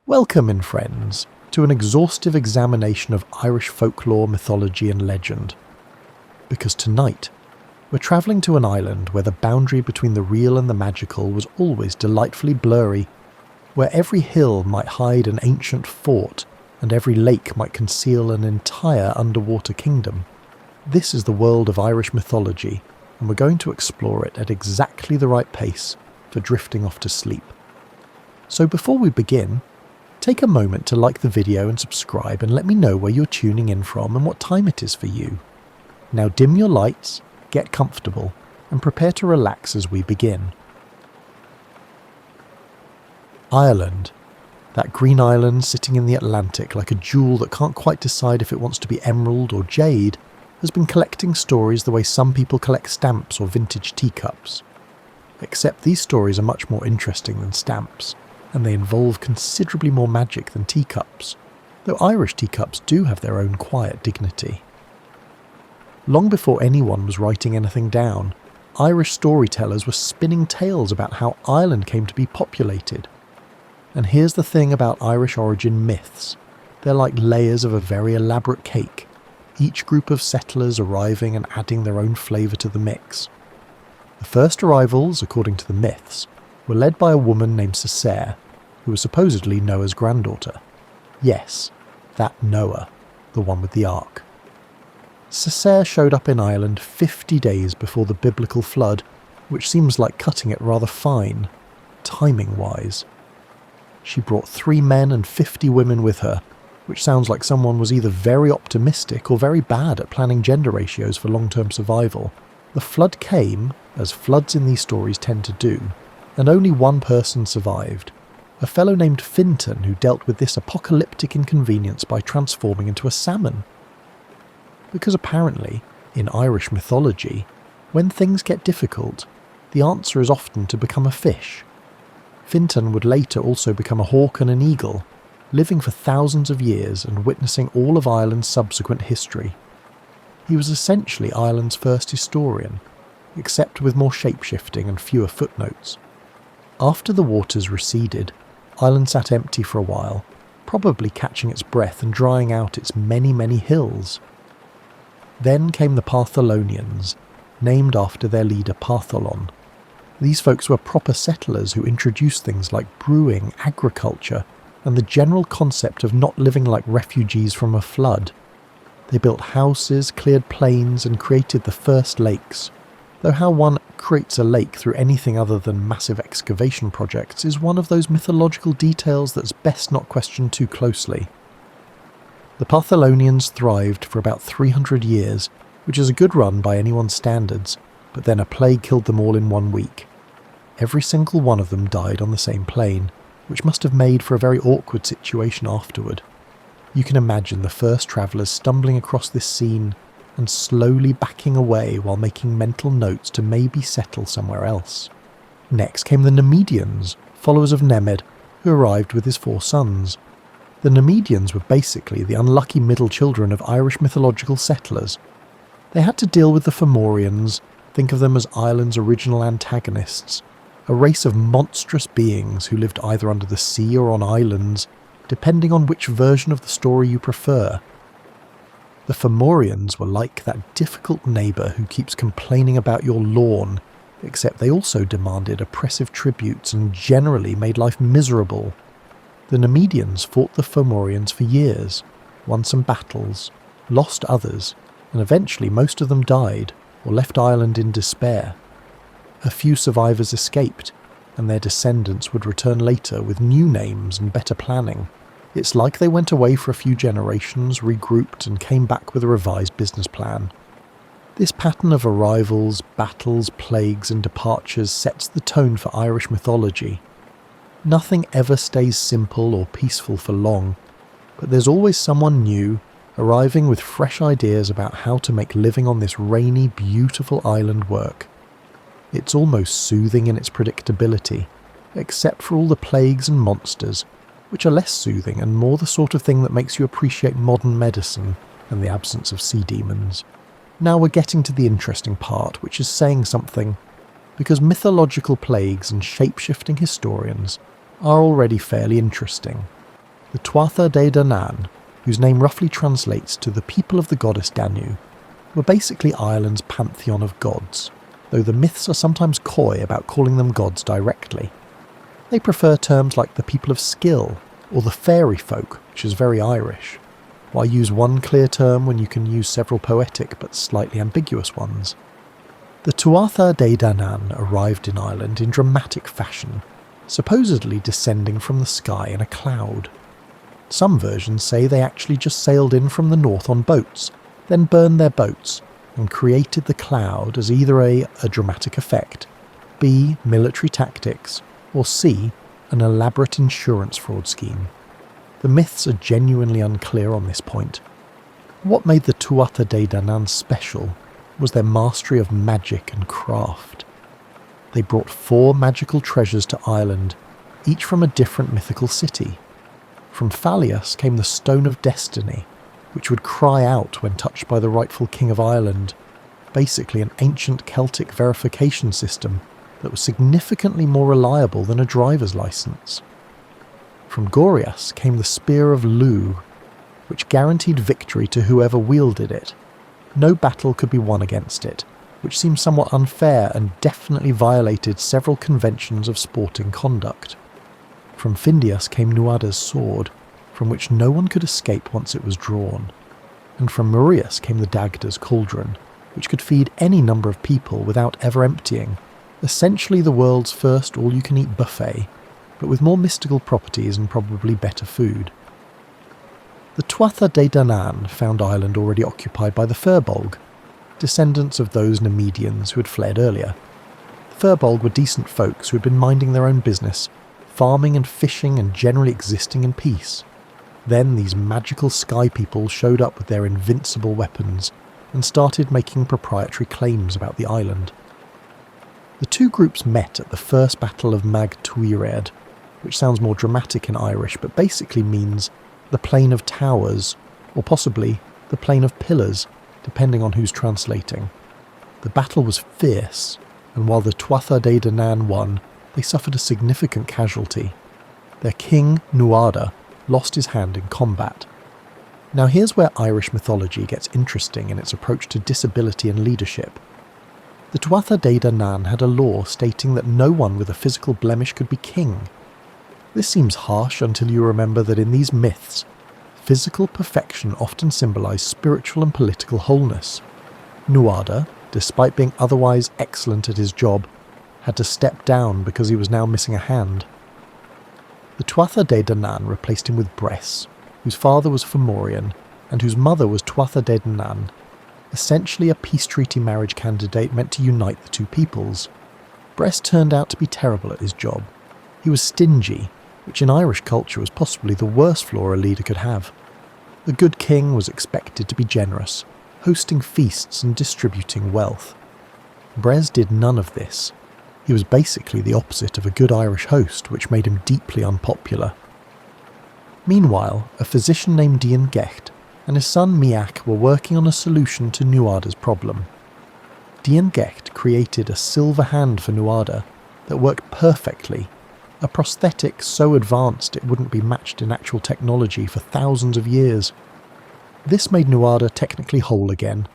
Welcome, in friends, to an exhaustive examination of Irish folklore, mythology and legend. Because tonight, we're travelling to an island where the boundary between the real and the magical was always delightfully blurry, where every hill might hide an ancient fort and every lake might conceal an entire underwater kingdom. This is the world of Irish mythology, and we're going to explore it at exactly the right pace for drifting off to sleep. So before we begin, take a moment to like the video and subscribe and let me know where you're tuning in from and what time it is for you. Now dim your lights, get comfortable, and prepare to relax as we begin. Ireland. That green island sitting in the Atlantic like a jewel that can't quite decide if it wants to be emerald or jade, has been collecting stories the way some people collect stamps or vintage teacups. Except these stories are much more interesting than stamps, and they involve considerably more magic than teacups, though Irish teacups do have their own quiet dignity. Long before anyone was writing anything down, Irish storytellers were spinning tales about how Ireland came to be populated. And here's the thing about Irish origin myths. They're like layers of a very elaborate cake, each group of settlers arriving and adding their own flavour to the mix. The first arrivals, according to the myths, were led by a woman named Cessair, who was supposedly Noah's granddaughter. Yes, that Noah, the one with the ark. Cessair showed up in Ireland 50 days before the biblical flood, which seems like cutting it rather fine, timing-wise. She brought 3 men and 50 women with her, which sounds like someone was either very optimistic or very bad at planning gender ratios for long-term survival. The flood came, as floods in these stories tend to do, and only one person survived. A fellow named Fintan who dealt with this apocalyptic inconvenience by transforming into a salmon. Because apparently, in Irish mythology, when things get difficult, the answer is often to become a fish. Fintan would later also become a hawk and an eagle, living for thousands of years and witnessing all of Ireland's subsequent history. He was essentially Ireland's first historian, except with more shape-shifting and fewer footnotes. After the waters receded, Ireland sat empty for a while, probably catching its breath and drying out its many, many hills. Then came the Partholonians, named after their leader Partholon. These folks were proper settlers who introduced things like brewing, agriculture, and the general concept of not living like refugees from a flood. They built houses, cleared plains, and created the first lakes. Though how one creates a lake through anything other than massive excavation projects is one of those mythological details that's best not questioned too closely. The Partholonians thrived for about 300 years, which is a good run by anyone's standards, but then a plague killed them all in 1 week. Every single one of them died on the same plane, which must have made for a very awkward situation afterward. You can imagine the first travellers stumbling across this scene and slowly backing away while making mental notes to maybe settle somewhere else. Next came the Nemedians, followers of Nemed, who arrived with his 4 sons. The Nemedians were basically the unlucky middle children of Irish mythological settlers. They had to deal with the Fomorians, think of them as Ireland's original antagonists, a race of monstrous beings who lived either under the sea or on islands, depending on which version of the story you prefer. The Fomorians were like that difficult neighbour who keeps complaining about your lawn, except they also demanded oppressive tributes and generally made life miserable. The Nemedians fought the Fomorians for years, won some battles, lost others, and eventually most of them died or left Ireland in despair. A few survivors escaped, and their descendants would return later with new names and better planning. It's like they went away for a few generations, regrouped, and came back with a revised business plan. This pattern of arrivals, battles, plagues, and departures sets the tone for Irish mythology. Nothing ever stays simple or peaceful for long, but there's always someone new, arriving with fresh ideas about how to make living on this rainy, beautiful island work. It's almost soothing in its predictability, except for all the plagues and monsters, which are less soothing and more the sort of thing that makes you appreciate modern medicine and the absence of sea demons. Now we're getting to the interesting part, which is saying something, because mythological plagues and shape-shifting historians are already fairly interesting. The Tuatha De Danann, whose name roughly translates to the people of the goddess Danu, were basically Ireland's pantheon of gods, though the myths are sometimes coy about calling them gods directly. They prefer terms like the people of skill or the fairy folk, which is very Irish. Why use one clear term when you can use several poetic but slightly ambiguous ones? The Tuatha De Danann arrived in Ireland in dramatic fashion, supposedly descending from the sky in a cloud. Some versions say they actually just sailed in from the north on boats, then burned their boats and created the cloud as either A, dramatic effect, B, military tactics, or C, an elaborate insurance fraud scheme. The myths are genuinely unclear on this point. What made the Tuatha De Danann special was their mastery of magic and craft. They brought 4 magical treasures to Ireland, each from a different mythical city. From Fallius came the Stone of Destiny, which would cry out when touched by the rightful King of Ireland, basically an ancient Celtic verification system that was significantly more reliable than a driver's license. From Gorias came the Spear of Lugh, which guaranteed victory to whoever wielded it. No battle could be won against it, which seemed somewhat unfair and definitely violated several conventions of sporting conduct. From Findius came Nuada's sword, from which no one could escape once it was drawn. And from Marius came the Dagda's cauldron, which could feed any number of people without ever emptying, essentially the world's first all-you-can-eat buffet, but with more mystical properties and probably better food. The Tuatha De Danann found Ireland already occupied by the Firbolg, descendants of those Nemedians who had fled earlier. The Firbolg were decent folks who had been minding their own business, farming and fishing and generally existing in peace. Then these magical sky people showed up with their invincible weapons and started making proprietary claims about the island. The two groups met at the first battle of Mag Tuired, which sounds more dramatic in Irish but basically means the plain of towers, or possibly the plain of pillars, depending on who's translating. The battle was fierce, and while the Tuatha De Danann won, they suffered a significant casualty. Their king, Nuada, lost his hand in combat. Now here's where Irish mythology gets interesting in its approach to disability and leadership. The Tuatha De Danann had a law stating that no one with a physical blemish could be king. This seems harsh until you remember that in these myths, physical perfection often symbolised spiritual and political wholeness. Nuada, despite being otherwise excellent at his job, had to step down because he was now missing a hand. The Tuatha De Danann replaced him with Bress, whose father was Fomorian and whose mother was Tuatha De Danann, essentially a peace treaty marriage candidate meant to unite the two peoples. Bress turned out to be terrible at his job. He was stingy, which in Irish culture was possibly the worst flaw a leader could have. The good king was expected to be generous, hosting feasts and distributing wealth. Bress did none of this. He was basically the opposite of a good Irish host, which made him deeply unpopular. Meanwhile, a physician named Dian Gecht and his son Miach were working on a solution to Nuada's problem. Dian Gecht created a silver hand for Nuada that worked perfectly, a prosthetic so advanced it wouldn't be matched in actual technology for thousands of years. This made Nuada technically whole again,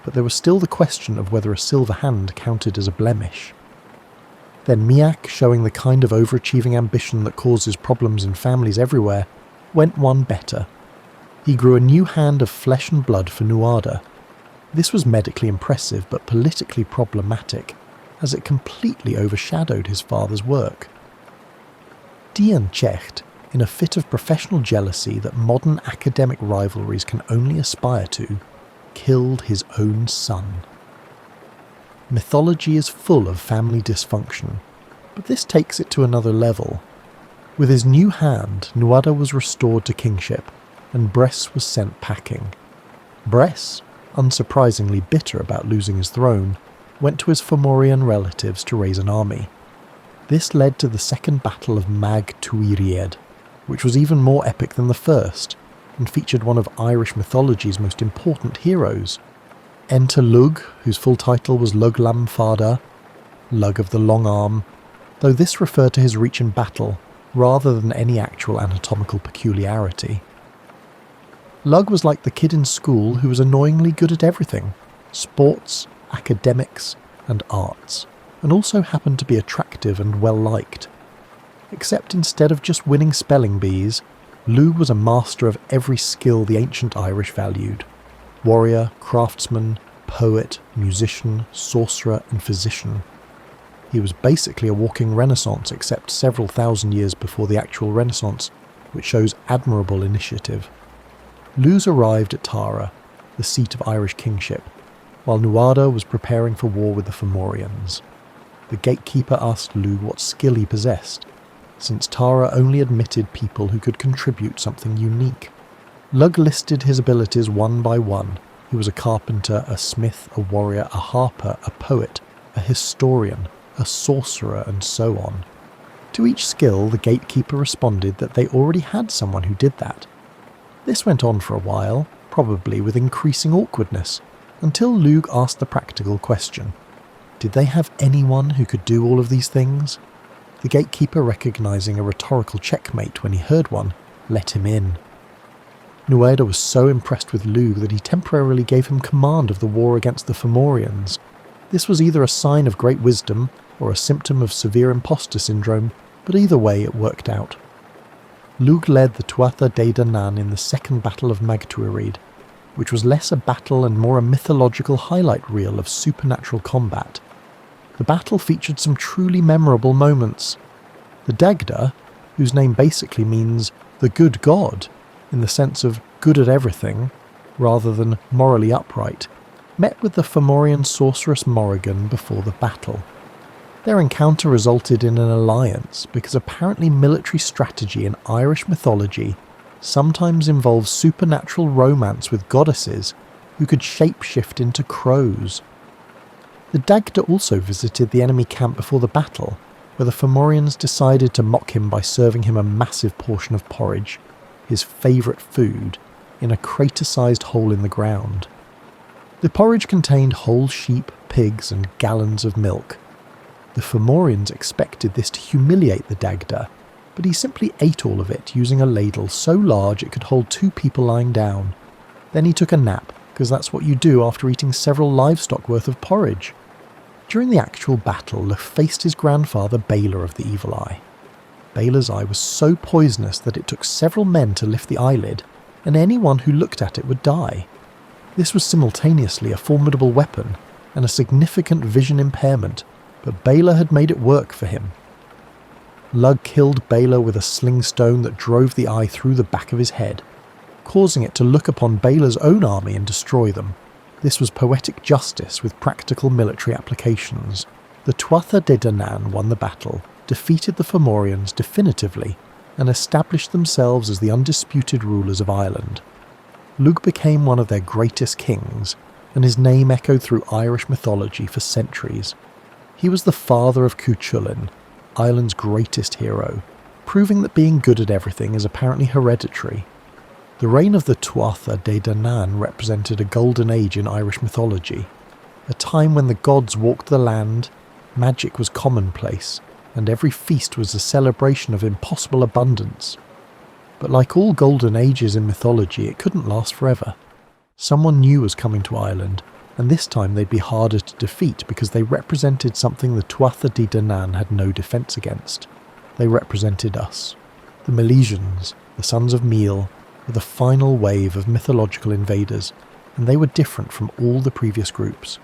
but there was still the question of whether a silver hand counted as a blemish. Then Miach, showing the kind of overachieving ambition that causes problems in families everywhere, went one better. He grew a new hand of flesh and blood for Nuada. This was medically impressive but politically problematic, as it completely overshadowed his father's work. Dian Gecht, in a fit of professional jealousy that modern academic rivalries can only aspire to, killed his own son. Mythology is full of family dysfunction, but this takes it to another level. With his new hand, Nuada was restored to kingship, and Bress was sent packing. Bress, unsurprisingly bitter about losing his throne, went to his Fomorian relatives to raise an army. This led to the second battle of Mag Tuired, which was even more epic than the first, and featured one of Irish mythology's most important heroes. Enter Lugh, whose full title was Lug Lam Fada, Lug of the Long Arm, though this referred to his reach in battle, rather than any actual anatomical peculiarity. Lug was like the kid in school who was annoyingly good at everything: sports, academics, and arts, and also happened to be attractive and well-liked. Except instead of just winning spelling bees, Lug was a master of every skill the ancient Irish valued: warrior, craftsman, poet, musician, sorcerer, and physician. He was basically a walking Renaissance, except several thousand years before the actual Renaissance, which shows admirable initiative. Luz arrived at Tara, the seat of Irish kingship, while Nuada was preparing for war with the Fomorians. The gatekeeper asked Lug what skill he possessed, since Tara only admitted people who could contribute something unique. Lug listed his abilities one by one. He was a carpenter, a smith, a warrior, a harper, a poet, a historian, a sorcerer, and so on. To each skill, the gatekeeper responded that they already had someone who did that. This went on for a while, probably with increasing awkwardness, until Lug asked the practical question: did they have anyone who could do all of these things? The gatekeeper, recognizing a rhetorical checkmate when he heard one, let him in. Nuada was so impressed with Lug that he temporarily gave him command of the war against the Fomorians. This was either a sign of great wisdom or a symptom of severe imposter syndrome, but either way it worked out. Lug led the Tuatha Dé Danann in the Second Battle of Magtuarid, which was less a battle and more a mythological highlight reel of supernatural combat. The battle featured some truly memorable moments. The Dagda, whose name basically means the good god, in the sense of good at everything, rather than morally upright, met with the Fomorian sorceress Morrigan before the battle. Their encounter resulted in an alliance because apparently military strategy in Irish mythology sometimes involves supernatural romance with goddesses who could shapeshift into crows. The Dagda also visited the enemy camp before the battle, where the Fomorians decided to mock him by serving him a massive portion of porridge, his favourite food, in a crater-sized hole in the ground. The porridge contained whole sheep, pigs, and gallons of milk. The Fomorians expected this to humiliate the Dagda, but he simply ate all of it using a ladle so large it could hold 2 people lying down. Then he took a nap, because that's what you do after eating several livestock worth of porridge. During the actual battle, Lugh faced his grandfather Baylor of the Evil Eye. Baylor's eye was so poisonous that it took several men to lift the eyelid, and anyone who looked at it would die. This was simultaneously a formidable weapon and a significant vision impairment, but Baylor had made it work for him. Lug killed Baylor with a sling stone that drove the eye through the back of his head, causing it to look upon Baylor's own army and destroy them. This was poetic justice with practical military applications. The Tuatha Dé Danann won the battle, defeated the Fomorians definitively, and established themselves as the undisputed rulers of Ireland. Lug became one of their greatest kings, and his name echoed through Irish mythology for centuries. He was the father of Cuchulainn, Ireland's greatest hero, proving that being good at everything is apparently hereditary. The reign of the Tuatha Dé Danann represented a golden age in Irish mythology, a time when the gods walked the land, magic was commonplace, and every feast was a celebration of impossible abundance. But like all golden ages in mythology, it couldn't last forever. Someone new was coming to Ireland, and this time they'd be harder to defeat because they represented something the Tuatha Dé Danann had no defence against. They represented us. The Milesians, the sons of Miel, were the final wave of mythological invaders, and they were different from all the previous groups.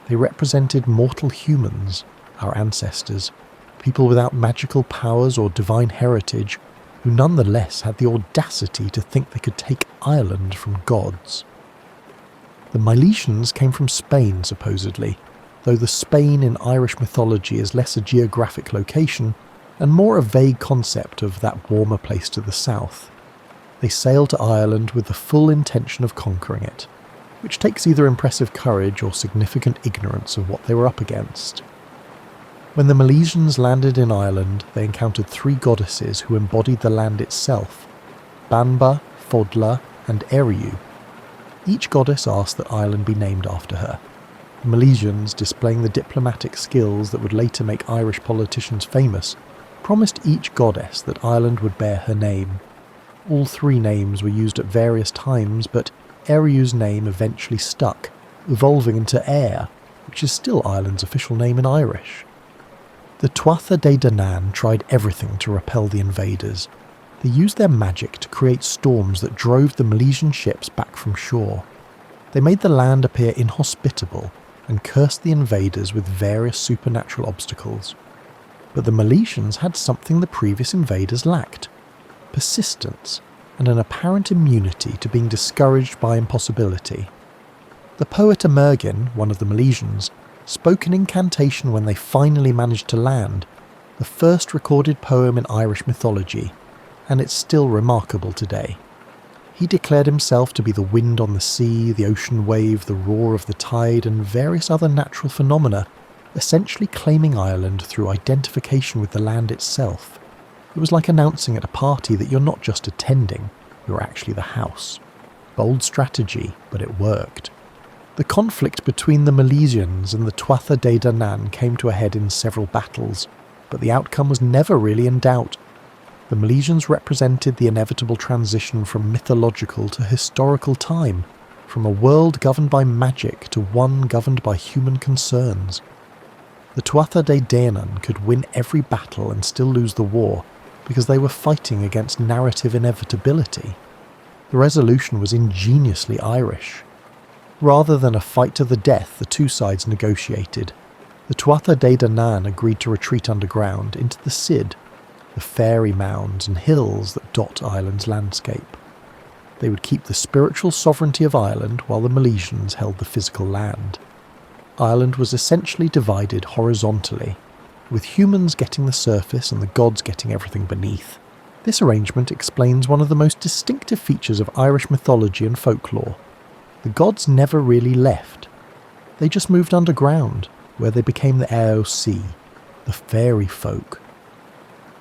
They represented mortal humans, our ancestors, people without magical powers or divine heritage, who nonetheless had the audacity to think they could take Ireland from gods. The Milesians came from Spain, supposedly, though the Spain in Irish mythology is less a geographic location and more a vague concept of that warmer place to the south. They sailed to Ireland with the full intention of conquering it, which takes either impressive courage or significant ignorance of what they were up against. When the Milesians landed in Ireland, they encountered 3 goddesses who embodied the land itself: Banba, Fodla, and Eriu. Each goddess asked that Ireland be named after her. The Milesians, displaying the diplomatic skills that would later make Irish politicians famous, promised each goddess that Ireland would bear her name. All three names were used at various times, but Eriu's name eventually stuck, evolving into Éire, which is still Ireland's official name in Irish. The Tuatha Dé Danann tried everything to repel the invaders. They used their magic to create storms that drove the Milesian ships back from shore. They made the land appear inhospitable and cursed the invaders with various supernatural obstacles. But the Milesians had something the previous invaders lacked: persistence and an apparent immunity to being discouraged by impossibility. The poet Emergin, one of the Milesians, spoke an incantation when they finally managed to land, the first recorded poem in Irish mythology, and it's still remarkable today. He declared himself to be the wind on the sea, the ocean wave, the roar of the tide, and various other natural phenomena, essentially claiming Ireland through identification with the land itself. It was like announcing at a party that you're not just attending, you're actually the house. Bold strategy, but it worked. The conflict between the Milesians and the Tuatha Dé Danann came to a head in several battles, but the outcome was never really in doubt. The Milesians represented the inevitable transition from mythological to historical time, from a world governed by magic to one governed by human concerns. The Tuatha Dé Danann could win every battle and still lose the war, because they were fighting against narrative inevitability. The resolution was ingeniously Irish. Rather than a fight to the death, the two sides negotiated. The Tuatha Dé Danann agreed to retreat underground into the Sid, the fairy mounds and hills that dot Ireland's landscape. They would keep the spiritual sovereignty of Ireland while the Milesians held the physical land. Ireland was essentially divided horizontally, with humans getting the surface and the gods getting everything beneath. This arrangement explains one of the most distinctive features of Irish mythology and folklore. The gods never really left. They just moved underground, where they became the Éowsi, the fairy folk.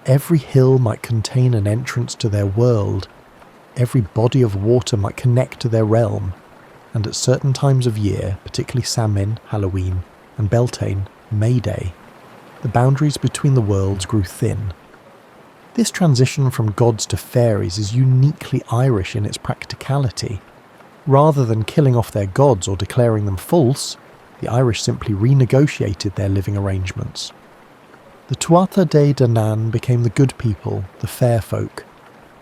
Every hill might contain an entrance to their world. Every body of water might connect to their realm. And at certain times of year, particularly Samhain, Halloween, and Beltane, May Day, the boundaries between the worlds grew thin. This transition from gods to fairies is uniquely Irish in its practicality. Rather than killing off their gods or declaring them false, the Irish simply renegotiated their living arrangements. The Tuatha Dé Danann became the good people, the fair folk,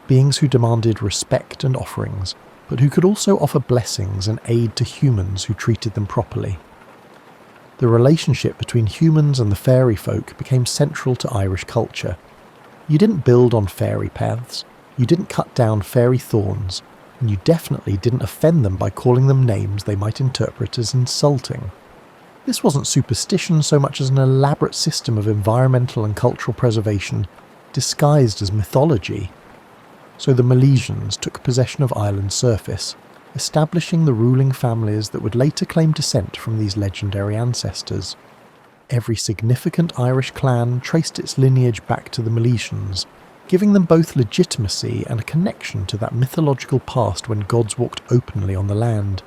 beings who demanded respect and offerings, but who could also offer blessings and aid to humans who treated them properly. The relationship between humans and the fairy folk became central to Irish culture. You didn't build on fairy paths, you didn't cut down fairy thorns, and you definitely didn't offend them by calling them names they might interpret as insulting. This wasn't superstition so much as an elaborate system of environmental and cultural preservation disguised as mythology. So the Milesians took possession of Ireland's surface, establishing the ruling families that would later claim descent from these legendary ancestors. Every significant Irish clan traced its lineage back to the Milesians, giving them both legitimacy and a connection to that mythological past when gods walked openly on the land.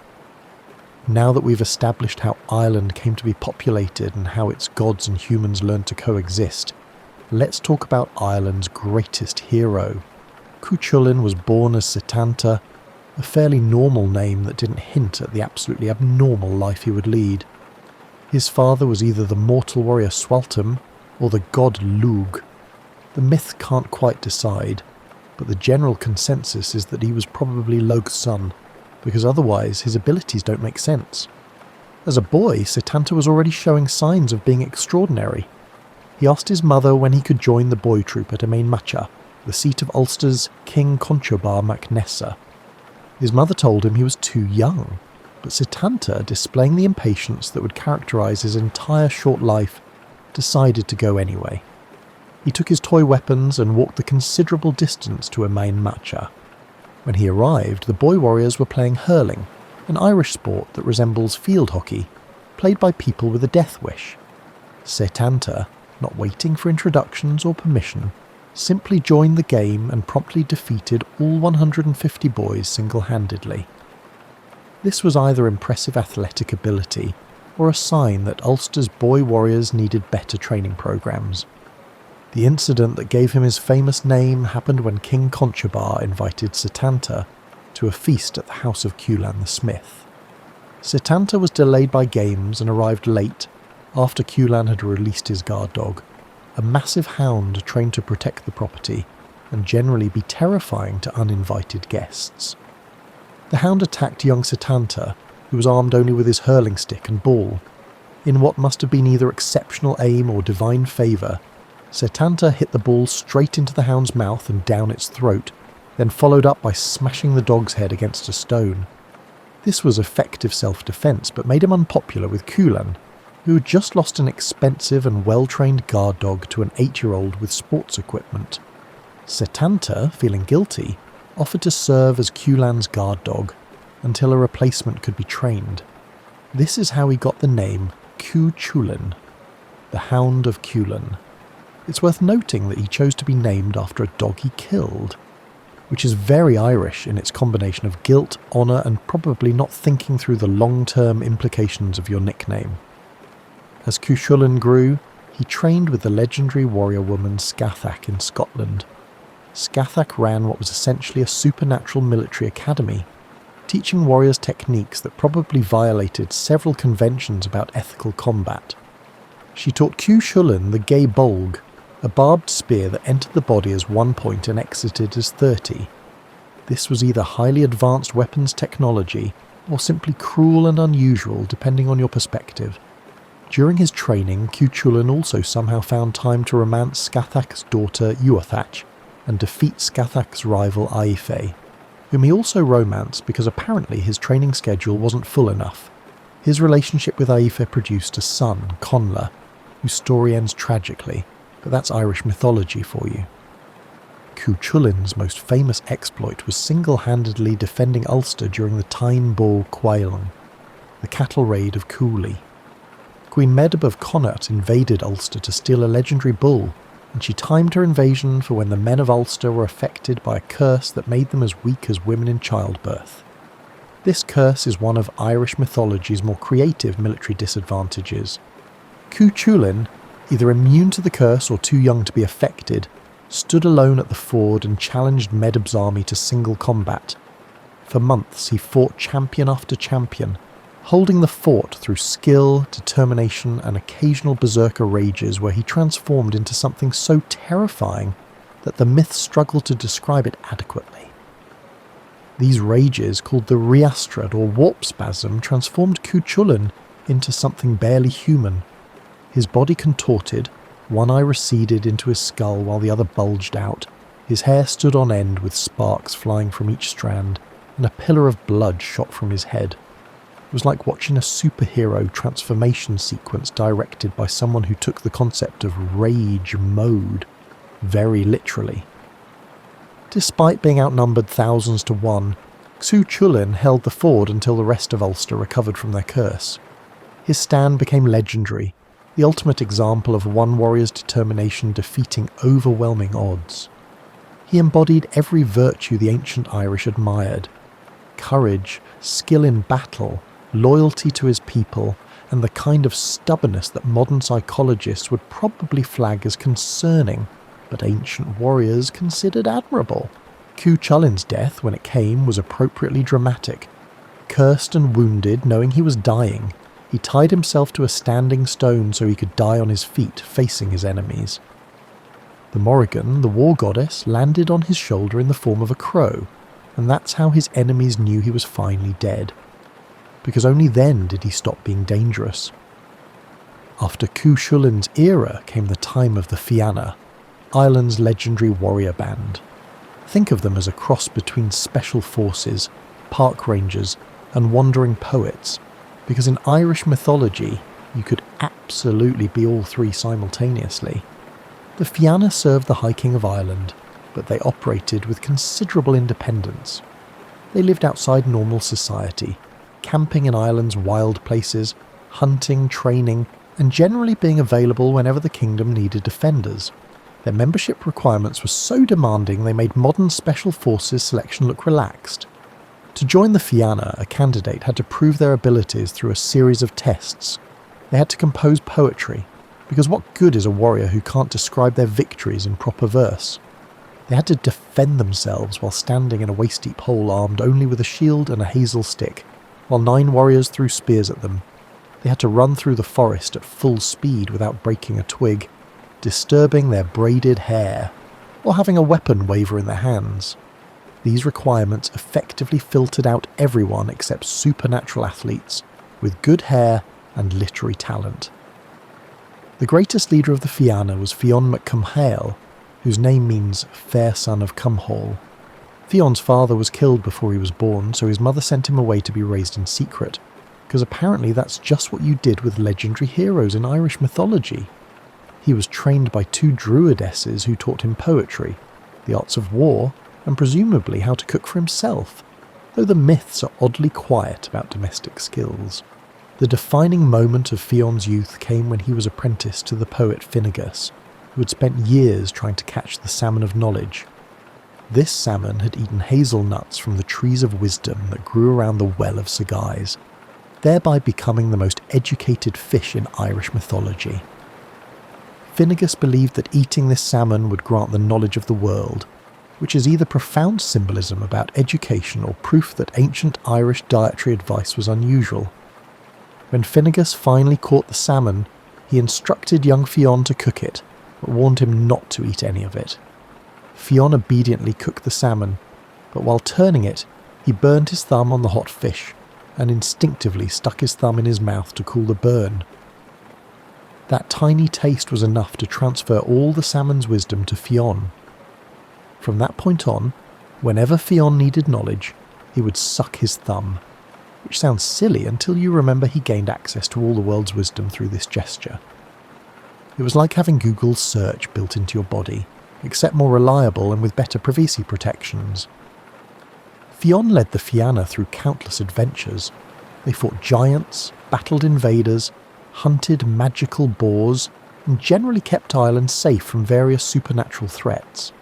Now that we've established how Ireland came to be populated and how its gods and humans learned to coexist, let's talk about Ireland's greatest hero. Cuchulainn was born as Setanta, a fairly normal name that didn't hint at the absolutely abnormal life he would lead. His father was either the mortal warrior Swaltam or the god Lugh. The myth can't quite decide, but the general consensus is that he was probably Lugh's son, because otherwise his abilities don't make sense. As a boy, Setanta was already showing signs of being extraordinary. He asked his mother when he could join the boy troop at Emain Macha, the seat of Ulster's King Conchobar mac Nessa. His mother told him he was too young, but Setanta, displaying the impatience that would characterise his entire short life, decided to go anyway. He took his toy weapons and walked the considerable distance to Emain Macha. When he arrived, the boy warriors were playing hurling, an Irish sport that resembles field hockey, played by people with a death wish. Setanta, not waiting for introductions or permission, simply joined the game and promptly defeated all 150 boys single-handedly. This was either impressive athletic ability or a sign that Ulster's boy warriors needed better training programs. The incident that gave him his famous name happened when King Conchobar invited Setanta to a feast at the house of Kulan the smith. Setanta was delayed by games and arrived late after Kulan had released his guard dog, a massive hound trained to protect the property and generally be terrifying to uninvited guests. The hound attacked young Setanta, who was armed only with his hurling stick and ball. In what must have been either exceptional aim or divine favour, Setanta hit the ball straight into the hound's mouth and down its throat, then followed up by smashing the dog's head against a stone. This was effective self-defence, but made him unpopular with Kulan, who had just lost an expensive and well-trained guard dog to an 8-year-old with sports equipment. Setanta, feeling guilty, offered to serve as Kulan's guard dog until a replacement could be trained. This is how he got the name Cuchulainn, the Hound of Kulan. It's worth noting that he chose to be named after a dog he killed, which is very Irish in its combination of guilt, honour and probably not thinking through the long-term implications of your nickname. As Cuchulainn grew, he trained with the legendary warrior woman Scathach in Scotland. Scathach ran what was essentially a supernatural military academy, teaching warriors techniques that probably violated several conventions about ethical combat. She taught Cuchulainn the Gay Bolg, a barbed spear that entered the body as 1 point and exited as 30. This was either highly advanced weapons technology or simply cruel and unusual depending on your perspective. During his training, Cuchulainn also somehow found time to romance Scathach's daughter Uathach and defeat Scathach's rival Aife, whom he also romanced because apparently his training schedule wasn't full enough. His relationship with Aife produced a son, Conla, whose story ends tragically, but that's Irish mythology for you. Cuchulainn's most famous exploit was single-handedly defending Ulster during the Tyne Bó Cúailnge, the cattle raid of Cooley. Queen Medb of Connaught invaded Ulster to steal a legendary bull, and she timed her invasion for when the men of Ulster were affected by a curse that made them as weak as women in childbirth. This curse is one of Irish mythology's more creative military disadvantages. Cuchulainn, either immune to the curse or too young to be affected, stood alone at the ford and challenged Medb's army to single combat. For months he fought champion after champion, holding the fort through skill, determination and occasional berserker rages where he transformed into something so terrifying that the myths struggle to describe it adequately. These rages, called the Riastrad or warp spasm, transformed Cuchulainn into something barely human. His body contorted, one eye receded into his skull while the other bulged out, his hair stood on end with sparks flying from each strand, and a pillar of blood shot from his head. It was like watching a superhero transformation sequence directed by someone who took the concept of rage mode very literally. Despite being outnumbered thousands to one, Cuchulainn held the ford until the rest of Ulster recovered from their curse. His stand became legendary, the ultimate example of one warrior's determination defeating overwhelming odds. He embodied every virtue the ancient Irish admired: courage, skill in battle, loyalty to his people, and the kind of stubbornness that modern psychologists would probably flag as concerning, but ancient warriors considered admirable. Cuchulainn's death, when it came, was appropriately dramatic. Cursed and wounded, knowing he was dying, he tied himself to a standing stone so he could die on his feet, facing his enemies. The Morrigan, the war goddess, landed on his shoulder in the form of a crow, and that's how his enemies knew he was finally dead, because only then did he stop being dangerous. After Cuchulainn's era came the time of the Fianna, Ireland's legendary warrior band. Think of them as a cross between special forces, park rangers, and wandering poets, because in Irish mythology you could absolutely be all three simultaneously. The Fianna served the High King of Ireland, but they operated with considerable independence. They lived outside normal society, camping in Ireland's wild places, hunting, training, and generally being available whenever the kingdom needed defenders. Their membership requirements were so demanding they made modern special forces selection look relaxed. To join the Fianna, a candidate had to prove their abilities through a series of tests. They had to compose poetry, Because what good is a warrior who can't describe their victories in proper verse? They had to defend themselves while standing in a waist-deep hole armed only with a shield and a hazel stick, while 9 warriors threw spears at them. They had to run through the forest at full speed without breaking a twig, disturbing their braided hair, or having a weapon waver in their hands. These requirements effectively filtered out everyone except supernatural athletes with good hair and literary talent. The greatest leader of the Fianna was Fionn McCumhale, whose name means fair son of Cumhall. Fionn's father was killed before he was born, so his mother sent him away to be raised in secret, because apparently that's just what you did with legendary heroes in Irish mythology. He was trained by 2 druidesses who taught him poetry, the arts of war, and presumably how to cook for himself, though the myths are oddly quiet about domestic skills. The defining moment of Fionn's youth came when he was apprenticed to the poet Finnegas, who had spent years trying to catch the salmon of knowledge. This salmon had eaten hazelnuts from the trees of wisdom that grew around the well of Sagai's, thereby becoming the most educated fish in Irish mythology. Finnegas believed that eating this salmon would grant the knowledge of the world, which is either profound symbolism about education or proof that ancient Irish dietary advice was unusual. When Finnegas finally caught the salmon, he instructed young Fionn to cook it, but warned him not to eat any of it. Fionn obediently cooked the salmon, but while turning it, he burned his thumb on the hot fish, and instinctively stuck his thumb in his mouth to cool the burn. That tiny taste was enough to transfer all the salmon's wisdom to Fionn. From that point on, whenever Fionn needed knowledge, he would suck his thumb, which sounds silly until you remember he gained access to all the world's wisdom through this gesture. It was like having Google's search built into your body, except more reliable and with better privacy protections. Fionn led the Fianna through countless adventures. They fought giants, battled invaders, hunted magical boars, and generally kept Ireland safe from various supernatural threats.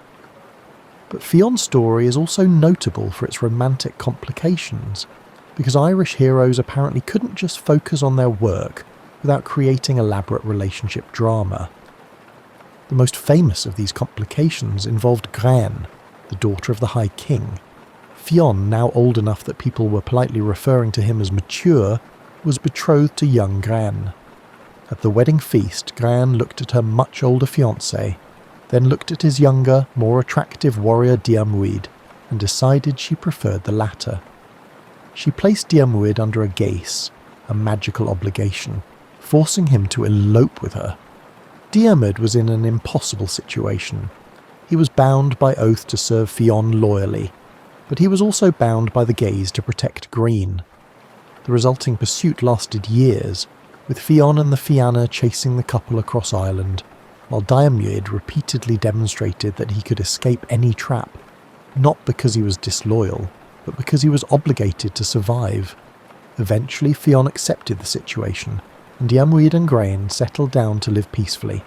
But Fionn's story is also notable for its romantic complications, because Irish heroes apparently couldn't just focus on their work without creating elaborate relationship drama. The most famous of these complications involved Grain, the daughter of the High King. Fionn, now old enough that people were politely referring to him as mature, was betrothed to young Grain. At the wedding feast, Grain looked at her much older fiancé, then looked at his younger, more attractive warrior Diarmuid, and decided she preferred the latter. She placed Diarmuid under a gace, a magical obligation, forcing him to elope with her. Diarmuid was in an impossible situation. He was bound by oath to serve Fionn loyally, but he was also bound by the gaze to protect Green. The resulting pursuit lasted years, with Fionn and the Fianna chasing the couple across Ireland, while Diarmuid repeatedly demonstrated that he could escape any trap, not because he was disloyal, but because he was obligated to survive. Eventually Fionn accepted the situation, and Diarmuid and Grain settled down to live peacefully.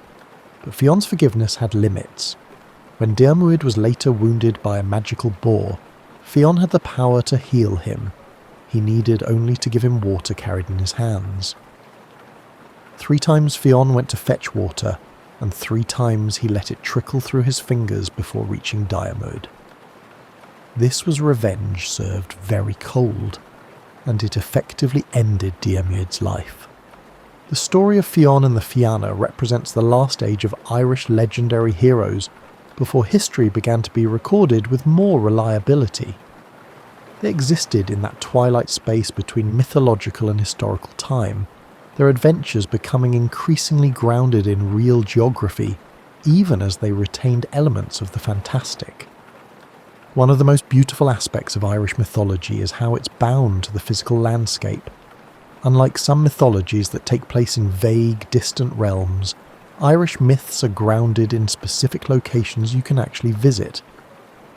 But Fionn's forgiveness had limits. When Diarmuid was later wounded by a magical boar, Fionn had the power to heal him. He needed only to give him water carried in his hands. 3 times Fionn went to fetch water, and 3 times he let it trickle through his fingers before reaching Diarmuid. This was revenge served very cold, and it effectively ended Diarmuid's life. The story of Fionn and the Fianna represents the last age of Irish legendary heroes before history began to be recorded with more reliability. They existed in that twilight space between mythological and historical time, their adventures becoming increasingly grounded in real geography, even as they retained elements of the fantastic. One of the most beautiful aspects of Irish mythology is how it's bound to the physical landscape. Unlike some mythologies that take place in vague, distant realms, Irish myths are grounded in specific locations you can actually visit.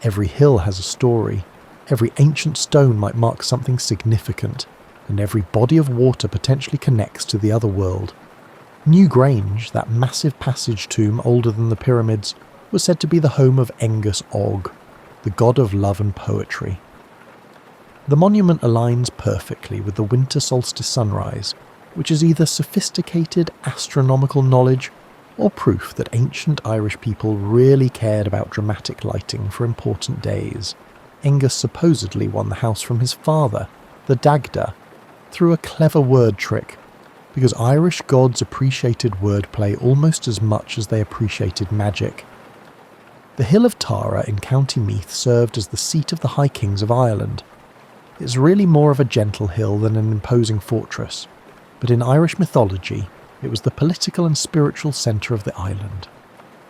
Every hill has a story, every ancient stone might mark something significant, and every body of water potentially connects to the other world. Newgrange, that massive passage tomb older than the pyramids, was said to be the home of Engus Og, the god of love and poetry. The monument aligns perfectly with the winter solstice sunrise, which is either sophisticated astronomical knowledge or proof that ancient Irish people really cared about dramatic lighting for important days. Angus supposedly won the house from his father, the Dagda, through a clever word trick, because Irish gods appreciated wordplay almost as much as they appreciated magic. The Hill of Tara in County Meath served as the seat of the High Kings of Ireland. It's really more of a gentle hill than an imposing fortress, but in Irish mythology, it was the political and spiritual centre of the island.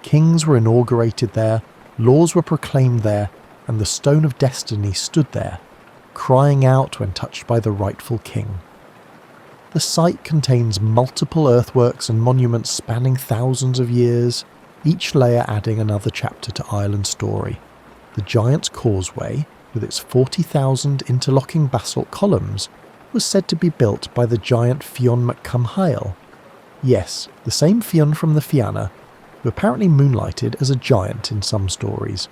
Kings were inaugurated there, laws were proclaimed there, and the Stone of Destiny stood there, crying out when touched by the rightful king. The site contains multiple earthworks and monuments spanning thousands of years, each layer adding another chapter to Ireland's story. The Giant's Causeway, with its 40,000 interlocking basalt columns, was said to be built by the giant Fionn McCumhail. Yes, the same Fionn from the Fianna, who apparently moonlighted as a giant in some stories.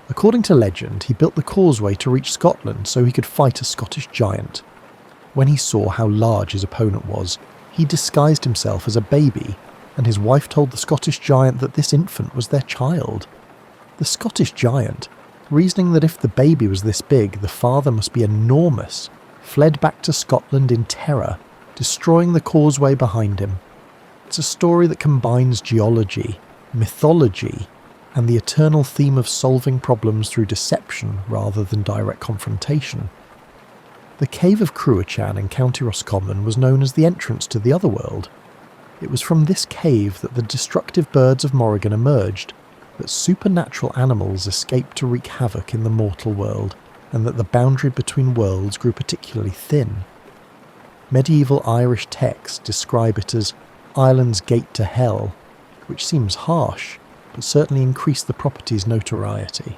According to legend, he built the causeway to reach Scotland so he could fight a Scottish giant. When he saw how large his opponent was, he disguised himself as a baby, and his wife told the Scottish giant that this infant was their child. The Scottish giant, reasoning that if the baby was this big, the father must be enormous, fled back to Scotland in terror, destroying the causeway behind him. It's a story that combines geology, mythology, and the eternal theme of solving problems through deception rather than direct confrontation. The Cave of Cruachan in County Roscommon was known as the entrance to the otherworld. It was from this cave that the destructive birds of Morrigan emerged, that supernatural animals escaped to wreak havoc in the mortal world, and that the boundary between worlds grew particularly thin. Medieval Irish texts describe it as Ireland's gate to hell, which seems harsh, but certainly increased the property's notoriety.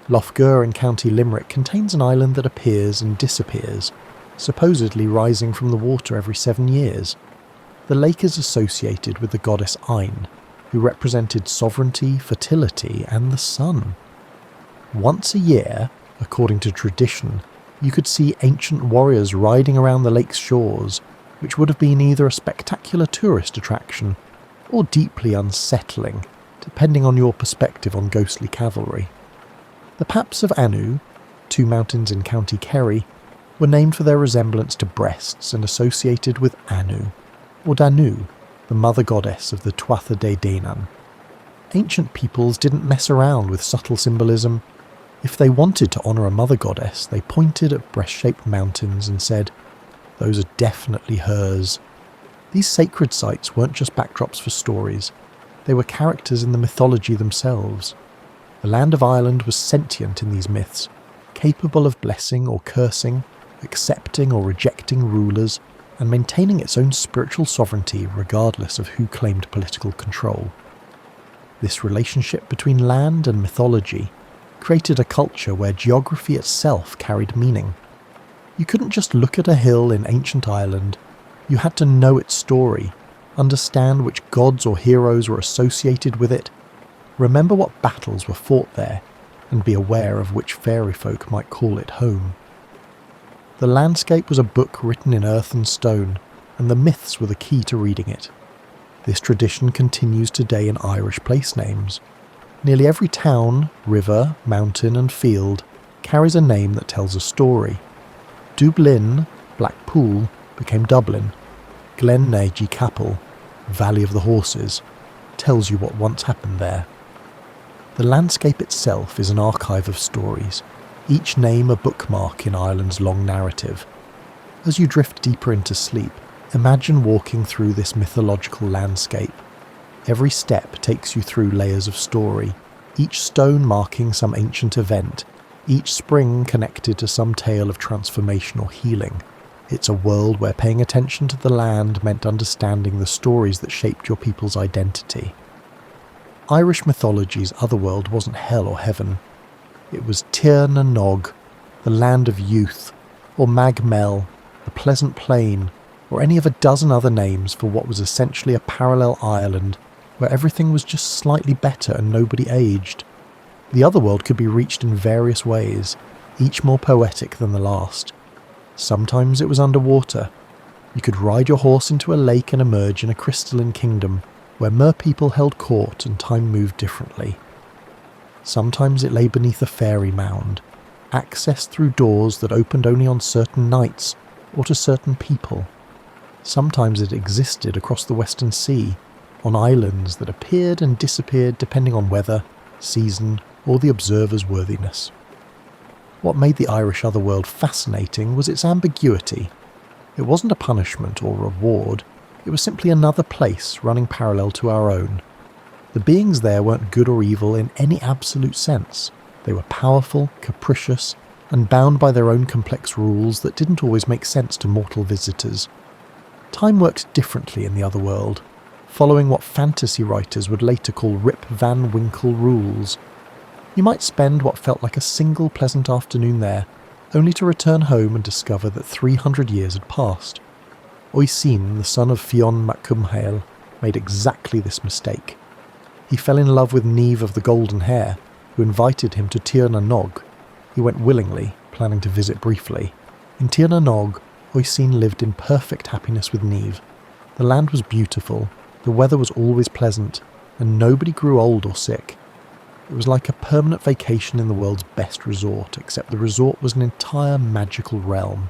Lough Gur in County Limerick contains an island that appears and disappears, supposedly rising from the water every 7 years. The lake is associated with the goddess Ain, who represented sovereignty, fertility, and the sun. Once a year, according to tradition, you could see ancient warriors riding around the lake's shores, which would have been either a spectacular tourist attraction or deeply unsettling, depending on your perspective on ghostly cavalry. The Paps of Anu, 2 mountains in County Kerry, were named for their resemblance to breasts and associated with Anu, or Danu, the mother goddess of the Tuatha De Danann. Ancient peoples didn't mess around with subtle symbolism. If they wanted to honour a mother goddess, they pointed at breast-shaped mountains and said, "Those are definitely hers." These sacred sites weren't just backdrops for stories, they were characters in the mythology themselves. The land of Ireland was sentient in these myths, capable of blessing or cursing, accepting or rejecting rulers, and maintaining its own spiritual sovereignty regardless of who claimed political control. This relationship between land and mythology created a culture where geography itself carried meaning. You couldn't just look at a hill in ancient Ireland, you had to know its story, understand which gods or heroes were associated with it, remember what battles were fought there, and be aware of which fairy folk might call it home. The landscape was a book written in earth and stone, and the myths were the key to reading it. This tradition continues today in Irish place names. Nearly every town, river, mountain and field carries a name that tells a story. Dublin, Blackpool, became Dublin. Glen Neige Capel, Valley of the Horses, tells you what once happened there. The landscape itself is an archive of stories, each name a bookmark in Ireland's long narrative. As you drift deeper into sleep, imagine walking through this mythological landscape. Every step takes you through layers of story, each stone marking some ancient event, each spring connected to some tale of transformation or healing. It's a world where paying attention to the land meant understanding the stories that shaped your people's identity. Irish mythology's otherworld wasn't hell or heaven. It was Tir na Nog, the land of youth, or Mag Mell, the pleasant plain, or any of a dozen other names for what was essentially a parallel Ireland where everything was just slightly better and nobody aged. The otherworld could be reached in various ways, each more poetic than the last. Sometimes it was underwater, You could ride your horse into a lake and emerge in a crystalline kingdom where mer-people held court and time moved differently. Sometimes it lay beneath a fairy mound, accessed through doors that opened only on certain nights or to certain people. Sometimes it existed across the Western Sea, on islands that appeared and disappeared depending on weather, season, or the observer's worthiness. What made the Irish otherworld fascinating was its ambiguity. It wasn't a punishment or reward, it was simply another place running parallel to our own. The beings there weren't good or evil in any absolute sense. They were powerful, capricious, and bound by their own complex rules that didn't always make sense to mortal visitors. Time worked differently in the otherworld, following what fantasy writers would later call Rip Van Winkle rules. You might spend what felt like a single pleasant afternoon there, only to return home and discover that 300 years had passed. Oisin, the son of Fionn mac Cumhaill, made exactly this mistake. He fell in love with Niamh of the Golden Hair, who invited him to Tir na Nog. He went willingly, planning to visit briefly. In Tir na Nog, Oisin lived in perfect happiness with Niamh. The land was beautiful, the weather was always pleasant, and nobody grew old or sick. It was like a permanent vacation in the world's best resort, except the resort was an entire magical realm.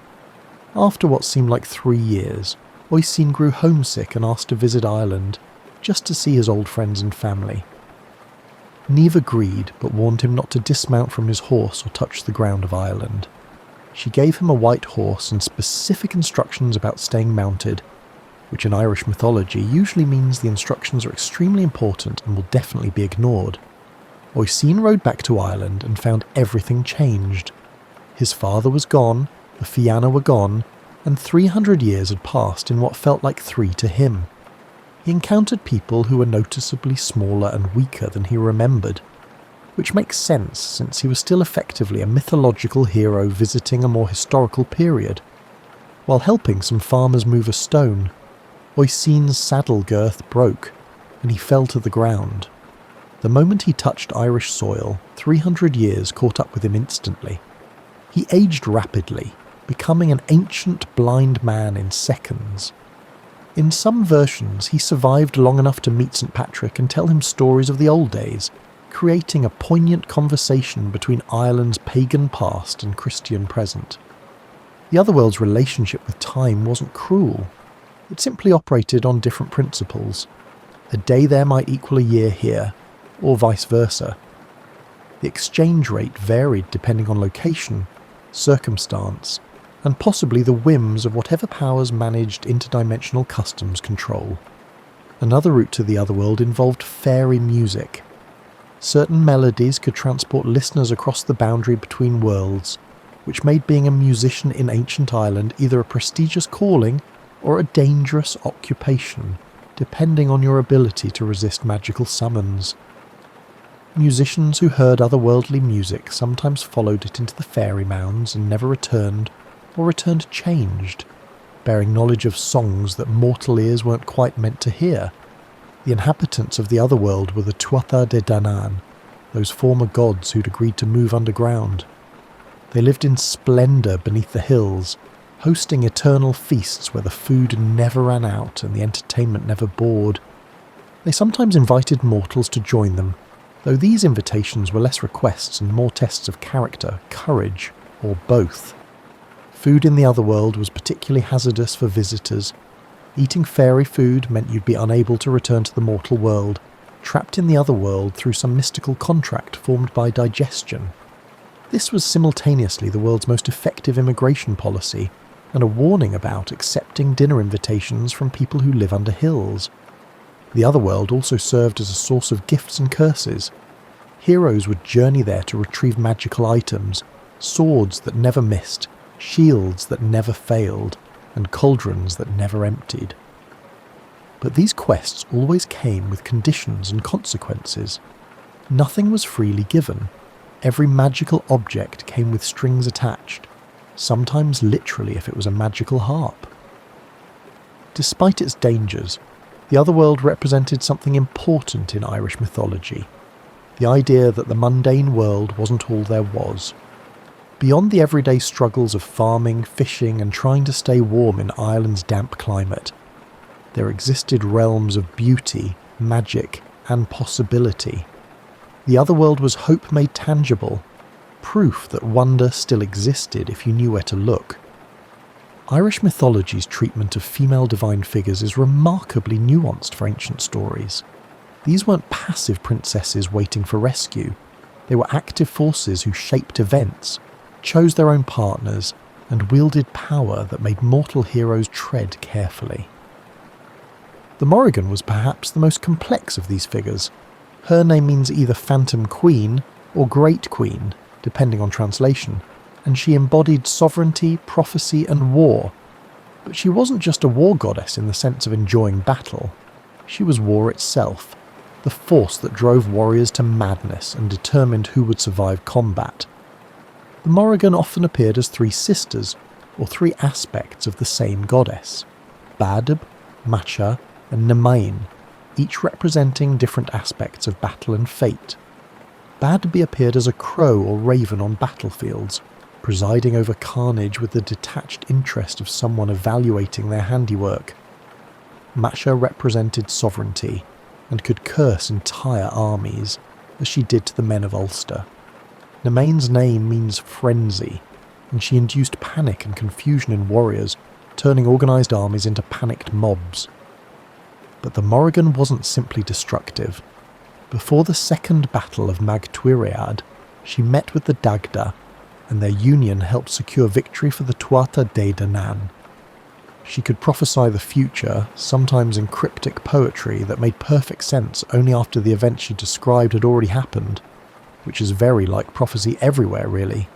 After what seemed like 3 years, Oisin grew homesick and asked to visit Ireland, just to see his old friends and family. Niamh agreed, but warned him not to dismount from his horse or touch the ground of Ireland. She gave him a white horse and specific instructions about staying mounted, which in Irish mythology usually means the instructions are extremely important and will definitely be ignored. Oisin rode back to Ireland and found everything changed. His father was gone, the Fianna were gone, and 300 years had passed in what felt like 3 to him. He encountered people who were noticeably smaller and weaker than he remembered, which makes sense since he was still effectively a mythological hero visiting a more historical period. While helping some farmers move a stone, Oisin's saddle girth broke, and he fell to the ground. The moment he touched Irish soil, 300 years caught up with him instantly. He aged rapidly, becoming an ancient blind man in seconds. In some versions, he survived long enough to meet St. Patrick and tell him stories of the old days, creating a poignant conversation between Ireland's pagan past and Christian present. The otherworld's relationship with time wasn't cruel. It simply operated on different principles. A day there might equal a year here, or vice versa. The exchange rate varied depending on location, circumstance, and possibly the whims of whatever powers managed interdimensional customs control. Another route to the otherworld involved fairy music. Certain melodies could transport listeners across the boundary between worlds, which made being a musician in ancient Ireland either a prestigious calling or a dangerous occupation, depending on your ability to resist magical summons. Musicians who heard otherworldly music sometimes followed it into the fairy mounds and never returned, or returned changed, bearing knowledge of songs that mortal ears weren't quite meant to hear. The inhabitants of the otherworld were the Tuatha De Danann, those former gods who'd agreed to move underground. They lived in splendour beneath the hills, hosting eternal feasts where the food never ran out and the entertainment never bored. They sometimes invited mortals to join them, though these invitations were less requests and more tests of character, courage, or both. Food in the otherworld was particularly hazardous for visitors. Eating fairy food meant you'd be unable to return to the mortal world, trapped in the otherworld through some mystical contract formed by digestion. This was simultaneously the world's most effective immigration policy, and a warning about accepting dinner invitations from people who live under hills. The otherworld also served as a source of gifts and curses. Heroes would journey there to retrieve magical items, swords that never missed, shields that never failed, and cauldrons that never emptied. But these quests always came with conditions and consequences. Nothing was freely given. Every magical object came with strings attached, sometimes literally if it was a magical harp. Despite its dangers, the otherworld represented something important in Irish mythology, the idea that the mundane world wasn't all there was. Beyond the everyday struggles of farming, fishing, and trying to stay warm in Ireland's damp climate, there existed realms of beauty, magic, and possibility. The other world was hope made tangible, proof that wonder still existed if you knew where to look. Irish mythology's treatment of female divine figures is remarkably nuanced for ancient stories. These weren't passive princesses waiting for rescue. They were active forces who shaped events, chose their own partners, and wielded power that made mortal heroes tread carefully. The Morrigan was perhaps the most complex of these figures. Her name means either Phantom Queen or Great Queen, depending on translation, and she embodied sovereignty, prophecy, and war. But she wasn't just a war goddess in the sense of enjoying battle. She was war itself, the force that drove warriors to madness and determined who would survive combat. The Morrigan often appeared as three sisters, or three aspects of the same goddess: Badb, Macha, and Nemain, each representing different aspects of battle and fate. Badb appeared as a crow or raven on battlefields, presiding over carnage with the detached interest of someone evaluating their handiwork. Macha represented sovereignty, and could curse entire armies, as she did to the men of Ulster. Nemain's name means frenzy, and she induced panic and confusion in warriors, turning organised armies into panicked mobs. But the Morrigan wasn't simply destructive. Before the Second Battle of Mag Tuiread, she met with the Dagda, and their union helped secure victory for the Tuatha De Danann. She could prophesy the future, sometimes in cryptic poetry that made perfect sense only after the event she described had already happened, which is very like prophecy everywhere, really.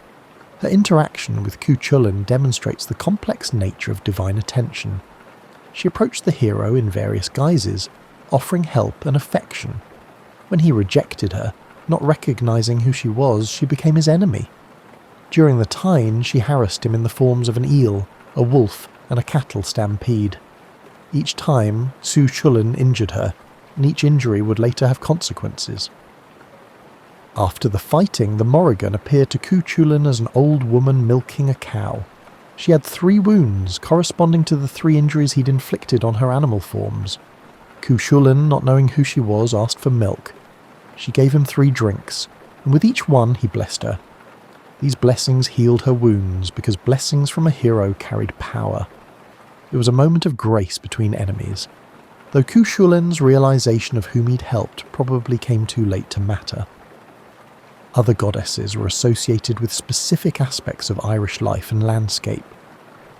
Her interaction with Cuchulainn demonstrates the complex nature of divine attention. She approached the hero in various guises, offering help and affection. When he rejected her, not recognising who she was, she became his enemy. During the Tyne, she harassed him in the forms of an eel, a wolf, and a cattle stampede. Each time, Cuchulainn injured her, and each injury would later have consequences. After the fighting, the Morrigan appeared to Cuchulainn as an old woman milking a cow. She had 3 wounds, corresponding to the 3 injuries he'd inflicted on her animal forms. Cuchulainn, not knowing who she was, asked for milk. She gave him 3 drinks, and with each one he blessed her. These blessings healed her wounds, because blessings from a hero carried power. It was a moment of grace between enemies, though Cuchulainn's realisation of whom he'd helped probably came too late to matter. Other goddesses were associated with specific aspects of Irish life and landscape.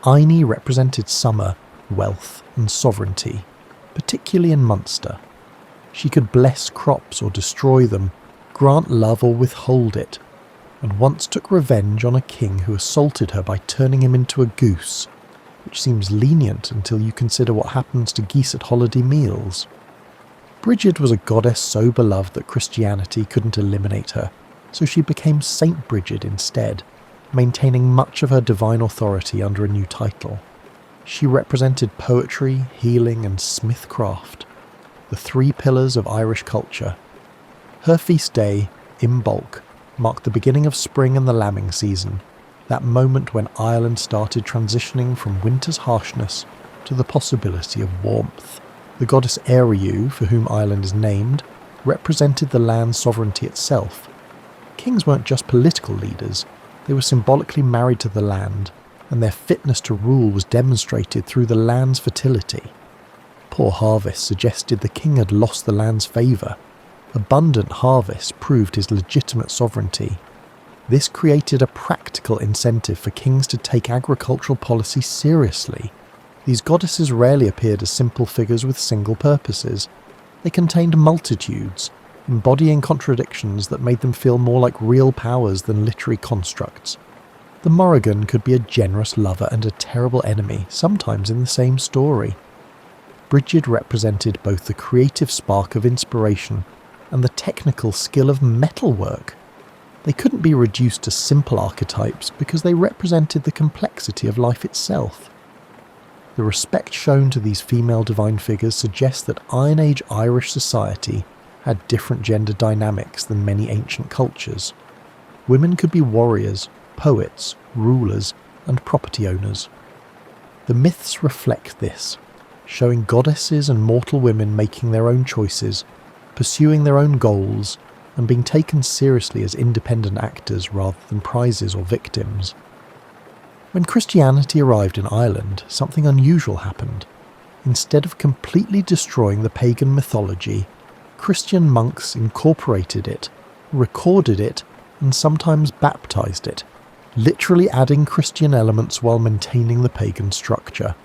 Aine represented summer, wealth, and sovereignty, particularly in Munster. She could bless crops or destroy them, grant love or withhold it, and once took revenge on a king who assaulted her by turning him into a goose, which seems lenient until you consider what happens to geese at holiday meals. Brigid was a goddess so beloved that Christianity couldn't eliminate her, so she became Saint Brigid instead, maintaining much of her divine authority under a new title. She represented poetry, healing, and smithcraft, the 3 pillars of Irish culture. Her feast day, Imbolc, marked the beginning of spring and the lambing season, that moment when Ireland started transitioning from winter's harshness to the possibility of warmth. The goddess Eriu, for whom Ireland is named, represented the land's sovereignty itself. Kings weren't just political leaders, they were symbolically married to the land, and their fitness to rule was demonstrated through the land's fertility. Poor harvests suggested the king had lost the land's favour. Abundant harvests proved his legitimate sovereignty. This created a practical incentive for kings to take agricultural policy seriously. These goddesses rarely appeared as simple figures with single purposes. They contained multitudes, embodying contradictions that made them feel more like real powers than literary constructs. The Morrigan could be a generous lover and a terrible enemy, sometimes in the same story. Brigid represented both the creative spark of inspiration and the technical skill of metalwork. They couldn't be reduced to simple archetypes because they represented the complexity of life itself. The respect shown to these female divine figures suggests that Iron Age Irish society had different gender dynamics than many ancient cultures. Women could be warriors, poets, rulers, and property owners. The myths reflect this, showing goddesses and mortal women making their own choices, pursuing their own goals, and being taken seriously as independent actors rather than prizes or victims. When Christianity arrived in Ireland, something unusual happened. Instead of completely destroying the pagan mythology, Christian monks incorporated it, recorded it, and sometimes baptized it, literally adding Christian elements while maintaining the pagan structure.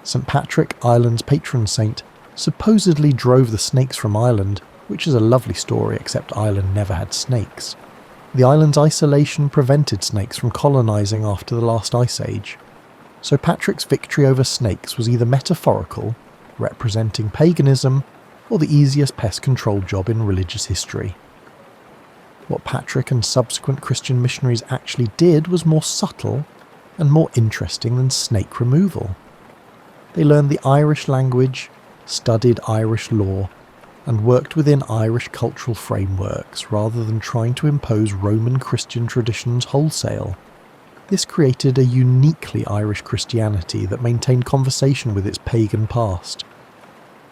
St. Patrick, Ireland's patron saint, supposedly drove the snakes from Ireland, which is a lovely story except Ireland never had snakes. The island's isolation prevented snakes from colonising after the last ice age. So Patrick's victory over snakes was either metaphorical, representing paganism, or the easiest pest control job in religious history. What Patrick and subsequent Christian missionaries actually did was more subtle and more interesting than snake removal. They learned the Irish language, studied Irish law, and worked within Irish cultural frameworks rather than trying to impose Roman Christian traditions wholesale. This created a uniquely Irish Christianity that maintained conversation with its pagan past.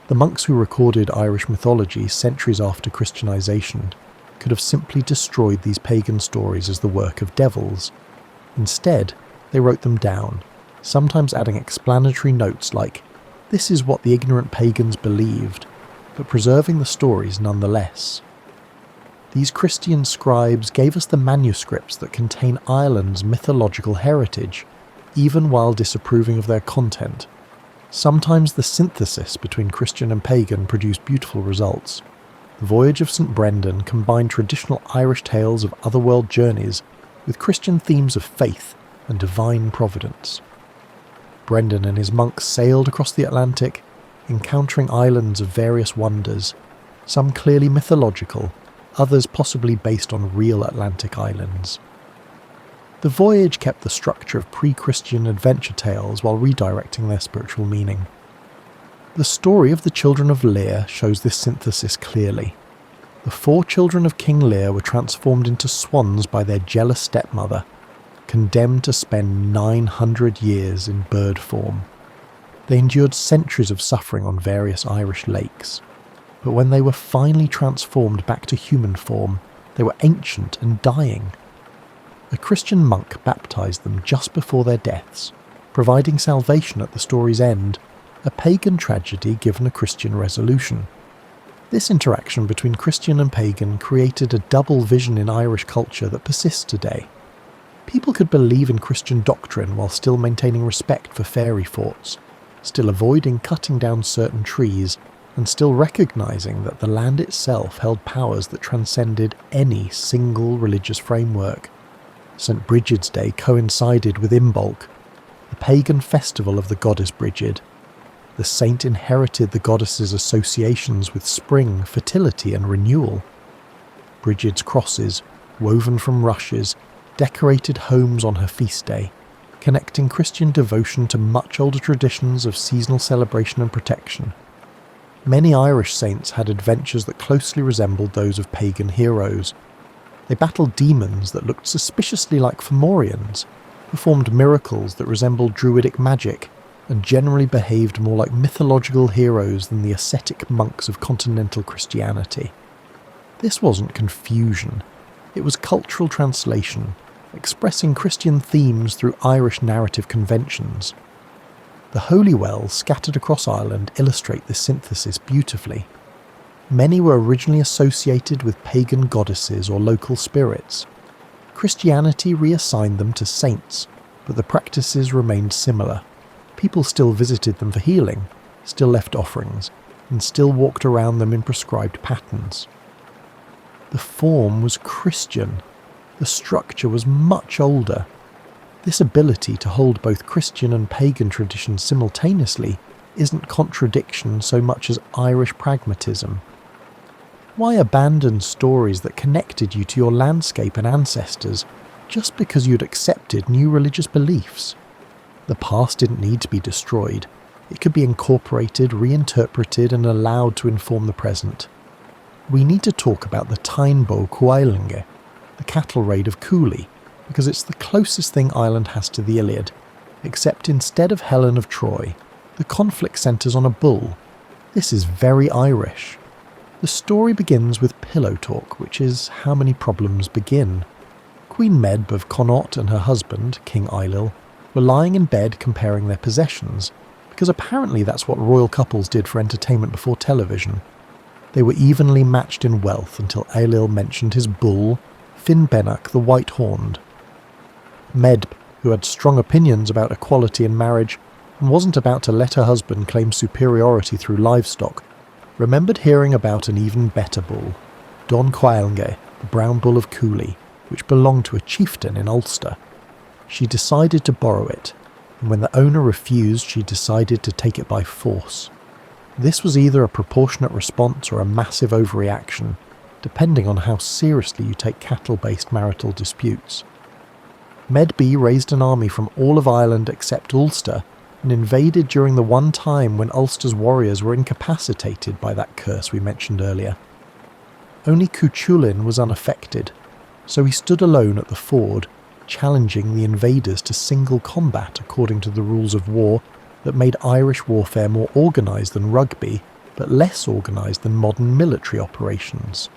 The monks who recorded Irish mythology centuries after Christianization could have simply destroyed these pagan stories as the work of devils. Instead, they wrote them down, sometimes adding explanatory notes like, "This is what the ignorant pagans believed," but preserving the stories nonetheless. These Christian scribes gave us the manuscripts that contain Ireland's mythological heritage, even while disapproving of their content. Sometimes the synthesis between Christian and pagan produced beautiful results. The Voyage of St. Brendan combined traditional Irish tales of otherworld journeys with Christian themes of faith and divine providence. Brendan and his monks sailed across the Atlantic, encountering islands of various wonders, some clearly mythological, others possibly based on real Atlantic islands. The voyage kept the structure of pre-Christian adventure tales while redirecting their spiritual meaning. The story of the children of Lear shows this synthesis clearly. The 4 children of King Lear were transformed into swans by their jealous stepmother, condemned to spend 900 years in bird form. They endured centuries of suffering on various Irish lakes, but when they were finally transformed back to human form, they were ancient and dying. A Christian monk baptized them just before their deaths, providing salvation at the story's end, a pagan tragedy given a Christian resolution. This interaction between Christian and pagan created a double vision in Irish culture that persists today. People could believe in Christian doctrine while still maintaining respect for fairy forts, still avoiding cutting down certain trees, and still recognising that the land itself held powers that transcended any single religious framework. St. Brigid's Day coincided with Imbolc, the pagan festival of the goddess Brigid. The saint inherited the goddess's associations with spring, fertility and renewal. Brigid's crosses, woven from rushes, decorated homes on her feast day, connecting Christian devotion to much older traditions of seasonal celebration and protection. Many Irish saints had adventures that closely resembled those of pagan heroes. They battled demons that looked suspiciously like Fomorians, performed miracles that resembled druidic magic, and generally behaved more like mythological heroes than the ascetic monks of continental Christianity. This wasn't confusion, it was cultural translation, expressing Christian themes through Irish narrative conventions. The holy wells scattered across Ireland illustrate this synthesis beautifully. Many were originally associated with pagan goddesses or local spirits. Christianity reassigned them to saints, but the practices remained similar. People still visited them for healing, still left offerings, and still walked around them in prescribed patterns. The form was Christian. The structure was much older. This ability to hold both Christian and pagan traditions simultaneously isn't contradiction so much as Irish pragmatism. Why abandon stories that connected you to your landscape and ancestors just because you'd accepted new religious beliefs? The past didn't need to be destroyed. It could be incorporated, reinterpreted and allowed to inform the present. We need to talk about the Tainbo Cuailinge, the cattle raid of Cooley, because it's the closest thing Ireland has to the Iliad, except instead of Helen of Troy, the conflict centres on a bull. This is very Irish. The story begins with pillow talk, which is how many problems begin. Queen Medb of Connaught and her husband, King Ailill, were lying in bed comparing their possessions, because apparently that's what royal couples did for entertainment before television. They were evenly matched in wealth until Ailill mentioned his bull, Finnbennach the White-Horned. Medb, who had strong opinions about equality in marriage and wasn't about to let her husband claim superiority through livestock, remembered hearing about an even better bull, Don Quailnge, the brown bull of Cooley, which belonged to a chieftain in Ulster. She decided to borrow it, and when the owner refused, she decided to take it by force. This was either a proportionate response or a massive overreaction, depending on how seriously you take cattle-based marital disputes. Medb raised an army from all of Ireland except Ulster, and invaded during the one time when Ulster's warriors were incapacitated by that curse we mentioned earlier. Only Cuchulainn was unaffected, so he stood alone at the ford, challenging the invaders to single combat according to the rules of war that made Irish warfare more organised than rugby, but less organised than modern military operations.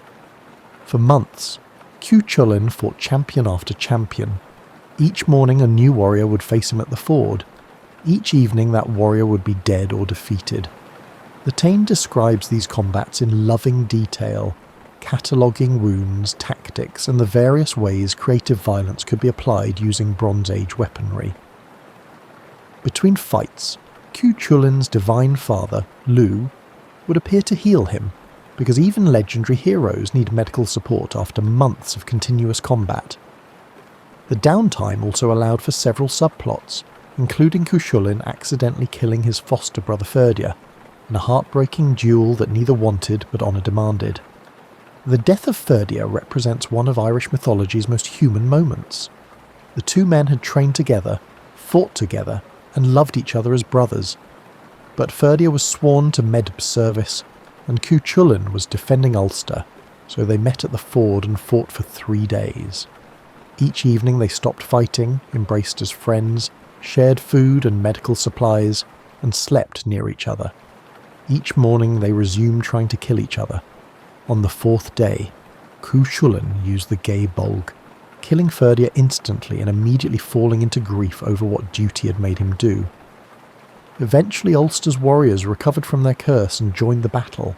For months, Cuchulainn fought champion after champion. Each morning a new warrior would face him at the ford. Each evening that warrior would be dead or defeated. The Táin describes these combats in loving detail, cataloguing wounds, tactics, and the various ways creative violence could be applied using Bronze Age weaponry. Between fights, Cuchulainn's divine father, Lugh, would appear to heal him, because even legendary heroes need medical support after months of continuous combat. The downtime also allowed for several subplots, including Cuchulainn accidentally killing his foster brother Ferdia, in a heartbreaking duel that neither wanted but honour demanded. The death of Ferdia represents one of Irish mythology's most human moments. The two men had trained together, fought together, and loved each other as brothers. But Ferdia was sworn to Medb's service, and Cuchulainn was defending Ulster, so they met at the ford and fought for 3 days. Each evening they stopped fighting, embraced as friends, shared food and medical supplies, and slept near each other. Each morning they resumed trying to kill each other. On the 4th day, Cuchulainn used the gay bolg, killing Ferdia instantly and immediately falling into grief over what duty had made him do. Eventually Ulster's warriors recovered from their curse and joined the battle.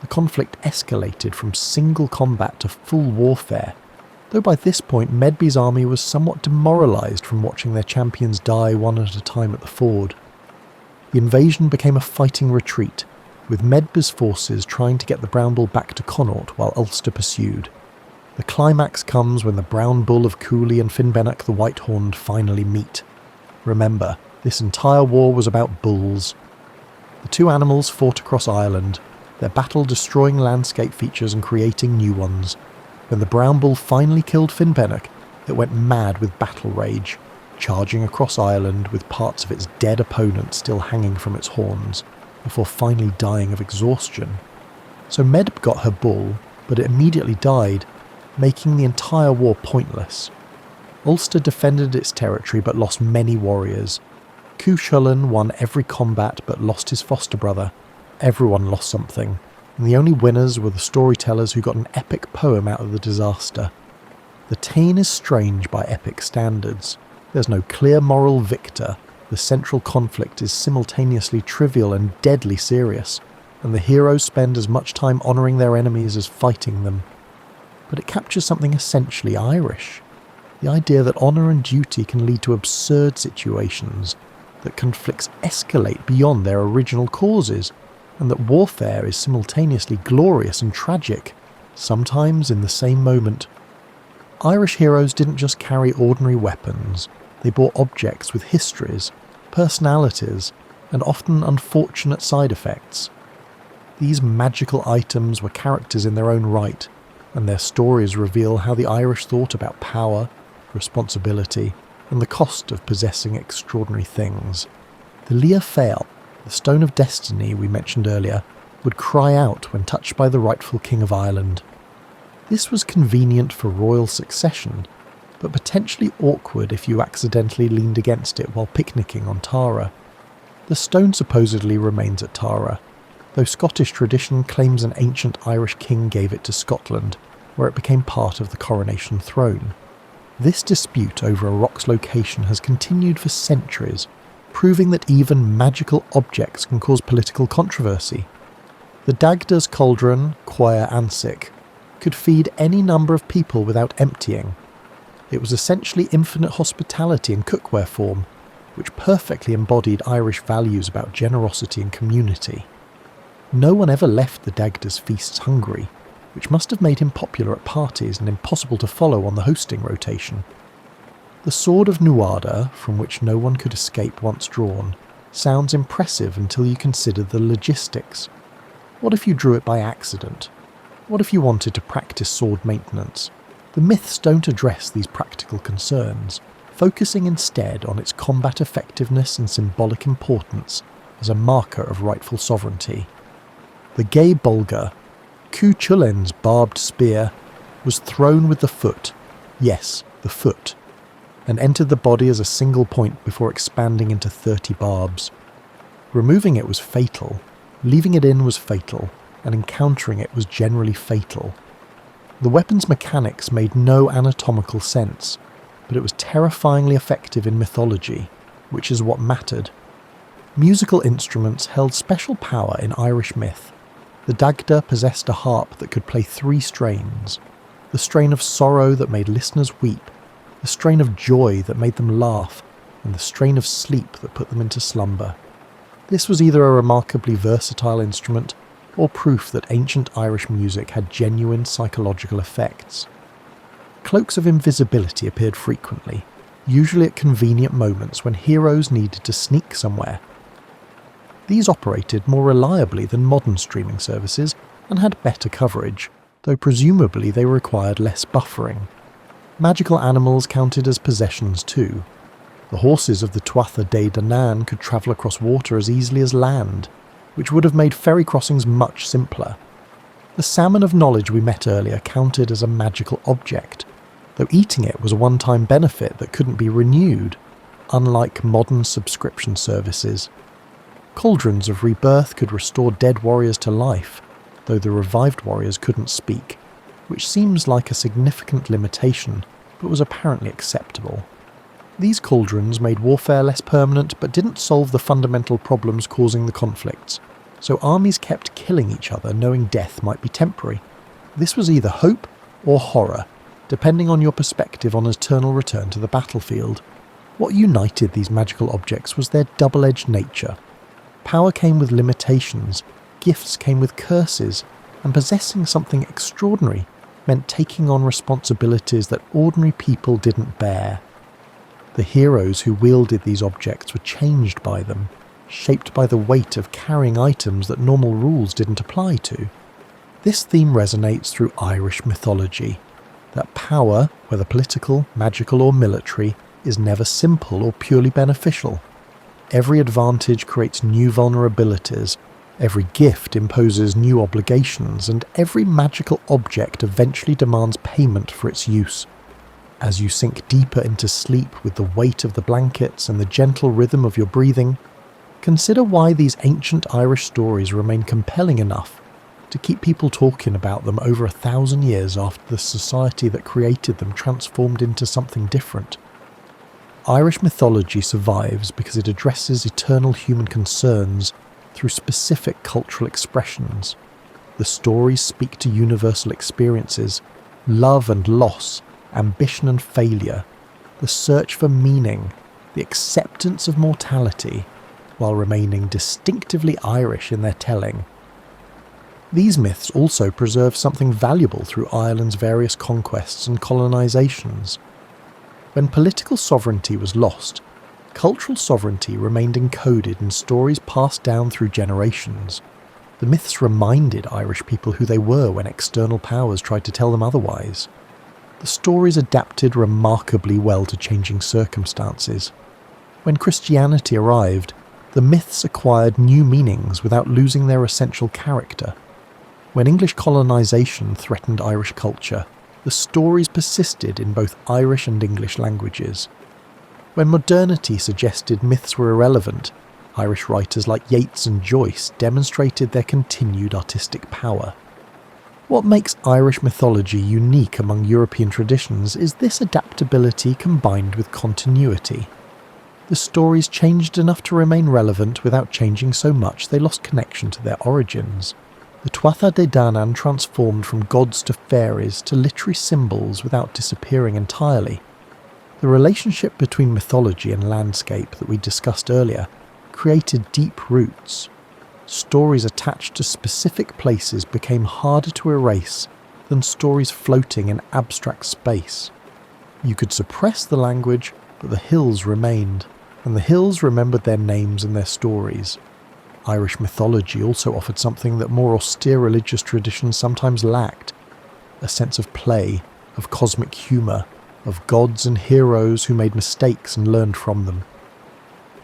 The conflict escalated from single combat to full warfare, though by this point Medb's army was somewhat demoralised from watching their champions die one at a time at the ford. The invasion became a fighting retreat, with Medb's forces trying to get the Brown Bull back to Connaught while Ulster pursued. The climax comes when the Brown Bull of Cooley and Finnbennach the White-Horned finally meet. Remember, this entire war was about bulls. The two animals fought across Ireland, their battle destroying landscape features and creating new ones. When the Brown Bull finally killed Finnbennach, it went mad with battle rage, charging across Ireland with parts of its dead opponent still hanging from its horns, before finally dying of exhaustion. So Medb got her bull, but it immediately died, making the entire war pointless. Ulster defended its territory but lost many warriors. Cuchulainn won every combat but lost his foster brother. Everyone lost something, and the only winners were the storytellers who got an epic poem out of the disaster. The Táin is strange by epic standards. There's no clear moral victor. The central conflict is simultaneously trivial and deadly serious, and the heroes spend as much time honouring their enemies as fighting them. But it captures something essentially Irish. The idea that honour and duty can lead to absurd situations, that conflicts escalate beyond their original causes, and that warfare is simultaneously glorious and tragic, sometimes in the same moment. Irish heroes didn't just carry ordinary weapons, they bore objects with histories, personalities, and often unfortunate side effects. These magical items were characters in their own right, and their stories reveal how the Irish thought about power, responsibility, and the cost of possessing extraordinary things. The Lia Fáil, the Stone of Destiny we mentioned earlier, would cry out when touched by the rightful King of Ireland. This was convenient for royal succession. but potentially awkward if you accidentally leaned against it while picnicking on Tara. The stone supposedly remains at Tara, though Scottish tradition claims an ancient Irish king gave it to Scotland, where it became part of the coronation throne. This dispute over a rock's location has continued for centuries, proving that even magical objects can cause political controversy. The Dagda's cauldron, Quair Ansic, could feed any number of people without emptying. It was essentially infinite hospitality in cookware form, which perfectly embodied Irish values about generosity and community. No one ever left the Dagda's feasts hungry, which must have made him popular at parties and impossible to follow on the hosting rotation. The Sword of Nuada, from which no one could escape once drawn, sounds impressive until you consider the logistics. What if you drew it by accident? What if you wanted to practice sword maintenance? The myths don't address these practical concerns, focusing instead on its combat effectiveness and symbolic importance as a marker of rightful sovereignty. The Gay Bulgar, Cu Chulain's barbed spear, was thrown with the foot, yes, the foot, and entered the body as a single point before expanding into 30 barbs. Removing it was fatal, leaving it in was fatal, and encountering it was generally fatal. The weapon's mechanics made no anatomical sense, but it was terrifyingly effective in mythology, which is what mattered. Musical instruments held special power in Irish myth. The Dagda possessed a harp that could play 3 strains: the strain of sorrow that made listeners weep, the strain of joy that made them laugh, and the strain of sleep that put them into slumber. This was either a remarkably versatile instrument or proof that ancient Irish music had genuine psychological effects. Cloaks of invisibility appeared frequently, usually at convenient moments when heroes needed to sneak somewhere. These operated more reliably than modern streaming services and had better coverage, though presumably they required less buffering. Magical animals counted as possessions too. The horses of the Tuatha Dé Danann could travel across water as easily as land, which would have made ferry crossings much simpler. The salmon of knowledge we met earlier counted as a magical object, though eating it was a one-time benefit that couldn't be renewed, unlike modern subscription services. Cauldrons of rebirth could restore dead warriors to life, though the revived warriors couldn't speak, which seems like a significant limitation, but was apparently acceptable. These cauldrons made warfare less permanent but didn't solve the fundamental problems causing the conflicts, so armies kept killing each other knowing death might be temporary. This was either hope or horror, depending on your perspective on eternal return to the battlefield. What united these magical objects was their double-edged nature. Power came with limitations, gifts came with curses, and possessing something extraordinary meant taking on responsibilities that ordinary people didn't bear. The heroes who wielded these objects were changed by them, shaped by the weight of carrying items that normal rules didn't apply to. This theme resonates through Irish mythology, that power, whether political, magical or military, is never simple or purely beneficial. Every advantage creates new vulnerabilities, every gift imposes new obligations, and every magical object eventually demands payment for its use. As you sink deeper into sleep with the weight of the blankets and the gentle rhythm of your breathing, consider why these ancient Irish stories remain compelling enough to keep people talking about them over 1,000 years after the society that created them transformed into something different. Irish mythology survives because it addresses eternal human concerns through specific cultural expressions. The stories speak to universal experiences, love and loss, ambition and failure, the search for meaning, the acceptance of mortality, while remaining distinctively Irish in their telling. These myths also preserve something valuable through Ireland's various conquests and colonisations. When political sovereignty was lost, cultural sovereignty remained encoded in stories passed down through generations. The myths reminded Irish people who they were when external powers tried to tell them otherwise. The stories adapted remarkably well to changing circumstances. When Christianity arrived, the myths acquired new meanings without losing their essential character. When English colonisation threatened Irish culture, the stories persisted in both Irish and English languages. When modernity suggested myths were irrelevant, Irish writers like Yeats and Joyce demonstrated their continued artistic power. What makes Irish mythology unique among European traditions is this adaptability combined with continuity. The stories changed enough to remain relevant without changing so much they lost connection to their origins. The Tuatha De Danann transformed from gods to fairies to literary symbols without disappearing entirely. The relationship between mythology and landscape that we discussed earlier created deep roots. Stories attached to specific places became harder to erase than stories floating in abstract space. You could suppress the language, but the hills remained, and the hills remembered their names and their stories. Irish mythology also offered something that more austere religious traditions sometimes lacked: a sense of play, of cosmic humour, of gods and heroes who made mistakes and learned from them.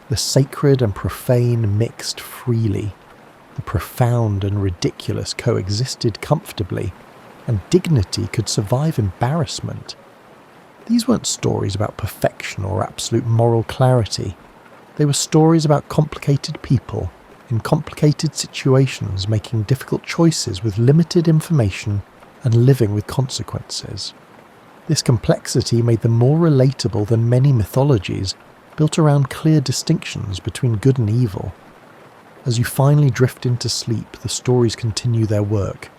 The sacred and profane mixed freely. The profound and ridiculous coexisted comfortably, and dignity could survive embarrassment. These weren't stories about perfection or absolute moral clarity. They were stories about complicated people, in complicated situations, making difficult choices with limited information and living with consequences. This complexity made them more relatable than many mythologies, built around clear distinctions between good and evil. As you finally drift into sleep, the stories continue their work.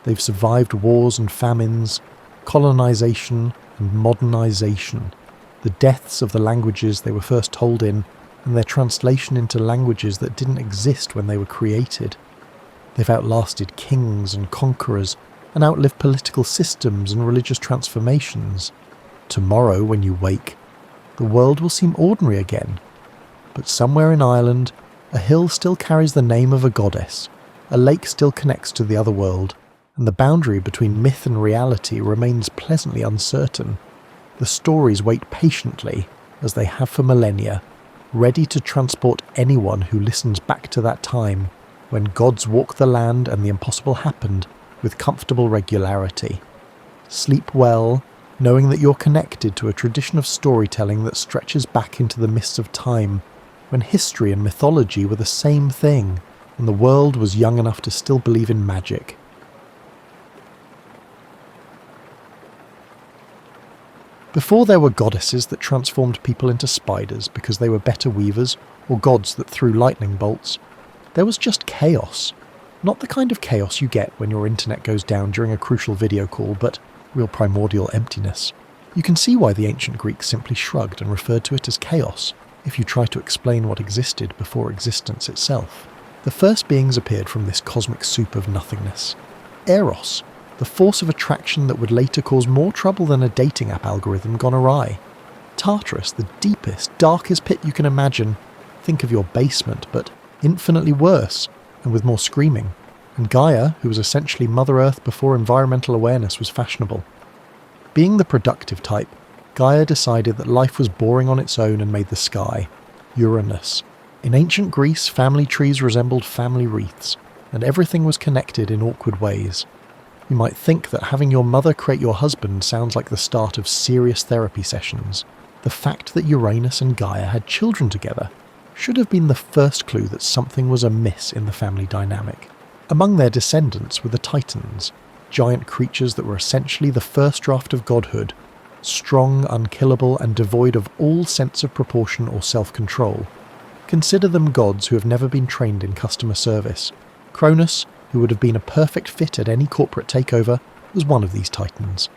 They've survived wars and famines, colonization and modernization, the deaths of the languages they were first told in, and their translation into languages that didn't exist when they were created. They've outlasted kings and conquerors, and outlived political systems and religious transformations. Tomorrow, when you wake, the world will seem ordinary again. But somewhere in Ireland, a hill still carries the name of a goddess, a lake still connects to the other world, and the boundary between myth and reality remains pleasantly uncertain. The stories wait patiently, as they have for millennia, ready to transport anyone who listens back to that time when gods walked the land and the impossible happened with comfortable regularity. Sleep well, knowing that you're connected to a tradition of storytelling that stretches back into the mists of time, when history and mythology were the same thing, and the world was young enough to still believe in magic. Before there were goddesses that transformed people into spiders because they were better weavers, or gods that threw lightning bolts, there was just chaos. Not the kind of chaos you get when your internet goes down during a crucial video call, but real primordial emptiness. You can see why the ancient Greeks simply shrugged and referred to it as chaos, if you try to explain what existed before existence itself. The first beings appeared from this cosmic soup of nothingness. Eros, the force of attraction that would later cause more trouble than a dating app algorithm gone awry. Tartarus, the deepest, darkest pit you can imagine. Think of your basement, but infinitely worse, and with more screaming. And Gaia, who was essentially Mother Earth before environmental awareness was fashionable. Being the productive type, Gaia decided that life was boring on its own and made the sky, Uranus. In ancient Greece, family trees resembled family wreaths, and everything was connected in awkward ways. You might think that having your mother create your husband sounds like the start of serious therapy sessions. The fact that Uranus and Gaia had children together should have been the first clue that something was amiss in the family dynamic. Among their descendants were the Titans, giant creatures that were essentially the first draft of godhood, strong, unkillable, and devoid of all sense of proportion or self-control. Consider them gods who have never been trained in customer service. Cronus, who would have been a perfect fit at any corporate takeover, was one of these titans.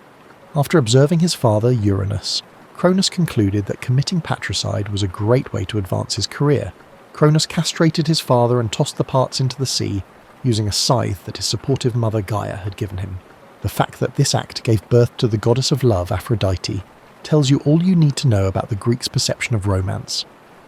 After observing his father, Uranus, Cronus concluded that committing patricide was a great way to advance his career. Cronus castrated his father and tossed the parts into the sea, using a scythe that his supportive mother Gaia had given him. The fact that this act gave birth to the goddess of love, Aphrodite, tells you all you need to know about the Greeks' perception of romance.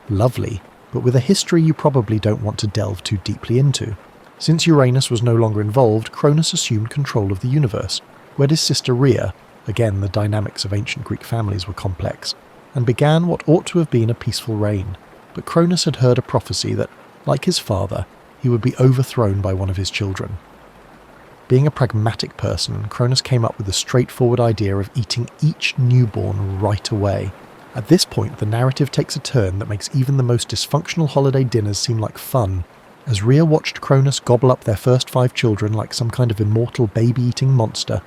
Lovely, but with a history you probably don't want to delve too deeply into. Since Uranus was no longer involved, Cronus assumed control of the universe, wed his sister Rhea, again the dynamics of ancient Greek families were complex, and began what ought to have been a peaceful reign. But Cronus had heard a prophecy that, like his father, he would be overthrown by one of his children. Being a pragmatic person, Cronus came up with the straightforward idea of eating each newborn right away. At this point, the narrative takes a turn that makes even the most dysfunctional holiday dinners seem like fun. As Rhea watched Cronus gobble up their first 5 children like some kind of immortal baby-eating monster,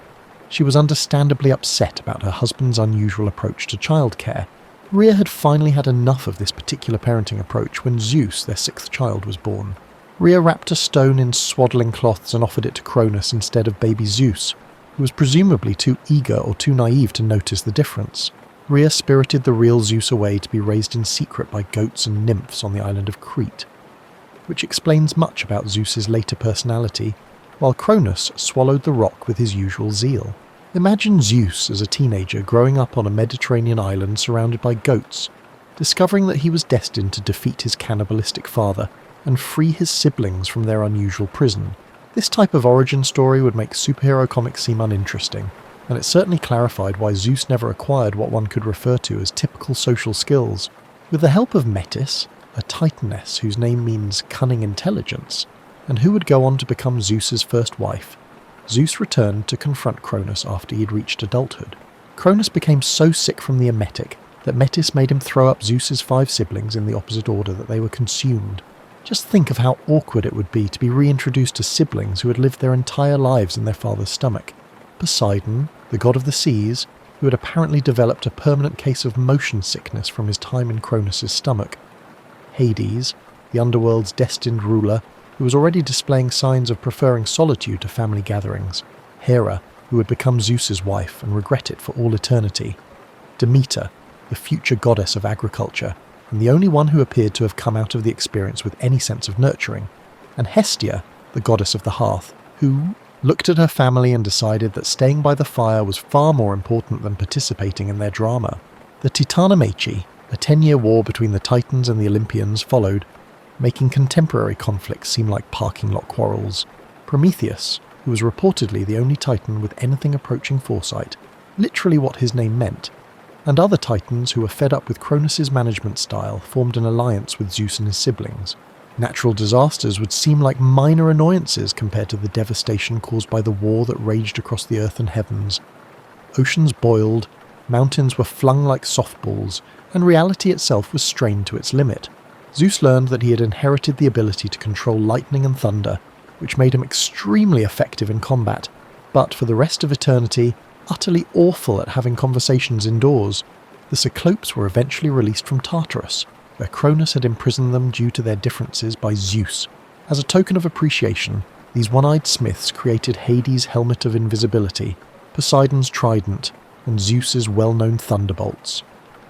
she was understandably upset about her husband's unusual approach to childcare. Rhea had finally had enough of this particular parenting approach when Zeus, their 6th child, was born. Rhea wrapped a stone in swaddling cloths and offered it to Cronus instead of baby Zeus, who was presumably too eager or too naive to notice the difference. Rhea spirited the real Zeus away to be raised in secret by goats and nymphs on the island of Crete, which explains much about Zeus's later personality, while Cronus swallowed the rock with his usual zeal. Imagine Zeus as a teenager growing up on a Mediterranean island surrounded by goats, discovering that he was destined to defeat his cannibalistic father and free his siblings from their unusual prison. This type of origin story would make superhero comics seem uninteresting, and it certainly clarified why Zeus never acquired what one could refer to as typical social skills. With the help of Metis, a titaness whose name means cunning intelligence, and who would go on to become Zeus's first wife, Zeus returned to confront Cronus after he had reached adulthood. Cronus became so sick from the emetic that Metis made him throw up Zeus's 5 siblings in the opposite order that they were consumed. Just think of how awkward it would be to be reintroduced to siblings who had lived their entire lives in their father's stomach. Poseidon, the god of the seas, who had apparently developed a permanent case of motion sickness from his time in Cronus's stomach. Hades, the underworld's destined ruler, who was already displaying signs of preferring solitude to family gatherings. Hera, who would become Zeus's wife and regret it for all eternity. Demeter, the future goddess of agriculture, and the only one who appeared to have come out of the experience with any sense of nurturing. And Hestia, the goddess of the hearth, who looked at her family and decided that staying by the fire was far more important than participating in their drama. The Titanomachy, a 10-year war between the Titans and the Olympians, followed, making contemporary conflicts seem like parking lot quarrels. Prometheus, who was reportedly the only Titan with anything approaching foresight, literally what his name meant, and other Titans who were fed up with Cronus's management style formed an alliance with Zeus and his siblings. Natural disasters would seem like minor annoyances compared to the devastation caused by the war that raged across the earth and heavens. Oceans boiled, mountains were flung like softballs, and reality itself was strained to its limit. Zeus learned that he had inherited the ability to control lightning and thunder, which made him extremely effective in combat, but for the rest of eternity, utterly awful at having conversations indoors. The Cyclopes were eventually released from Tartarus, where Cronus had imprisoned them due to their differences by Zeus. As a token of appreciation, these one-eyed smiths created Hades' helmet of invisibility, Poseidon's trident, and Zeus's well-known thunderbolts.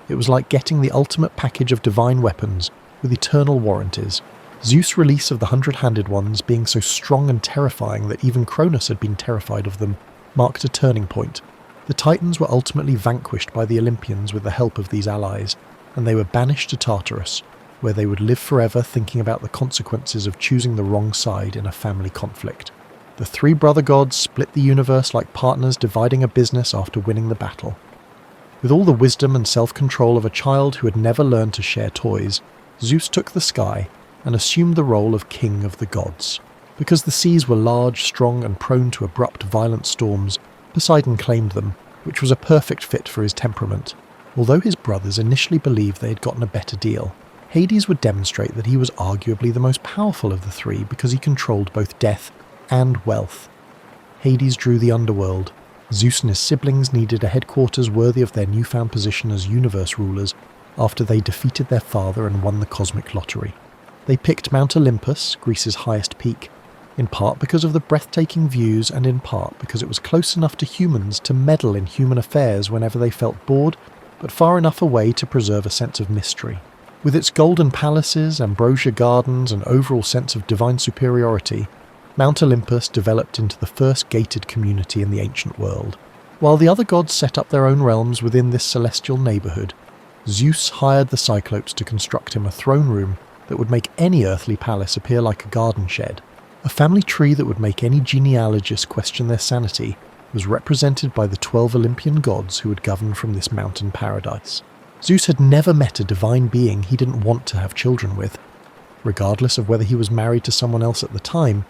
It was like getting the ultimate package of divine weapons, with eternal warranties. Zeus' release of the 100-handed ones being so strong and terrifying that even Cronus had been terrified of them, marked a turning point. The Titans were ultimately vanquished by the Olympians with the help of these allies, and they were banished to Tartarus, where they would live forever thinking about the consequences of choosing the wrong side in a family conflict. The 3 brother gods split the universe like partners dividing a business after winning the battle. With all the wisdom and self-control of a child who had never learned to share toys, Zeus took the sky and assumed the role of king of the gods. Because the seas were large, strong, and prone to abrupt, violent storms, Poseidon claimed them, which was a perfect fit for his temperament. Although his brothers initially believed they had gotten a better deal, Hades would demonstrate that he was arguably the most powerful of the 3 because he controlled both death and wealth. Hades drew the underworld. Zeus and his siblings needed a headquarters worthy of their newfound position as universe rulers after they defeated their father and won the cosmic lottery. They picked Mount Olympus, Greece's highest peak, in part because of the breathtaking views and in part because it was close enough to humans to meddle in human affairs whenever they felt bored, but far enough away to preserve a sense of mystery. With its golden palaces, ambrosia gardens, and overall sense of divine superiority, Mount Olympus developed into the first gated community in the ancient world. While the other gods set up their own realms within this celestial neighbourhood, Zeus hired the Cyclopes to construct him a throne room that would make any earthly palace appear like a garden shed. A family tree that would make any genealogist question their sanity was represented by the 12 Olympian gods who would govern from this mountain paradise. Zeus had never met a divine being he didn't want to have children with. Regardless of whether he was married to someone else at the time,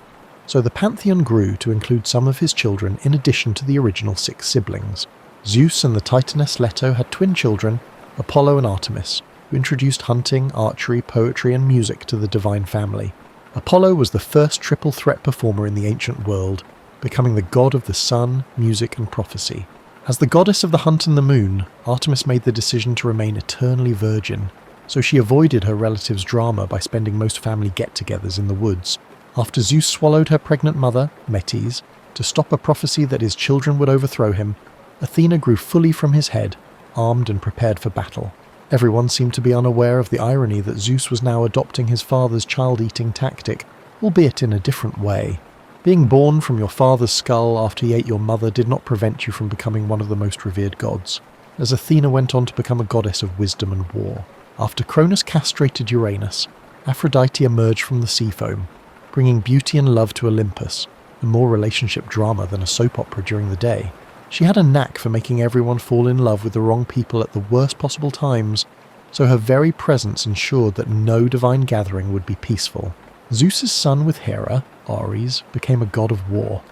So the pantheon grew to include some of his children in addition to the original 6 siblings. Zeus and the Titaness Leto had twin children, Apollo and Artemis, who introduced hunting, archery, poetry and music to the divine family. Apollo was the first triple threat performer in the ancient world, becoming the god of the sun, music and prophecy. As the goddess of the hunt and the moon, Artemis made the decision to remain eternally virgin, so she avoided her relatives' drama by spending most family get-togethers in the woods. After Zeus swallowed her pregnant mother, Metis, to stop a prophecy that his children would overthrow him, Athena grew fully from his head, armed and prepared for battle. Everyone seemed to be unaware of the irony that Zeus was now adopting his father's child-eating tactic, albeit in a different way. Being born from your father's skull after he ate your mother did not prevent you from becoming one of the most revered gods, as Athena went on to become a goddess of wisdom and war. After Cronus castrated Uranus, Aphrodite emerged from the sea foam, bringing beauty and love to Olympus, and more relationship drama than a soap opera during the day. She had a knack for making everyone fall in love with the wrong people at the worst possible times, so her very presence ensured that no divine gathering would be peaceful. Zeus's son with Hera, Ares, became a god of war,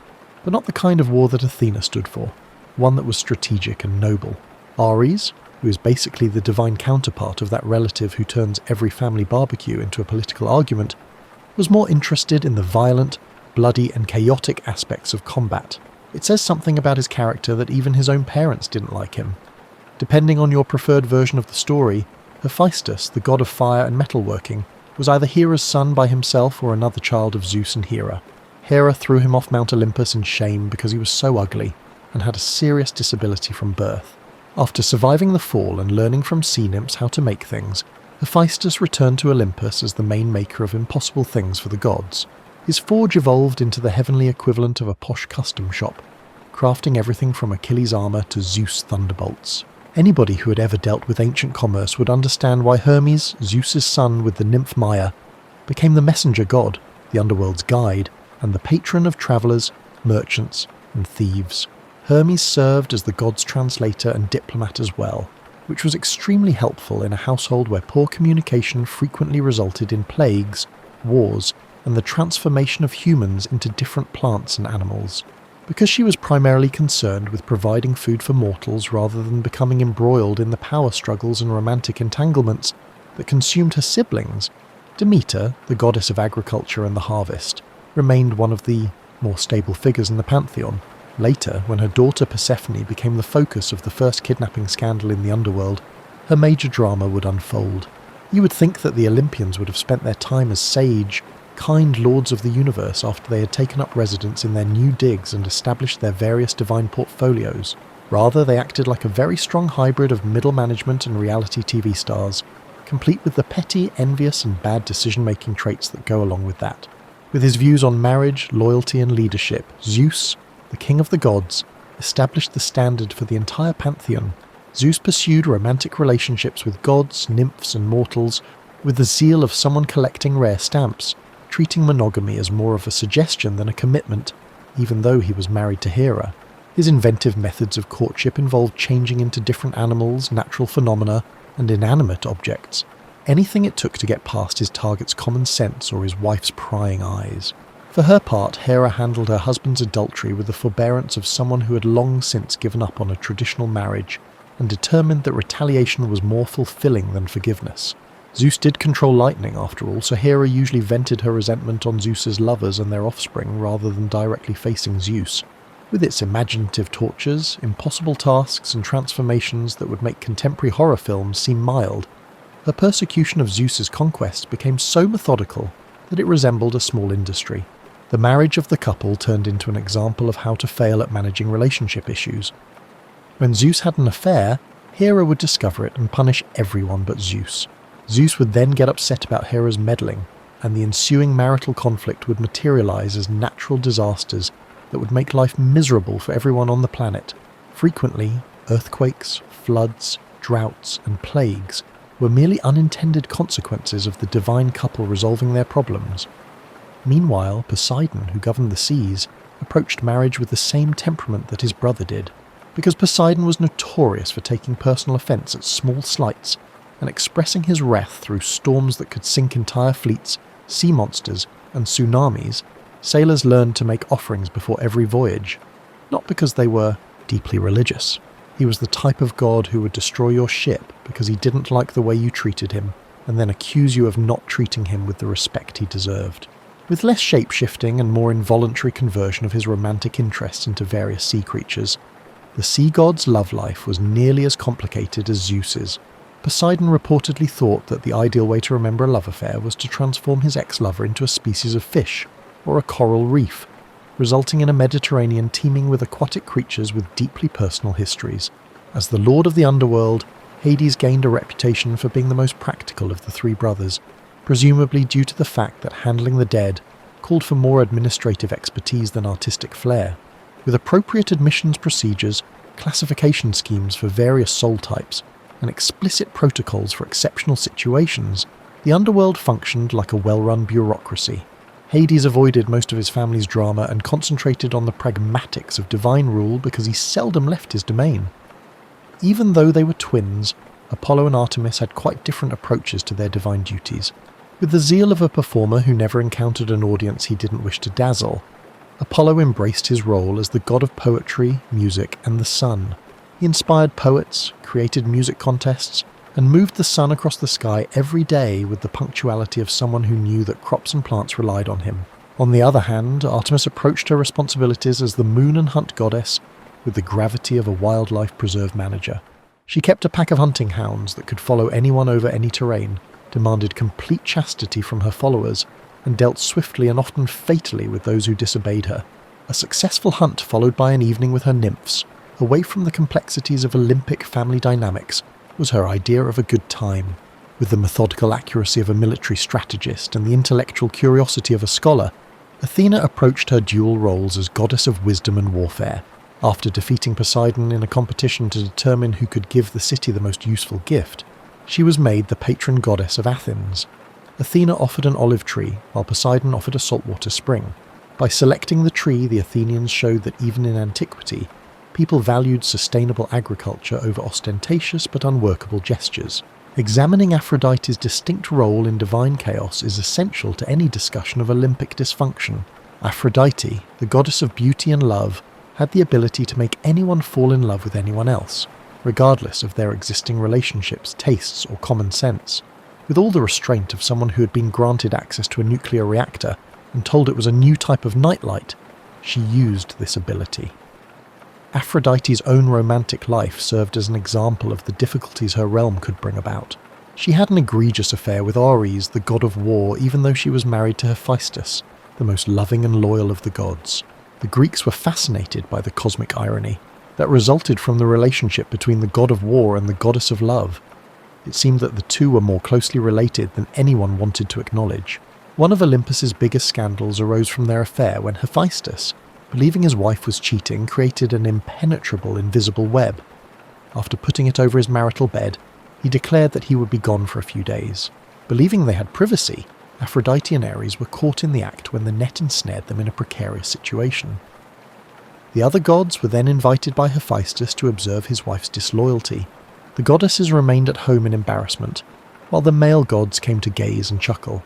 but not the kind of war that Athena stood for, one that was strategic and noble. Ares, who is basically the divine counterpart of that relative who turns every family barbecue into a political argument, was more interested in the violent, bloody and chaotic aspects of combat. It says something about his character that even his own parents didn't like him. Depending on your preferred version of the story, Hephaestus, the god of fire and metalworking, was either Hera's son by himself or another child of Zeus and Hera. Hera threw him off Mount Olympus in shame because he was so ugly and had a serious disability from birth. After surviving the fall and learning from sea nymphs how to make things, Hephaestus returned to Olympus as the main maker of impossible things for the gods. His forge evolved into the heavenly equivalent of a posh custom shop, crafting everything from Achilles' armour to Zeus thunderbolts. Anybody who had ever dealt with ancient commerce would understand why Hermes, Zeus's son with the nymph Maia, became the messenger god, the underworld's guide, and the patron of travellers, merchants, and thieves. Hermes served as the god's translator and diplomat as well, which was extremely helpful in a household where poor communication frequently resulted in plagues, wars, and the transformation of humans into different plants and animals. Because she was primarily concerned with providing food for mortals rather than becoming embroiled in the power struggles and romantic entanglements that consumed her siblings, Demeter, the goddess of agriculture and the harvest, remained one of the more stable figures in the pantheon. Later, when her daughter Persephone became the focus of the first kidnapping scandal in the underworld, her major drama would unfold. You would think that the Olympians would have spent their time as sage, kind lords of the universe after they had taken up residence in their new digs and established their various divine portfolios. Rather, they acted like a very strong hybrid of middle management and reality TV stars, complete with the petty, envious and bad decision-making traits that go along with that. With his views on marriage, loyalty and leadership, Zeus, the king of the gods, established the standard for the entire pantheon. Zeus pursued romantic relationships with gods, nymphs and mortals with the zeal of someone collecting rare stamps, treating monogamy as more of a suggestion than a commitment, even though he was married to Hera. His inventive methods of courtship involved changing into different animals, natural phenomena, and inanimate objects, anything it took to get past his target's common sense or his wife's prying eyes. For her part, Hera handled her husband's adultery with the forbearance of someone who had long since given up on a traditional marriage and determined that retaliation was more fulfilling than forgiveness. Zeus did control lightning after all, so Hera usually vented her resentment on Zeus's lovers and their offspring rather than directly facing Zeus. With its imaginative tortures, impossible tasks and transformations that would make contemporary horror films seem mild, her persecution of Zeus's conquests became so methodical that it resembled a small industry. The marriage of the couple turned into an example of how to fail at managing relationship issues. When Zeus had an affair, Hera would discover it and punish everyone but Zeus. Zeus would then get upset about Hera's meddling, and the ensuing marital conflict would materialize as natural disasters that would make life miserable for everyone on the planet. Frequently, earthquakes, floods, droughts, and plagues were merely unintended consequences of the divine couple resolving their problems. Meanwhile, Poseidon, who governed the seas, approached marriage with the same temperament that his brother did, because Poseidon was notorious for taking personal offense at small slights and expressing his wrath through storms that could sink entire fleets, sea monsters, and tsunamis. sailors learned to make offerings before every voyage, not because they were deeply religious. He was the type of god who would destroy your ship because he didn't like the way you treated him, and then accuse you of not treating him with the respect he deserved. With less shape-shifting and more involuntary conversion of his romantic interests into various sea creatures, the sea god's love life was nearly as complicated as Zeus's. Poseidon reportedly thought that the ideal way to remember a love affair was to transform his ex-lover into a species of fish, or a coral reef, resulting in a Mediterranean teeming with aquatic creatures with deeply personal histories. As the lord of the underworld, Hades gained a reputation for being the most practical of the three brothers, presumably due to the fact that handling the dead called for more administrative expertise than artistic flair. With appropriate admissions procedures, classification schemes for various soul types, and explicit protocols for exceptional situations, the underworld functioned like a well-run bureaucracy. Hades avoided most of his family's drama and concentrated on the pragmatics of divine rule because he seldom left his domain. Even though they were twins, Apollo and Artemis had quite different approaches to their divine duties. With the zeal of a performer who never encountered an audience he didn't wish to dazzle, Apollo embraced his role as the god of poetry, music, and the sun. He inspired poets, created music contests, and moved the sun across the sky every day with the punctuality of someone who knew that crops and plants relied on him. On the other hand, Artemis approached her responsibilities as the moon and hunt goddess with the gravity of a wildlife preserve manager. She kept a pack of hunting hounds that could follow anyone over any terrain, demanded complete chastity from her followers, and dealt swiftly and often fatally with those who disobeyed her. A successful hunt followed by an evening with her nymphs, away from the complexities of Olympic family dynamics, was her idea of a good time. With the methodical accuracy of a military strategist and the intellectual curiosity of a scholar, Athena approached her dual roles as goddess of wisdom and warfare. After defeating Poseidon in a competition to determine who could give the city the most useful gift, she was made the patron goddess of Athens. Athena offered an olive tree, while Poseidon offered a saltwater spring. By selecting the tree, the Athenians showed that even in antiquity, people valued sustainable agriculture over ostentatious but unworkable gestures. Examining Aphrodite's distinct role in divine chaos is essential to any discussion of Olympic dysfunction. Aphrodite, the goddess of beauty and love, had the ability to make anyone fall in love with anyone else, regardless of their existing relationships, tastes, or common sense. With all the restraint of someone who had been granted access to a nuclear reactor and told it was a new type of nightlight, she used this ability. Aphrodite's own romantic life served as an example of the difficulties her realm could bring about. She had an egregious affair with Ares, the god of war, even though she was married to Hephaestus, the most loving and loyal of the gods. The Greeks were fascinated by the cosmic irony that resulted from the relationship between the god of war and the goddess of love. It seemed that the two were more closely related than anyone wanted to acknowledge. One of Olympus's biggest scandals arose from their affair when Hephaestus, believing his wife was cheating, created an impenetrable invisible web. After putting it over his marital bed, he declared that he would be gone for a few days. Believing they had privacy, Aphrodite and Ares were caught in the act when the net ensnared them in a precarious situation. The other gods were then invited by Hephaestus to observe his wife's disloyalty. The goddesses remained at home in embarrassment, while the male gods came to gaze and chuckle.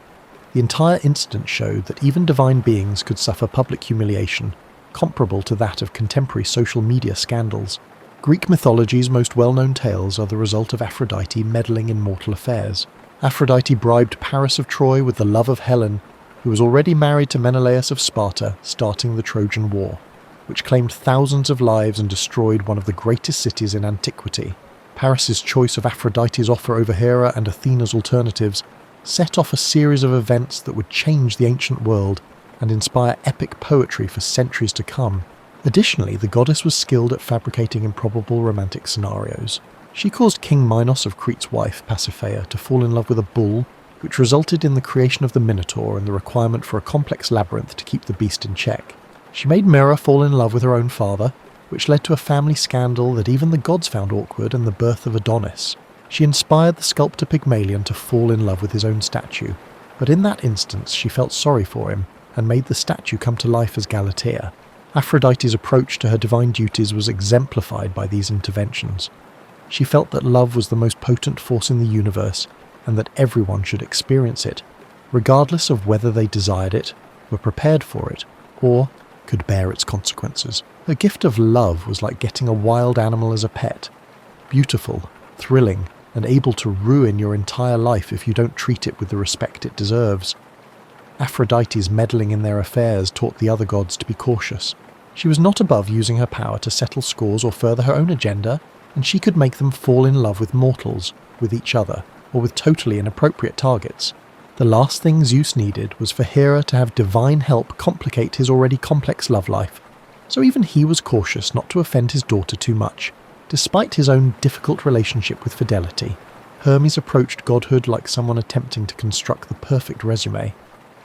The entire incident showed that even divine beings could suffer public humiliation, comparable to that of contemporary social media scandals. Greek mythology's most well-known tales are the result of Aphrodite meddling in mortal affairs. Aphrodite bribed Paris of Troy with the love of Helen, who was already married to Menelaus of Sparta, starting the Trojan War, which claimed thousands of lives and destroyed one of the greatest cities in antiquity. Paris's choice of Aphrodite's offer over Hera and Athena's alternatives set off a series of events that would change the ancient world and inspire epic poetry for centuries to come. Additionally, the goddess was skilled at fabricating improbable romantic scenarios. She caused King Minos of Crete's wife, Pasiphae, to fall in love with a bull, which resulted in the creation of the Minotaur and the requirement for a complex labyrinth to keep the beast in check. She made Myrrha fall in love with her own father, which led to a family scandal that even the gods found awkward and the birth of Adonis. She inspired the sculptor Pygmalion to fall in love with his own statue, but in that instance she felt sorry for him and made the statue come to life as Galatea. Aphrodite's approach to her divine duties was exemplified by these interventions. She felt that love was the most potent force in the universe and that everyone should experience it, regardless of whether they desired it were prepared for it, or could bear its consequences. Her gift of love was like getting a wild animal as a pet. Beautiful, thrilling, and able to ruin your entire life if you don't treat it with the respect it deserves. Aphrodite's meddling in their affairs taught the other gods to be cautious. She was not above using her power to settle scores or further her own agenda, and she could make them fall in love with mortals, with each other, or with totally inappropriate targets. The last thing Zeus needed was for Hera to have divine help complicate his already complex love life, so even he was cautious not to offend his daughter too much. Despite his own difficult relationship with fidelity, Hermes approached godhood like someone attempting to construct the perfect resume,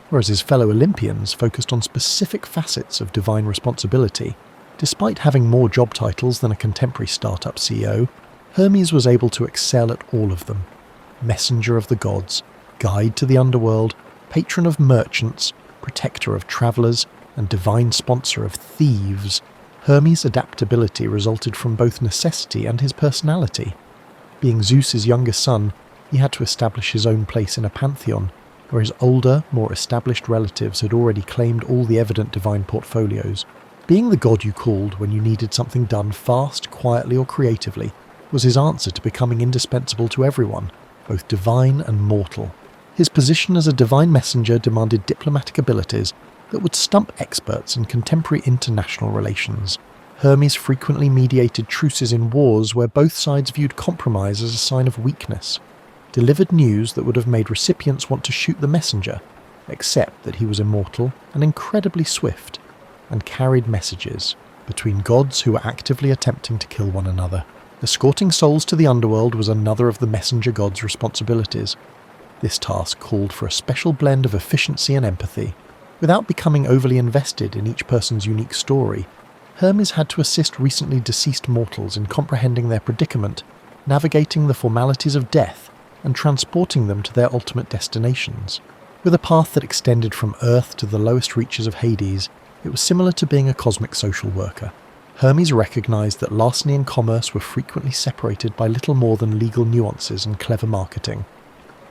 whereas his fellow Olympians focused on specific facets of divine responsibility. Despite having more job titles than a contemporary startup CEO, Hermes was able to excel at all of them. Messenger of the gods, guide to the underworld, patron of merchants, protector of travellers, and divine sponsor of thieves, Hermes' adaptability resulted from both necessity and his personality. Being Zeus's younger son, he had to establish his own place in a pantheon, where his older, more established relatives had already claimed all the evident divine portfolios. Being the god you called when you needed something done fast, quietly, or creatively was his answer to becoming indispensable to everyone, both divine and mortal. His position as a divine messenger demanded diplomatic abilities that would stump experts in contemporary international relations. Hermes frequently mediated truces in wars where both sides viewed compromise as a sign of weakness, delivered news that would have made recipients want to shoot the messenger, except that he was immortal and incredibly swift, and carried messages between gods who were actively attempting to kill one another. Escorting souls to the underworld was another of the messenger god's responsibilities. This task called for a special blend of efficiency and empathy. Without becoming overly invested in each person's unique story, Hermes had to assist recently deceased mortals in comprehending their predicament, navigating the formalities of death, and transporting them to their ultimate destinations. With a path that extended from Earth to the lowest reaches of Hades, it was similar to being a cosmic social worker. Hermes recognized that larceny and commerce were frequently separated by little more than legal nuances and clever marketing,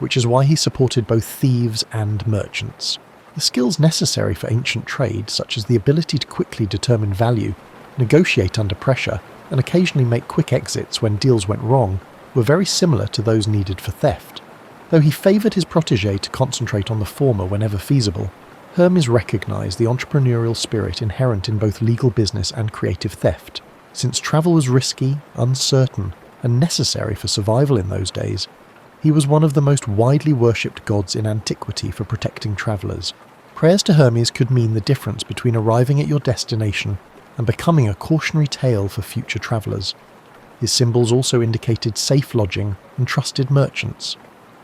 which is why he supported both thieves and merchants. The skills necessary for ancient trade, such as the ability to quickly determine value, negotiate under pressure, and occasionally make quick exits when deals went wrong, were very similar to those needed for theft. Though he favoured his protégé to concentrate on the former whenever feasible, Hermes recognized the entrepreneurial spirit inherent in both legal business and creative theft. Since travel was risky, uncertain, and necessary for survival in those days, he was one of the most widely worshipped gods in antiquity for protecting travellers. Prayers to Hermes could mean the difference between arriving at your destination and becoming a cautionary tale for future travellers. His symbols also indicated safe lodging and trusted merchants.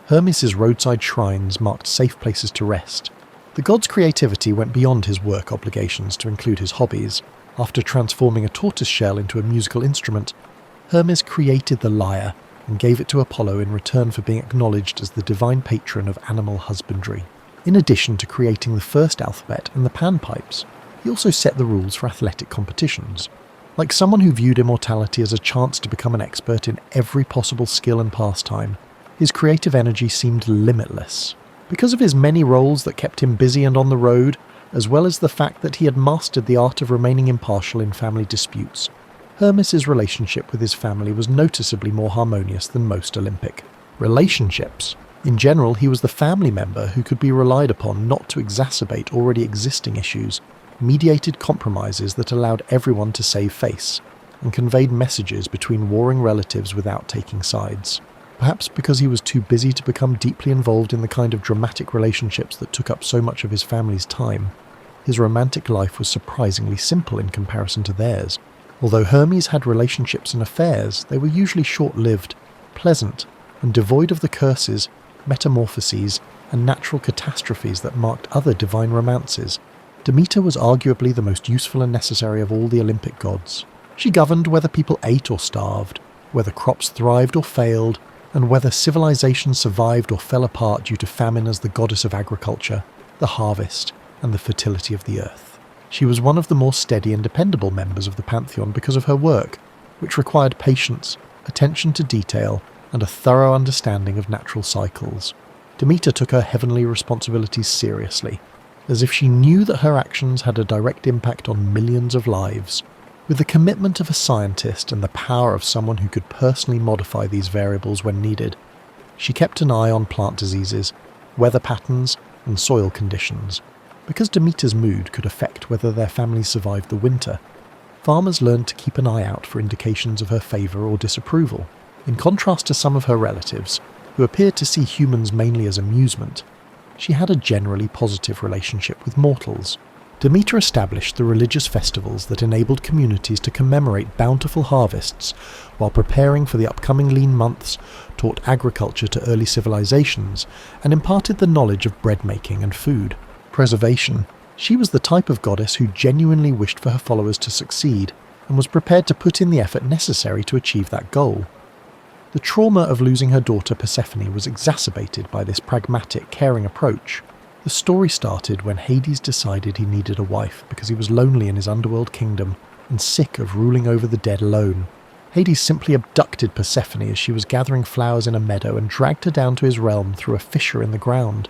Hermes' roadside shrines marked safe places to rest. The god's creativity went beyond his work obligations to include his hobbies. After transforming a tortoiseshell into a musical instrument, Hermes created the lyre and gave it to Apollo in return for being acknowledged as the divine patron of animal husbandry. In addition to creating the first alphabet and the panpipes, he also set the rules for athletic competitions. Like someone who viewed immortality as a chance to become an expert in every possible skill and pastime, his creative energy seemed limitless. Because of his many roles that kept him busy and on the road, as well as the fact that he had mastered the art of remaining impartial in family disputes, Hermes' relationship with his family was noticeably more harmonious than most Olympic relationships. In general, he was the family member who could be relied upon not to exacerbate already existing issues, mediated compromises that allowed everyone to save face, and conveyed messages between warring relatives without taking sides. Perhaps because he was too busy to become deeply involved in the kind of dramatic relationships that took up so much of his family's time, his romantic life was surprisingly simple in comparison to theirs. Although Hermes had relationships and affairs, they were usually short-lived, pleasant, and devoid of the curses, metamorphoses, and natural catastrophes that marked other divine romances. Demeter was arguably the most useful and necessary of all the Olympic gods. She governed whether people ate or starved, whether crops thrived or failed, and whether civilization survived or fell apart due to famine as the goddess of agriculture, the harvest, and the fertility of the earth. She was one of the more steady and dependable members of the pantheon because of her work, which required patience, attention to detail, and a thorough understanding of natural cycles. Demeter took her heavenly responsibilities seriously. as if she knew that her actions had a direct impact on millions of lives. With the commitment of a scientist and the power of someone who could personally modify these variables when needed, she kept an eye on plant diseases, weather patterns, and soil conditions. Because Demeter's mood could affect whether their families survived the winter, farmers learned to keep an eye out for indications of her favour or disapproval. In contrast to some of her relatives, who appeared to see humans mainly as amusement, she had a generally positive relationship with mortals. Demeter established the religious festivals that enabled communities to commemorate bountiful harvests while preparing for the upcoming lean months, taught agriculture to early civilizations, and imparted the knowledge of bread making and food preservation. She was the type of goddess who genuinely wished for her followers to succeed and was prepared to put in the effort necessary to achieve that goal. The trauma of losing her daughter Persephone was exacerbated by this pragmatic, caring approach. The story started when Hades decided he needed a wife because he was lonely in his underworld kingdom and sick of ruling over the dead alone. Hades simply abducted Persephone as she was gathering flowers in a meadow and dragged her down to his realm through a fissure in the ground,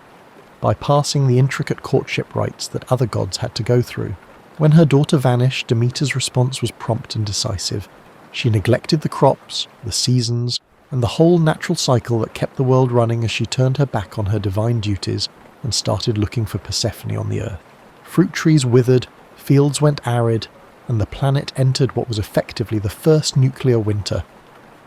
bypassing the intricate courtship rites that other gods had to go through. When her daughter vanished, Demeter's response was prompt and decisive. She neglected the crops, the seasons, and the whole natural cycle that kept the world running as she turned her back on her divine duties and started looking for Persephone on the earth. Fruit trees withered, fields went arid, and the planet entered what was effectively the first nuclear winter.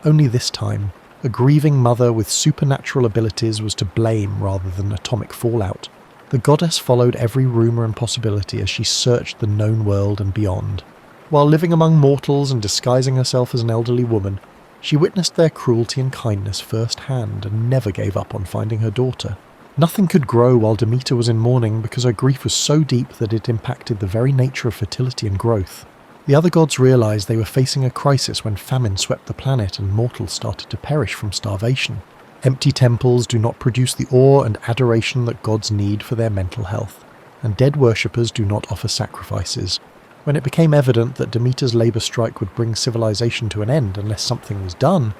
Only this time, a grieving mother with supernatural abilities was to blame rather than atomic fallout. The goddess followed every rumour and possibility as she searched the known world and beyond. While living among mortals and disguising herself as an elderly woman, she witnessed their cruelty and kindness firsthand and never gave up on finding her daughter. Nothing could grow while Demeter was in mourning because her grief was so deep that it impacted the very nature of fertility and growth. The other gods realised they were facing a crisis when famine swept the planet and mortals started to perish from starvation. Empty temples do not produce the awe and adoration that gods need for their mental health, and dead worshippers do not offer sacrifices. When it became evident that Demeter's labour strike would bring civilization to an end unless something was done,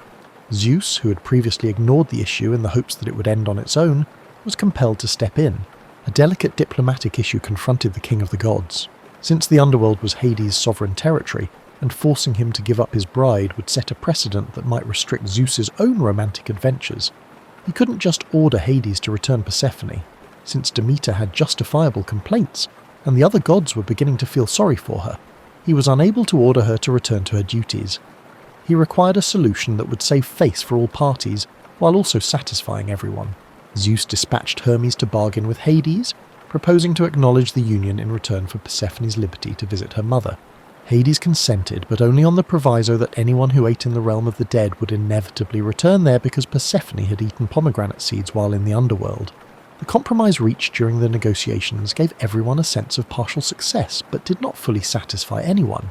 Zeus, who had previously ignored the issue in the hopes that it would end on its own, was compelled to step in. A delicate diplomatic issue confronted the king of the gods. Since the underworld was Hades' sovereign territory, and forcing him to give up his bride would set a precedent that might restrict Zeus's own romantic adventures, he couldn't just order Hades to return Persephone, since Demeter had justifiable complaints, and the other gods were beginning to feel sorry for her. He was unable to order her to return to her duties. He required a solution that would save face for all parties, while also satisfying everyone. Zeus dispatched Hermes to bargain with Hades, proposing to acknowledge the union in return for Persephone's liberty to visit her mother. Hades consented, but only on the proviso that anyone who ate in the realm of the dead would inevitably return there because Persephone had eaten pomegranate seeds while in the underworld. The compromise reached during the negotiations gave everyone a sense of partial success, but did not fully satisfy anyone.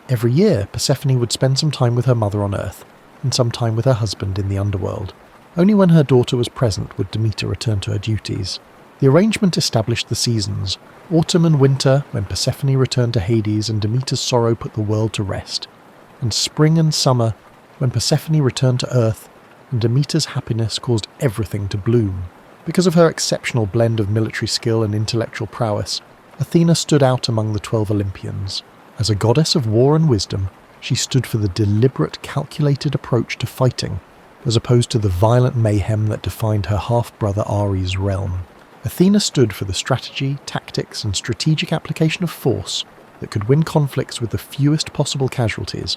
Every year, Persephone would spend some time with her mother on Earth, and some time with her husband in the underworld. Only when her daughter was present would Demeter return to her duties. The arrangement established the seasons, autumn and winter when Persephone returned to Hades and Demeter's sorrow put the world to rest, and spring and summer when Persephone returned to Earth and Demeter's happiness caused everything to bloom. Because of her exceptional blend of military skill and intellectual prowess, Athena stood out among the 12 Olympians. As a goddess of war and wisdom, she stood for the deliberate, calculated approach to fighting, as opposed to the violent mayhem that defined her half-brother Ares' realm. Athena stood for the strategy, tactics, and strategic application of force that could win conflicts with the fewest possible casualties,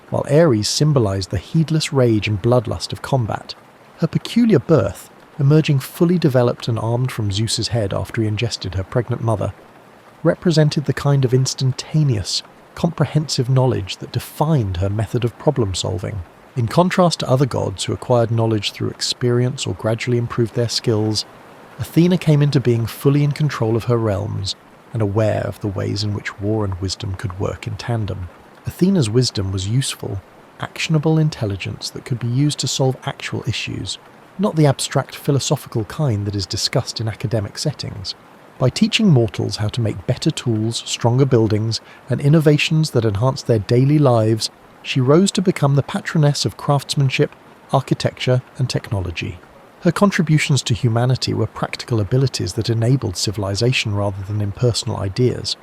while Ares symbolized the heedless rage and bloodlust of combat. Her peculiar birth, emerging fully developed and armed from Zeus's head after he ingested her pregnant mother, represented the kind of instantaneous, comprehensive knowledge that defined her method of problem-solving. In contrast to other gods who acquired knowledge through experience or gradually improved their skills, Athena came into being fully in control of her realms and aware of the ways in which war and wisdom could work in tandem. Athena's wisdom was useful, actionable intelligence that could be used to solve actual issues, not the abstract philosophical kind that is discussed in academic settings. By teaching mortals how to make better tools, stronger buildings, and innovations that enhance their daily lives, she rose to become the patroness of craftsmanship, architecture, and technology. Her contributions to humanity were practical abilities that enabled civilization rather than impersonal ideas.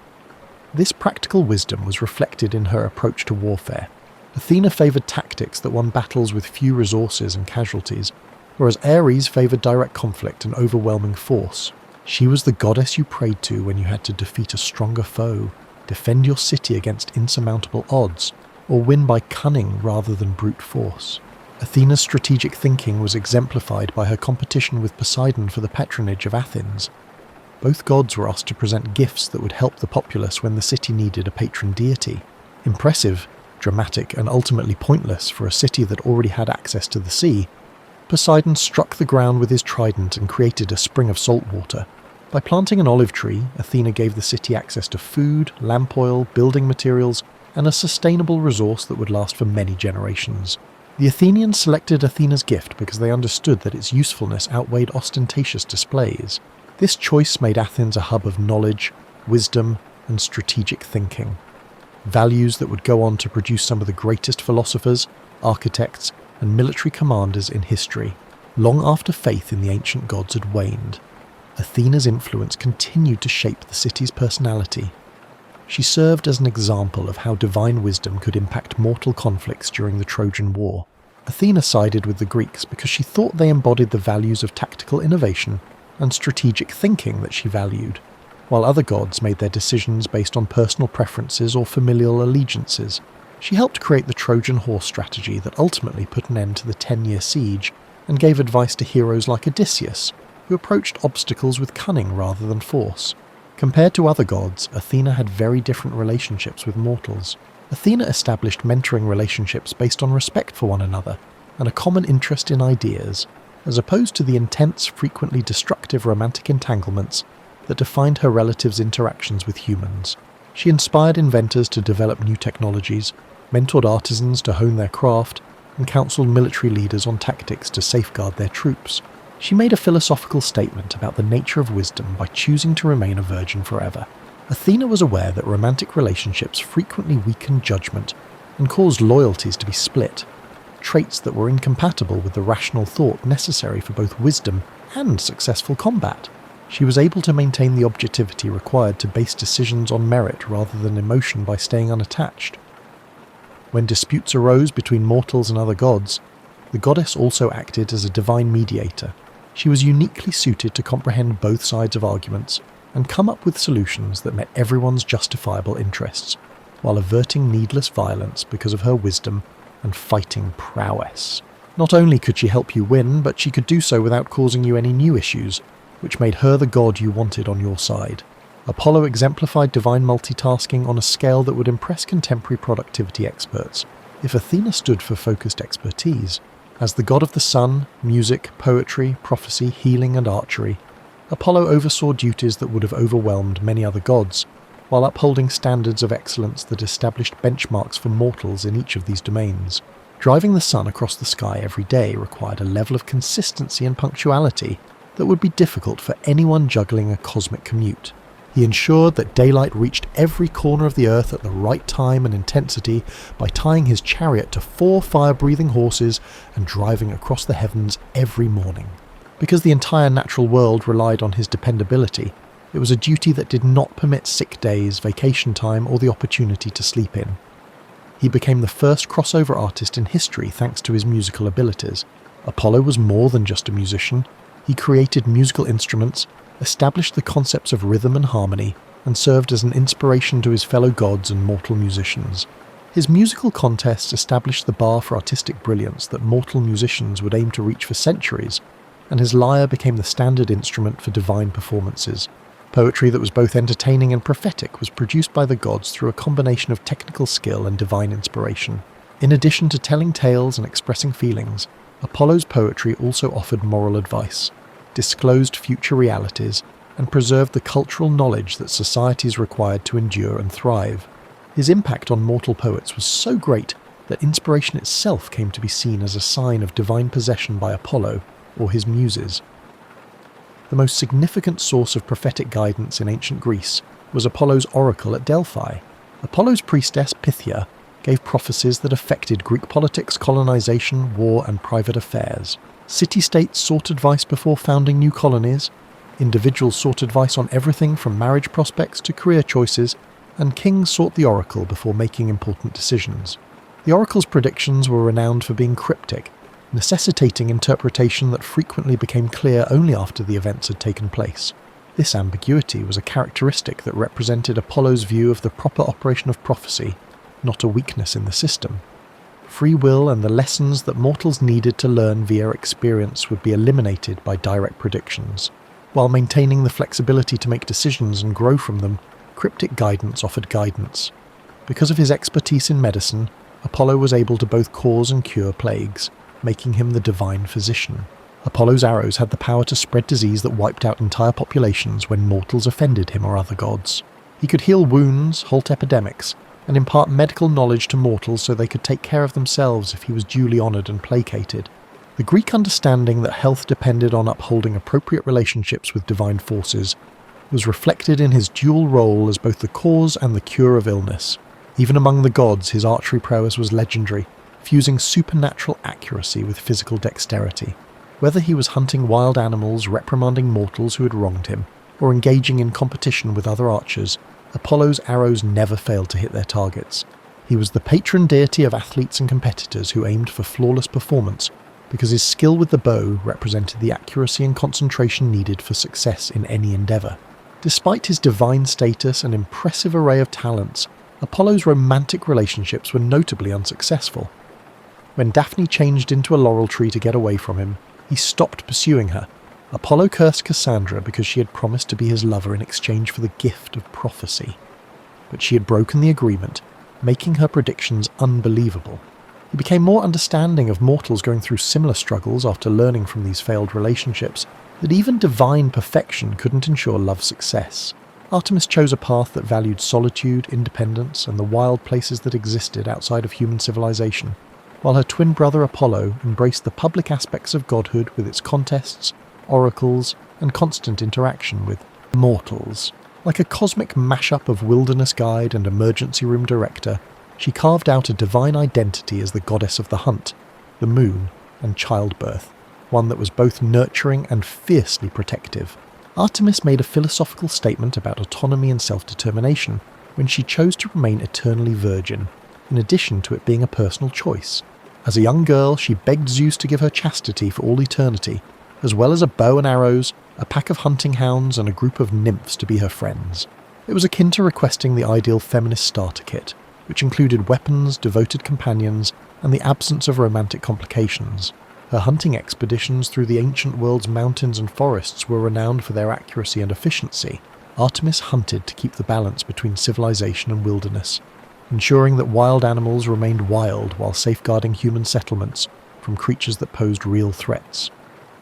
This practical wisdom was reflected in her approach to warfare. Athena favoured tactics that won battles with few resources and casualties, whereas Ares favoured direct conflict and overwhelming force. She was the goddess you prayed to when you had to defeat a stronger foe, defend your city against insurmountable odds, or win by cunning rather than brute force. Athena's strategic thinking was exemplified by her competition with Poseidon for the patronage of Athens. Both gods were asked to present gifts that would help the populace when the city needed a patron deity. Impressive, dramatic, and ultimately pointless for a city that already had access to the sea, Poseidon struck the ground with his trident and created a spring of salt water. By planting an olive tree, Athena gave the city access to food, lamp oil, building materials, and a sustainable resource that would last for many generations. The Athenians selected Athena's gift because they understood that its usefulness outweighed ostentatious displays. This choice made Athens a hub of knowledge, wisdom, and strategic thinking. Values that would go on to produce some of the greatest philosophers, architects, and military commanders in history, long after faith in the ancient gods had waned. Athena's influence continued to shape the city's personality. She served as an example of how divine wisdom could impact mortal conflicts during the Trojan War. Athena sided with the Greeks because she thought they embodied the values of tactical innovation and strategic thinking that she valued, while other gods made their decisions based on personal preferences or familial allegiances. She helped create the Trojan horse strategy that ultimately put an end to the 10-year siege and gave advice to heroes like Odysseus, who approached obstacles with cunning rather than force. Compared to other gods, Athena had very different relationships with mortals. Athena established mentoring relationships based on respect for one another and a common interest in ideas, as opposed to the intense, frequently destructive romantic entanglements that defined her relatives' interactions with humans. She inspired inventors to develop new technologies, mentored artisans to hone their craft, and counseled military leaders on tactics to safeguard their troops. She made a philosophical statement about the nature of wisdom by choosing to remain a virgin forever. Athena was aware that romantic relationships frequently weakened judgment and caused loyalties to be split, traits that were incompatible with the rational thought necessary for both wisdom and successful combat. She was able to maintain the objectivity required to base decisions on merit rather than emotion by staying unattached. When disputes arose between mortals and other gods, the goddess also acted as a divine mediator. She was uniquely suited to comprehend both sides of arguments and come up with solutions that met everyone's justifiable interests, while averting needless violence because of her wisdom and fighting prowess. Not only could she help you win, but she could do so without causing you any new issues, which made her the god you wanted on your side. Apollo exemplified divine multitasking on a scale that would impress contemporary productivity experts. If Athena stood for focused expertise, as the god of the sun, music, poetry, prophecy, healing, and archery, Apollo oversaw duties that would have overwhelmed many other gods, while upholding standards of excellence that established benchmarks for mortals in each of these domains. Driving the sun across the sky every day required a level of consistency and punctuality that would be difficult for anyone juggling a cosmic commute. He ensured that daylight reached every corner of the earth at the right time and intensity by tying his chariot to 4 fire-breathing horses and driving across the heavens every morning. Because the entire natural world relied on his dependability, it was a duty that did not permit sick days, vacation time, or the opportunity to sleep in. He became the first crossover artist in history thanks to his musical abilities. Apollo was more than just a musician. He created musical instruments, established the concepts of rhythm and harmony, and served as an inspiration to his fellow gods and mortal musicians. His musical contests established the bar for artistic brilliance that mortal musicians would aim to reach for centuries, and his lyre became the standard instrument for divine performances. Poetry that was both entertaining and prophetic was produced by the gods through a combination of technical skill and divine inspiration. In addition to telling tales and expressing feelings, Apollo's poetry also offered moral advice, disclosed future realities, and preserved the cultural knowledge that societies required to endure and thrive. His impact on mortal poets was so great that inspiration itself came to be seen as a sign of divine possession by Apollo or his muses. The most significant source of prophetic guidance in ancient Greece was Apollo's oracle at Delphi. Apollo's priestess Pythia gave prophecies that affected Greek politics, colonization, war, and private affairs. City-states sought advice before founding new colonies, individuals sought advice on everything from marriage prospects to career choices, and kings sought the oracle before making important decisions. The oracle's predictions were renowned for being cryptic, necessitating interpretation that frequently became clear only after the events had taken place. This ambiguity was a characteristic that represented Apollo's view of the proper operation of prophecy, not a weakness in the system. Free will and the lessons that mortals needed to learn via experience would be eliminated by direct predictions. While maintaining the flexibility to make decisions and grow from them, cryptic guidance offered guidance. Because of his expertise in medicine, Apollo was able to both cause and cure plagues, making him the divine physician. Apollo's arrows had the power to spread disease that wiped out entire populations when mortals offended him or other gods. He could heal wounds, halt epidemics, and impart medical knowledge to mortals so they could take care of themselves if he was duly honoured and placated. The Greek understanding that health depended on upholding appropriate relationships with divine forces was reflected in his dual role as both the cause and the cure of illness. Even among the gods, his archery prowess was legendary, fusing supernatural accuracy with physical dexterity. Whether he was hunting wild animals, reprimanding mortals who had wronged him, or engaging in competition with other archers, Apollo's arrows never failed to hit their targets. He was the patron deity of athletes and competitors who aimed for flawless performance, because his skill with the bow represented the accuracy and concentration needed for success in any endeavour. Despite his divine status and impressive array of talents, Apollo's romantic relationships were notably unsuccessful. When Daphne changed into a laurel tree to get away from him, he stopped pursuing her. Apollo cursed Cassandra because she had promised to be his lover in exchange for the gift of prophecy. But she had broken the agreement, making her predictions unbelievable. He became more understanding of mortals going through similar struggles after learning from these failed relationships, that even divine perfection couldn't ensure love's success. Artemis chose a path that valued solitude, independence, and the wild places that existed outside of human civilization, while her twin brother Apollo embraced the public aspects of godhood with its contests, oracles, and constant interaction with mortals. Like a cosmic mashup of wilderness guide and emergency room director, she carved out a divine identity as the goddess of the hunt, the moon, and childbirth, one that was both nurturing and fiercely protective. Artemis made a philosophical statement about autonomy and self-determination when she chose to remain eternally virgin, in addition to it being a personal choice. As a young girl, she begged Zeus to give her chastity for all eternity, as well as a bow and arrows, a pack of hunting hounds, and a group of nymphs to be her friends. It was akin to requesting the ideal feminist starter kit, which included weapons, devoted companions, and the absence of romantic complications. Her hunting expeditions through the ancient world's mountains and forests were renowned for their accuracy and efficiency. Artemis hunted to keep the balance between civilization and wilderness, ensuring that wild animals remained wild while safeguarding human settlements from creatures that posed real threats.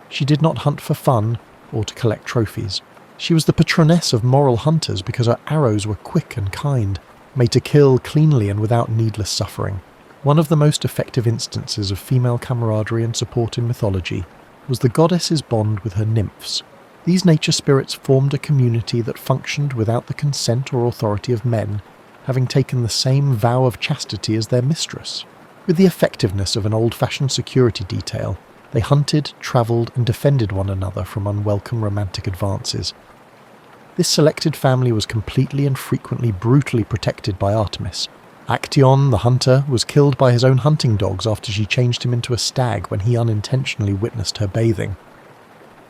She did not hunt for fun or to collect trophies. She was the patroness of moral hunters because her arrows were quick and kind, made to kill cleanly and without needless suffering. One of the most effective instances of female camaraderie and support in mythology was the goddess's bond with her nymphs. These nature spirits formed a community that functioned without the consent or authority of men, having taken the same vow of chastity as their mistress. With the effectiveness of an old-fashioned security detail, they hunted, travelled, and defended one another from unwelcome romantic advances. This selected family was completely and frequently brutally protected by Artemis. Actaeon, the hunter, was killed by his own hunting dogs after she changed him into a stag when he unintentionally witnessed her bathing.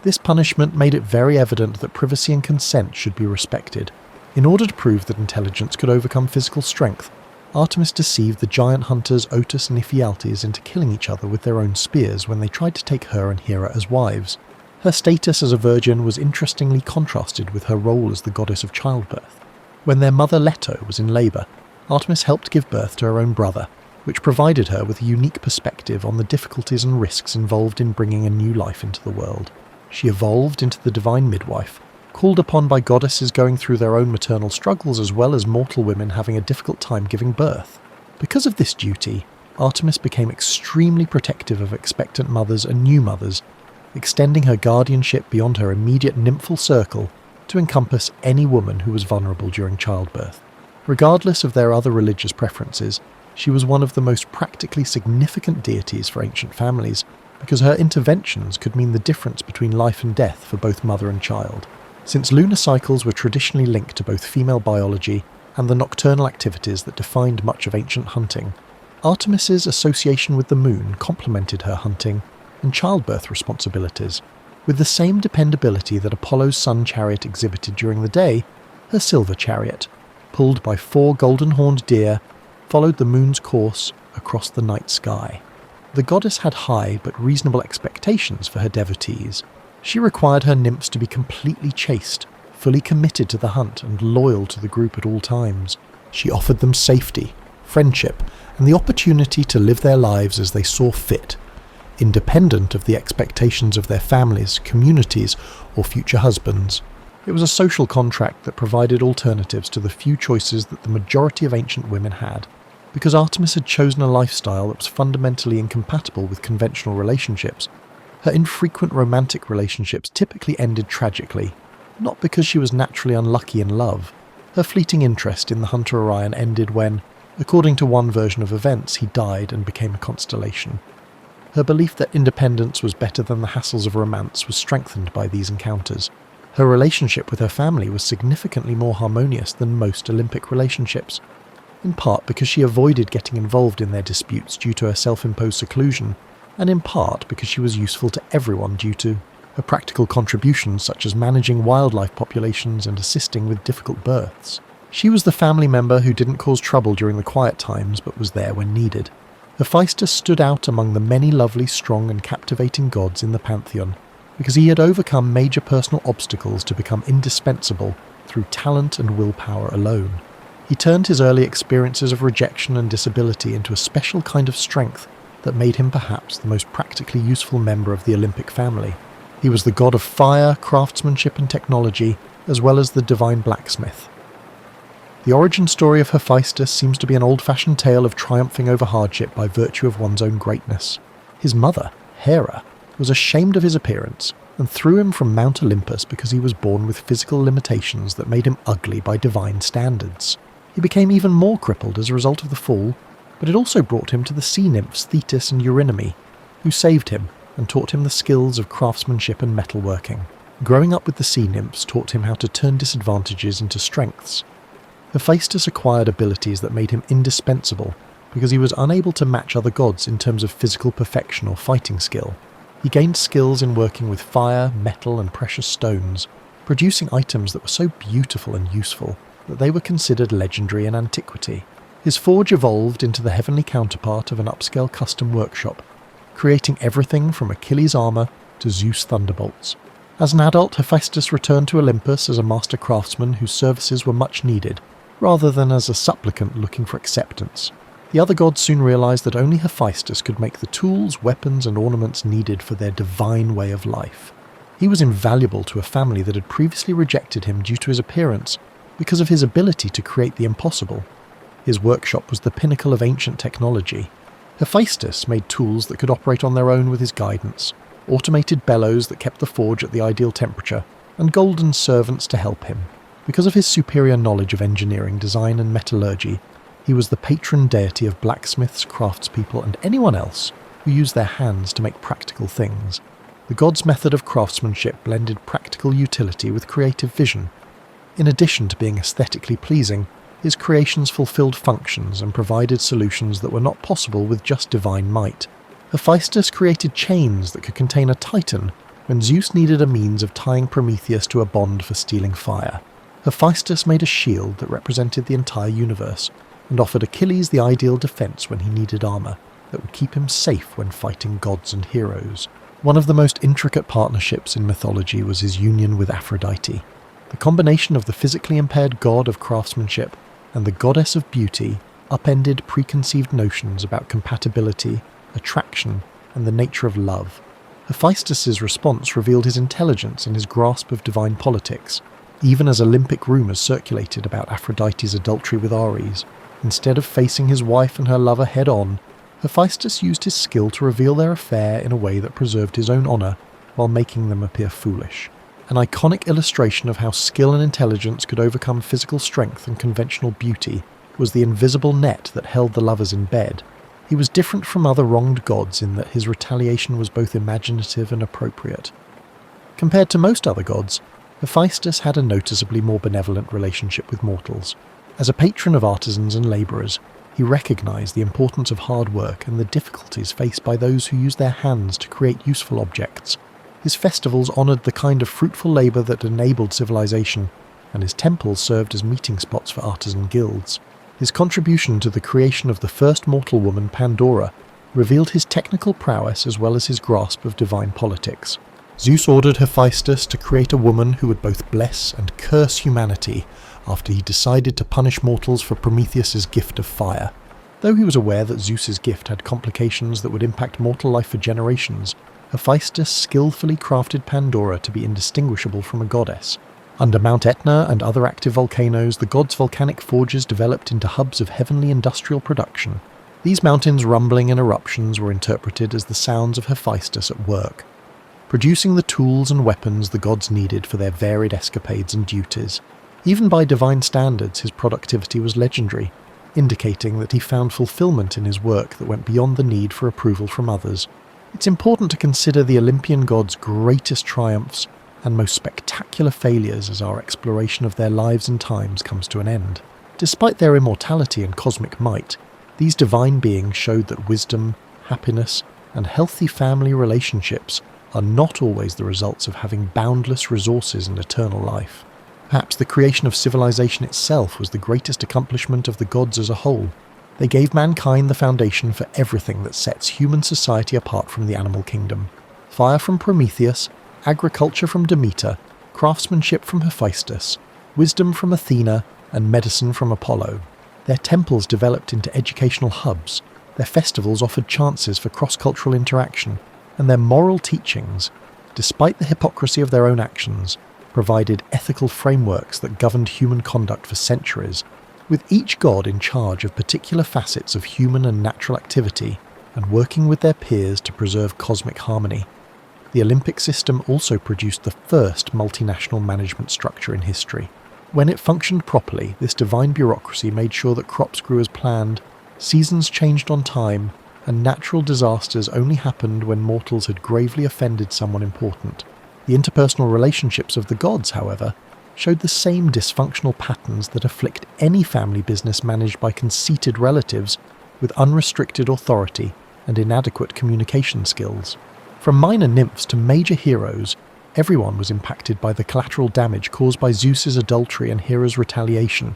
This punishment made it very evident that privacy and consent should be respected. In order to prove that intelligence could overcome physical strength, Artemis deceived the giant hunters Otus and Ephialtes into killing each other with their own spears when they tried to take her and Hera as wives. Her status as a virgin was interestingly contrasted with her role as the goddess of childbirth. When their mother Leto was in labour, Artemis helped give birth to her own brother, which provided her with a unique perspective on the difficulties and risks involved in bringing a new life into the world. She evolved into the divine midwife, called upon by goddesses going through their own maternal struggles as well as mortal women having a difficult time giving birth. Because of this duty, Artemis became extremely protective of expectant mothers and new mothers, extending her guardianship beyond her immediate nymphal circle to encompass any woman who was vulnerable during childbirth. Regardless of their other religious preferences, she was one of the most practically significant deities for ancient families because her interventions could mean the difference between life and death for both mother and child. Since lunar cycles were traditionally linked to both female biology and the nocturnal activities that defined much of ancient hunting, Artemis's association with the moon complemented her hunting and childbirth responsibilities. With the same dependability that Apollo's sun chariot exhibited during the day, her silver chariot, pulled by 4 golden-horned deer, followed the moon's course across the night sky. The goddess had high but reasonable expectations for her devotees. She required her nymphs to be completely chaste, fully committed to the hunt and loyal to the group at all times. She offered them safety, friendship, and the opportunity to live their lives as they saw fit, independent of the expectations of their families, communities, or future husbands. It was a social contract that provided alternatives to the few choices that the majority of ancient women had. Because Artemis had chosen a lifestyle that was fundamentally incompatible with conventional relationships, her infrequent romantic relationships typically ended tragically, not because she was naturally unlucky in love. Her fleeting interest in the hunter Orion ended when, according to one version of events, he died and became a constellation. Her belief that independence was better than the hassles of romance was strengthened by these encounters. Her relationship with her family was significantly more harmonious than most Olympic relationships, in part because she avoided getting involved in their disputes due to her self-imposed seclusion, and in part because she was useful to everyone due to her practical contributions such as managing wildlife populations and assisting with difficult births. She was the family member who didn't cause trouble during the quiet times but was there when needed. Hephaestus stood out among the many lovely, strong and captivating gods in the pantheon because he had overcome major personal obstacles to become indispensable through talent and willpower alone. He turned his early experiences of rejection and disability into a special kind of strength that made him perhaps the most practically useful member of the Olympic family. He was the god of fire, craftsmanship and technology, as well as the divine blacksmith. The origin story of Hephaestus seems to be an old-fashioned tale of triumphing over hardship by virtue of one's own greatness. His mother, Hera, was ashamed of his appearance and threw him from Mount Olympus because he was born with physical limitations that made him ugly by divine standards. He became even more crippled as a result of the fall, but it also brought him to the sea nymphs Thetis and Eurynome, who saved him and taught him the skills of craftsmanship and metalworking. Growing up with the sea nymphs taught him how to turn disadvantages into strengths. Hephaestus acquired abilities that made him indispensable because he was unable to match other gods in terms of physical perfection or fighting skill. He gained skills in working with fire, metal and precious stones, producing items that were so beautiful and useful that they were considered legendary in antiquity. His forge evolved into the heavenly counterpart of an upscale custom workshop, creating everything from Achilles' armour to Zeus' thunderbolts. As an adult, Hephaestus returned to Olympus as a master craftsman whose services were much needed, rather than as a supplicant looking for acceptance. The other gods soon realized that only Hephaestus could make the tools, weapons and ornaments needed for their divine way of life. He was invaluable to a family that had previously rejected him due to his appearance because of his ability to create the impossible. His workshop was the pinnacle of ancient technology. Hephaestus made tools that could operate on their own with his guidance, automated bellows that kept the forge at the ideal temperature, and golden servants to help him. Because of his superior knowledge of engineering, design and metallurgy, he was the patron deity of blacksmiths, craftspeople and anyone else who used their hands to make practical things. The god's method of craftsmanship blended practical utility with creative vision. In addition to being aesthetically pleasing, his creations fulfilled functions and provided solutions that were not possible with just divine might. Hephaestus created chains that could contain a titan when Zeus needed a means of tying Prometheus to a bond for stealing fire. Hephaestus made a shield that represented the entire universe, and offered Achilles the ideal defense when he needed armor that would keep him safe when fighting gods and heroes. One of the most intricate partnerships in mythology was his union with Aphrodite. The combination of the physically impaired god of craftsmanship and the goddess of beauty upended preconceived notions about compatibility, attraction, and the nature of love. Hephaestus's response revealed his intelligence and his grasp of divine politics, even as Olympic rumours circulated about Aphrodite's adultery with Ares. Instead of facing his wife and her lover head-on, Hephaestus used his skill to reveal their affair in a way that preserved his own honour while making them appear foolish. An iconic illustration of how skill and intelligence could overcome physical strength and conventional beauty was the invisible net that held the lovers in bed. He was different from other wronged gods in that his retaliation was both imaginative and appropriate. Compared to most other gods, Hephaestus had a noticeably more benevolent relationship with mortals. As a patron of artisans and labourers, he recognised the importance of hard work and the difficulties faced by those who use their hands to create useful objects. His festivals honoured the kind of fruitful labour that enabled civilization, and his temples served as meeting spots for artisan guilds. His contribution to the creation of the first mortal woman, Pandora, revealed his technical prowess as well as his grasp of divine politics. Zeus ordered Hephaestus to create a woman who would both bless and curse humanity after he decided to punish mortals for Prometheus's gift of fire. Though he was aware that Zeus's gift had complications that would impact mortal life for generations, Hephaestus skillfully crafted Pandora to be indistinguishable from a goddess. Under Mount Etna and other active volcanoes, the god's volcanic forges developed into hubs of heavenly industrial production. These mountains' rumbling and eruptions were interpreted as the sounds of Hephaestus at work, producing the tools and weapons the gods needed for their varied escapades and duties. Even by divine standards, his productivity was legendary, indicating that he found fulfillment in his work that went beyond the need for approval from others. It's important to consider the Olympian gods' greatest triumphs and most spectacular failures as our exploration of their lives and times comes to an end. Despite their immortality and cosmic might, these divine beings showed that wisdom, happiness, and healthy family relationships are not always the results of having boundless resources and eternal life. Perhaps the creation of civilization itself was the greatest accomplishment of the gods as a whole. They gave mankind the foundation for everything that sets human society apart from the animal kingdom. Fire from Prometheus, agriculture from Demeter, craftsmanship from Hephaestus, wisdom from Athena, and medicine from Apollo. Their temples developed into educational hubs, their festivals offered chances for cross-cultural interaction, and their moral teachings, despite the hypocrisy of their own actions, provided ethical frameworks that governed human conduct for centuries, with each god in charge of particular facets of human and natural activity and working with their peers to preserve cosmic harmony. The Olympic system also produced the first multinational management structure in history. When it functioned properly, this divine bureaucracy made sure that crops grew as planned, seasons changed on time, and natural disasters only happened when mortals had gravely offended someone important. The interpersonal relationships of the gods, however, showed the same dysfunctional patterns that afflict any family business managed by conceited relatives with unrestricted authority and inadequate communication skills. From minor nymphs to major heroes, everyone was impacted by the collateral damage caused by Zeus's adultery and Hera's retaliation.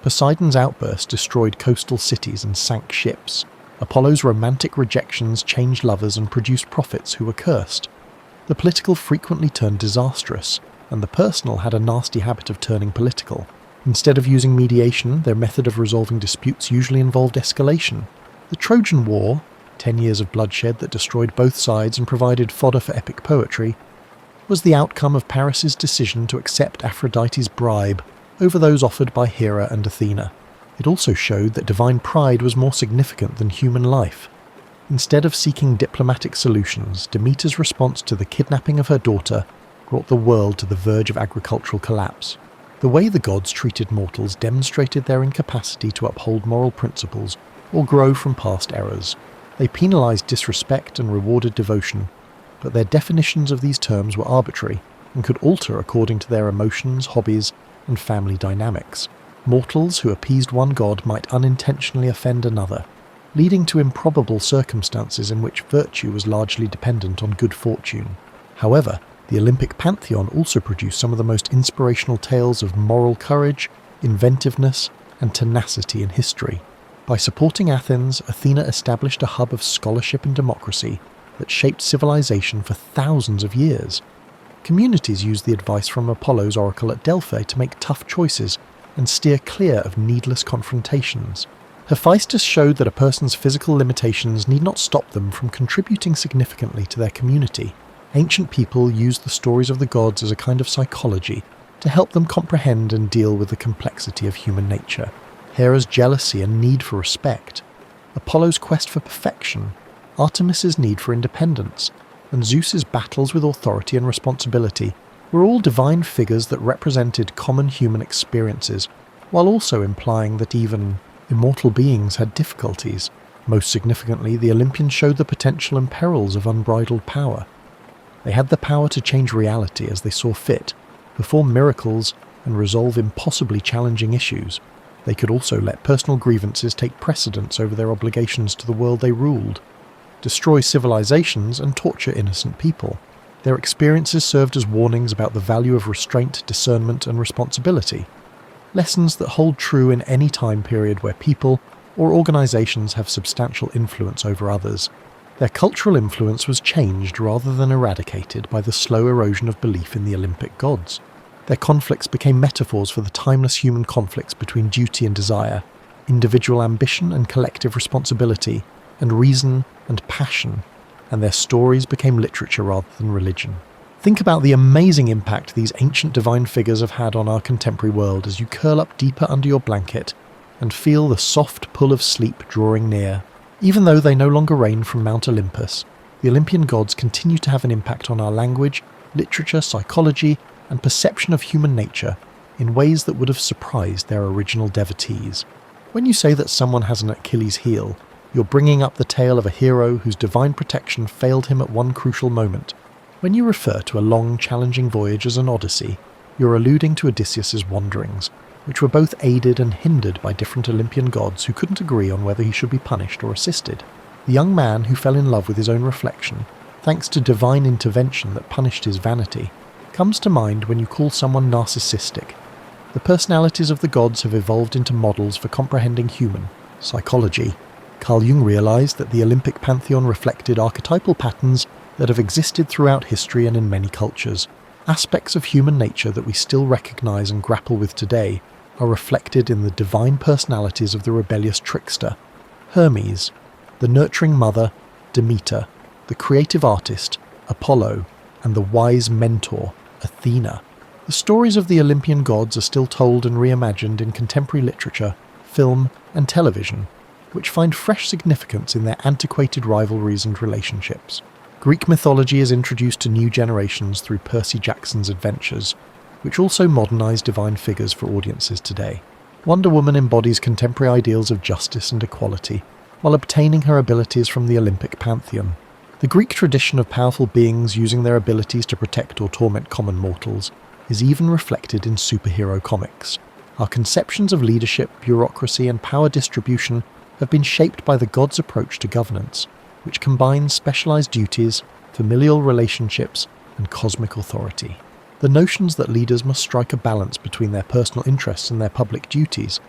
Poseidon's outburst destroyed coastal cities and sank ships. Apollo's romantic rejections changed lovers and produced prophets who were cursed. The political frequently turned disastrous, and the personal had a nasty habit of turning political. Instead of using mediation, their method of resolving disputes usually involved escalation. The Trojan War, 10 years of bloodshed that destroyed both sides and provided fodder for epic poetry, was the outcome of Paris's decision to accept Aphrodite's bribe over those offered by Hera and Athena. It also showed that divine pride was more significant than human life. Instead of seeking diplomatic solutions, Demeter's response to the kidnapping of her daughter brought the world to the verge of agricultural collapse. The way the gods treated mortals demonstrated their incapacity to uphold moral principles or grow from past errors. They penalized disrespect and rewarded devotion, but their definitions of these terms were arbitrary and could alter according to their emotions, hobbies, and family dynamics. Mortals who appeased one god might unintentionally offend another, leading to improbable circumstances in which virtue was largely dependent on good fortune. However, the Olympic pantheon also produced some of the most inspirational tales of moral courage, inventiveness, and tenacity in history. By supporting Athens, Athena established a hub of scholarship and democracy that shaped civilization for thousands of years. Communities used the advice from Apollo's oracle at Delphi to make tough choices and steer clear of needless confrontations. Hephaestus showed that a person's physical limitations need not stop them from contributing significantly to their community. Ancient people used the stories of the gods as a kind of psychology to help them comprehend and deal with the complexity of human nature. Hera's jealousy and need for respect, Apollo's quest for perfection, Artemis's need for independence, and Zeus's battles with authority and responsibility were all divine figures that represented common human experiences, while also implying that even immortal beings had difficulties. Most significantly, the Olympians showed the potential and perils of unbridled power. They had the power to change reality as they saw fit, perform miracles, and resolve impossibly challenging issues. They could also let personal grievances take precedence over their obligations to the world they ruled, destroy civilizations and torture innocent people. Their experiences served as warnings about the value of restraint, discernment, and responsibility. Lessons that hold true in any time period where people or organizations have substantial influence over others. Their cultural influence was changed rather than eradicated by the slow erosion of belief in the Olympic gods. Their conflicts became metaphors for the timeless human conflicts between duty and desire, individual ambition and collective responsibility, and reason and passion, and their stories became literature rather than religion. Think about the amazing impact these ancient divine figures have had on our contemporary world as you curl up deeper under your blanket and feel the soft pull of sleep drawing near. Even though they no longer reign from Mount Olympus, the Olympian gods continue to have an impact on our language, literature, psychology, and perception of human nature in ways that would have surprised their original devotees. When you say that someone has an Achilles heel, you're bringing up the tale of a hero whose divine protection failed him at one crucial moment. When you refer to a long, challenging voyage as an odyssey, you're alluding to Odysseus's wanderings, which were both aided and hindered by different Olympian gods who couldn't agree on whether he should be punished or assisted. The young man who fell in love with his own reflection, thanks to divine intervention that punished his vanity, comes to mind when you call someone narcissistic. The personalities of the gods have evolved into models for comprehending human psychology. Carl Jung realized that the Olympic pantheon reflected archetypal patterns that have existed throughout history and in many cultures. Aspects of human nature that we still recognize and grapple with today are reflected in the divine personalities of the rebellious trickster, Hermes, the nurturing mother, Demeter, the creative artist, Apollo, and the wise mentor, Athena. The stories of the Olympian gods are still told and reimagined in contemporary literature, film, and television, which find fresh significance in their antiquated rivalries and relationships. Greek mythology is introduced to new generations through Percy Jackson's Adventures, which also modernise divine figures for audiences today. Wonder Woman embodies contemporary ideals of justice and equality, while obtaining her abilities from the Olympic pantheon. The Greek tradition of powerful beings using their abilities to protect or torment common mortals is even reflected in superhero comics. Our conceptions of leadership, bureaucracy, and power distribution have been shaped by the gods' approach to governance, which combines specialized duties, familial relationships, and cosmic authority. The notions that leaders must strike a balance between their personal interests and their public duties,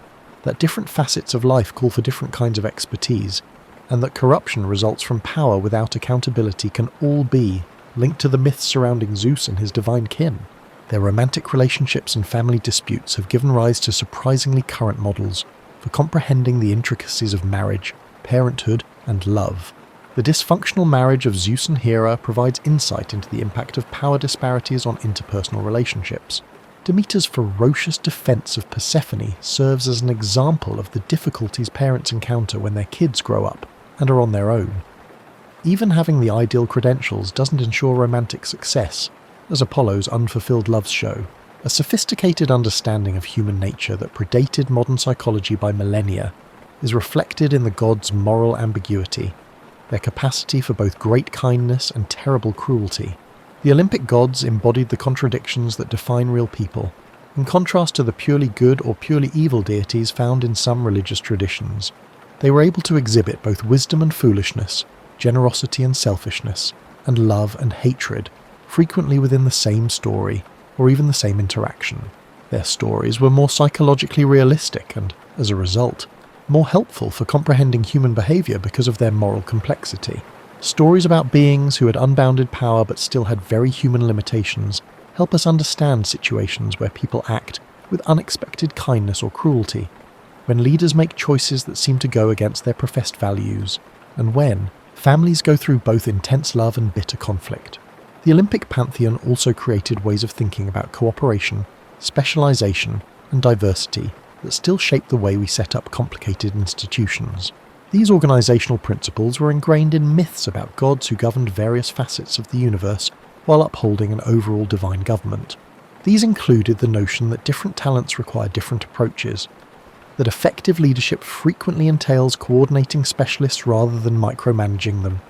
that different facets of life call for different kinds of expertise, and that corruption results from power without accountability can all be linked to the myths surrounding Zeus and his divine kin. Their romantic relationships and family disputes have given rise to surprisingly current models for comprehending the intricacies of marriage, parenthood, and love. The dysfunctional marriage of Zeus and Hera provides insight into the impact of power disparities on interpersonal relationships. Demeter's ferocious defense of Persephone serves as an example of the difficulties parents encounter when their kids grow up and are on their own. Even having the ideal credentials doesn't ensure romantic success, as Apollo's unfulfilled loves show. A sophisticated understanding of human nature that predated modern psychology by millennia is reflected in the gods' moral ambiguity, their capacity for both great kindness and terrible cruelty. The Olympic gods embodied the contradictions that define real people, in contrast to the purely good or purely evil deities found in some religious traditions. They were able to exhibit both wisdom and foolishness, generosity and selfishness, and love and hatred, frequently within the same story, or even the same interaction. Their stories were more psychologically realistic and, as a result, more helpful for comprehending human behaviour because of their moral complexity. Stories about beings who had unbounded power but still had very human limitations help us understand situations where people act with unexpected kindness or cruelty, when leaders make choices that seem to go against their professed values, and when families go through both intense love and bitter conflict. The Olympic pantheon also created ways of thinking about cooperation, specialization, and diversity that still shape the way we set up complicated institutions. These organizational principles were ingrained in myths about gods who governed various facets of the universe while upholding an overall divine government. These included the notion that different talents require different approaches, that effective leadership frequently entails coordinating specialists rather than micromanaging them,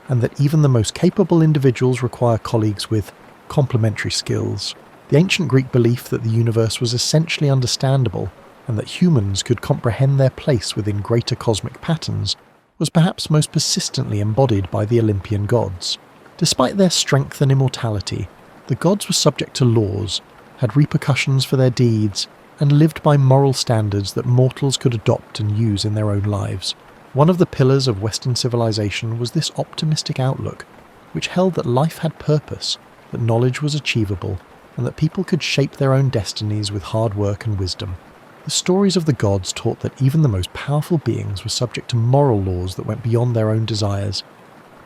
and that even the most capable individuals require colleagues with complementary skills. The ancient Greek belief that the universe was essentially understandable and that humans could comprehend their place within greater cosmic patterns was perhaps most persistently embodied by the Olympian gods. Despite their strength and immortality, the gods were subject to laws, had repercussions for their deeds, and lived by moral standards that mortals could adopt and use in their own lives. One of the pillars of Western civilization was this optimistic outlook, which held that life had purpose, that knowledge was achievable, and that people could shape their own destinies with hard work and wisdom. The stories of the gods taught that even the most powerful beings were subject to moral laws that went beyond their own desires,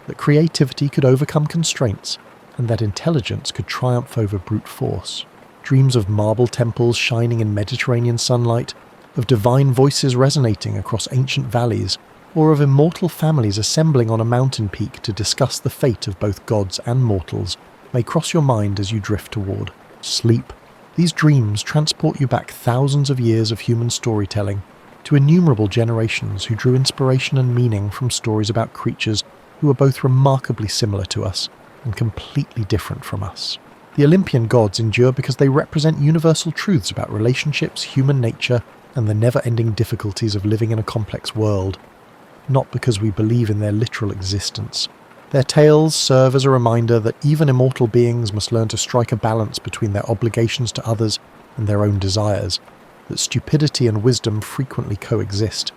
that creativity could overcome constraints, and that intelligence could triumph over brute force. Dreams of marble temples shining in Mediterranean sunlight, of divine voices resonating across ancient valleys, or of immortal families assembling on a mountain peak to discuss the fate of both gods and mortals, may cross your mind as you drift toward sleep. These dreams transport you back thousands of years of human storytelling to innumerable generations who drew inspiration and meaning from stories about creatures who are both remarkably similar to us and completely different from us. The Olympian gods endure because they represent universal truths about relationships, human nature, and the never-ending difficulties of living in a complex world, not because we believe in their literal existence. Their tales serve as a reminder that even immortal beings must learn to strike a balance between their obligations to others and their own desires, that stupidity and wisdom frequently coexist,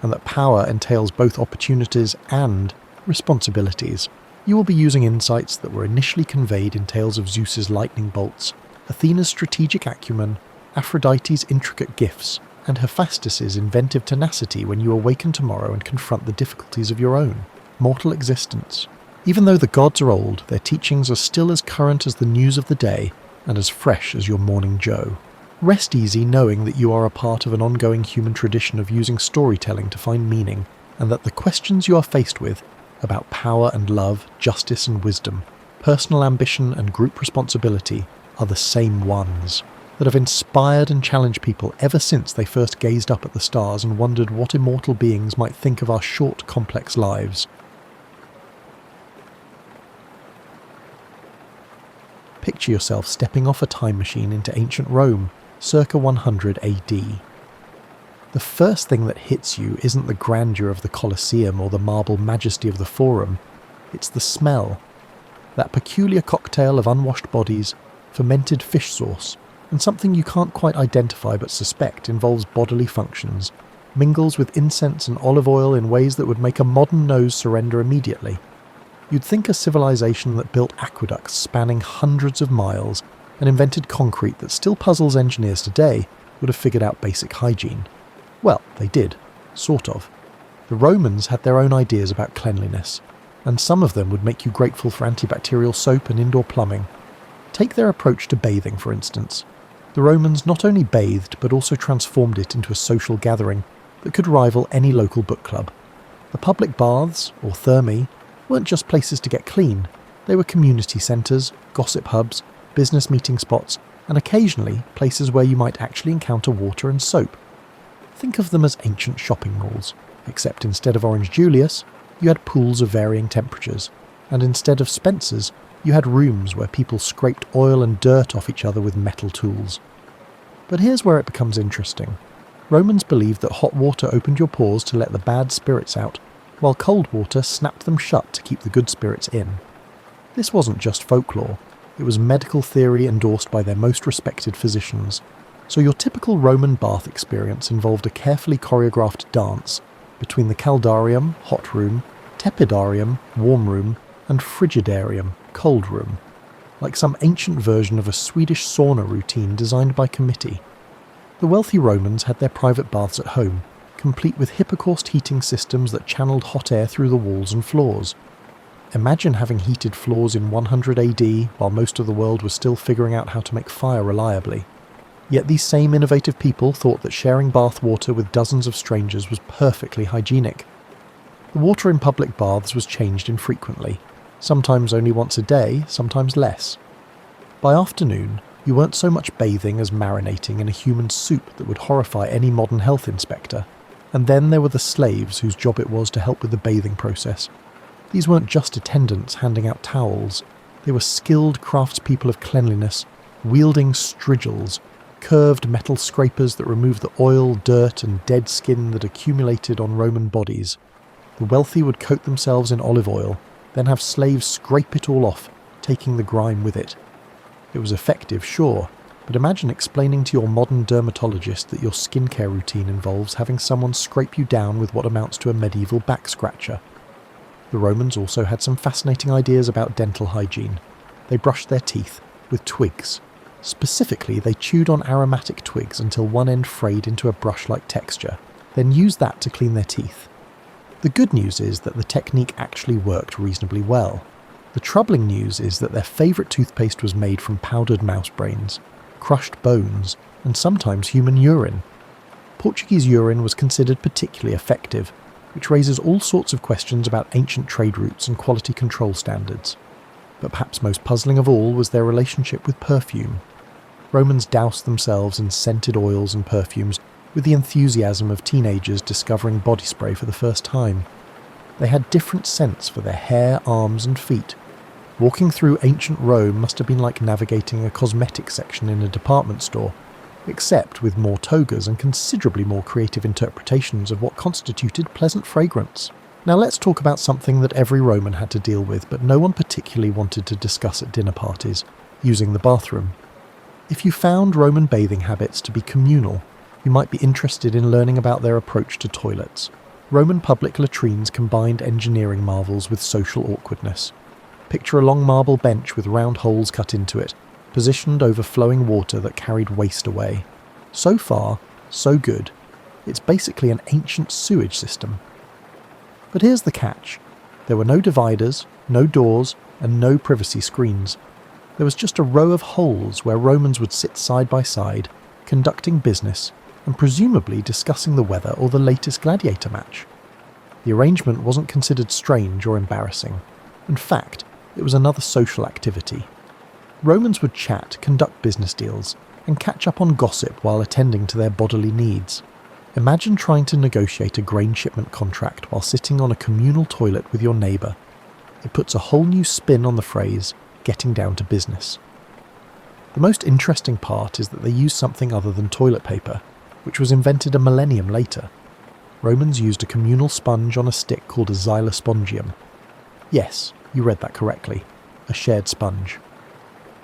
and that power entails both opportunities and responsibilities. You will be using insights that were initially conveyed in tales of Zeus's lightning bolts, Athena's strategic acumen, Aphrodite's intricate gifts, and Hephaestus's inventive tenacity when you awaken tomorrow and confront the difficulties of your own mortal existence. Even though the gods are old, their teachings are still as current as the news of the day and as fresh as your morning joe. Rest easy knowing that you are a part of an ongoing human tradition of using storytelling to find meaning, and that the questions you are faced with about power and love, justice and wisdom, personal ambition and group responsibility are the same ones that have inspired and challenged people ever since they first gazed up at the stars and wondered what immortal beings might think of our short, complex lives. Picture yourself stepping off a time machine into ancient Rome, circa 100 AD. The first thing that hits you isn't the grandeur of the Colosseum or the marble majesty of the Forum, it's the smell. That peculiar cocktail of unwashed bodies, fermented fish sauce, and something you can't quite identify but suspect involves bodily functions, mingles with incense and olive oil in ways that would make a modern nose surrender immediately. You'd think a civilization that built aqueducts spanning hundreds of miles and invented concrete that still puzzles engineers today would have figured out basic hygiene. Well, they did. Sort of. The Romans had their own ideas about cleanliness, and some of them would make you grateful for antibacterial soap and indoor plumbing. Take their approach to bathing, for instance. The Romans not only bathed, but also transformed it into a social gathering that could rival any local book club. The public baths, or thermae, weren't just places to get clean. They were community centres, gossip hubs, business meeting spots, and occasionally places where you might actually encounter water and soap. Think of them as ancient shopping malls, except instead of Orange Julius, you had pools of varying temperatures, and instead of Spencer's, you had rooms where people scraped oil and dirt off each other with metal tools. But here's where it becomes interesting. Romans believed that hot water opened your pores to let the bad spirits out, while cold water snapped them shut to keep the good spirits in. This wasn't just folklore, it was medical theory endorsed by their most respected physicians. So your typical Roman bath experience involved a carefully choreographed dance between the caldarium, hot room, tepidarium, warm room, and frigidarium, cold room, like some ancient version of a Swedish sauna routine designed by committee. The wealthy Romans had their private baths at home, complete with hypocaust heating systems that channeled hot air through the walls and floors. Imagine having heated floors in 100 AD while most of the world was still figuring out how to make fire reliably. Yet these same innovative people thought that sharing bath water with dozens of strangers was perfectly hygienic. The water in public baths was changed infrequently, sometimes only once a day, sometimes less. By afternoon, You weren't so much bathing as marinating in a human soup that would horrify any modern health inspector. And then there were the slaves whose job it was to help with the bathing process. These weren't just attendants handing out towels. They were skilled craftspeople of cleanliness, wielding strigils, curved metal scrapers that removed the oil, dirt and dead skin that accumulated on Roman bodies. The wealthy would coat themselves in olive oil, then have slaves scrape it all off, taking the grime with it. It was effective, sure, but imagine explaining to your modern dermatologist that your skincare routine involves having someone scrape you down with what amounts to a medieval back scratcher. The Romans also had some fascinating ideas about dental hygiene. They brushed their teeth with twigs. Specifically, they chewed on aromatic twigs until one end frayed into a brush-like texture, then used that to clean their teeth. The good news is that the technique actually worked reasonably well. The troubling news is that their favourite toothpaste was made from powdered mouse brains, crushed bones, and sometimes human urine. Portuguese urine was considered particularly effective, which raises all sorts of questions about ancient trade routes and quality control standards. But perhaps most puzzling of all was their relationship with perfume. Romans doused themselves in scented oils and perfumes with the enthusiasm of teenagers discovering body spray for the first time. They had different scents for their hair, arms and feet. Walking through ancient Rome must have been like navigating a cosmetics section in a department store, except with more togas and considerably more creative interpretations of what constituted pleasant fragrance. Now let's talk about something that every Roman had to deal with, but no one particularly wanted to discuss at dinner parties: using the bathroom. If you found Roman bathing habits to be communal, you might be interested in learning about their approach to toilets. Roman public latrines combined engineering marvels with social awkwardness. Picture a long marble bench with round holes cut into it, positioned over flowing water that carried waste away. So far, so good. It's basically an ancient sewage system. But here's the catch. There were no dividers, no doors, and no privacy screens. There was just a row of holes where Romans would sit side by side, conducting business, and presumably discussing the weather or the latest gladiator match. The arrangement wasn't considered strange or embarrassing. In fact, it was another social activity. Romans would chat, conduct business deals, and catch up on gossip while attending to their bodily needs. Imagine trying to negotiate a grain shipment contract while sitting on a communal toilet with your neighbour. It puts a whole new spin on the phrase, getting down to business. The most interesting part is that they used something other than toilet paper, which was invented a millennium later. Romans used a communal sponge on a stick called a xylospongium. Yes, you read that correctly, a shared sponge.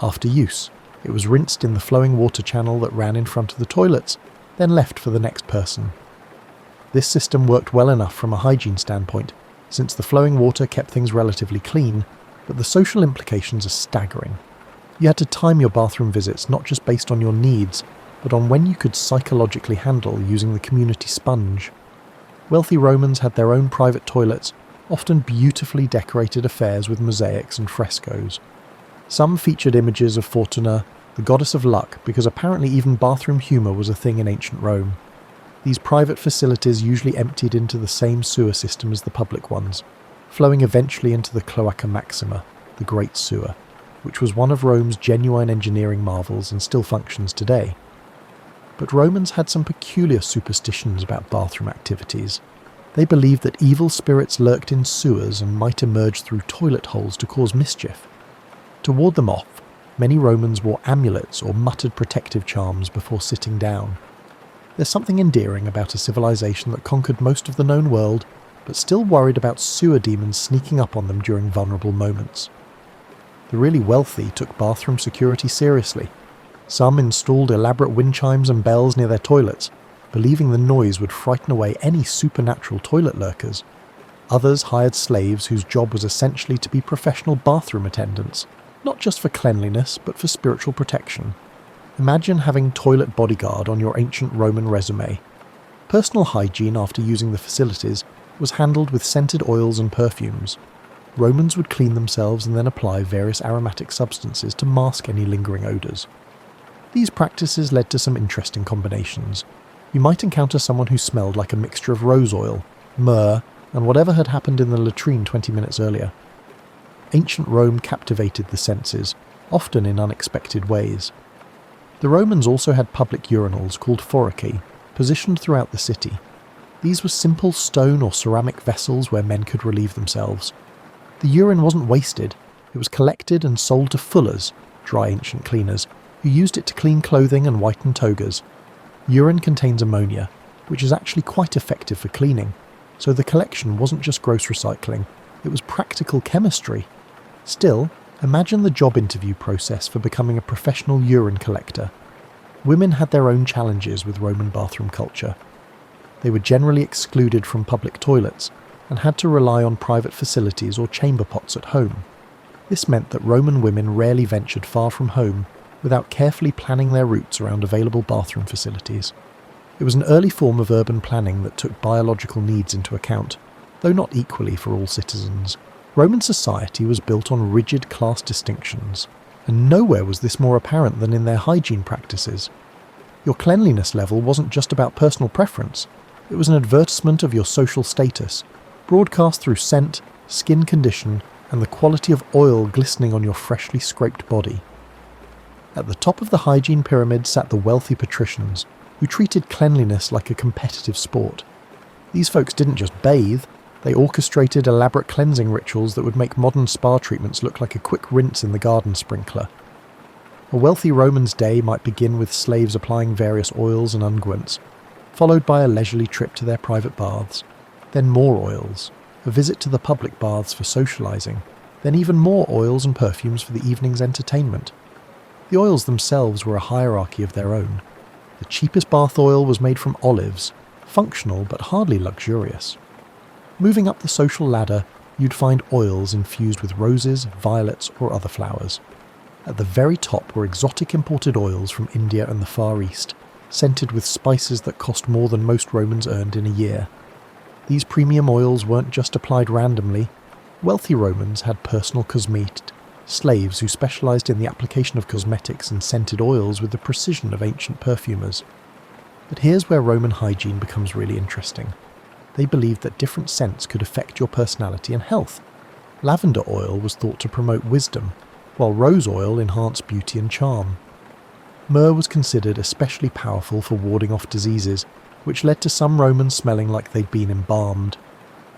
After use, it was rinsed in the flowing water channel that ran in front of the toilets, then left for the next person. This system worked well enough from a hygiene standpoint, since the flowing water kept things relatively clean, but the social implications are staggering. You had to time your bathroom visits not just based on your needs, but on when you could psychologically handle using the community sponge. Wealthy Romans had their own private toilets, often beautifully decorated affairs with mosaics and frescoes. Some featured images of Fortuna, the goddess of luck, because apparently even bathroom humour was a thing in ancient Rome. These private facilities usually emptied into the same sewer system as the public ones, flowing eventually into the Cloaca Maxima, the Great Sewer, which was one of Rome's genuine engineering marvels and still functions today. But Romans had some peculiar superstitions about bathroom activities. They believed that evil spirits lurked in sewers and might emerge through toilet holes to cause mischief. To ward them off, many Romans wore amulets or muttered protective charms before sitting down. There's something endearing about a civilization that conquered most of the known world, but still worried about sewer demons sneaking up on them during vulnerable moments. The really wealthy took bathroom security seriously. Some installed elaborate wind chimes and bells near their toilets, believing the noise would frighten away any supernatural toilet lurkers. Others hired slaves whose job was essentially to be professional bathroom attendants, not just for cleanliness, but for spiritual protection. Imagine having toilet bodyguard on your ancient Roman resume. Personal hygiene after using the facilities was handled with scented oils and perfumes. Romans would clean themselves and then apply various aromatic substances to mask any lingering odours. These practices led to some interesting combinations. You might encounter someone who smelled like a mixture of rose oil, myrrh, and whatever had happened in the latrine 20 minutes earlier. Ancient Rome captivated the senses, often in unexpected ways. The Romans also had public urinals called foraci, positioned throughout the city. These were simple stone or ceramic vessels where men could relieve themselves. The urine wasn't wasted, it was collected and sold to fullers, dry ancient cleaners, who used it to clean clothing and whiten togas. Urine contains ammonia, which is actually quite effective for cleaning, so the collection wasn't just gross recycling, it was practical chemistry. Still, imagine the job interview process for becoming a professional urine collector. Women had their own challenges with Roman bathroom culture. They were generally excluded from public toilets and had to rely on private facilities or chamber pots at home. This meant that Roman women rarely ventured far from home without carefully planning their routes around available bathroom facilities. It was an early form of urban planning that took biological needs into account, though not equally for all citizens. Roman society was built on rigid class distinctions, and nowhere was this more apparent than in their hygiene practices. Your cleanliness level wasn't just about personal preference, it was an advertisement of your social status, broadcast through scent, skin condition, and the quality of oil glistening on your freshly scraped body. At the top of the hygiene pyramid sat the wealthy patricians, who treated cleanliness like a competitive sport. These folks didn't just bathe, they orchestrated elaborate cleansing rituals that would make modern spa treatments look like a quick rinse in the garden sprinkler. A wealthy Roman's day might begin with slaves applying various oils and unguents, followed by a leisurely trip to their private baths, then more oils, a visit to the public baths for socializing, then even more oils and perfumes for the evening's entertainment. The oils themselves were a hierarchy of their own. The cheapest bath oil was made from olives, functional but hardly luxurious. Moving up the social ladder, you'd find oils infused with roses, violets, or other flowers. At the very top were exotic imported oils from India and the Far East, scented with spices that cost more than most Romans earned in a year. These premium oils weren't just applied randomly. Wealthy Romans had personal cosmete, slaves who specialized in the application of cosmetics and scented oils with the precision of ancient perfumers. But here's where Roman hygiene becomes really interesting. They believed that different scents could affect your personality and health. Lavender oil was thought to promote wisdom, while rose oil enhanced beauty and charm. Myrrh was considered especially powerful for warding off diseases, which led to some Romans smelling like they'd been embalmed.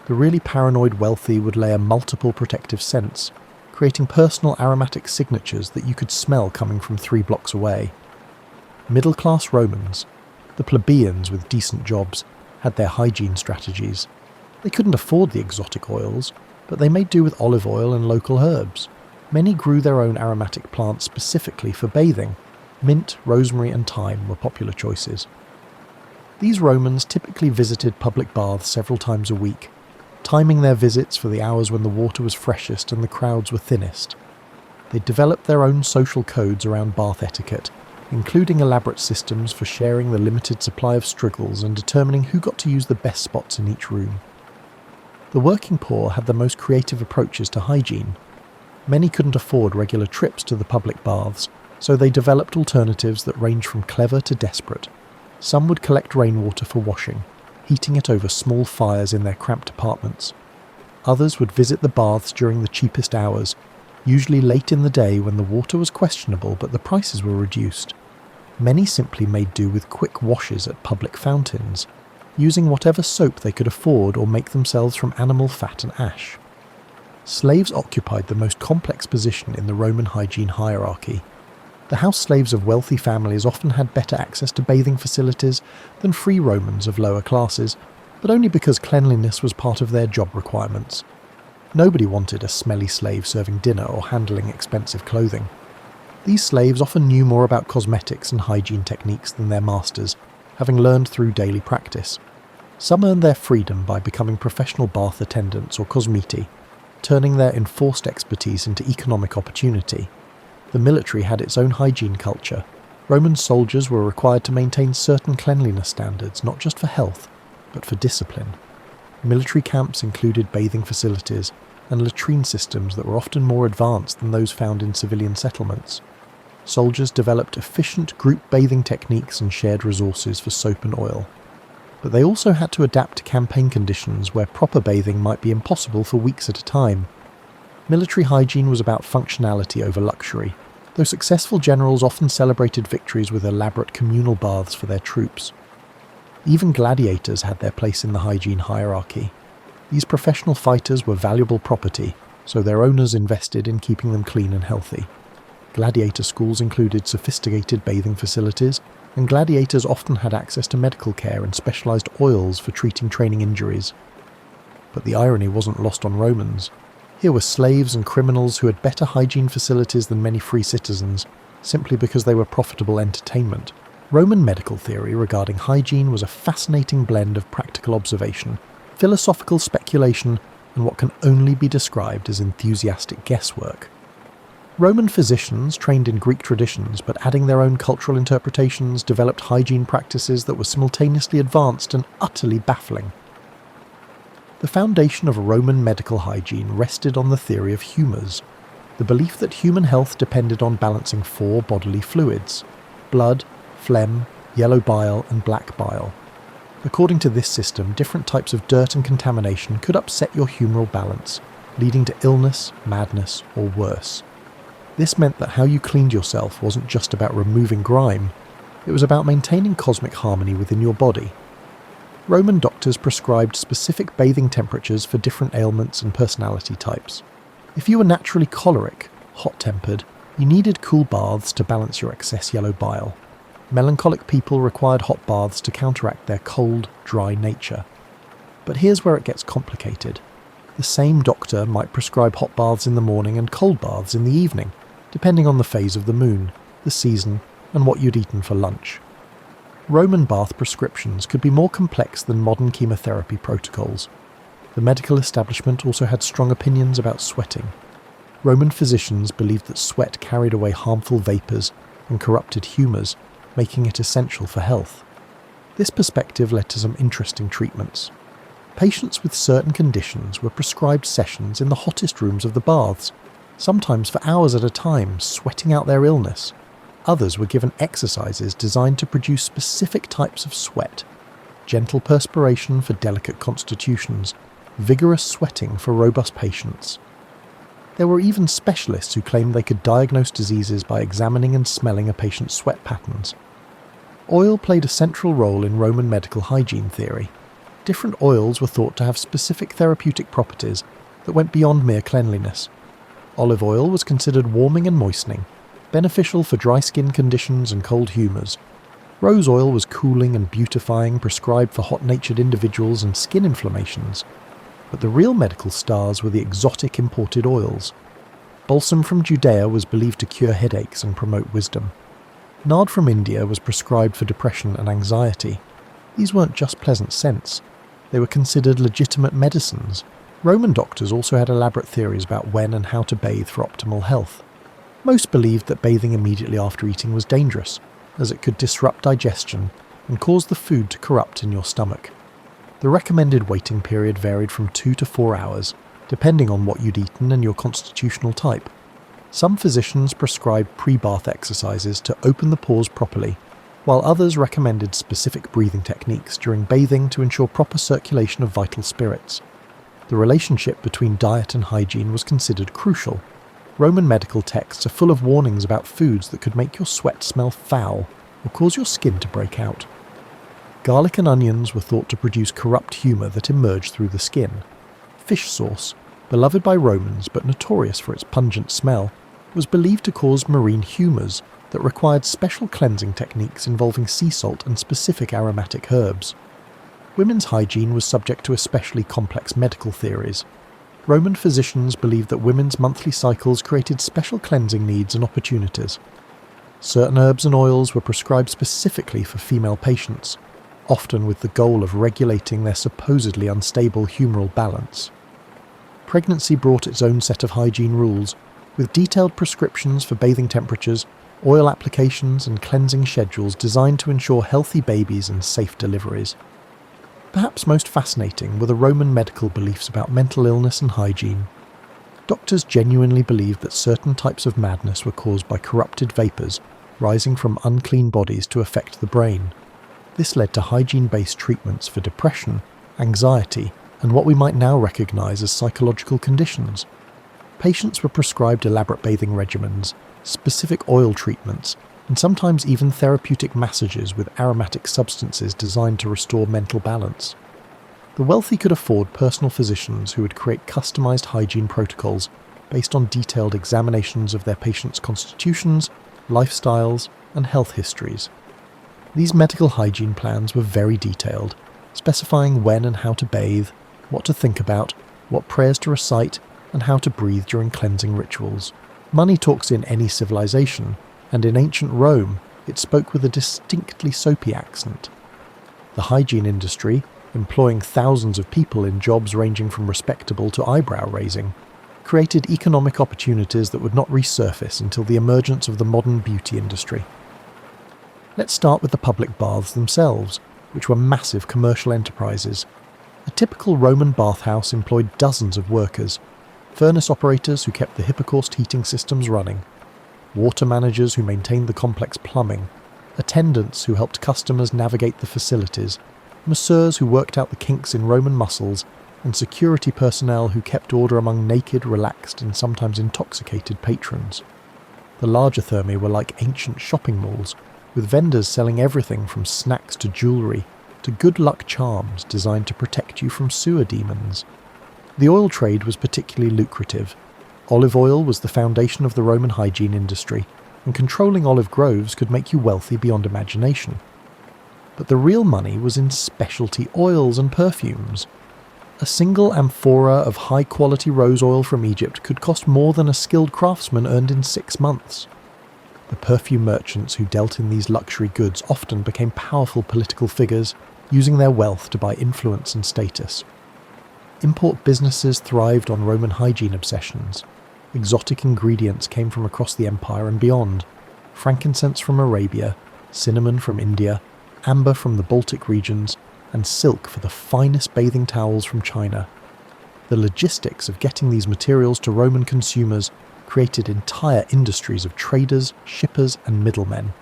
The really paranoid wealthy would layer multiple protective scents, creating personal aromatic signatures that you could smell coming from 3 blocks away. Middle-class Romans, the plebeians with decent jobs, had their hygiene strategies. They couldn't afford the exotic oils, but they made do with olive oil and local herbs. Many grew their own aromatic plants specifically for bathing. Mint, rosemary and thyme were popular choices. These Romans typically visited public baths several times a week, timing their visits for the hours when the water was freshest and the crowds were thinnest. They developed their own social codes around bath etiquette, including elaborate systems for sharing the limited supply of strigils and determining who got to use the best spots in each room. The working poor had the most creative approaches to hygiene. Many couldn't afford regular trips to the public baths, so they developed alternatives that ranged from clever to desperate. Some would collect rainwater for washing, heating it over small fires in their cramped apartments. Others would visit the baths during the cheapest hours, usually late in the day when the water was questionable but the prices were reduced. Many simply made do with quick washes at public fountains, using whatever soap they could afford or make themselves from animal fat and ash. Slaves occupied the most complex position in the Roman hygiene hierarchy. The house slaves of wealthy families often had better access to bathing facilities than free Romans of lower classes, but only because cleanliness was part of their job requirements. Nobody wanted a smelly slave serving dinner or handling expensive clothing. These slaves often knew more about cosmetics and hygiene techniques than their masters, having learned through daily practice. Some earned their freedom by becoming professional bath attendants or cosmeti, turning their enforced expertise into economic opportunity. The military had its own hygiene culture. Roman soldiers were required to maintain certain cleanliness standards, not just for health, but for discipline. Military camps included bathing facilities and latrine systems that were often more advanced than those found in civilian settlements. Soldiers developed efficient group bathing techniques and shared resources for soap and oil. But they also had to adapt to campaign conditions where proper bathing might be impossible for weeks at a time. Military hygiene was about functionality over luxury. though successful generals often celebrated victories with elaborate communal baths for their troops. Even gladiators had their place in the hygiene hierarchy. These professional fighters were valuable property, so their owners invested in keeping them clean and healthy. Gladiator schools included sophisticated bathing facilities, and gladiators often had access to medical care and specialized oils for treating training injuries. But the irony wasn't lost on Romans. Here were slaves and criminals who had better hygiene facilities than many free citizens, simply because they were profitable entertainment. Roman medical theory regarding hygiene was a fascinating blend of practical observation, philosophical speculation, and what can only be described as enthusiastic guesswork. Roman physicians, trained in Greek traditions but adding their own cultural interpretations, developed hygiene practices that were simultaneously advanced and utterly baffling. The foundation of Roman medical hygiene rested on the theory of humours, the belief that human health depended on balancing 4 bodily fluids: blood, phlegm, yellow bile, and black bile. According to this system, different types of dirt and contamination could upset your humoral balance, leading to illness, madness, or worse. This meant that how you cleaned yourself wasn't just about removing grime, it was about maintaining cosmic harmony within your body. Roman doctors prescribed specific bathing temperatures for different ailments and personality types. If you were naturally choleric, hot-tempered, you needed cool baths to balance your excess yellow bile. Melancholic people required hot baths to counteract their cold, dry nature. But here's where it gets complicated. The same doctor might prescribe hot baths in the morning and cold baths in the evening, depending on the phase of the moon, the season, and what you'd eaten for lunch. Roman bath prescriptions could be more complex than modern chemotherapy protocols. The medical establishment also had strong opinions about sweating. Roman physicians believed that sweat carried away harmful vapours and corrupted humours, making it essential for health. This perspective led to some interesting treatments. Patients with certain conditions were prescribed sessions in the hottest rooms of the baths, sometimes for hours at a time, sweating out their illness. Others were given exercises designed to produce specific types of sweat: gentle perspiration for delicate constitutions, vigorous sweating for robust patients. There were even specialists who claimed they could diagnose diseases by examining and smelling a patient's sweat patterns. Oil played a central role in Roman medical hygiene theory. Different oils were thought to have specific therapeutic properties that went beyond mere cleanliness. Olive oil was considered warming and moistening, beneficial for dry skin conditions and cold humours. Rose oil was cooling and beautifying, prescribed for hot-natured individuals and skin inflammations. But the real medical stars were the exotic imported oils. Balsam from Judea was believed to cure headaches and promote wisdom. Nard from India was prescribed for depression and anxiety. These weren't just pleasant scents. They were considered legitimate medicines. Roman doctors also had elaborate theories about when and how to bathe for optimal health. Most believed that bathing immediately after eating was dangerous, as it could disrupt digestion and cause the food to corrupt in your stomach. The recommended waiting period varied from 2 to 4 hours, depending on what you'd eaten and your constitutional type. Some physicians prescribed pre-bath exercises to open the pores properly, while others recommended specific breathing techniques during bathing to ensure proper circulation of vital spirits. The relationship between diet and hygiene was considered crucial. Roman medical texts are full of warnings about foods that could make your sweat smell foul or cause your skin to break out. Garlic and onions were thought to produce corrupt humour that emerged through the skin. Fish sauce, beloved by Romans but notorious for its pungent smell, was believed to cause marine humours that required special cleansing techniques involving sea salt and specific aromatic herbs. Women's hygiene was subject to especially complex medical theories. Roman physicians believed that women's monthly cycles created special cleansing needs and opportunities. Certain herbs and oils were prescribed specifically for female patients, often with the goal of regulating their supposedly unstable humoral balance. Pregnancy brought its own set of hygiene rules, with detailed prescriptions for bathing temperatures, oil applications and cleansing schedules designed to ensure healthy babies and safe deliveries. Perhaps most fascinating were the Roman medical beliefs about mental illness and hygiene. Doctors genuinely believed that certain types of madness were caused by corrupted vapours rising from unclean bodies to affect the brain. This led to hygiene-based treatments for depression, anxiety, and what we might now recognise as psychological conditions. Patients were prescribed elaborate bathing regimens, specific oil treatments, and sometimes even therapeutic massages with aromatic substances designed to restore mental balance. The wealthy could afford personal physicians who would create customized hygiene protocols based on detailed examinations of their patients' constitutions, lifestyles, and health histories. These medical hygiene plans were very detailed, specifying when and how to bathe, what to think about, what prayers to recite, and how to breathe during cleansing rituals. Money talks in any civilization, and in ancient Rome, it spoke with a distinctly soapy accent. The hygiene industry, employing thousands of people in jobs ranging from respectable to eyebrow-raising, created economic opportunities that would not resurface until the emergence of the modern beauty industry. Let's start with the public baths themselves, which were massive commercial enterprises. A typical Roman bathhouse employed dozens of workers, furnace operators who kept the hypocaust heating systems running, water managers who maintained the complex plumbing, attendants who helped customers navigate the facilities, masseurs who worked out the kinks in Roman muscles, and security personnel who kept order among naked, relaxed, and sometimes intoxicated patrons. The larger thermae were like ancient shopping malls, with vendors selling everything from snacks to jewellery to good luck charms designed to protect you from sewer demons. The oil trade was particularly lucrative. Olive oil was the foundation of the Roman hygiene industry, and controlling olive groves could make you wealthy beyond imagination. But the real money was in specialty oils and perfumes. A single amphora of high-quality rose oil from Egypt could cost more than a skilled craftsman earned in 6 months. The perfume merchants who dealt in these luxury goods often became powerful political figures, using their wealth to buy influence and status. Import businesses thrived on Roman hygiene obsessions. Exotic ingredients came from across the empire and beyond: frankincense from Arabia, cinnamon from India, amber from the Baltic regions, and silk for the finest bathing towels from China. The logistics of getting these materials to Roman consumers created entire industries of traders, shippers, and middlemen.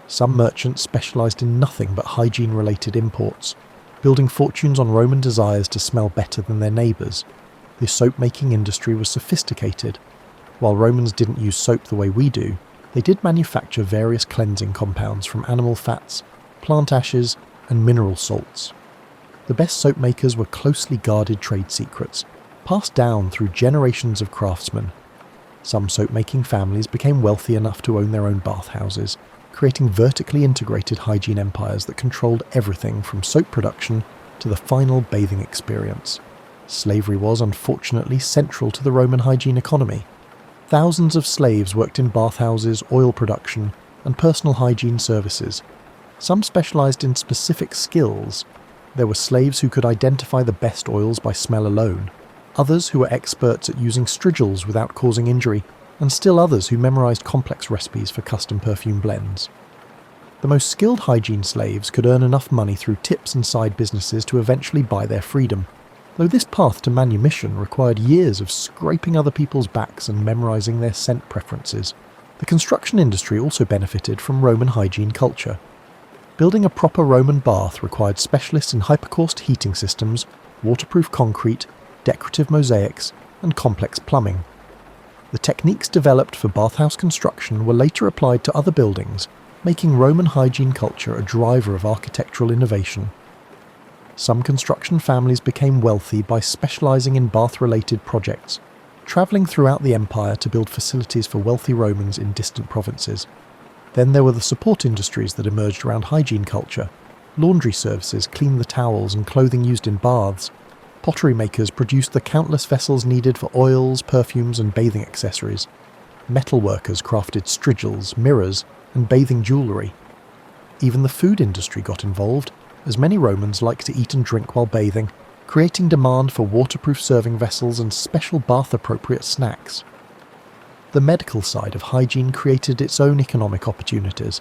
Some merchants specialised in nothing but hygiene-related imports, building fortunes on Roman desires to smell better than their neighbours. The soap-making industry was sophisticated. While Romans didn't use soap the way we do, they did manufacture various cleansing compounds from animal fats, plant ashes, and mineral salts. The best soap makers were closely guarded trade secrets, passed down through generations of craftsmen. Some soap-making families became wealthy enough to own their own bathhouses, creating vertically integrated hygiene empires that controlled everything from soap production to the final bathing experience. Slavery was, unfortunately, central to the Roman hygiene economy. Thousands of slaves worked in bathhouses, oil production, and personal hygiene services. Some specialised in specific skills. There were slaves who could identify the best oils by smell alone, others who were experts at using strigils without causing injury, and still others who memorised complex recipes for custom perfume blends. The most skilled hygiene slaves could earn enough money through tips and side businesses to eventually buy their freedom, though this path to manumission required years of scraping other people's backs and memorising their scent preferences. The construction industry also benefited from Roman hygiene culture. Building a proper Roman bath required specialists in hypocaust heating systems, waterproof concrete, decorative mosaics, and complex plumbing. The techniques developed for bathhouse construction were later applied to other buildings, making Roman hygiene culture a driver of architectural innovation. Some construction families became wealthy by specialising in bath-related projects, travelling throughout the empire to build facilities for wealthy Romans in distant provinces. Then there were the support industries that emerged around hygiene culture. Laundry services cleaned the towels and clothing used in baths. Pottery makers produced the countless vessels needed for oils, perfumes, and bathing accessories. Metal workers crafted strigils, mirrors, and bathing jewellery. Even the food industry got involved, as many Romans liked to eat and drink while bathing, creating demand for waterproof serving vessels and special bath-appropriate snacks. The medical side of hygiene created its own economic opportunities.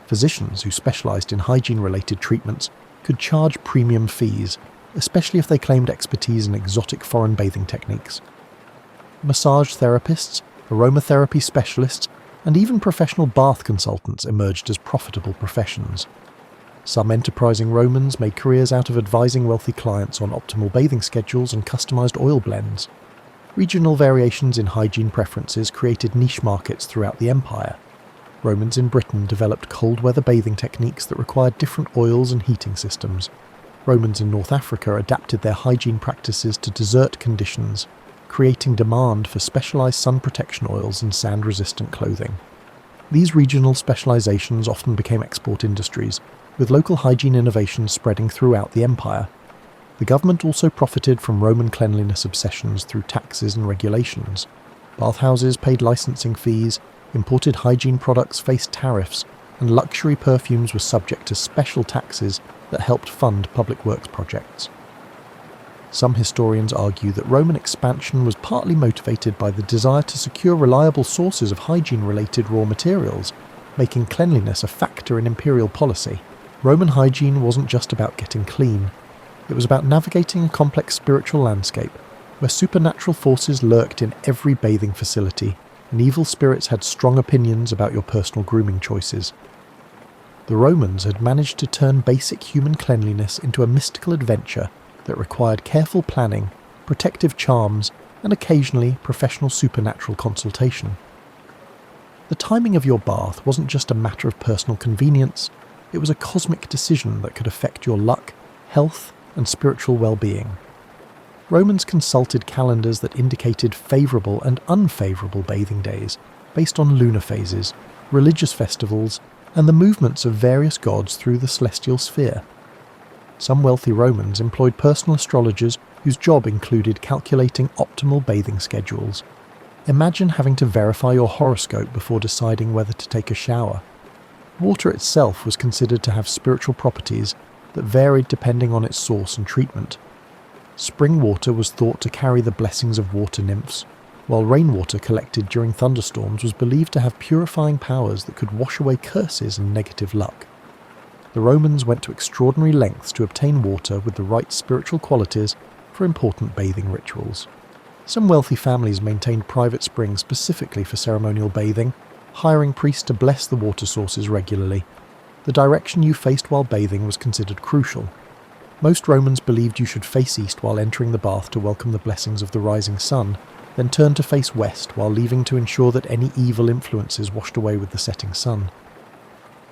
Physicians who specialised in hygiene-related treatments could charge premium fees, especially if they claimed expertise in exotic foreign bathing techniques. Massage therapists, aromatherapy specialists, and even professional bath consultants emerged as profitable professions. Some enterprising Romans made careers out of advising wealthy clients on optimal bathing schedules and customised oil blends. Regional variations in hygiene preferences created niche markets throughout the empire. Romans in Britain developed cold-weather bathing techniques that required different oils and heating systems. Romans in North Africa adapted their hygiene practices to desert conditions, creating demand for specialized sun protection oils and sand-resistant clothing. These regional specializations often became export industries, with local hygiene innovations spreading throughout the empire. The government also profited from Roman cleanliness obsessions through taxes and regulations. Bathhouses paid licensing fees, imported hygiene products faced tariffs, and luxury perfumes were subject to special taxes that helped fund public works projects. Some historians argue that Roman expansion was partly motivated by the desire to secure reliable sources of hygiene-related raw materials, making cleanliness a factor in imperial policy. Roman hygiene wasn't just about getting clean. It was about navigating a complex spiritual landscape, where supernatural forces lurked in every bathing facility, and evil spirits had strong opinions about your personal grooming choices. The Romans had managed to turn basic human cleanliness into a mystical adventure that required careful planning, protective charms, and occasionally professional supernatural consultation. The timing of your bath wasn't just a matter of personal convenience, it was a cosmic decision that could affect your luck, health, and spiritual well-being. Romans consulted calendars that indicated favourable and unfavourable bathing days, based on lunar phases, religious festivals, and the movements of various gods through the celestial sphere. Some wealthy Romans employed personal astrologers whose job included calculating optimal bathing schedules. Imagine having to verify your horoscope before deciding whether to take a shower. Water itself was considered to have spiritual properties that varied depending on its source and treatment. Spring water was thought to carry the blessings of water nymphs, while rainwater collected during thunderstorms was believed to have purifying powers that could wash away curses and negative luck. The Romans went to extraordinary lengths to obtain water with the right spiritual qualities for important bathing rituals. Some wealthy families maintained private springs specifically for ceremonial bathing, hiring priests to bless the water sources regularly. The direction you faced while bathing was considered crucial. Most Romans believed you should face east while entering the bath to welcome the blessings of the rising sun, then turn to face west while leaving to ensure that any evil influences washed away with the setting sun.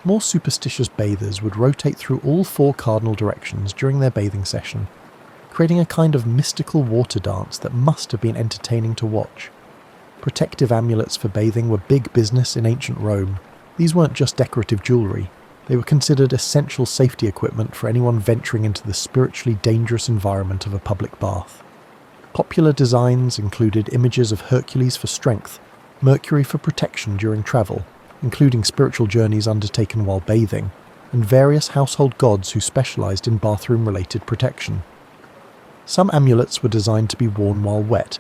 More superstitious bathers would rotate through all four cardinal directions during their bathing session, creating a kind of mystical water dance that must have been entertaining to watch. Protective amulets for bathing were big business in ancient Rome. These weren't just decorative jewellery, they were considered essential safety equipment for anyone venturing into the spiritually dangerous environment of a public bath. Popular designs included images of Hercules for strength, Mercury for protection during travel, including spiritual journeys undertaken while bathing, and various household gods who specialised in bathroom-related protection. Some amulets were designed to be worn while wet,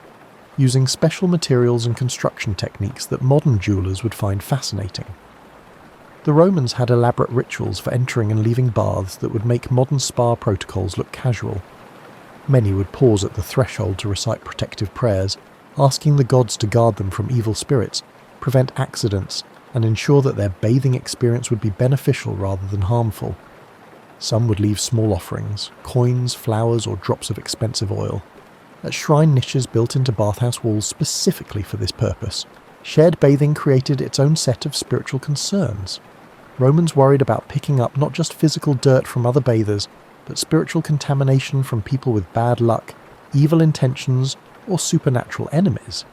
using special materials and construction techniques that modern jewellers would find fascinating. The Romans had elaborate rituals for entering and leaving baths that would make modern spa protocols look casual. Many would pause at the threshold to recite protective prayers, asking the gods to guard them from evil spirits, prevent accidents, and ensure that their bathing experience would be beneficial rather than harmful. Some would leave small offerings, coins, flowers, or drops of expensive oil, at shrine niches built into bathhouse walls specifically for this purpose. Shared bathing created its own set of spiritual concerns. Romans worried about picking up not just physical dirt from other bathers, but spiritual contamination from people with bad luck, evil intentions, or supernatural enemies.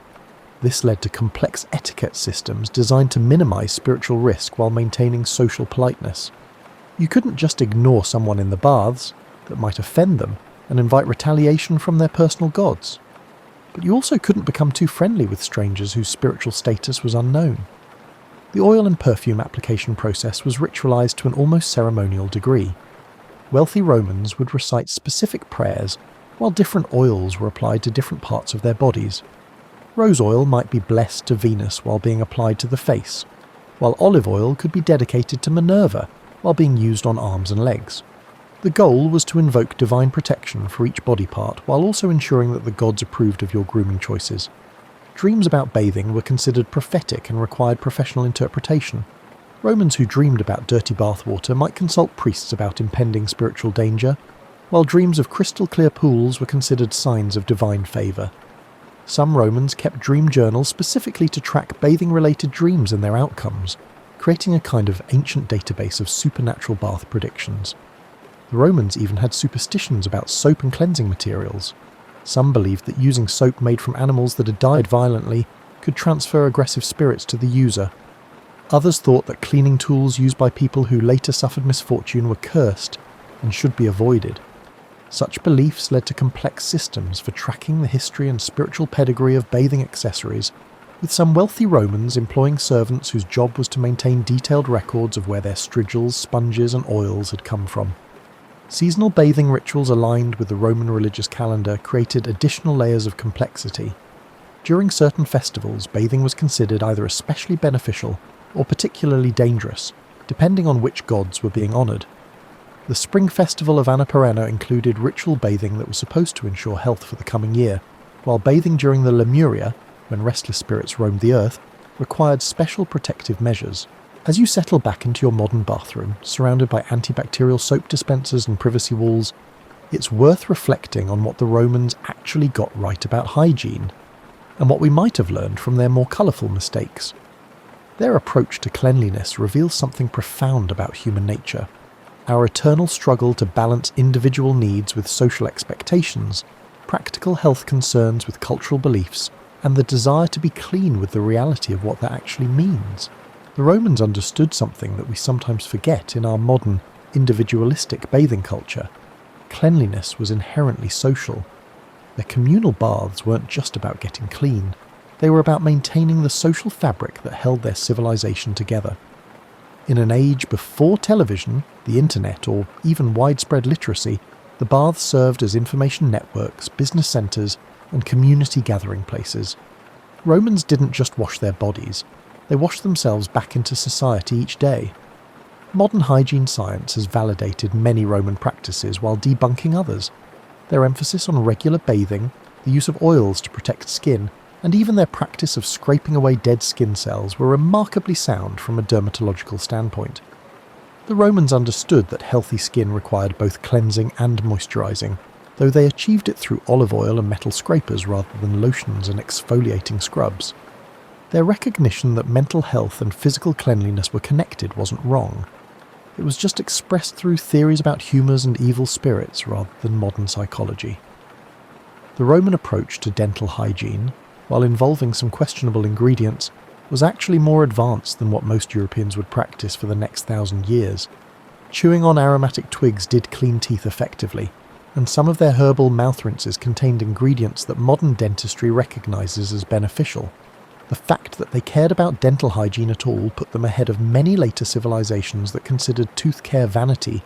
This led to complex etiquette systems designed to minimize spiritual risk while maintaining social politeness. You couldn't just ignore someone in the baths that might offend them and invite retaliation from their personal gods. But you also couldn't become too friendly with strangers whose spiritual status was unknown. The oil and perfume application process was ritualized to an almost ceremonial degree. Wealthy Romans would recite specific prayers, while different oils were applied to different parts of their bodies. Rose oil might be blessed to Venus while being applied to the face, while olive oil could be dedicated to Minerva while being used on arms and legs. The goal was to invoke divine protection for each body part while also ensuring that the gods approved of your grooming choices. Dreams about bathing were considered prophetic and required professional interpretation. Romans who dreamed about dirty bathwater might consult priests about impending spiritual danger, while dreams of crystal clear pools were considered signs of divine favour. Some Romans kept dream journals specifically to track bathing-related dreams and their outcomes, creating a kind of ancient database of supernatural bath predictions. The Romans even had superstitions about soap and cleansing materials. Some believed that using soap made from animals that had died violently could transfer aggressive spirits to the user. Others thought that cleaning tools used by people who later suffered misfortune were cursed and should be avoided. Such beliefs led to complex systems for tracking the history and spiritual pedigree of bathing accessories, with some wealthy Romans employing servants whose job was to maintain detailed records of where their strigils, sponges and oils had come from. Seasonal bathing rituals aligned with the Roman religious calendar created additional layers of complexity. During certain festivals, bathing was considered either especially beneficial or particularly dangerous, depending on which gods were being honoured. The spring festival of Anna Perenna included ritual bathing that was supposed to ensure health for the coming year, while bathing during the Lemuria, when restless spirits roamed the earth, required special protective measures. As you settle back into your modern bathroom, surrounded by antibacterial soap dispensers and privacy walls, it's worth reflecting on what the Romans actually got right about hygiene, and what we might have learned from their more colourful mistakes. Their approach to cleanliness reveals something profound about human nature. Our eternal struggle to balance individual needs with social expectations, practical health concerns with cultural beliefs, and the desire to be clean with the reality of what that actually means. The Romans understood something that we sometimes forget in our modern, individualistic bathing culture. Cleanliness was inherently social. Their communal baths weren't just about getting clean. They were about maintaining the social fabric that held their civilization together. In an age before television, the internet, or even widespread literacy, the baths served as information networks, business centres, and community gathering places. Romans didn't just wash their bodies, they washed themselves back into society each day. Modern hygiene science has validated many Roman practices while debunking others. Their emphasis on regular bathing, the use of oils to protect skin, and even their practice of scraping away dead skin cells were remarkably sound from a dermatological standpoint. The Romans understood that healthy skin required both cleansing and moisturising, though they achieved it through olive oil and metal scrapers rather than lotions and exfoliating scrubs. Their recognition that mental health and physical cleanliness were connected wasn't wrong. It was just expressed through theories about humours and evil spirits rather than modern psychology. The Roman approach to dental hygiene, while involving some questionable ingredients, was actually more advanced than what most Europeans would practice for the next 1,000 years. Chewing on aromatic twigs did clean teeth effectively, and some of their herbal mouth rinses contained ingredients that modern dentistry recognises as beneficial. The fact that they cared about dental hygiene at all put them ahead of many later civilizations that considered tooth care vanity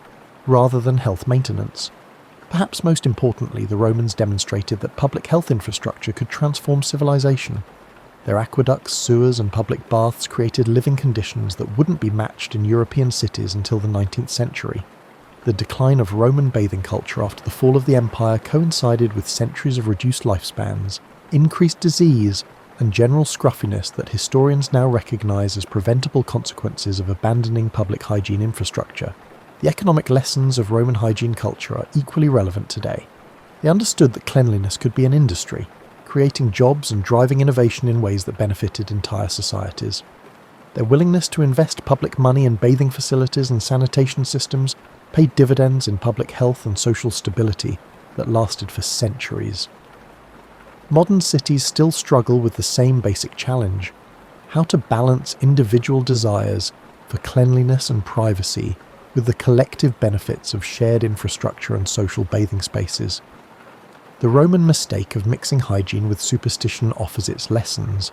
rather than health maintenance. Perhaps most importantly, the Romans demonstrated that public health infrastructure could transform civilization. Their aqueducts, sewers and public baths created living conditions that wouldn't be matched in European cities until the 19th century. The decline of Roman bathing culture after the fall of the empire coincided with centuries of reduced lifespans, increased disease, and general scruffiness that historians now recognise as preventable consequences of abandoning public hygiene infrastructure. The economic lessons of Roman hygiene culture are equally relevant today. They understood that cleanliness could be an industry, creating jobs and driving innovation in ways that benefited entire societies. Their willingness to invest public money in bathing facilities and sanitation systems paid dividends in public health and social stability that lasted for centuries. Modern cities still struggle with the same basic challenge: how to balance individual desires for cleanliness and privacy with the collective benefits of shared infrastructure and social bathing spaces. The Roman mistake of mixing hygiene with superstition offers its lessons.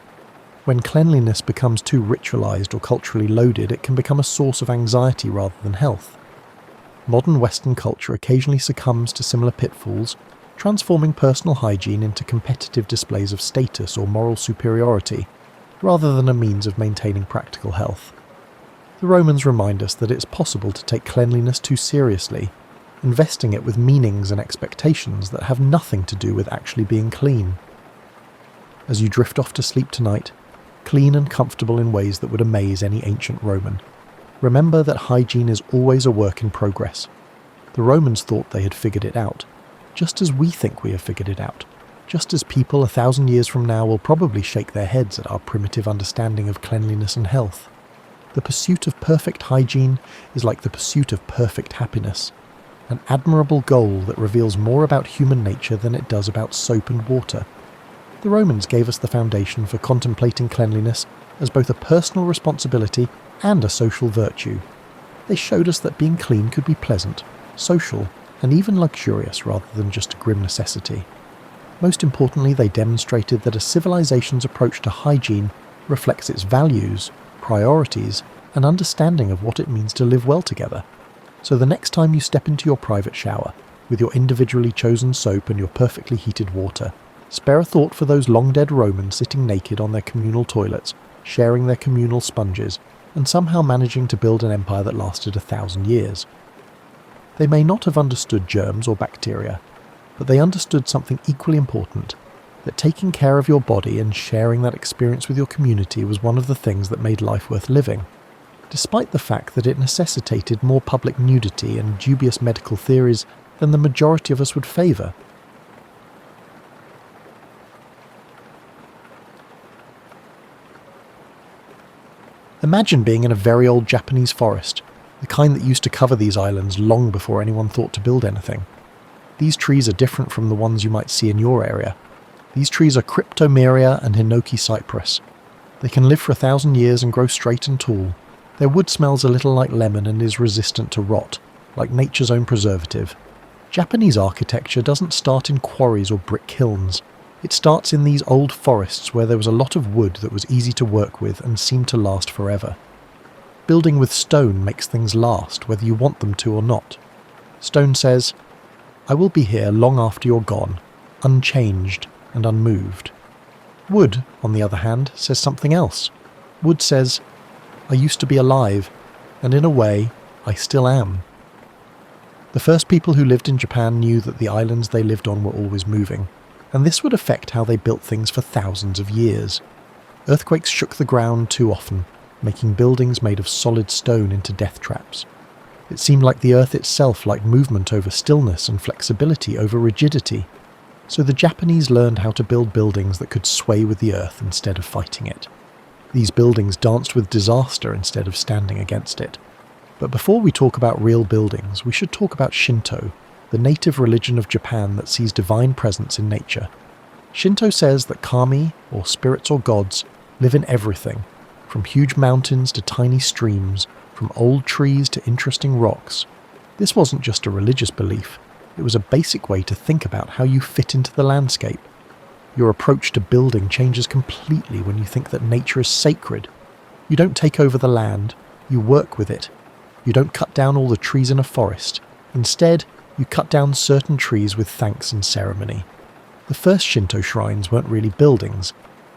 When cleanliness becomes too ritualized or culturally loaded, it can become a source of anxiety rather than health. Modern Western culture occasionally succumbs to similar pitfalls, transforming personal hygiene into competitive displays of status or moral superiority, rather than a means of maintaining practical health. The Romans remind us that it's possible to take cleanliness too seriously, investing it with meanings and expectations that have nothing to do with actually being clean. As you drift off to sleep tonight, clean and comfortable in ways that would amaze any ancient Roman, remember that hygiene is always a work in progress. The Romans thought they had figured it out, just as we think we have figured it out, just as people 1,000 years from now will probably shake their heads at our primitive understanding of cleanliness and health. The pursuit of perfect hygiene is like the pursuit of perfect happiness, an admirable goal that reveals more about human nature than it does about soap and water. The Romans gave us the foundation for contemplating cleanliness as both a personal responsibility and a social virtue. They showed us that being clean could be pleasant, social, and even luxurious rather than just a grim necessity. Most importantly, they demonstrated that a civilization's approach to hygiene reflects its values, priorities, and understanding of what it means to live well together. So the next time you step into your private shower, with your individually chosen soap and your perfectly heated water, spare a thought for those long-dead Romans sitting naked on their communal toilets, sharing their communal sponges, and somehow managing to build an empire that lasted 1,000 years. They may not have understood germs or bacteria, but they understood something equally important, that taking care of your body and sharing that experience with your community was one of the things that made life worth living, despite the fact that it necessitated more public nudity and dubious medical theories than the majority of us would favour. Imagine being in a very old Japanese forest, the kind that used to cover these islands long before anyone thought to build anything. These trees are different from the ones you might see in your area. These trees are Cryptomeria and Hinoki cypress. They can live for 1,000 years and grow straight and tall. Their wood smells a little like lemon and is resistant to rot, like nature's own preservative. Japanese architecture doesn't start in quarries or brick kilns. It starts in these old forests where there was a lot of wood that was easy to work with and seemed to last forever. Building with stone makes things last, whether you want them to or not. Stone says, "I will be here long after you're gone, unchanged and unmoved." Wood, on the other hand, says something else. Wood says, "I used to be alive, and in a way, I still am." The first people who lived in Japan knew that the islands they lived on were always moving, and this would affect how they built things for thousands of years. Earthquakes shook the ground too often, making buildings made of solid stone into death traps. It seemed like the earth itself liked movement over stillness and flexibility over rigidity. So the Japanese learned how to build buildings that could sway with the earth instead of fighting it. These buildings danced with disaster instead of standing against it. But before we talk about real buildings, we should talk about Shinto, the native religion of Japan that sees divine presence in nature. Shinto says that kami, or spirits or gods, live in everything, from huge mountains to tiny streams, from old trees to interesting rocks. This wasn't just a religious belief, it was a basic way to think about how you fit into the landscape. Your approach to building changes completely when you think that nature is sacred. You don't take over the land, you work with it. You don't cut down all the trees in a forest. Instead, you cut down certain trees with thanks and ceremony. The first Shinto shrines weren't really buildings.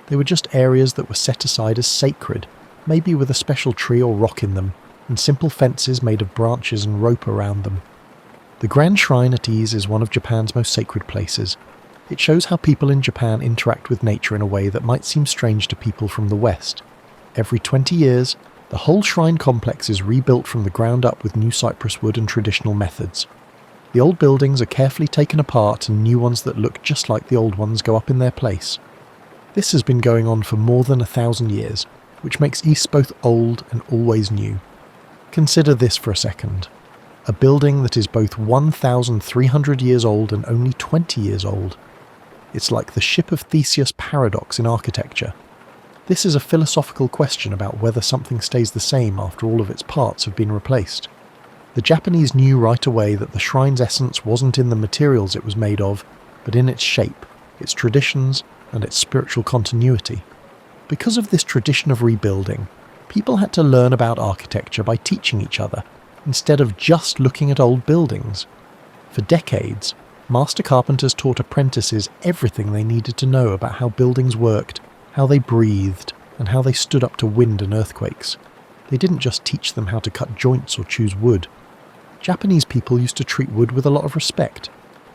They were just areas that were set aside as sacred, maybe with a special tree or rock in them, and simple fences made of branches and rope around them. The Grand Shrine at Ise is one of Japan's most sacred places. It shows how people in Japan interact with nature in a way that might seem strange to people from the West. Every 20 years, the whole shrine complex is rebuilt from the ground up with new cypress wood and traditional methods. The old buildings are carefully taken apart and new ones that look just like the old ones go up in their place. This has been going on for more than 1,000 years, which makes Ise both old and always new. Consider this for a second. A building that is both 1,300 years old and only 20 years old. It's like the ship of Theseus paradox in architecture. This is a philosophical question about whether something stays the same after all of its parts have been replaced. The Japanese knew right away that the shrine's essence wasn't in the materials it was made of, but in its shape, its traditions, and its spiritual continuity. Because of this tradition of rebuilding, people had to learn about architecture by teaching each other, instead of just looking at old buildings. For decades, master carpenters taught apprentices everything they needed to know about how buildings worked, how they breathed, and how they stood up to wind and earthquakes. They didn't just teach them how to cut joints or choose wood. Japanese people used to treat wood with a lot of respect.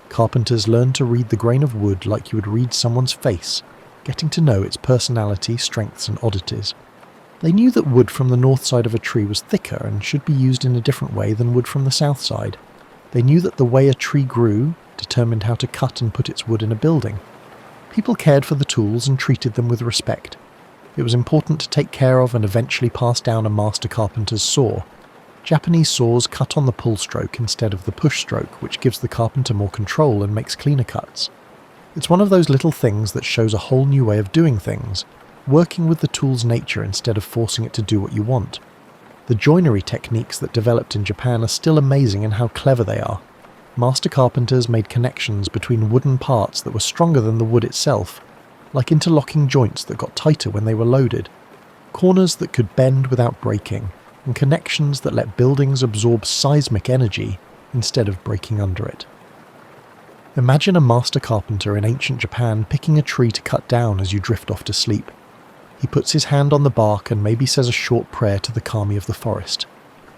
Carpenters learned to read the grain of wood like you would read someone's face, getting to know its personality, strengths, and oddities. They knew that wood from the north side of a tree was thicker and should be used in a different way than wood from the south side. They knew that the way a tree grew determined how to cut and put its wood in a building. People cared for the tools and treated them with respect. It was important to take care of and eventually pass down a master carpenter's saw. Japanese saws cut on the pull stroke instead of the push stroke, which gives the carpenter more control and makes cleaner cuts. It's one of those little things that shows a whole new way of doing things, working with the tool's nature instead of forcing it to do what you want. The joinery techniques that developed in Japan are still amazing in how clever they are. Master carpenters made connections between wooden parts that were stronger than the wood itself, like interlocking joints that got tighter when they were loaded, corners that could bend without breaking, and connections that let buildings absorb seismic energy instead of breaking under it. Imagine a master carpenter in ancient Japan picking a tree to cut down as you drift off to sleep. He puts his hand on the bark and maybe says a short prayer to the kami of the forest,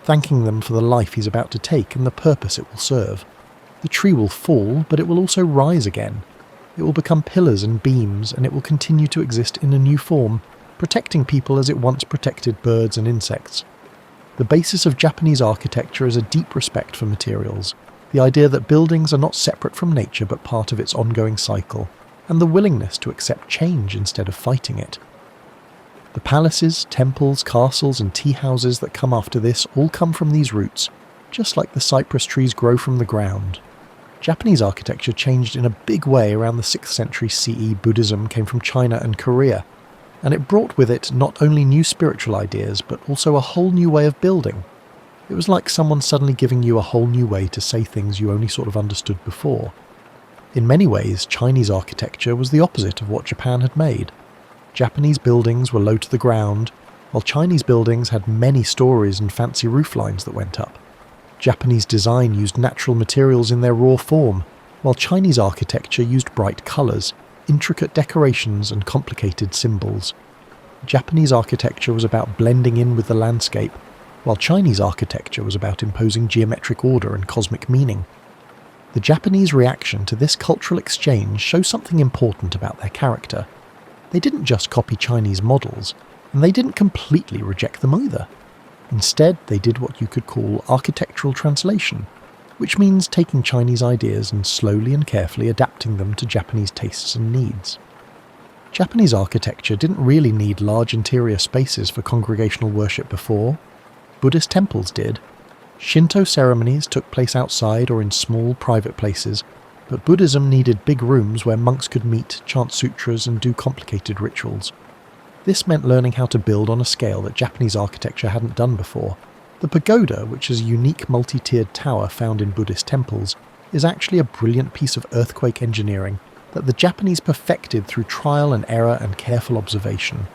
thanking them for the life he's about to take and the purpose it will serve. The tree will fall, but it will also rise again. It will become pillars and beams, and it will continue to exist in a new form, protecting people as it once protected birds and insects. The basis of Japanese architecture is a deep respect for materials, the idea that buildings are not separate from nature but part of its ongoing cycle, and the willingness to accept change instead of fighting it. The palaces, temples, castles, and tea houses that come after this all come from these roots, just like the cypress trees grow from the ground. Japanese architecture changed in a big way around the 6th century CE. Buddhism came from China and Korea, and it brought with it not only new spiritual ideas, but also a whole new way of building. It was like someone suddenly giving you a whole new way to say things you only sort of understood before. In many ways, Chinese architecture was the opposite of what Japan had made. Japanese buildings were low to the ground, while Chinese buildings had many stories and fancy rooflines that went up. Japanese design used natural materials in their raw form, while Chinese architecture used bright colours, intricate decorations and complicated symbols. Japanese architecture was about blending in with the landscape, while Chinese architecture was about imposing geometric order and cosmic meaning. The Japanese reaction to this cultural exchange shows something important about their character. They didn't just copy Chinese models, and they didn't completely reject them either. Instead, they did what you could call architectural translation, which means taking Chinese ideas and slowly and carefully adapting them to Japanese tastes and needs. Japanese architecture didn't really need large interior spaces for congregational worship before. Buddhist temples did. Shinto ceremonies took place outside or in small private places, but Buddhism needed big rooms where monks could meet, chant sutras, and do complicated rituals. This meant learning how to build on a scale that Japanese architecture hadn't done before. The pagoda, which is a unique multi-tiered tower found in Buddhist temples, is actually a brilliant piece of earthquake engineering that the Japanese perfected through trial and error and careful observation.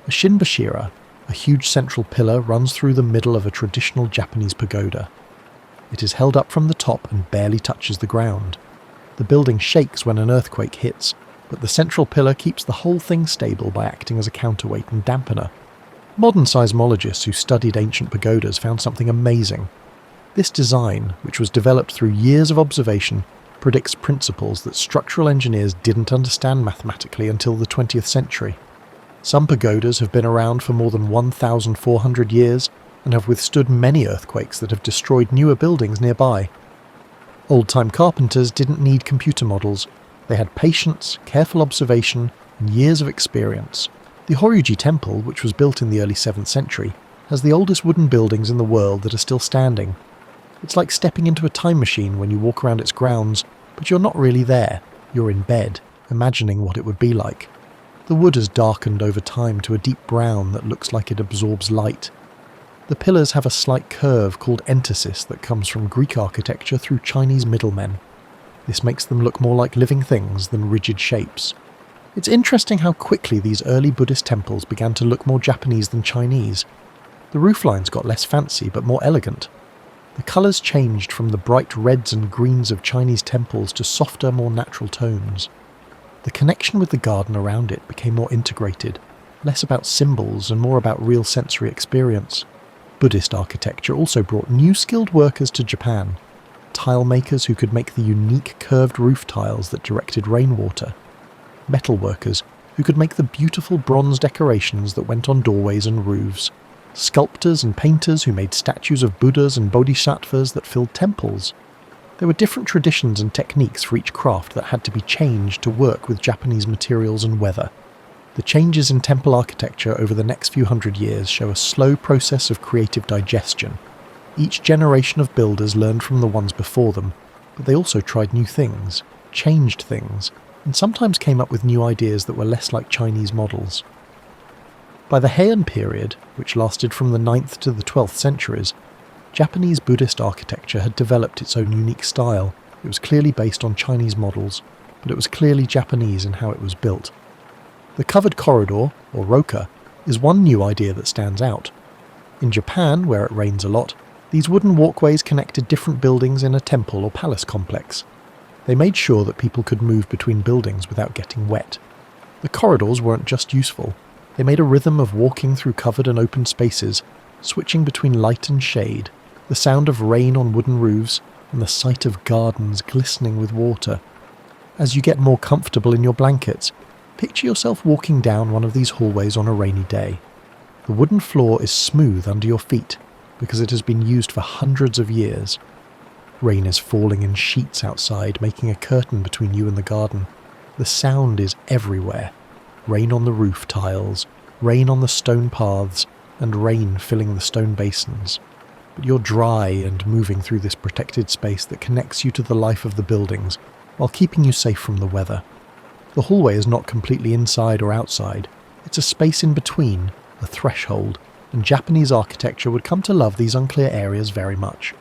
A shinbashira, a huge central pillar, runs through the middle of a traditional Japanese pagoda. It is held up from the top and barely touches the ground. The building shakes when an earthquake hits, but the central pillar keeps the whole thing stable by acting as a counterweight and dampener. Modern seismologists who studied ancient pagodas found something amazing. This design, which was developed through years of observation, predicts principles that structural engineers didn't understand mathematically until the 20th century. Some pagodas have been around for more than 1,400 years and have withstood many earthquakes that have destroyed newer buildings nearby. Old-time carpenters didn't need computer models. They had patience, careful observation, and years of experience. The Horyuji Temple, which was built in the early 7th century, has the oldest wooden buildings in the world that are still standing. It's like stepping into a time machine when you walk around its grounds, but you're not really there. You're in bed, imagining what it would be like. The wood has darkened over time to a deep brown that looks like it absorbs light. The pillars have a slight curve called entasis that comes from Greek architecture through Chinese middlemen. This makes them look more like living things than rigid shapes. It's interesting how quickly these early Buddhist temples began to look more Japanese than Chinese. The rooflines got less fancy but more elegant. The colours changed from the bright reds and greens of Chinese temples to softer, more natural tones. The connection with the garden around it became more integrated, less about symbols and more about real sensory experience. Buddhist architecture also brought new skilled workers to Japan. Tile makers who could make the unique curved roof tiles that directed rainwater. Metal workers who could make the beautiful bronze decorations that went on doorways and roofs. Sculptors and painters who made statues of Buddhas and Bodhisattvas that filled temples. There were different traditions and techniques for each craft that had to be changed to work with Japanese materials and weather. The changes in temple architecture over the next few hundred years show a slow process of creative digestion. Each generation of builders learned from the ones before them, but they also tried new things, changed things, and sometimes came up with new ideas that were less like Chinese models. By the Heian period, which lasted from the 9th to the 12th centuries, Japanese Buddhist architecture had developed its own unique style. It was clearly based on Chinese models, but it was clearly Japanese in how it was built. The covered corridor, or roka, is one new idea that stands out. In Japan, where it rains a lot, these wooden walkways connected different buildings in a temple or palace complex. They made sure that people could move between buildings without getting wet. The corridors weren't just useful. They made a rhythm of walking through covered and open spaces, switching between light and shade, the sound of rain on wooden roofs, and the sight of gardens glistening with water. As you get more comfortable in your blankets, picture yourself walking down one of these hallways on a rainy day. The wooden floor is smooth under your feet because it has been used for hundreds of years. Rain is falling in sheets outside, making a curtain between you and the garden. The sound is everywhere. Rain on the roof tiles, rain on the stone paths, and rain filling the stone basins. But you're dry and moving through this protected space that connects you to the life of the buildings, while keeping you safe from the weather. The hallway is not completely inside or outside. It's a space in between, a threshold, and Japanese architecture would come to love these unclear areas very much.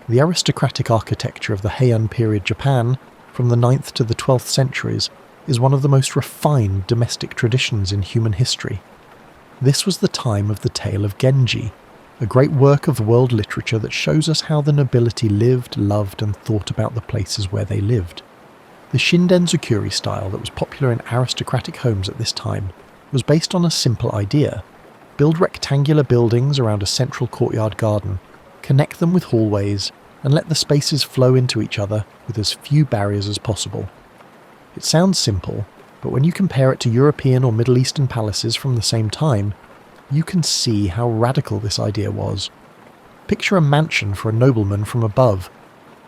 The aristocratic architecture of the Heian period Japan, from the 9th to the 12th centuries, is one of the most refined domestic traditions in human history. This was the time of the tale of Genji, a great work of world literature that shows us how the nobility lived, loved, and thought about the places where they lived. The Shindenzukuri style that was popular in aristocratic homes at this time was based on a simple idea: build rectangular buildings around a central courtyard garden, connect them with hallways, and let the spaces flow into each other with as few barriers as possible. It sounds simple, but when you compare it to European or Middle Eastern palaces from the same time, you can see how radical this idea was. Picture a mansion for a nobleman from above.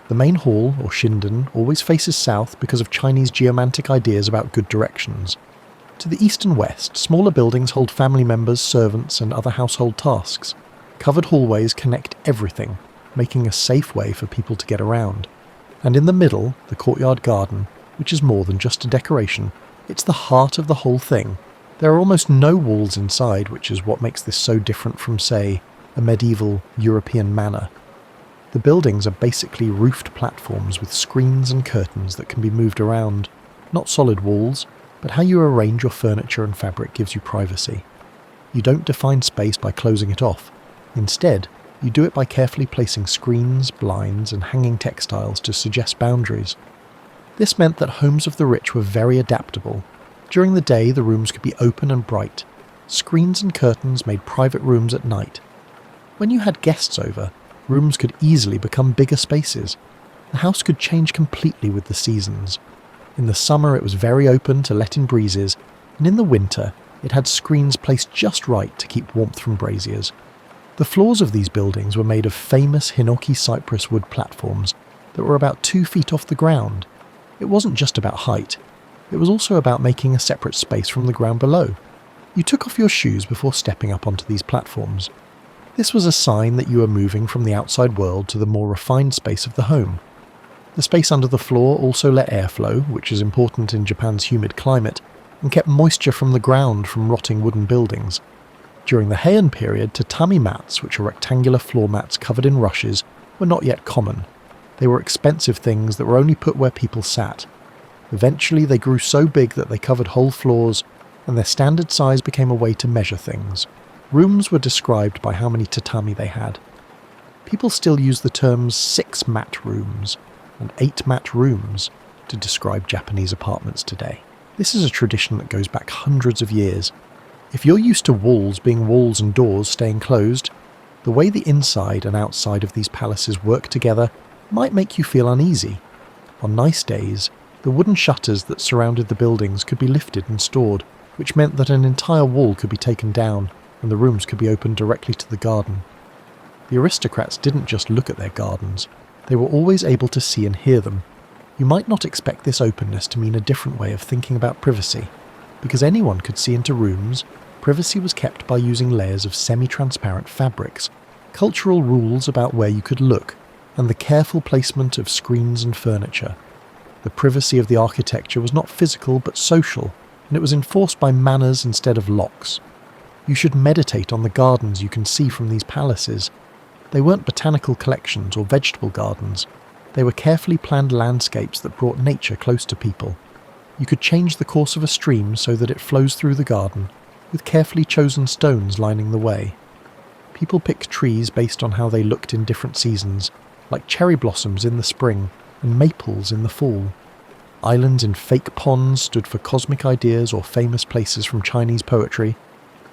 The main hall, or shinden, always faces south because of Chinese geomantic ideas about good directions. To the east and west, smaller buildings hold family members, servants, and other household tasks. Covered hallways connect everything, making a safe way for people to get around. And in the middle, the courtyard garden, which is more than just a decoration, it's the heart of the whole thing. There are almost no walls inside, which is what makes this so different from, say, a medieval European manor. The buildings are basically roofed platforms with screens and curtains that can be moved around. Not solid walls, but how you arrange your furniture and fabric gives you privacy. You don't define space by closing it off. Instead, you do it by carefully placing screens, blinds, and hanging textiles to suggest boundaries. This meant that homes of the rich were very adaptable. During the day, the rooms could be open and bright. Screens and curtains made private rooms at night. When you had guests over, rooms could easily become bigger spaces. The house could change completely with the seasons. In the summer, it was very open to let in breezes, and in the winter, it had screens placed just right to keep warmth from braziers. The floors of these buildings were made of famous hinoki cypress wood platforms that were about 2 feet off the ground. It wasn't just about height. It was also about making a separate space from the ground below. You took off your shoes before stepping up onto these platforms. This was a sign that you were moving from the outside world to the more refined space of the home. The space under the floor also let air flow, which is important in Japan's humid climate, and kept moisture from the ground from rotting wooden buildings. During the Heian period, tatami mats, which are rectangular floor mats covered in rushes, were not yet common. They were expensive things that were only put where people sat. Eventually they grew so big that they covered whole floors, and their standard size became a way to measure things. Rooms were described by how many tatami they had. People still use the terms 6-mat rooms and 8-mat rooms to describe Japanese apartments today. This is a tradition that goes back hundreds of years. If you're used to walls being walls and doors staying closed, the way the inside and outside of these palaces work together might make you feel uneasy. On nice days, the wooden shutters that surrounded the buildings could be lifted and stored, which meant that an entire wall could be taken down and the rooms could be opened directly to the garden. The aristocrats didn't just look at their gardens, They were always able to see and hear them. You might not expect this openness to mean a different way of thinking about privacy. Because anyone could see into rooms, privacy was kept by using layers of semi-transparent fabrics, cultural rules about where you could look, and the careful placement of screens and furniture. The privacy of the architecture was not physical but social, and it was enforced by manners instead of locks. You should meditate on the gardens you can see from these palaces. They weren't botanical collections or vegetable gardens. They were carefully planned landscapes that brought nature close to people. You could change the course of a stream so that it flows through the garden, with carefully chosen stones lining the way. People picked trees based on how they looked in different seasons, like cherry blossoms in the spring and maples in the fall. Islands in fake ponds stood for cosmic ideas or famous places from Chinese poetry.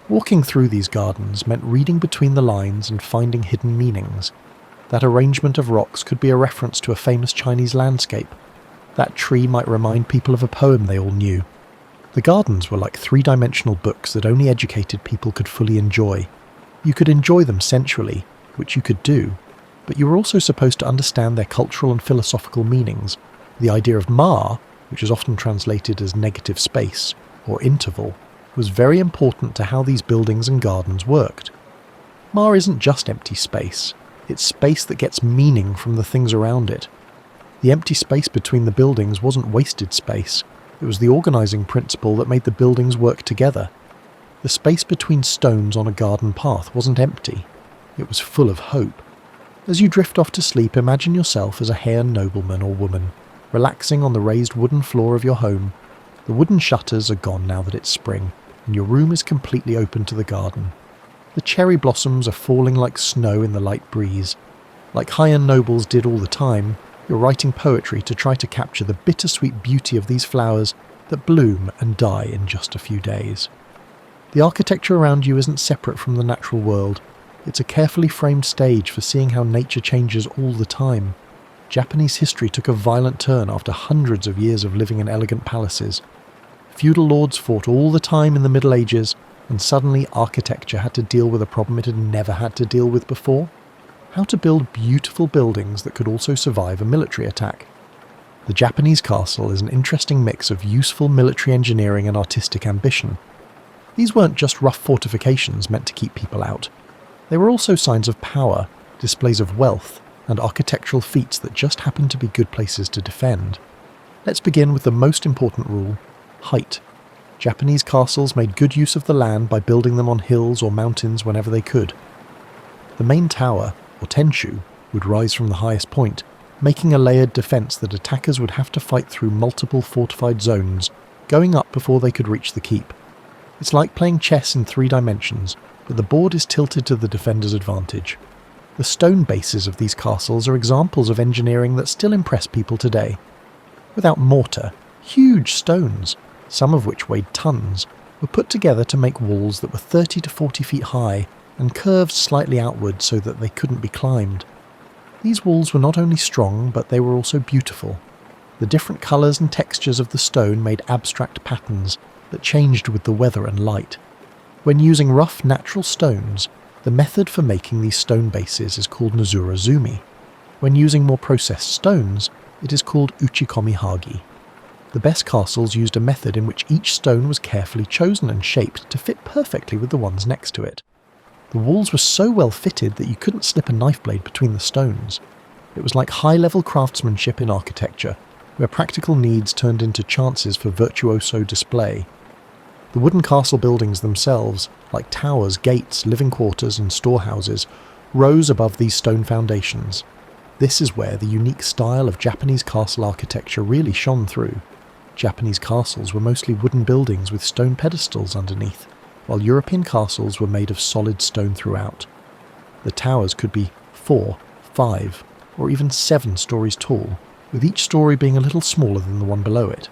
Walking through these gardens meant reading between the lines and finding hidden meanings. That arrangement of rocks could be a reference to a famous Chinese landscape. That tree might remind people of a poem they all knew. The gardens were like three-dimensional books that only educated people could fully enjoy. You could enjoy them sensually, which you could do, but you were also supposed to understand their cultural and philosophical meanings. The idea of ma, which is often translated as negative space, or interval, was very important to how these buildings and gardens worked. Ma isn't just empty space, it's space that gets meaning from the things around it. The empty space between the buildings wasn't wasted space, it was the organising principle that made the buildings work together. The space between stones on a garden path wasn't empty, it was full of hope. As you drift off to sleep, imagine yourself as a Heian nobleman or woman, relaxing on the raised wooden floor of your home. The wooden shutters are gone now that it's spring, and your room is completely open to the garden. The cherry blossoms are falling like snow in the light breeze. Like Heian nobles did all the time, you're writing poetry to try to capture the bittersweet beauty of these flowers that bloom and die in just a few days. The architecture around you isn't separate from the natural world. It's a carefully framed stage for seeing how nature changes all the time. Japanese history took a violent turn after hundreds of years of living in elegant palaces. Feudal lords fought all the time in the Middle Ages, and suddenly architecture had to deal with a problem it had never had to deal with before: how to build beautiful buildings that could also survive a military attack. The Japanese castle is an interesting mix of useful military engineering and artistic ambition. These weren't just rough fortifications meant to keep people out. They were also signs of power, displays of wealth, and architectural feats that just happened to be good places to defend. Let's begin with the most important rule: height. Japanese castles made good use of the land by building them on hills or mountains whenever they could. The main tower, or tenshu, would rise from the highest point, making a layered defence that attackers would have to fight through multiple fortified zones, going up before they could reach the keep. It's like playing chess in 3 dimensions, but the board is tilted to the defender's advantage. The stone bases of these castles are examples of engineering that still impress people today. Without mortar, huge stones, some of which weighed tons, were put together to make walls that were 30 to 40 feet high and curved slightly outward so that they couldn't be climbed. These walls were not only strong, but they were also beautiful. The different colours and textures of the stone made abstract patterns that changed with the weather and light. When using rough natural stones, the method for making these stone bases is called Nozurazumi. When using more processed stones, it is called Uchikomi Hagi. The best castles used a method in which each stone was carefully chosen and shaped to fit perfectly with the ones next to it. The walls were so well fitted that you couldn't slip a knife blade between the stones. It was like high-level craftsmanship in architecture, where practical needs turned into chances for virtuoso display. The wooden castle buildings themselves, like towers, gates, living quarters and storehouses, rose above these stone foundations. This is where the unique style of Japanese castle architecture really shone through. Japanese castles were mostly wooden buildings with stone pedestals underneath, while European castles were made of solid stone throughout. The towers could be 4, 5, or even 7 stories tall, with each story being a little smaller than the one below it.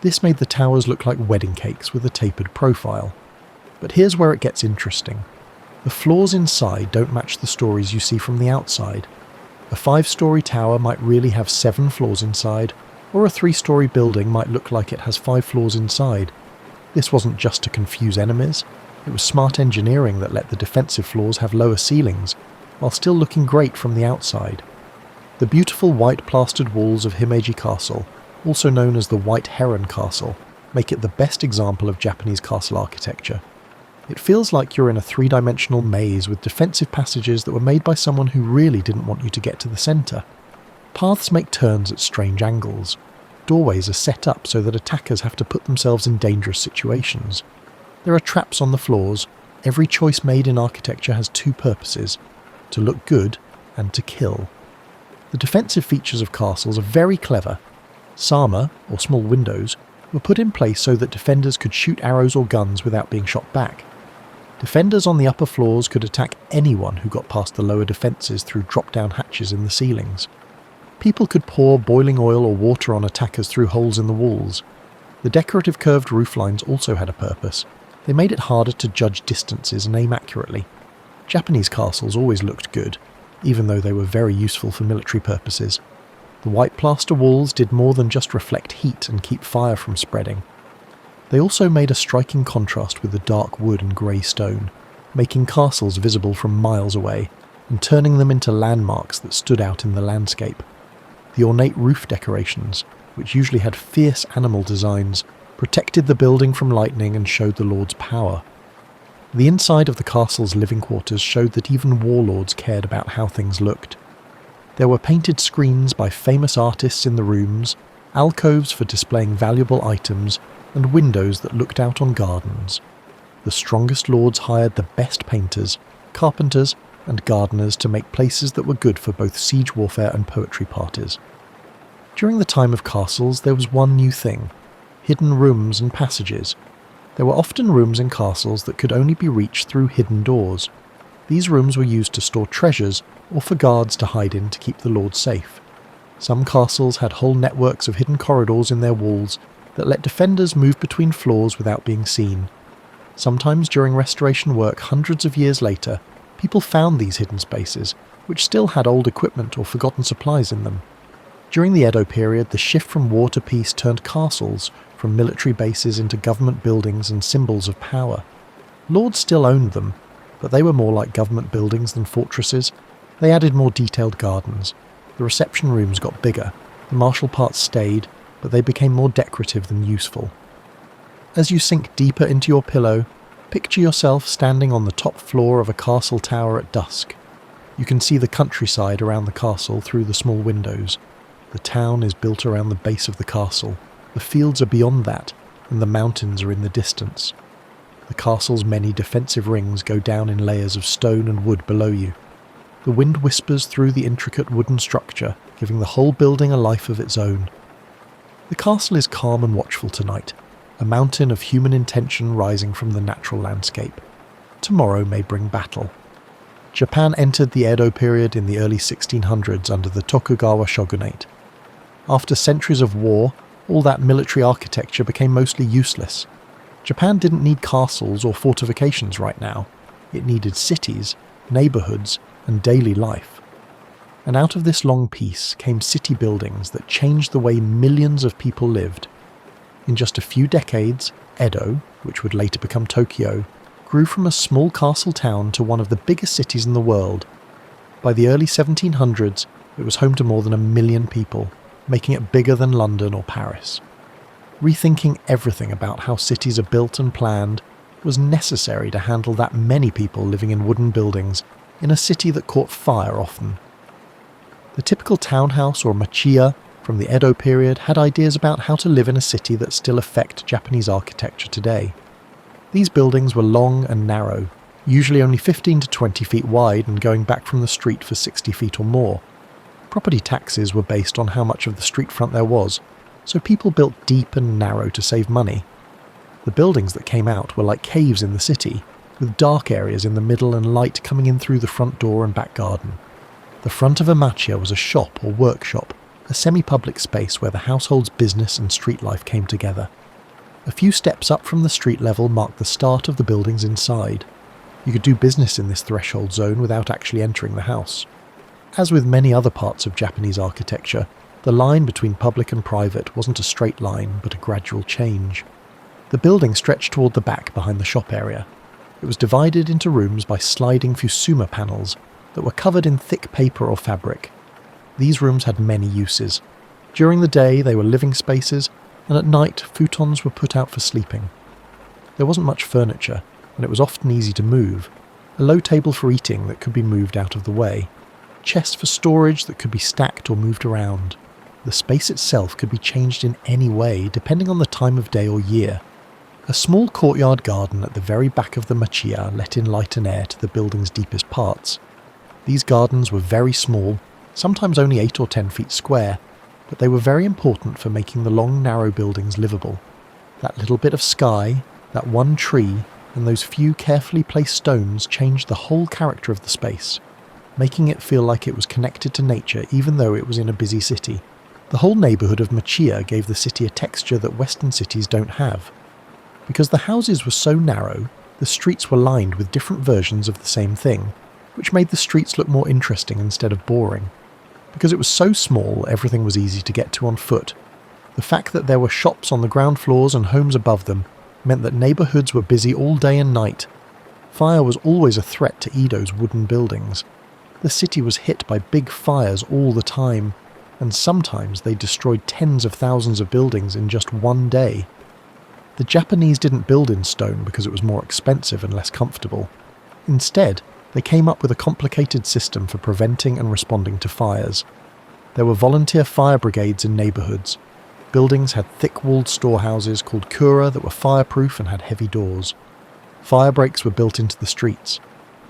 This made the towers look like wedding cakes with a tapered profile. But here's where it gets interesting. The floors inside don't match the stories you see from the outside. A 5-story tower might really have 7 floors inside, or a 3-story building might look like it has 5 floors inside. This wasn't just to confuse enemies, it was smart engineering that let the defensive floors have lower ceilings, while still looking great from the outside. The beautiful white plastered walls of Himeji Castle, also known as the White Heron Castle, make it the best example of Japanese castle architecture. It feels like you're in a three-dimensional maze with defensive passages that were made by someone who really didn't want you to get to the centre. Paths make turns at strange angles. Doorways are set up so that attackers have to put themselves in dangerous situations. There are traps on the floors. Every choice made in architecture has two purposes: to look good and to kill. The defensive features of castles are very clever. Sama, or small windows, were put in place so that defenders could shoot arrows or guns without being shot back. Defenders on the upper floors could attack anyone who got past the lower defences through drop-down hatches in the ceilings. People could pour boiling oil or water on attackers through holes in the walls. The decorative curved rooflines also had a purpose. They made it harder to judge distances and aim accurately. Japanese castles always looked good, even though they were very useful for military purposes. The white plaster walls did more than just reflect heat and keep fire from spreading. They also made a striking contrast with the dark wood and grey stone, making castles visible from miles away and turning them into landmarks that stood out in the landscape. The ornate roof decorations, which usually had fierce animal designs, protected the building from lightning and showed the lord's power. The inside of the castle's living quarters showed that even warlords cared about how things looked. There were painted screens by famous artists in the rooms, alcoves for displaying valuable items, and windows that looked out on gardens. The strongest lords hired the best painters, carpenters, and gardeners to make places that were good for both siege warfare and poetry parties. During the time of castles, there was one new thing: hidden rooms and passages. There were often rooms in castles that could only be reached through hidden doors. These rooms were used to store treasures or for guards to hide in to keep the lord safe. Some castles had whole networks of hidden corridors in their walls that let defenders move between floors without being seen. Sometimes during restoration work hundreds of years later, people found these hidden spaces, which still had old equipment or forgotten supplies in them. During the Edo period, the shift from war to peace turned castles from military bases into government buildings and symbols of power. Lords still owned them, but they were more like government buildings than fortresses. They added more detailed gardens. The reception rooms got bigger. The martial parts stayed, but they became more decorative than useful. As you sink deeper into your pillow, picture yourself standing on the top floor of a castle tower at dusk. You can see the countryside around the castle through the small windows. The town is built around the base of the castle. The fields are beyond that, and the mountains are in the distance. The castle's many defensive rings go down in layers of stone and wood below you. The wind whispers through the intricate wooden structure, giving the whole building a life of its own. The castle is calm and watchful tonight, a mountain of human intention rising from the natural landscape. Tomorrow may bring battle. Japan entered the Edo period in the early 1600s under the Tokugawa shogunate. After centuries of war, all that military architecture became mostly useless. Japan didn't need castles or fortifications right now. It needed cities, neighbourhoods, and daily life. And out of this long peace came city buildings that changed the way millions of people lived. In just a few decades, Edo, which would later become Tokyo, grew from a small castle town to one of the biggest cities in the world. By the early 1700s, it was home to more than 1 million people, making it bigger than London or Paris. Rethinking everything about how cities are built and planned was necessary to handle that many people living in wooden buildings in a city that caught fire often. The typical townhouse or machiya from the Edo period had ideas about how to live in a city that still affect Japanese architecture today. These buildings were long and narrow, usually only 15 to 20 feet wide and going back from the street for 60 feet or more. Property taxes were based on how much of the street front there was, so people built deep and narrow to save money. The buildings that came out were like caves in the city, with dark areas in the middle and light coming in through the front door and back garden. The front of a machiya was a shop or workshop, a semi-public space where the household's business and street life came together. A few steps up from the street level marked the start of the buildings inside. You could do business in this threshold zone without actually entering the house. As with many other parts of Japanese architecture, the line between public and private wasn't a straight line, but a gradual change. The building stretched toward the back behind the shop area. It was divided into rooms by sliding fusuma panels that were covered in thick paper or fabric. These rooms had many uses. During the day they were living spaces, and at night futons were put out for sleeping. There wasn't much furniture, and it was often easy to move. A low table for eating that could be moved out of the way. Chests for storage that could be stacked or moved around. The space itself could be changed in any way depending on the time of day or year. A small courtyard garden at the very back of the machiya let in light and air to the building's deepest parts. These gardens were very small, sometimes only 8 or 10 feet square, but they were very important for making the long, narrow buildings livable. That little bit of sky, that one tree, and those few carefully placed stones changed the whole character of the space, making it feel like it was connected to nature even though it was in a busy city. The whole neighbourhood of Machiya gave the city a texture that Western cities don't have. Because the houses were so narrow, the streets were lined with different versions of the same thing, which made the streets look more interesting instead of boring. Because it was so small, everything was easy to get to on foot. The fact that there were shops on the ground floors and homes above them meant that neighbourhoods were busy all day and night. Fire was always a threat to Edo's wooden buildings. The city was hit by big fires all the time, and sometimes they destroyed tens of thousands of buildings in just one day. The Japanese didn't build in stone because it was more expensive and less comfortable. Instead, they came up with a complicated system for preventing and responding to fires. There were volunteer fire brigades in neighbourhoods. Buildings had thick-walled storehouses called kura that were fireproof and had heavy doors. Fire breaks were built into the streets.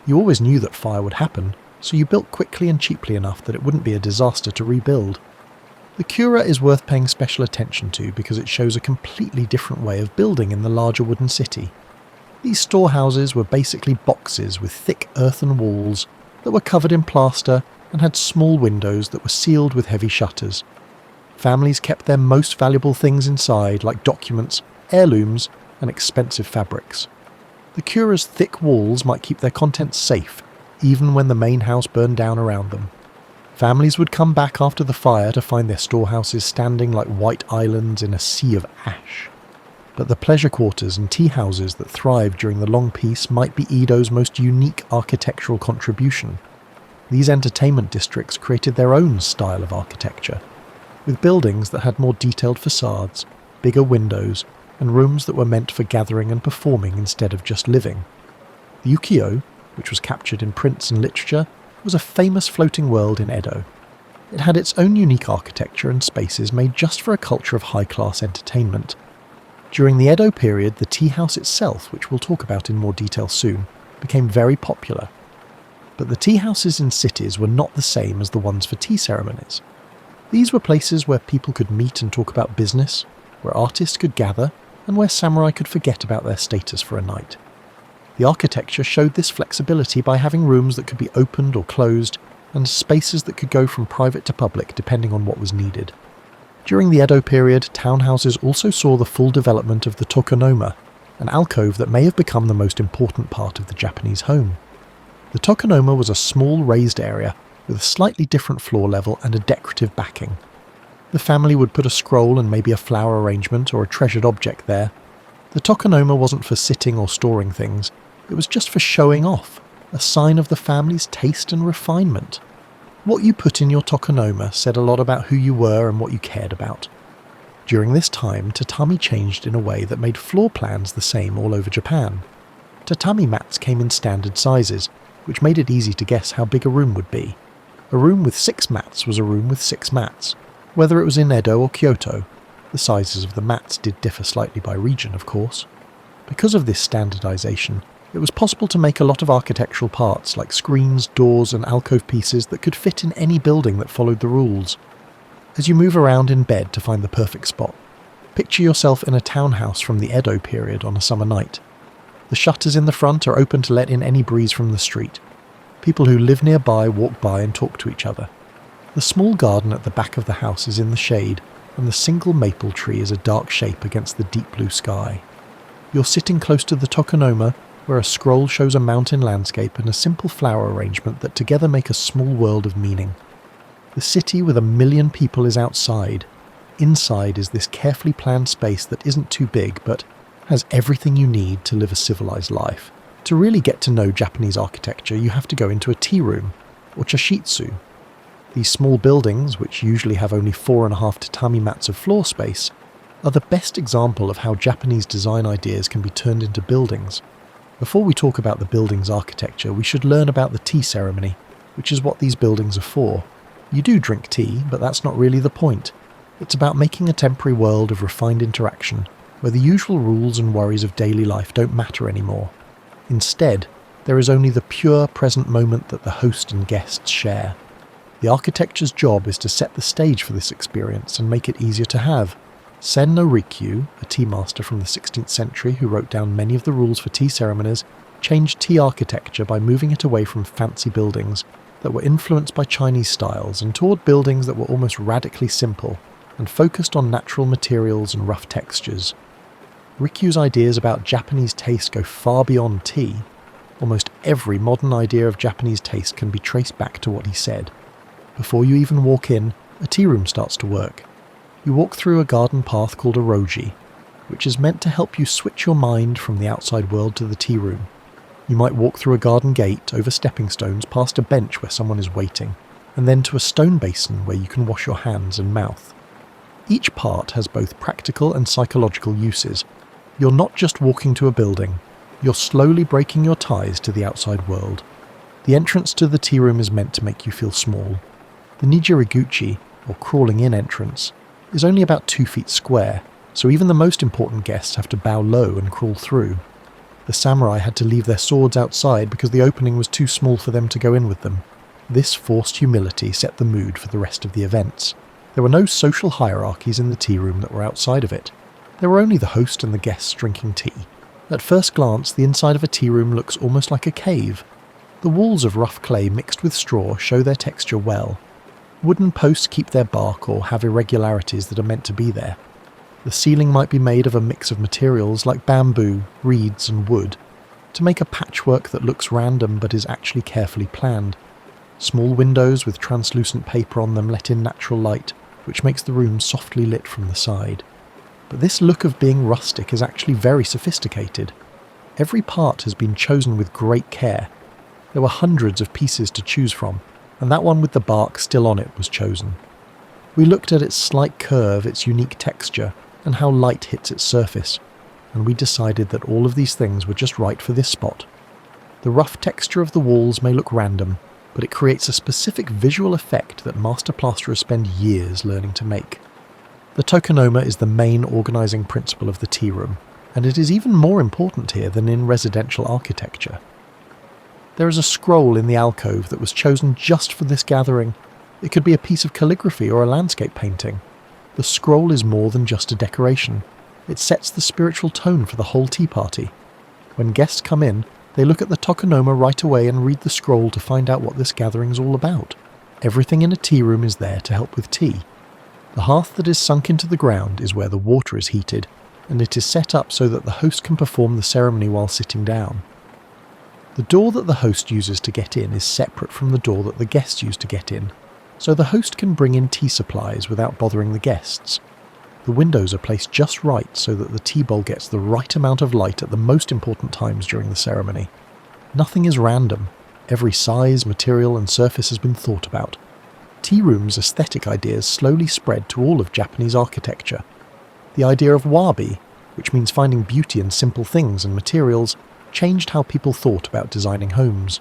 You always knew that fire would happen, so you built quickly and cheaply enough that it wouldn't be a disaster to rebuild. The kura is worth paying special attention to because it shows a completely different way of building in the larger wooden city. These storehouses were basically boxes with thick earthen walls that were covered in plaster and had small windows that were sealed with heavy shutters. Families kept their most valuable things inside, like documents, heirlooms, and expensive fabrics. The kura's thick walls might keep their contents safe, even when the main house burned down around them. Families would come back after the fire to find their storehouses standing like white islands in a sea of ash. But the pleasure quarters and tea houses that thrived during the long peace might be Edo's most unique architectural contribution. These entertainment districts created their own style of architecture, with buildings that had more detailed facades, bigger windows, and rooms that were meant for gathering and performing instead of just living. The ukiyo, which was captured in prints and literature, was a famous floating world in Edo. It had its own unique architecture and spaces made just for a culture of high-class entertainment. During the Edo period, the tea house itself, which we'll talk about in more detail soon, became very popular. But the tea houses in cities were not the same as the ones for tea ceremonies. These were places where people could meet and talk about business, where artists could gather, and where samurai could forget about their status for a night. The architecture showed this flexibility by having rooms that could be opened or closed, and spaces that could go from private to public depending on what was needed. During the Edo period, townhouses also saw the full development of the tokonoma, an alcove that may have become the most important part of the Japanese home. The tokonoma was a small raised area with a slightly different floor level and a decorative backing. The family would put a scroll and maybe a flower arrangement or a treasured object there. The tokonoma wasn't for sitting or storing things, it was just for showing off, a sign of the family's taste and refinement. What you put in your tokonoma said a lot about who you were and what you cared about. During this time, tatami changed in a way that made floor plans the same all over Japan. Tatami mats came in standard sizes, which made it easy to guess how big a room would be. A room with 6 mats was a room with 6 mats, whether it was in Edo or Kyoto. The sizes of the mats did differ slightly by region, of course. Because of this standardization, it was possible to make a lot of architectural parts like screens, doors and alcove pieces that could fit in any building that followed the rules. As you move around in bed to find the perfect spot, picture yourself in a townhouse from the Edo period on a summer night. The shutters in the front are open to let in any breeze from the street. People who live nearby walk by and talk to each other. The small garden at the back of the house is in the shade, and the single maple tree is a dark shape against the deep blue sky. You're sitting close to the tokonoma, where a scroll shows a mountain landscape and a simple flower arrangement that together make a small world of meaning. The city with 1 million people is outside. Inside is this carefully planned space that isn't too big, but has everything you need to live a civilized life. To really get to know Japanese architecture, you have to go into a tea room, or chashitsu. These small buildings, which usually have only 4.5 tatami mats of floor space, are the best example of how Japanese design ideas can be turned into buildings. Before we talk about the building's architecture, we should learn about the tea ceremony, which is what these buildings are for. You do drink tea, but that's not really the point. It's about making a temporary world of refined interaction, where the usual rules and worries of daily life don't matter anymore. Instead, there is only the pure present moment that the host and guests share. The architecture's job is to set the stage for this experience and make it easier to have. Sen no Rikyu, a tea master from the 16th century who wrote down many of the rules for tea ceremonies, changed tea architecture by moving it away from fancy buildings that were influenced by Chinese styles and toward buildings that were almost radically simple and focused on natural materials and rough textures. Rikyu's ideas about Japanese taste go far beyond tea. Almost every modern idea of Japanese taste can be traced back to what he said. Before you even walk in, a tea room starts to work. You walk through a garden path called a roji, which is meant to help you switch your mind from the outside world to the tea room. You might walk through a garden gate, over stepping stones, past a bench where someone is waiting, and then to a stone basin where you can wash your hands and mouth. Each part has both practical and psychological uses. You're not just walking to a building, you're slowly breaking your ties to the outside world. The entrance to the tea room is meant to make you feel small. The Nijiriguchi, or crawling in entrance, is only about 2 feet square, so even the most important guests have to bow low and crawl through. The samurai had to leave their swords outside because the opening was too small for them to go in with them. This forced humility set the mood for the rest of the events. There were no social hierarchies in the tea room that were outside of it. There were only the host and the guests drinking tea. At first glance, the inside of a tea room looks almost like a cave. The walls of rough clay mixed with straw show their texture well. Wooden posts keep their bark or have irregularities that are meant to be there. The ceiling might be made of a mix of materials like bamboo, reeds and wood, to make a patchwork that looks random but is actually carefully planned. Small windows with translucent paper on them let in natural light, which makes the room softly lit from the side. But this look of being rustic is actually very sophisticated. Every part has been chosen with great care. There were hundreds of pieces to choose from, and that one with the bark still on it was chosen. We looked at its slight curve, its unique texture, and how light hits its surface, and we decided that all of these things were just right for this spot. The rough texture of the walls may look random, but it creates a specific visual effect that master plasterers spend years learning to make. The tokonoma is the main organising principle of the tea room, and it is even more important here than in residential architecture. There is a scroll in the alcove that was chosen just for this gathering. It could be a piece of calligraphy or a landscape painting. The scroll is more than just a decoration. It sets the spiritual tone for the whole tea party. When guests come in, they look at the tokonoma right away and read the scroll to find out what this gathering is all about. Everything in a tea room is there to help with tea. The hearth that is sunk into the ground is where the water is heated, and it is set up so that the host can perform the ceremony while sitting down. The door that the host uses to get in is separate from the door that the guests use to get in, so the host can bring in tea supplies without bothering the guests. The windows are placed just right so that the tea bowl gets the right amount of light at the most important times during the ceremony. Nothing is random. Every size, material and surface has been thought about. Tea rooms' aesthetic ideas slowly spread to all of Japanese architecture. The idea of wabi, which means finding beauty in simple things and materials, changed how people thought about designing homes.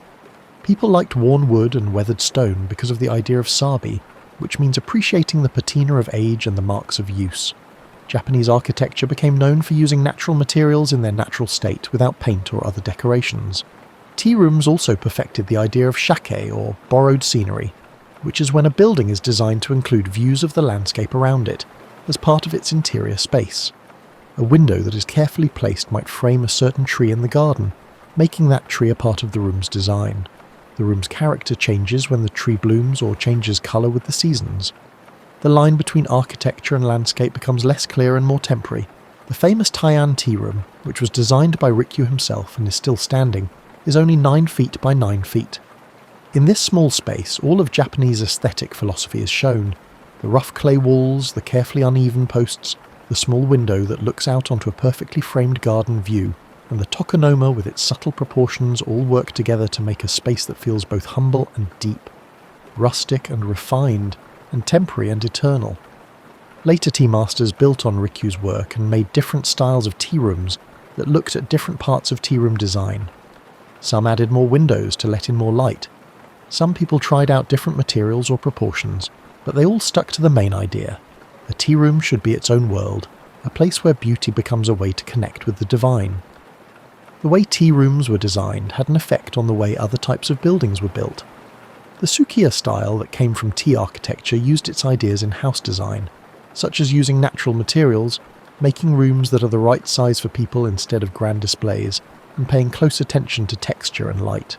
People liked worn wood and weathered stone because of the idea of sabi, which means appreciating the patina of age and the marks of use. Japanese architecture became known for using natural materials in their natural state without paint or other decorations. Tea rooms also perfected the idea of shake, or borrowed scenery, which is when a building is designed to include views of the landscape around it, as part of its interior space. A window that is carefully placed might frame a certain tree in the garden, making that tree a part of the room's design. The room's character changes when the tree blooms or changes colour with the seasons. The line between architecture and landscape becomes less clear and more temporary. The famous Taian tea room, which was designed by Rikyu himself and is still standing, is only 9 feet by 9 feet. In this small space, all of Japanese aesthetic philosophy is shown. The rough clay walls, the carefully uneven posts, the small window that looks out onto a perfectly framed garden view, and the tokonoma with its subtle proportions all work together to make a space that feels both humble and deep. rustic and refined, and temporary and eternal. Later tea masters built on Rikyu's work and made different styles of tea rooms that looked at different parts of tea room design. Some added more windows to let in more light. Some people tried out different materials or proportions, but they all stuck to the main idea. A tea room should be its own world, a place where beauty becomes a way to connect with the divine. The way tea rooms were designed had an effect on the way other types of buildings were built. The Sukiya style that came from tea architecture used its ideas in house design, such as using natural materials, making rooms that are the right size for people instead of grand displays, and paying close attention to texture and light.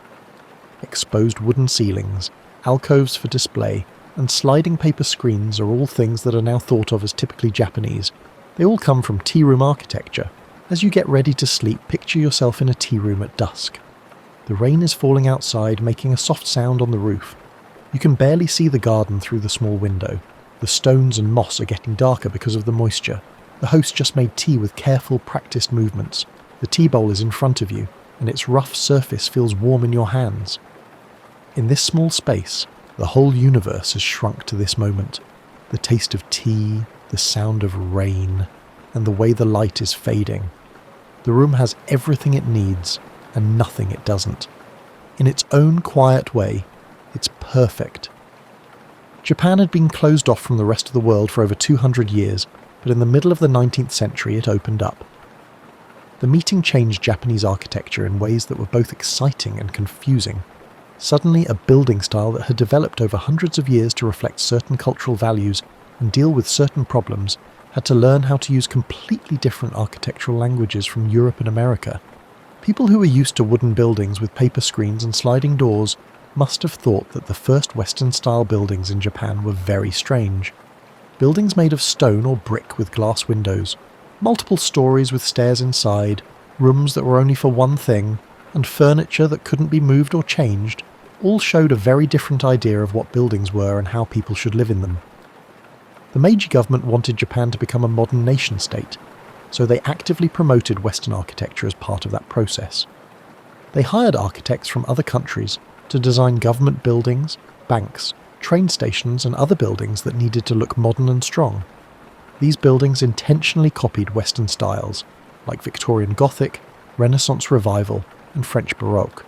Exposed wooden ceilings, alcoves for display, and sliding paper screens are all things that are now thought of as typically Japanese. They all come from tea room architecture. As you get ready to sleep, picture yourself in a tea room at dusk. The rain is falling outside, making a soft sound on the roof. You can barely see the garden through the small window. The stones and moss are getting darker because of the moisture. The host just made tea with careful, practiced movements. The tea bowl is in front of you, and its rough surface feels warm in your hands. In this small space, the whole universe has shrunk to this moment. The taste of tea, the sound of rain, and the way the light is fading. The room has everything it needs, and nothing it doesn't. In its own quiet way, it's perfect. Japan had been closed off from the rest of the world for over 200 years, but in the middle of the 19th century it opened up. The meeting changed Japanese architecture in ways that were both exciting and confusing. Suddenly, a building style that had developed over hundreds of years to reflect certain cultural values and deal with certain problems had to learn how to use completely different architectural languages from Europe and America. People who were used to wooden buildings with paper screens and sliding doors must have thought that the first Western-style buildings in Japan were very strange. Buildings made of stone or brick with glass windows, multiple stories with stairs inside, rooms that were only for one thing, and furniture that couldn't be moved or changed, all showed a very different idea of what buildings were and how people should live in them. The Meiji government wanted Japan to become a modern nation-state, so they actively promoted Western architecture as part of that process. They hired architects from other countries to design government buildings, banks, train stations and other buildings that needed to look modern and strong. These buildings intentionally copied Western styles, like Victorian Gothic, Renaissance Revival, and French Baroque.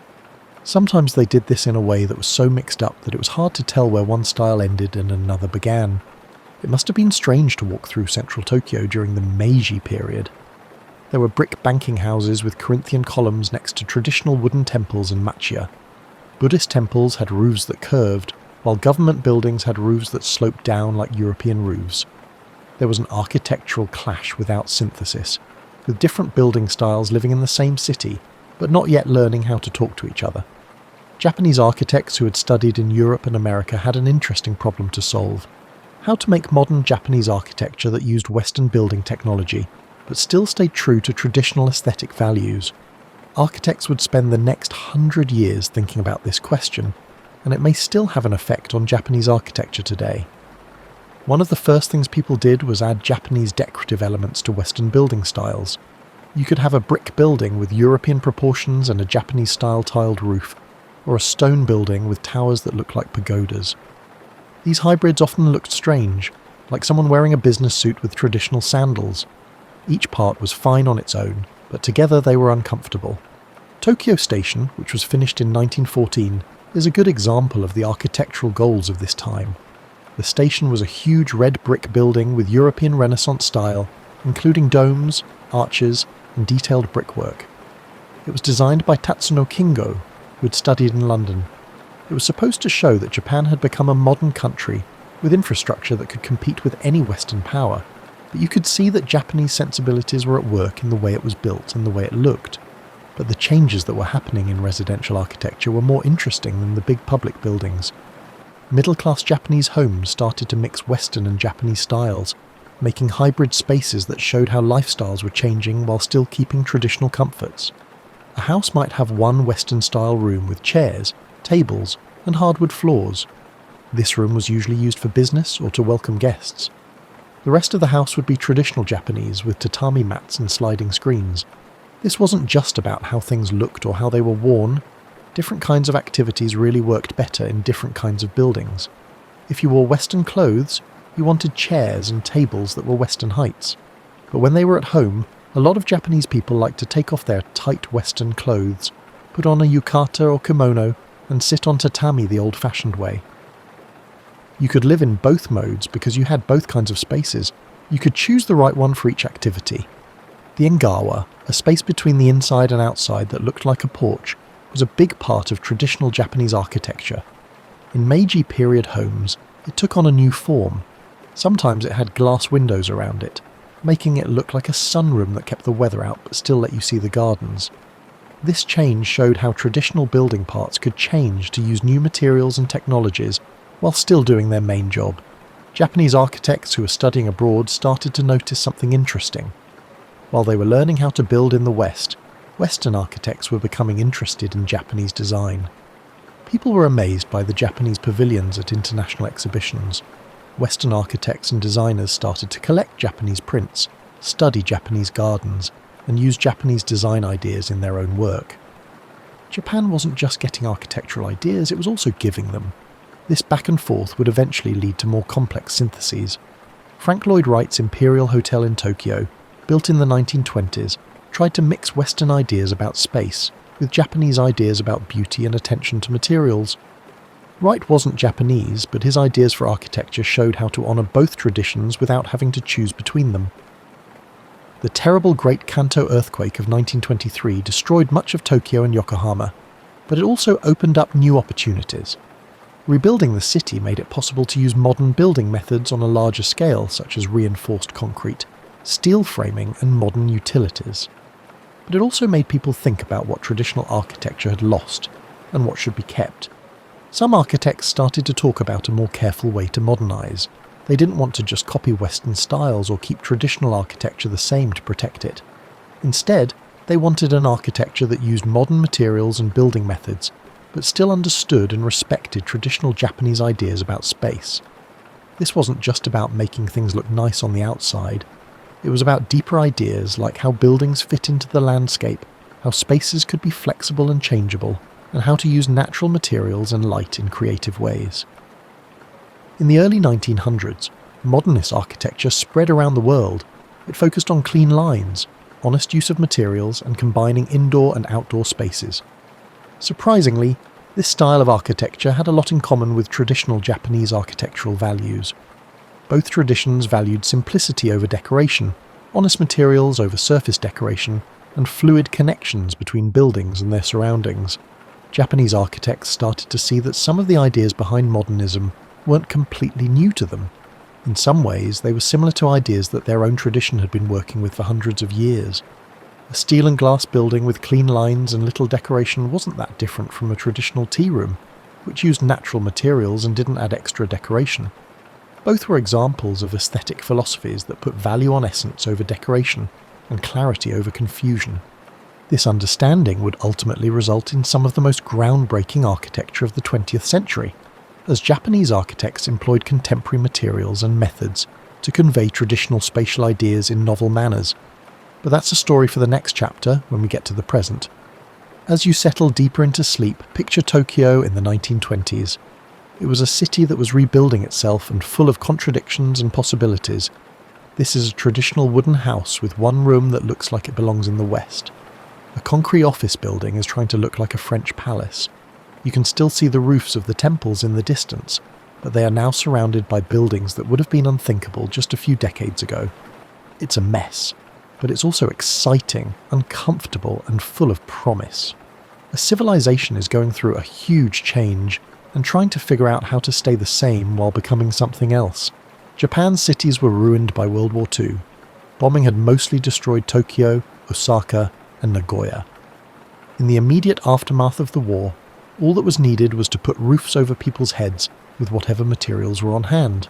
Sometimes they did this in a way that was so mixed up that it was hard to tell where one style ended and another began. It must have been strange to walk through central Tokyo during the Meiji period. There were brick banking houses with Corinthian columns next to traditional wooden temples and machiya. Buddhist temples had roofs that curved, while government buildings had roofs that sloped down like European roofs. There was an architectural clash without synthesis, with different building styles living in the same city, but not yet learning how to talk to each other. Japanese architects who had studied in Europe and America had an interesting problem to solve: how to make modern Japanese architecture that used Western building technology, but still stayed true to traditional aesthetic values. Architects would spend the next 100 years thinking about this question, and it may still have an effect on Japanese architecture today. One of the first things people did was add Japanese decorative elements to Western building styles. You could have a brick building with European proportions and a Japanese-style tiled roof, or a stone building with towers that look like pagodas. These hybrids often looked strange, like someone wearing a business suit with traditional sandals. Each part was fine on its own, but together they were uncomfortable. Tokyo Station, which was finished in 1914, is a good example of the architectural goals of this time. The station was a huge red brick building with European Renaissance style, including domes, arches, and detailed brickwork. It was designed by Tatsuno Kingo, who had studied in London. It was supposed to show that Japan had become a modern country with infrastructure that could compete with any Western power, but you could see that Japanese sensibilities were at work in the way it was built and the way it looked. But the changes that were happening in residential architecture were more interesting than the big public buildings. Middle-class Japanese homes started to mix Western and Japanese styles, making hybrid spaces that showed how lifestyles were changing while still keeping traditional comforts. A house might have one Western-style room with chairs, tables, and hardwood floors. This room was usually used for business or to welcome guests. The rest of the house would be traditional Japanese with tatami mats and sliding screens. This wasn't just about how things looked or how they were worn. different kinds of activities really worked better in different kinds of buildings. If you wore Western clothes, you wanted chairs and tables that were Western heights. But when they were at home, a lot of Japanese people liked to take off their tight Western clothes, put on a yukata or kimono, and sit on tatami the old-fashioned way. You could live in both modes because you had both kinds of spaces. You could choose the right one for each activity. The engawa, a space between the inside and outside that looked like a porch, was a big part of traditional Japanese architecture. In Meiji period homes, it took on a new form. Sometimes it had glass windows around it, making it look like a sunroom that kept the weather out but still let you see the gardens. This change showed how traditional building parts could change to use new materials and technologies while still doing their main job. Japanese architects who were studying abroad started to notice something interesting. While they were learning how to build in the West, Western architects were becoming interested in Japanese design. People were amazed by the Japanese pavilions at international exhibitions. Western architects and designers started to collect Japanese prints, study Japanese gardens, and use Japanese design ideas in their own work. Japan wasn't just getting architectural ideas, it was also giving them. This back and forth would eventually lead to more complex syntheses. Frank Lloyd Wright's Imperial Hotel in Tokyo, built in the 1920s, tried to mix Western ideas about space with Japanese ideas about beauty and attention to materials. Wright wasn't Japanese, but his ideas for architecture showed how to honour both traditions without having to choose between them. The terrible Great Kanto earthquake of 1923 destroyed much of Tokyo and Yokohama, but it also opened up new opportunities. Rebuilding the city made it possible to use modern building methods on a larger scale, such as reinforced concrete, steel framing and modern utilities. But it also made people think about what traditional architecture had lost and what should be kept. Some architects started to talk about a more careful way to modernise. They didn't want to just copy Western styles or keep traditional architecture the same to protect it. Instead, they wanted an architecture that used modern materials and building methods, but still understood and respected traditional Japanese ideas about space. This wasn't just about making things look nice on the outside. It was about deeper ideas like how buildings fit into the landscape, how spaces could be flexible and changeable, and how to use natural materials and light in creative ways. In the early 1900s, modernist architecture spread around the world. It focused on clean lines, honest use of materials, and combining indoor and outdoor spaces. Surprisingly, this style of architecture had a lot in common with traditional Japanese architectural values. Both traditions valued simplicity over decoration, honest materials over surface decoration, and fluid connections between buildings and their surroundings. Japanese architects started to see that some of the ideas behind modernism weren't completely new to them. In some ways, they were similar to ideas that their own tradition had been working with for hundreds of years. A steel and glass building with clean lines and little decoration wasn't that different from a traditional tea room, which used natural materials and didn't add extra decoration. Both were examples of aesthetic philosophies that put value on essence over decoration and clarity over confusion. This understanding would ultimately result in some of the most groundbreaking architecture of the 20th century, as Japanese architects employed contemporary materials and methods to convey traditional spatial ideas in novel manners. But that's a story for the next chapter when we get to the present. As you settle deeper into sleep, picture Tokyo in the 1920s. It was a city that was rebuilding itself and full of contradictions and possibilities. This is a traditional wooden house with one room that looks like it belongs in the West. A concrete office building is trying to look like a French palace. You can still see the roofs of the temples in the distance, but they are now surrounded by buildings that would have been unthinkable just a few decades ago. It's a mess, but it's also exciting, uncomfortable, and full of promise. A civilization is going through a huge change and trying to figure out how to stay the same while becoming something else. Japan's cities were ruined by World War II. Bombing had mostly destroyed Tokyo, Osaka, and Nagoya. In the immediate aftermath of the war, all that was needed was to put roofs over people's heads with whatever materials were on hand.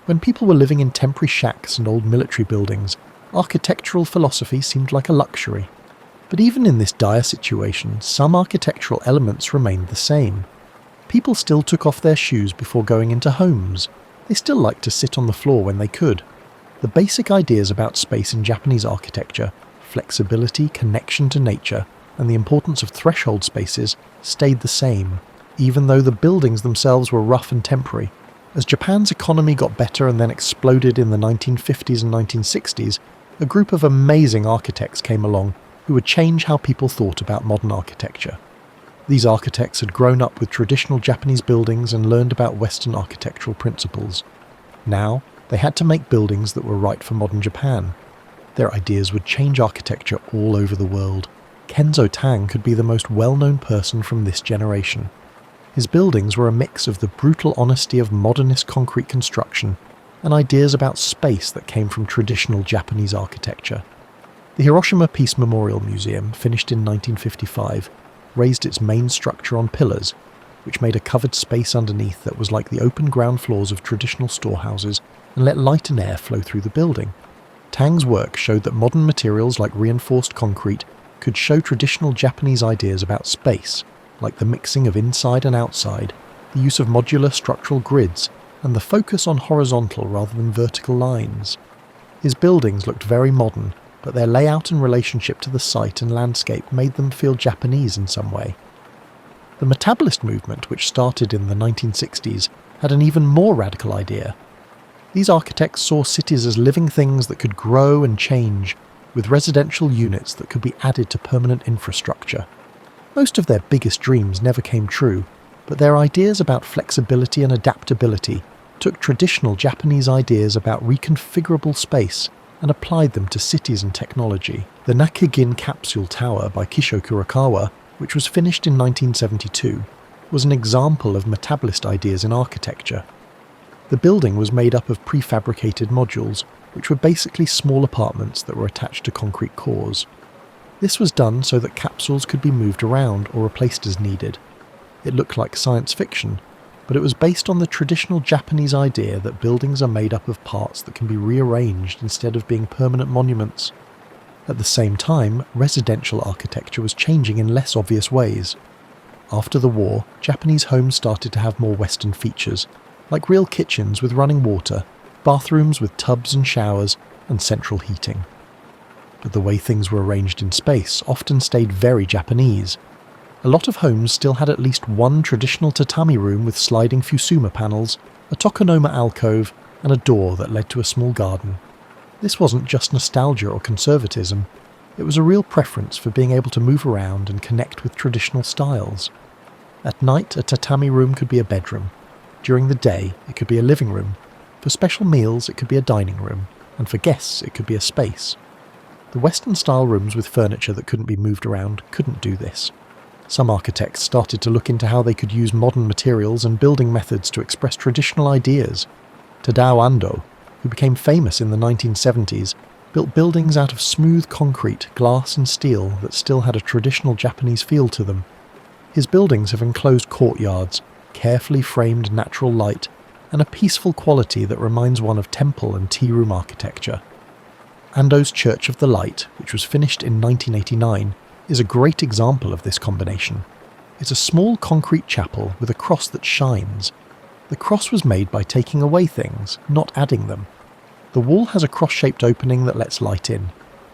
When people were living in temporary shacks and old military buildings, architectural philosophy seemed like a luxury. But even in this dire situation, some architectural elements remained the same. People still took off their shoes before going into homes. They still liked to sit on the floor when they could. The basic ideas about space in Japanese architecture, flexibility, connection to nature, and the importance of threshold spaces stayed the same, even though the buildings themselves were rough and temporary. As Japan's economy got better and then exploded in the 1950s and 1960s, a group of amazing architects came along who would change how people thought about modern architecture. These architects had grown up with traditional Japanese buildings and learned about Western architectural principles. Now, they had to make buildings that were right for modern Japan. Their ideas would change architecture all over the world. Kenzo Tang could be the most well-known person from this generation. His buildings were a mix of the brutal honesty of modernist concrete construction and ideas about space that came from traditional Japanese architecture. The Hiroshima Peace Memorial Museum, finished in 1955, raised its main structure on pillars, which made a covered space underneath that was like the open ground floors of traditional storehouses and let light and air flow through the building. Tang's work showed that modern materials like reinforced concrete could show traditional Japanese ideas about space, like the mixing of inside and outside, the use of modular structural grids, and the focus on horizontal rather than vertical lines. His buildings looked very modern, but their layout and relationship to the site and landscape made them feel Japanese in some way. The metabolist movement, which started in the 1960s, had an even more radical idea. These architects saw cities as living things that could grow and change, with residential units that could be added to permanent infrastructure. Most of their biggest dreams never came true, but their ideas about flexibility and adaptability took traditional Japanese ideas about reconfigurable space and applied them to cities and technology. The Nakagin Capsule Tower by Kisho Kurokawa, which was finished in 1972, was an example of metabolist ideas in architecture. The building was made up of prefabricated modules, which were basically small apartments that were attached to concrete cores. This was done so that capsules could be moved around or replaced as needed. It looked like science fiction, but it was based on the traditional Japanese idea that buildings are made up of parts that can be rearranged instead of being permanent monuments. At the same time, residential architecture was changing in less obvious ways. After the war, Japanese homes started to have more Western features, like real kitchens with running water, bathrooms with tubs and showers, and central heating. But the way things were arranged in space often stayed very Japanese. A lot of homes still had at least one traditional tatami room with sliding fusuma panels, a tokonoma alcove, and a door that led to a small garden. This wasn't just nostalgia or conservatism, it was a real preference for being able to move around and connect with traditional styles. At night, a tatami room could be a bedroom. During the day, it could be a living room. For special meals, it could be a dining room, and for guests, it could be a space. The Western-style rooms with furniture that couldn't be moved around couldn't do this. Some architects started to look into how they could use modern materials and building methods to express traditional ideas. Tadao Ando, who became famous in the 1970s, built buildings out of smooth concrete, glass and steel that still had a traditional Japanese feel to them. His buildings have enclosed courtyards, carefully framed natural light, and a peaceful quality that reminds one of temple and tea-room architecture. Ando's Church of the Light, which was finished in 1989, is a great example of this combination. It's a small concrete chapel with a cross that shines. The cross was made by taking away things, not adding them. The wall has a cross-shaped opening that lets light in.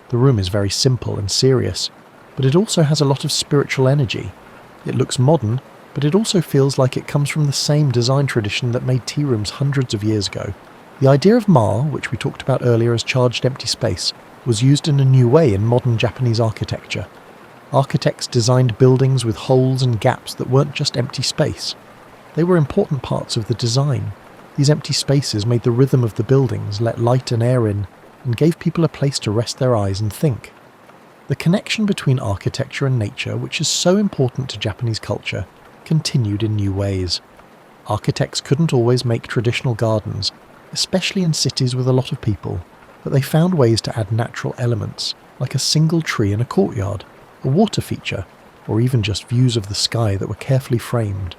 The room is very simple and serious, but it also has a lot of spiritual energy. It looks modern, but it also feels like it comes from the same design tradition that made tea rooms hundreds of years ago. The idea of ma, which we talked about earlier as charged empty space, was used in a new way in modern Japanese architecture. Architects designed buildings with holes and gaps that weren't just empty space. They were important parts of the design. These empty spaces made the rhythm of the buildings, let light and air in, and gave people a place to rest their eyes and think. The connection between architecture and nature, which is so important to Japanese culture, continued in new ways. Architects couldn't always make traditional gardens, especially in cities with a lot of people, but they found ways to add natural elements, like a single tree in a courtyard, a water feature, or even just views of the sky that were carefully framed.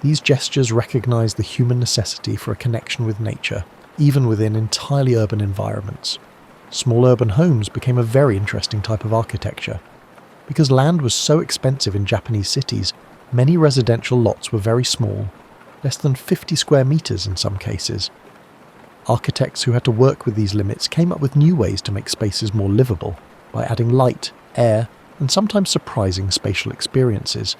These gestures recognized the human necessity for a connection with nature, even within entirely urban environments. Small urban homes became a very interesting type of architecture. Because land was so expensive in Japanese cities, many residential lots were very small, less than 50 square meters in some cases. Architects who had to work with these limits came up with new ways to make spaces more livable, by adding light, air, and sometimes surprising spatial experiences.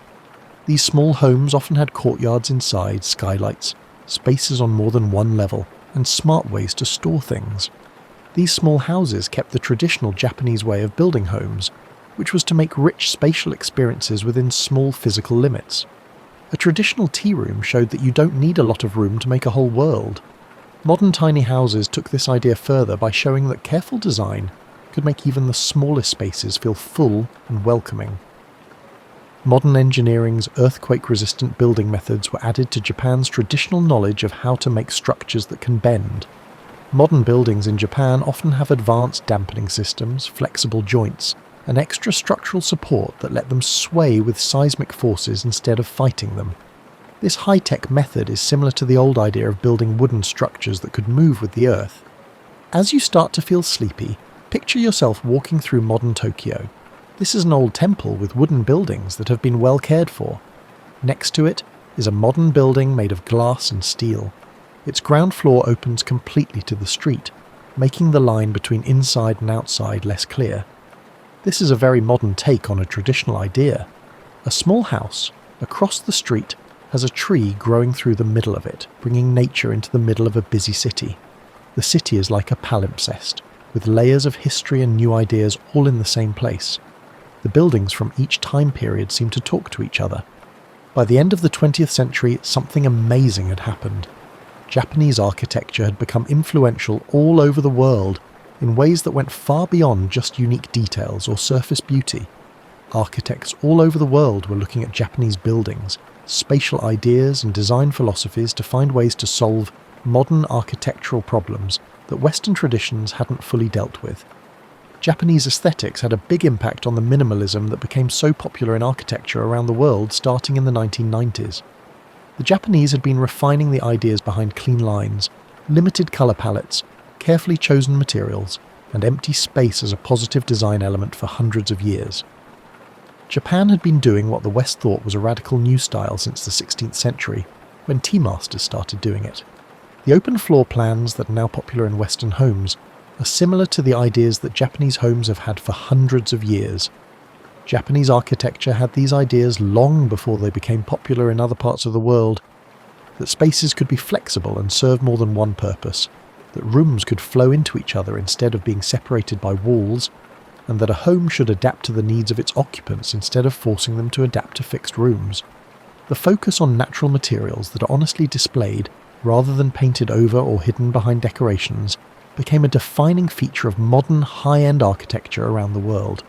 These small homes often had courtyards inside, skylights, spaces on more than one level, and smart ways to store things. These small houses kept the traditional Japanese way of building homes, which was to make rich spatial experiences within small physical limits. A traditional tea room showed that you don't need a lot of room to make a whole world. Modern tiny houses took this idea further by showing that careful design could make even the smallest spaces feel full and welcoming. Modern engineering's earthquake-resistant building methods were added to Japan's traditional knowledge of how to make structures that can bend. Modern buildings in Japan often have advanced dampening systems, flexible joints, and extra structural support that let them sway with seismic forces instead of fighting them. This high-tech method is similar to the old idea of building wooden structures that could move with the earth. As you start to feel sleepy, picture yourself walking through modern Tokyo. This is an old temple with wooden buildings that have been well cared for. Next to it is a modern building made of glass and steel. Its ground floor opens completely to the street, making the line between inside and outside less clear. This is a very modern take on a traditional idea. A small house, across the street, has a tree growing through the middle of it, bringing nature into the middle of a busy city. The city is like a palimpsest, with layers of history and new ideas all in the same place. The buildings from each time period seem to talk to each other. By the end of the 20th century, something amazing had happened. Japanese architecture had become influential all over the world in ways that went far beyond just unique details or surface beauty. Architects all over the world were looking at Japanese buildings, spatial ideas and design philosophies to find ways to solve modern architectural problems that Western traditions hadn't fully dealt with. Japanese aesthetics had a big impact on the minimalism that became so popular in architecture around the world starting in the 1990s. The Japanese had been refining the ideas behind clean lines, limited colour palettes, carefully chosen materials, and empty space as a positive design element for hundreds of years. Japan had been doing what the West thought was a radical new style since the 16th century, when tea masters started doing it. The open floor plans that are now popular in Western homes are similar to the ideas that Japanese homes have had for hundreds of years. Japanese architecture had these ideas long before they became popular in other parts of the world, that spaces could be flexible and serve more than one purpose, that rooms could flow into each other instead of being separated by walls, and that a home should adapt to the needs of its occupants instead of forcing them to adapt to fixed rooms. The focus on natural materials that are honestly displayed, rather than painted over or hidden behind decorations, became a defining feature of modern high-end architecture around the world.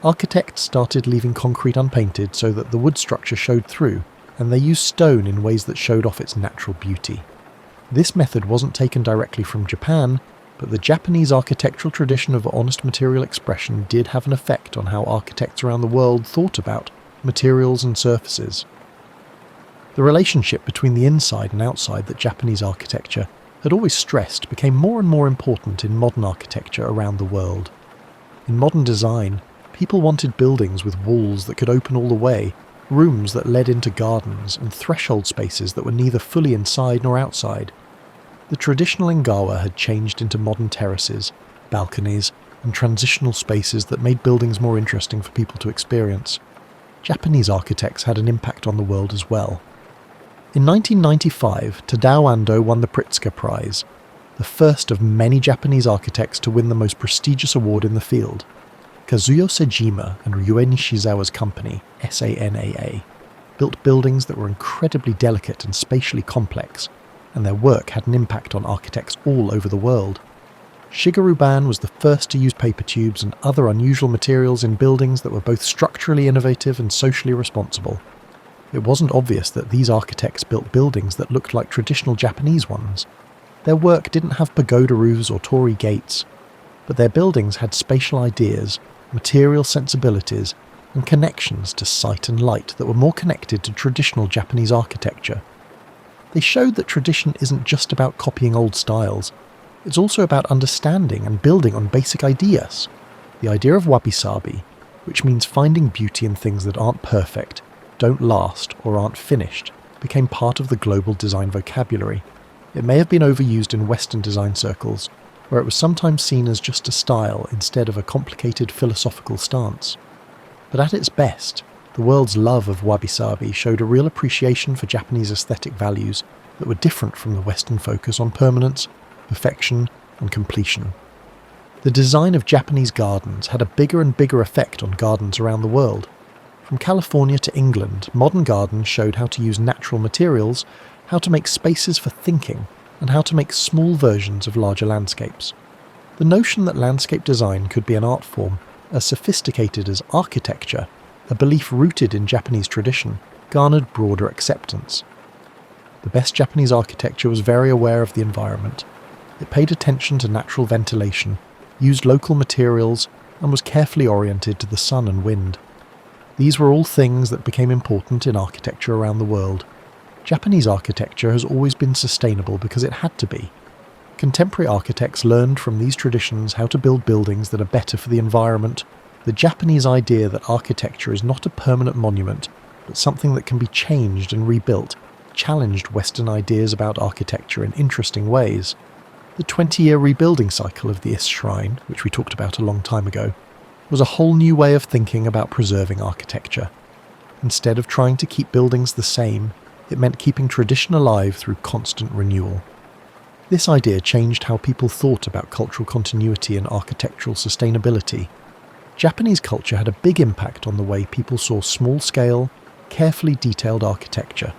Architects started leaving concrete unpainted so that the wood structure showed through, and they used stone in ways that showed off its natural beauty. This method wasn't taken directly from Japan, but the Japanese architectural tradition of honest material expression did have an effect on how architects around the world thought about materials and surfaces. The relationship between the inside and outside that Japanese architecture had always stressed became more and more important in modern architecture around the world. In modern design, people wanted buildings with walls that could open all the way, rooms that led into gardens, and threshold spaces that were neither fully inside nor outside. The traditional engawa had changed into modern terraces, balconies, and transitional spaces that made buildings more interesting for people to experience. Japanese architects had an impact on the world as well. In 1995, Tadao Ando won the Pritzker Prize, the first of many Japanese architects to win the most prestigious award in the field. Kazuyo Sejima and Ryue Nishizawa's company, SANAA, built buildings that were incredibly delicate and spatially complex, and their work had an impact on architects all over the world. Shigeru Ban was the first to use paper tubes and other unusual materials in buildings that were both structurally innovative and socially responsible. It wasn't obvious that these architects built buildings that looked like traditional Japanese ones. Their work didn't have pagoda roofs or torii gates, but their buildings had spatial ideas, material sensibilities, and connections to sight and light that were more connected to traditional Japanese architecture. They showed that tradition isn't just about copying old styles, it's also about understanding and building on basic ideas. The idea of wabi-sabi, which means finding beauty in things that aren't perfect, don't last, or aren't finished, became part of the global design vocabulary. It may have been overused in Western design circles, where it was sometimes seen as just a style instead of a complicated philosophical stance. But at its best, the world's love of wabi-sabi showed a real appreciation for Japanese aesthetic values that were different from the Western focus on permanence, perfection, and completion. The design of Japanese gardens had a bigger and bigger effect on gardens around the world. From California to England, modern gardens showed how to use natural materials, how to make spaces for thinking, and how to make small versions of larger landscapes. The notion that landscape design could be an art form as sophisticated as architecture, a belief rooted in Japanese tradition, garnered broader acceptance. The best Japanese architecture was very aware of the environment. It paid attention to natural ventilation, used local materials, and was carefully oriented to the sun and wind. These were all things that became important in architecture around the world. Japanese architecture has always been sustainable because it had to be. Contemporary architects learned from these traditions how to build buildings that are better for the environment. The Japanese idea that architecture is not a permanent monument, but something that can be changed and rebuilt, challenged Western ideas about architecture in interesting ways. The 20-year rebuilding cycle of the Ise Shrine, which we talked about a long time ago, was a whole new way of thinking about preserving architecture. Instead of trying to keep buildings the same, it meant keeping tradition alive through constant renewal. This idea changed how people thought about cultural continuity and architectural sustainability. Japanese culture had a big impact on the way people saw small-scale, carefully detailed architecture.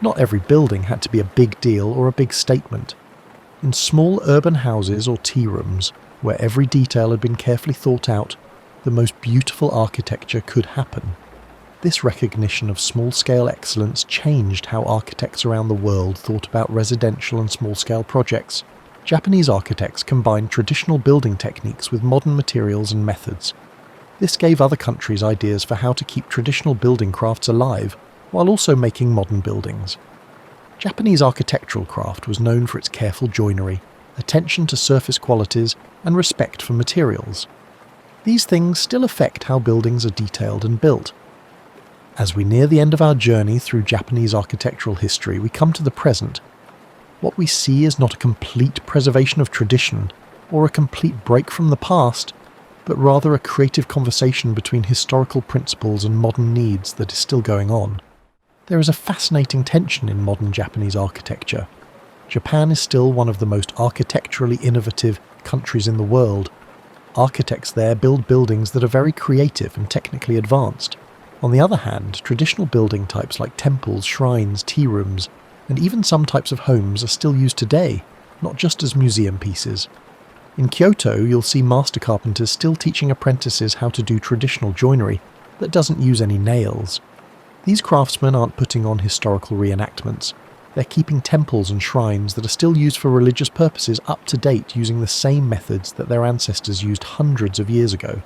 Not every building had to be a big deal or a big statement. In small urban houses or tea rooms, where every detail had been carefully thought out, the most beautiful architecture could happen. This recognition of small-scale excellence changed how architects around the world thought about residential and small-scale projects. Japanese architects combined traditional building techniques with modern materials and methods. This gave other countries ideas for how to keep traditional building crafts alive, while also making modern buildings. Japanese architectural craft was known for its careful joinery, attention to surface qualities, and respect for materials. These things still affect how buildings are detailed and built. As we near the end of our journey through Japanese architectural history, we come to the present. What we see is not a complete preservation of tradition, or a complete break from the past, but rather a creative conversation between historical principles and modern needs that is still going on. There is a fascinating tension in modern Japanese architecture. Japan is still one of the most architecturally innovative countries in the world. Architects there build buildings that are very creative and technically advanced. On the other hand, traditional building types like temples, shrines, tea rooms, and even some types of homes are still used today, not just as museum pieces. In Kyoto, you'll see master carpenters still teaching apprentices how to do traditional joinery that doesn't use any nails. These craftsmen aren't putting on historical reenactments. They're keeping temples and shrines that are still used for religious purposes up to date using the same methods that their ancestors used hundreds of years ago.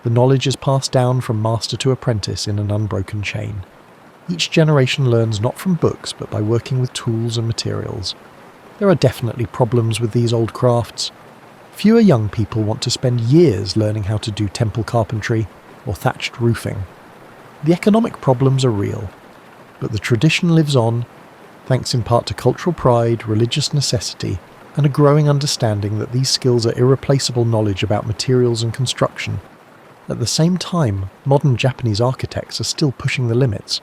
The knowledge is passed down from master to apprentice in an unbroken chain. Each generation learns not from books but by working with tools and materials. There are definitely problems with these old crafts. Fewer young people want to spend years learning how to do temple carpentry or thatched roofing. The economic problems are real, but the tradition lives on, thanks in part to cultural pride, religious necessity, and a growing understanding that these skills are irreplaceable knowledge about materials and construction. At the same time, modern Japanese architects are still pushing the limits.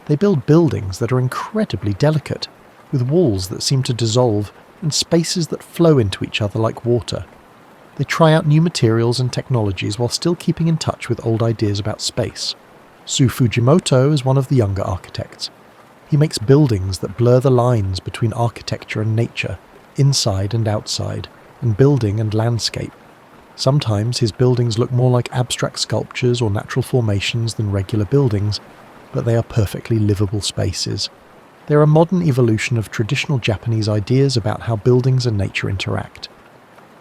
They build buildings that are incredibly delicate, with walls that seem to dissolve and spaces that flow into each other like water. They try out new materials and technologies while still keeping in touch with old ideas about space. Su Fujimoto is one of the younger architects. He makes buildings that blur the lines between architecture and nature, inside and outside, and building and landscape. Sometimes his buildings look more like abstract sculptures or natural formations than regular buildings, but they are perfectly livable spaces. They're a modern evolution of traditional Japanese ideas about how buildings and nature interact.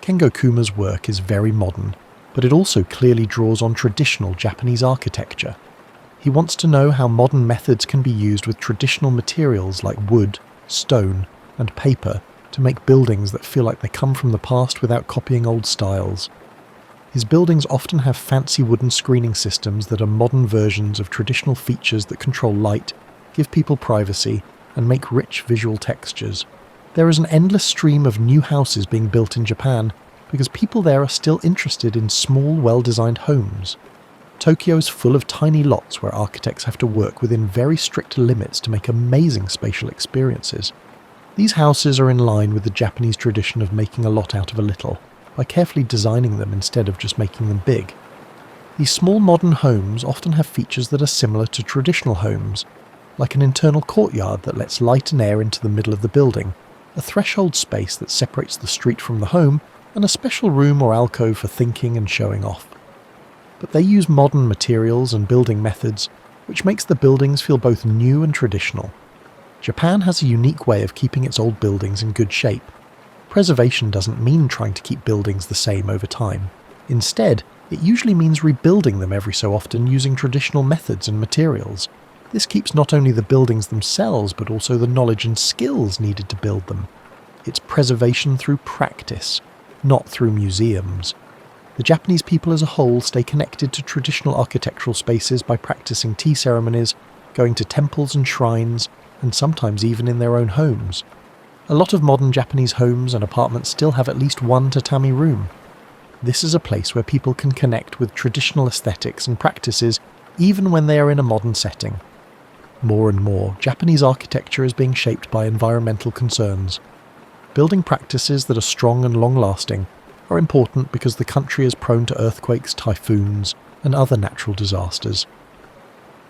Kengo Kuma's work is very modern, but it also clearly draws on traditional Japanese architecture. He wants to know how modern methods can be used with traditional materials like wood, stone, and paper to make buildings that feel like they come from the past without copying old styles. His buildings often have fancy wooden screening systems that are modern versions of traditional features that control light, give people privacy, and make rich visual textures. There is an endless stream of new houses being built in Japan because people there are still interested in small, well-designed homes. Tokyo is full of tiny lots where architects have to work within very strict limits to make amazing spatial experiences. These houses are in line with the Japanese tradition of making a lot out of a little, by carefully designing them instead of just making them big. These small modern homes often have features that are similar to traditional homes, like an internal courtyard that lets light and air into the middle of the building, a threshold space that separates the street from the home, and a special room or alcove for thinking and showing off. But they use modern materials and building methods, which makes the buildings feel both new and traditional. Japan has a unique way of keeping its old buildings in good shape. Preservation doesn't mean trying to keep buildings the same over time. Instead, it usually means rebuilding them every so often using traditional methods and materials. This keeps not only the buildings themselves, but also the knowledge and skills needed to build them. It's preservation through practice, not through museums. The Japanese people as a whole stay connected to traditional architectural spaces by practicing tea ceremonies, going to temples and shrines, and sometimes even in their own homes. A lot of modern Japanese homes and apartments still have at least one tatami room. This is a place where people can connect with traditional aesthetics and practices even when they are in a modern setting. More and more, Japanese architecture is being shaped by environmental concerns. Building practices that are strong and long-lasting are important because the country is prone to earthquakes, typhoons, and other natural disasters.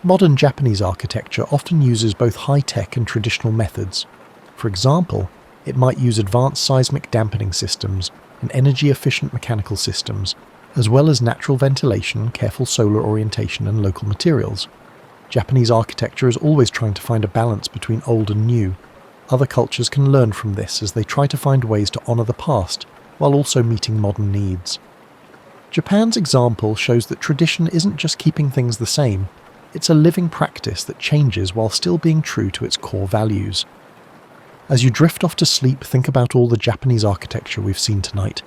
Modern Japanese architecture often uses both high-tech and traditional methods. For example, it might use advanced seismic dampening systems and energy-efficient mechanical systems, as well as natural ventilation, careful solar orientation, and local materials. Japanese architecture is always trying to find a balance between old and new. Other cultures can learn from this as they try to find ways to honour the past, while also meeting modern needs. Japan's example shows that tradition isn't just keeping things the same, it's a living practice that changes while still being true to its core values. As you drift off to sleep, think about all the Japanese architecture we've seen tonight.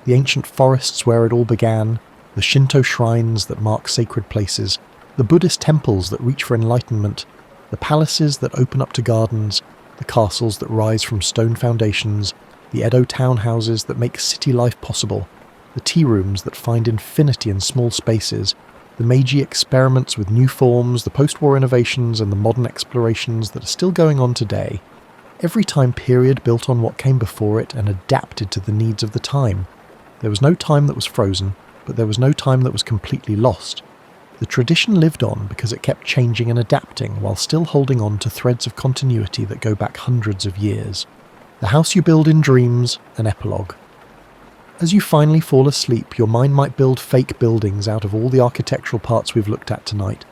The ancient forests where it all began, the Shinto shrines that mark sacred places, the Buddhist temples that reach for enlightenment, the palaces that open up to gardens, the castles that rise from stone foundations, the Edo townhouses that make city life possible, the tea rooms that find infinity in small spaces, the Meiji experiments with new forms, the post-war innovations, and the modern explorations that are still going on today. Every time period built on what came before it and adapted to the needs of the time. There was no time that was frozen, but there was no time that was completely lost. The tradition lived on because it kept changing and adapting while still holding on to threads of continuity that go back hundreds of years. The house you build in dreams, an epilogue. As you finally fall asleep, your mind might build fake buildings out of all the architectural parts we've looked at tonight.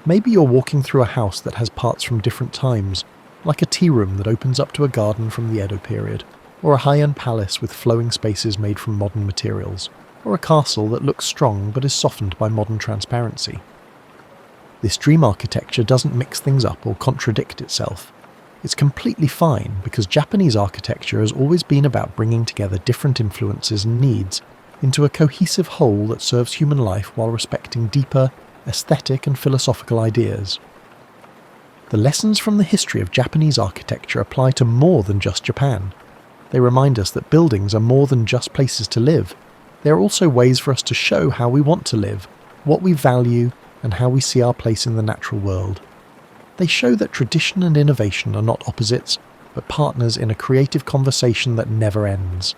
Maybe you're walking through a house that has parts from different times, like a tea room that opens up to a garden from the Edo period, or a high-end palace with flowing spaces made from modern materials, or a castle that looks strong but is softened by modern transparency. This dream architecture doesn't mix things up or contradict itself. It's completely fine because Japanese architecture has always been about bringing together different influences and needs into a cohesive whole that serves human life while respecting deeper, aesthetic and philosophical ideas. The lessons from the history of Japanese architecture apply to more than just Japan. They remind us that buildings are more than just places to live. They are also ways for us to show how we want to live, what we value, and how we see our place in the natural world. They show that tradition and innovation are not opposites, but partners in a creative conversation that never ends.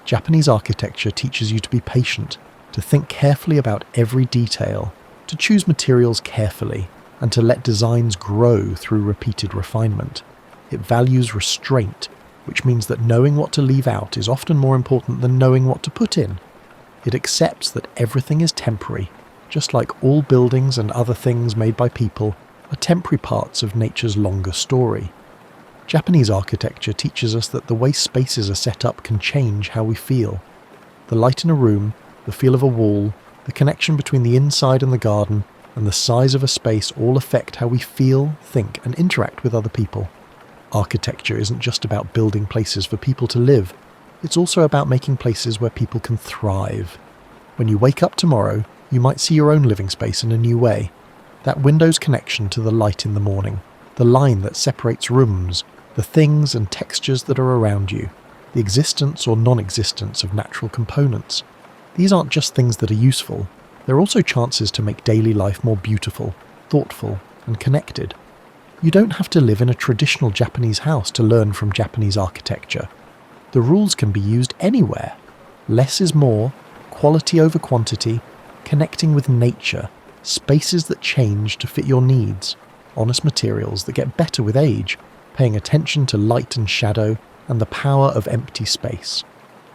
Japanese architecture teaches you to be patient, to think carefully about every detail, to choose materials carefully, and to let designs grow through repeated refinement. It values restraint, which means that knowing what to leave out is often more important than knowing what to put in. It accepts that everything is temporary, just like all buildings and other things made by people are temporary parts of nature's longer story. Japanese architecture teaches us that the way spaces are set up can change how we feel. The light in a room, the feel of a wall, the connection between the inside and the garden, and the size of a space all affect how we feel, think, and interact with other people. Architecture isn't just about building places for people to live, it's also about making places where people can thrive. When you wake up tomorrow, you might see your own living space in a new way. That window's connection to the light in the morning, the line that separates rooms, the things and textures that are around you, the existence or non-existence of natural components. These aren't just things that are useful, They're also chances to make daily life more beautiful, thoughtful, and connected. You don't have to live in a traditional Japanese house to learn from Japanese architecture. The rules can be used anywhere. Less is more, quality over quantity, connecting with nature, spaces that change to fit your needs, honest materials that get better with age, paying attention to light and shadow, and the power of empty space.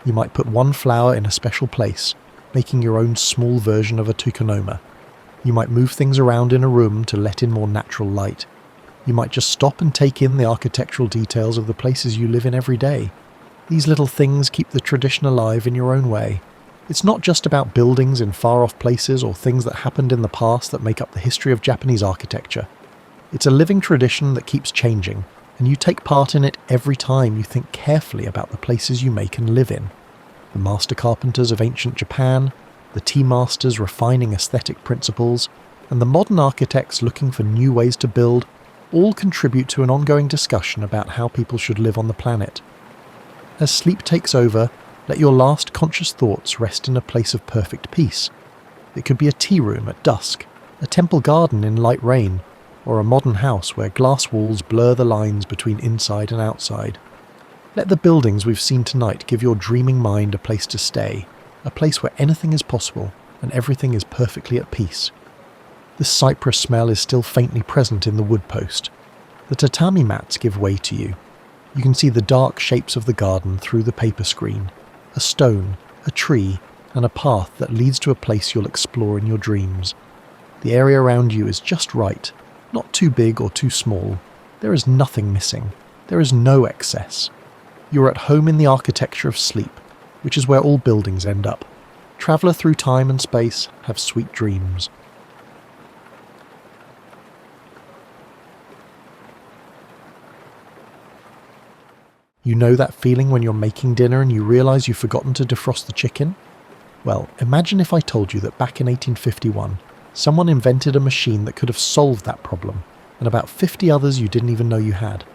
You might put one flower in a special place, making your own small version of a tokonoma. You might move things around in a room to let in more natural light. You might just stop and take in the architectural details of the places you live in every day. These little things keep the tradition alive in your own way. It's not just about buildings in far-off places or things that happened in the past that make up the history of Japanese architecture. It's a living tradition that keeps changing, and you take part in it every time you think carefully about the places you make and live in. The master carpenters of ancient Japan, the tea masters refining aesthetic principles, and the modern architects looking for new ways to build all contribute to an ongoing discussion about how people should live on the planet. As sleep takes over, let your last conscious thoughts rest in a place of perfect peace. It could be a tea room at dusk, a temple garden in light rain, or a modern house where glass walls blur the lines between inside and outside. Let the buildings we've seen tonight give your dreaming mind a place to stay, a place where anything is possible and everything is perfectly at peace. The cypress smell is still faintly present in the wood post. The tatami mats give way to you. You can see the dark shapes of the garden through the paper screen, a stone, a tree, and a path that leads to a place you'll explore in your dreams. The area around you is just right, not too big or too small. There is nothing missing. There is no excess. You are at home in the architecture of sleep, which is where all buildings end up. Traveller through time and space, have sweet dreams. You know that feeling when you're making dinner and you realise you've forgotten to defrost the chicken? Well, imagine if I told you that back in 1851, someone invented a machine that could have solved that problem, and about 50 others you didn't even know you had.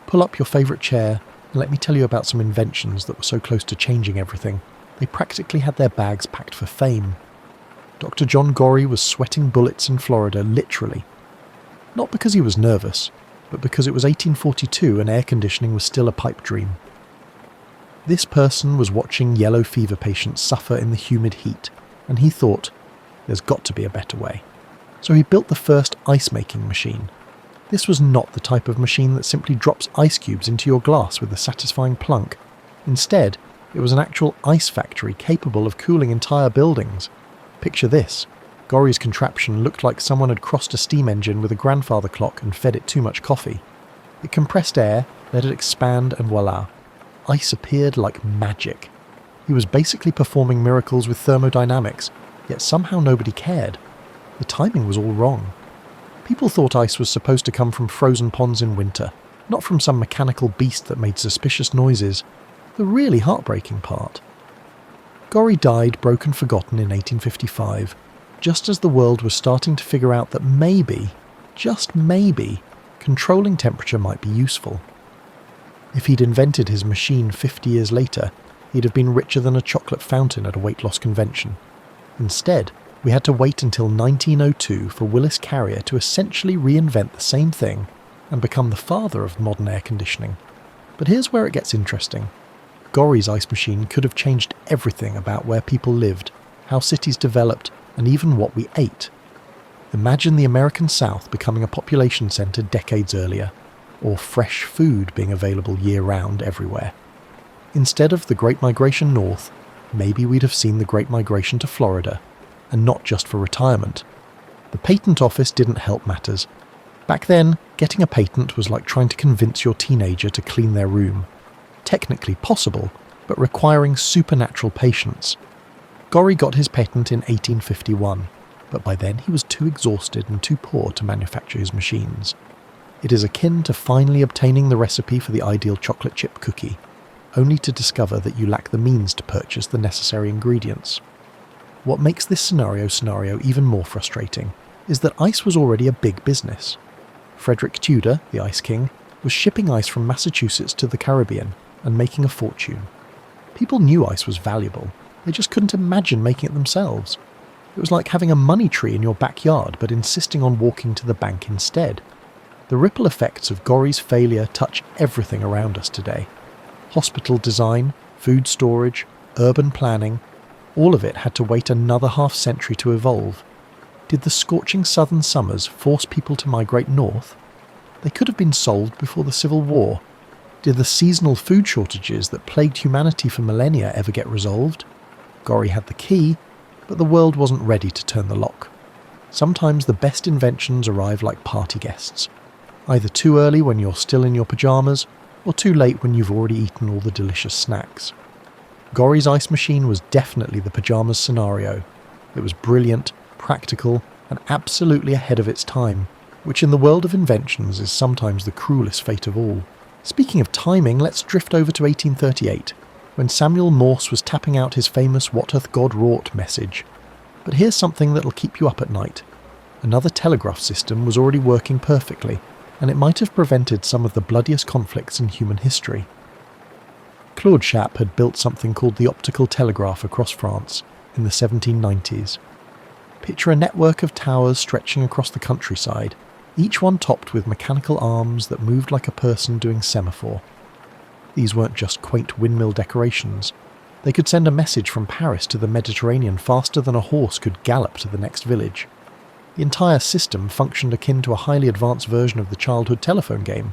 Pull up your favourite chair, and let me tell you about some inventions that were so close to changing everything, they practically had their bags packed for fame. Dr. John Gorrie was sweating bullets in Florida, literally. Not because he was nervous, but because it was 1842 and air conditioning was still a pipe dream. This person was watching yellow fever patients suffer in the humid heat, and he thought, there's got to be a better way. So he built the first ice-making machine. This was not the type of machine that simply drops ice cubes into your glass with a satisfying plunk. Instead, it was an actual ice factory capable of cooling entire buildings. Picture this. Gorrie's contraption looked like someone had crossed a steam engine with a grandfather clock and fed it too much coffee. It compressed air, let it expand, and voila. Ice appeared like magic. He was basically performing miracles with thermodynamics, yet somehow nobody cared. The timing was all wrong. People thought ice was supposed to come from frozen ponds in winter, not from some mechanical beast that made suspicious noises. The really heartbreaking part. Gorrie died broken forgotten in 1855, just as the world was starting to figure out that maybe, just maybe, controlling temperature might be useful. If he'd invented his machine 50 years later, he'd have been richer than a chocolate fountain at a weight loss convention. Instead, we had to wait until 1902 for Willis Carrier to essentially reinvent the same thing and become the father of modern air conditioning. But here's where it gets interesting. Gorrie's ice machine could have changed everything about where people lived, how cities developed, and even what we ate. Imagine the American South becoming a population centre decades earlier, or fresh food being available year-round everywhere. Instead of the Great Migration North, maybe we'd have seen the Great Migration to Florida, and not just for retirement. The patent office didn't help matters. Back then, getting a patent was like trying to convince your teenager to clean their room. Technically possible, but requiring supernatural patience. Gorrie got his patent in 1851, but by then he was too exhausted and too poor to manufacture his machines. It is akin to finally obtaining the recipe for the ideal chocolate chip cookie, only to discover that you lack the means to purchase the necessary ingredients. What makes this scenario even more frustrating is that ice was already a big business. Frederick Tudor, the Ice King, was shipping ice from Massachusetts to the Caribbean and making a fortune. People knew ice was valuable, they just couldn't imagine making it themselves. It was like having a money tree in your backyard but insisting on walking to the bank instead. The ripple effects of Gori's failure touch everything around us today. Hospital design, food storage, urban planning, all of it had to wait another half-century to evolve. Did the scorching southern summers force people to migrate north? They could have been solved before the Civil War. Did the seasonal food shortages that plagued humanity for millennia ever get resolved? Gori had the key, but the world wasn't ready to turn the lock. Sometimes the best inventions arrive like party guests. Either too early when you're still in your pyjamas, or too late when you've already eaten all the delicious snacks. Gori's ice machine was definitely the pyjamas scenario. It was brilliant, practical, and absolutely ahead of its time, which in the world of inventions is sometimes the cruelest fate of all. Speaking of timing, let's drift over to 1838, when Samuel Morse was tapping out his famous "What hath God wrought" message. But here's something that'll keep you up at night. Another telegraph system was already working perfectly, and it might have prevented some of the bloodiest conflicts in human history. Claude Chappe had built something called the optical telegraph across France in the 1790s. Picture a network of towers stretching across the countryside, each one topped with mechanical arms that moved like a person doing semaphore. These weren't just quaint windmill decorations. They could send a message from Paris to the Mediterranean faster than a horse could gallop to the next village. The entire system functioned akin to a highly advanced version of the childhood telephone game,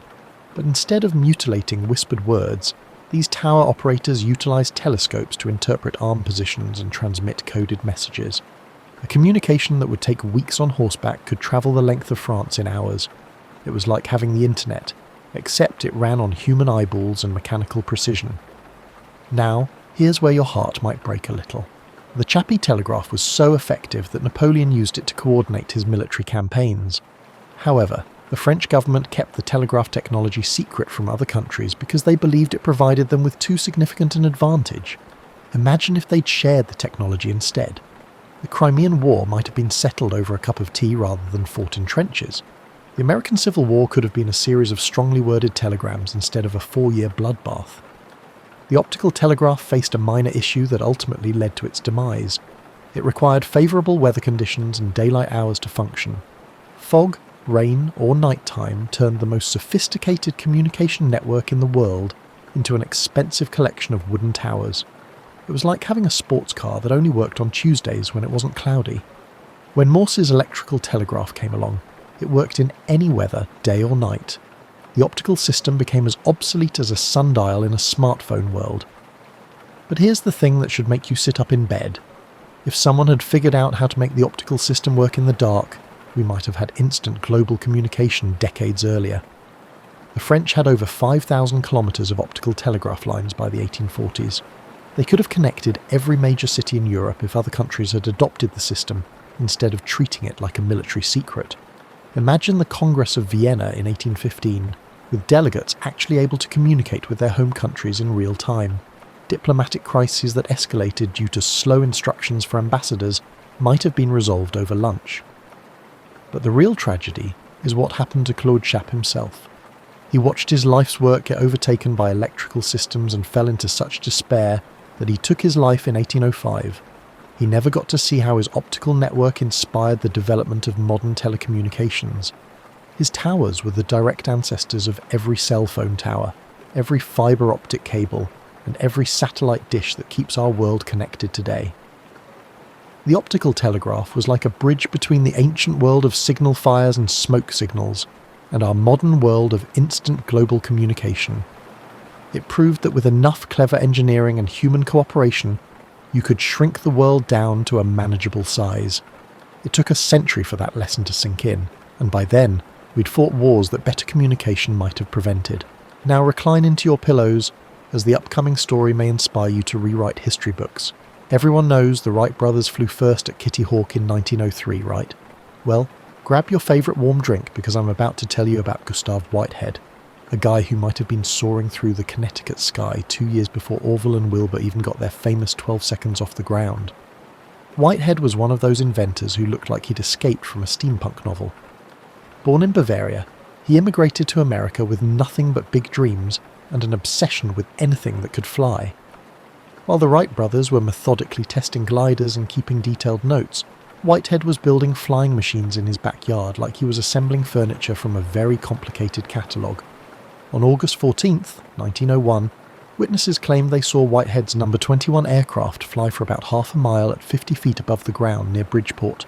but instead of mutilating whispered words, these tower operators utilized telescopes to interpret arm positions and transmit coded messages. A communication that would take weeks on horseback could travel the length of France in hours. It was like having the internet, except it ran on human eyeballs and mechanical precision. Now, here's where your heart might break a little. The Chappe telegraph was so effective that Napoleon used it to coordinate his military campaigns. However, the French government kept the telegraph technology secret from other countries because they believed it provided them with too significant an advantage. Imagine if they'd shared the technology instead. The Crimean War might have been settled over a cup of tea rather than fought in trenches. The American Civil War could have been a series of strongly worded telegrams instead of a 4-year bloodbath. The optical telegraph faced a minor issue that ultimately led to its demise. It required favourable weather conditions and daylight hours to function. Fog, rain, or nighttime turned the most sophisticated communication network in the world into an expensive collection of wooden towers. It was like having a sports car that only worked on Tuesdays when it wasn't cloudy. When Morse's electrical telegraph came along, it worked in any weather, day or night. The optical system became as obsolete as a sundial in a smartphone world. But here's the thing that should make you sit up in bed. If someone had figured out how to make the optical system work in the dark, we might have had instant global communication decades earlier. The French had over 5,000 kilometres of optical telegraph lines by the 1840s. They could have connected every major city in Europe if other countries had adopted the system instead of treating it like a military secret. Imagine the Congress of Vienna in 1815, with delegates actually able to communicate with their home countries in real time. Diplomatic crises that escalated due to slow instructions for ambassadors might have been resolved over lunch. But the real tragedy is what happened to Claude Chappe himself. He watched his life's work get overtaken by electrical systems and fell into such despair that he took his life in 1805. He never got to see how his optical network inspired the development of modern telecommunications. His towers were the direct ancestors of every cell phone tower, every fibre optic cable, and every satellite dish that keeps our world connected today. The optical telegraph was like a bridge between the ancient world of signal fires and smoke signals and our modern world of instant global communication. It proved that with enough clever engineering and human cooperation, you could shrink the world down to a manageable size. It took a century for that lesson to sink in, and by then, we'd fought wars that better communication might have prevented. Now recline into your pillows, as the upcoming story may inspire you to rewrite history books. Everyone knows the Wright brothers flew first at Kitty Hawk in 1903, right? Well, grab your favourite warm drink because I'm about to tell you about Gustav Whitehead, a guy who might have been soaring through the Connecticut sky 2 years before Orville and Wilbur even got their famous 12 seconds off the ground. Whitehead was one of those inventors who looked like he'd escaped from a steampunk novel. Born in Bavaria, he immigrated to America with nothing but big dreams and an obsession with anything that could fly. While the Wright brothers were methodically testing gliders and keeping detailed notes, Whitehead was building flying machines in his backyard like he was assembling furniture from a very complicated catalogue. On August 14th, 1901, witnesses claimed they saw Whitehead's No. 21 aircraft fly for about half a mile at 50 feet above the ground near Bridgeport.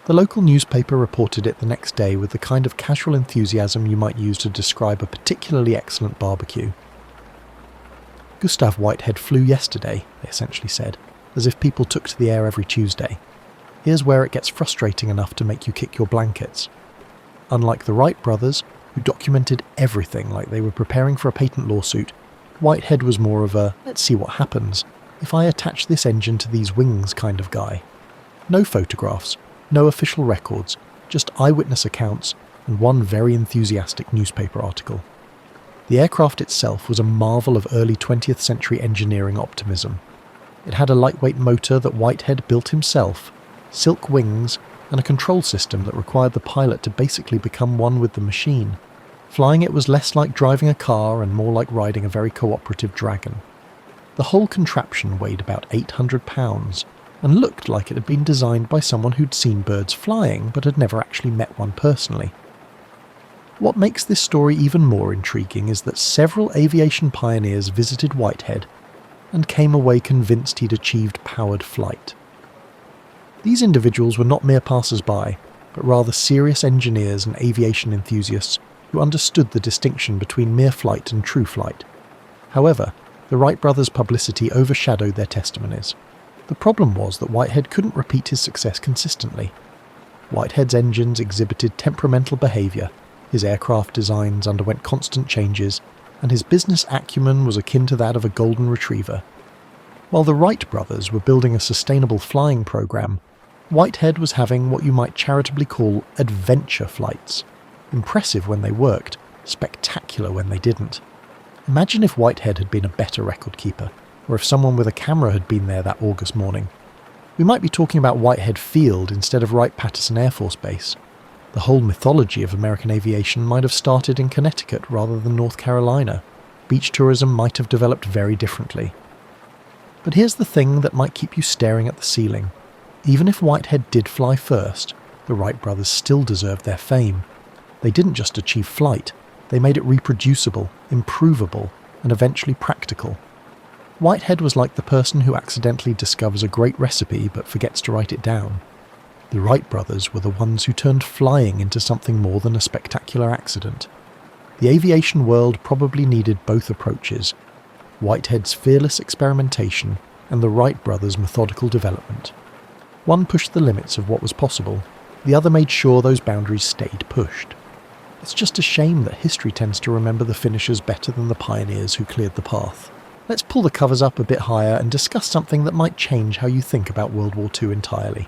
The local newspaper reported it the next day with the kind of casual enthusiasm you might use to describe a particularly excellent barbecue. Gustav Whitehead flew yesterday, they essentially said, as if people took to the air every Tuesday. Here's where it gets frustrating enough to make you kick your blankets. Unlike the Wright brothers, who documented everything like they were preparing for a patent lawsuit, Whitehead was more of a, let's see what happens if I attach this engine to these wings kind of guy. No photographs, no official records, just eyewitness accounts and one very enthusiastic newspaper article. The aircraft itself was a marvel of early 20th century engineering optimism. It had a lightweight motor that Whitehead built himself, silk wings, and a control system that required the pilot to basically become one with the machine. Flying it was less like driving a car and more like riding a very cooperative dragon. The whole contraption weighed about 800 pounds and looked like it had been designed by someone who'd seen birds flying but had never actually met one personally. What makes this story even more intriguing is that several aviation pioneers visited Whitehead and came away convinced he'd achieved powered flight. These individuals were not mere passers-by, but rather serious engineers and aviation enthusiasts who understood the distinction between mere flight and true flight. However, the Wright brothers' publicity overshadowed their testimonies. The problem was that Whitehead couldn't repeat his success consistently. Whitehead's engines exhibited temperamental behaviour, his aircraft designs underwent constant changes, and his business acumen was akin to that of a golden retriever. While the Wright brothers were building a sustainable flying program, Whitehead was having what you might charitably call adventure flights. Impressive when they worked, spectacular when they didn't. Imagine if Whitehead had been a better record keeper, or if someone with a camera had been there that August morning. We might be talking about Whitehead Field instead of Wright-Patterson Air Force Base. The whole mythology of American aviation might have started in Connecticut rather than North Carolina. Beach tourism might have developed very differently. But here's the thing that might keep you staring at the ceiling. Even if Whitehead did fly first, the Wright brothers still deserved their fame. They didn't just achieve flight, they made it reproducible, improvable, and eventually practical. Whitehead was like the person who accidentally discovers a great recipe but forgets to write it down. The Wright brothers were the ones who turned flying into something more than a spectacular accident. The aviation world probably needed both approaches, Whitehead's fearless experimentation and the Wright brothers' methodical development. One pushed the limits of what was possible, the other made sure those boundaries stayed pushed. It's just a shame that history tends to remember the finishers better than the pioneers who cleared the path. Let's pull the covers up a bit higher and discuss something that might change how you think about World War II entirely.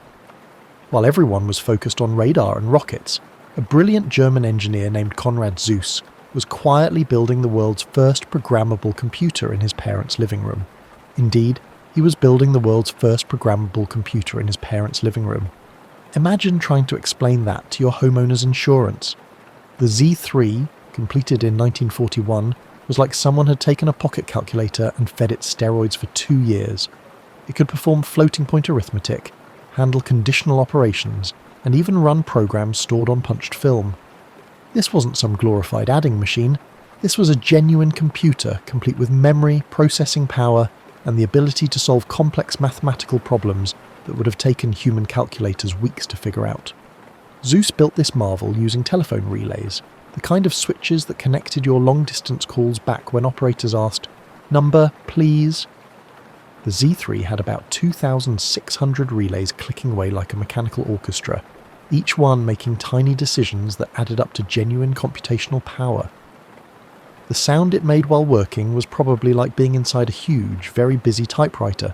While everyone was focused on radar and rockets, a brilliant German engineer named Konrad Zuse was quietly building the world's first programmable computer in his parents' living room. Indeed, he was building the world's first programmable computer in his parents' living room. Imagine trying to explain that to your homeowner's insurance. The Z3, completed in 1941, was like someone had taken a pocket calculator and fed it steroids for 2 years. It could perform floating-point arithmetic, handle conditional operations, and even run programs stored on punched film. This wasn't some glorified adding machine. This was a genuine computer, complete with memory, processing power, and the ability to solve complex mathematical problems that would have taken human calculators weeks to figure out. Zuse built this marvel using telephone relays, the kind of switches that connected your long-distance calls back when operators asked, "Number, please?" The Z3 had about 2,600 relays clicking away like a mechanical orchestra, each one making tiny decisions that added up to genuine computational power. The sound it made while working was probably like being inside a huge, very busy typewriter.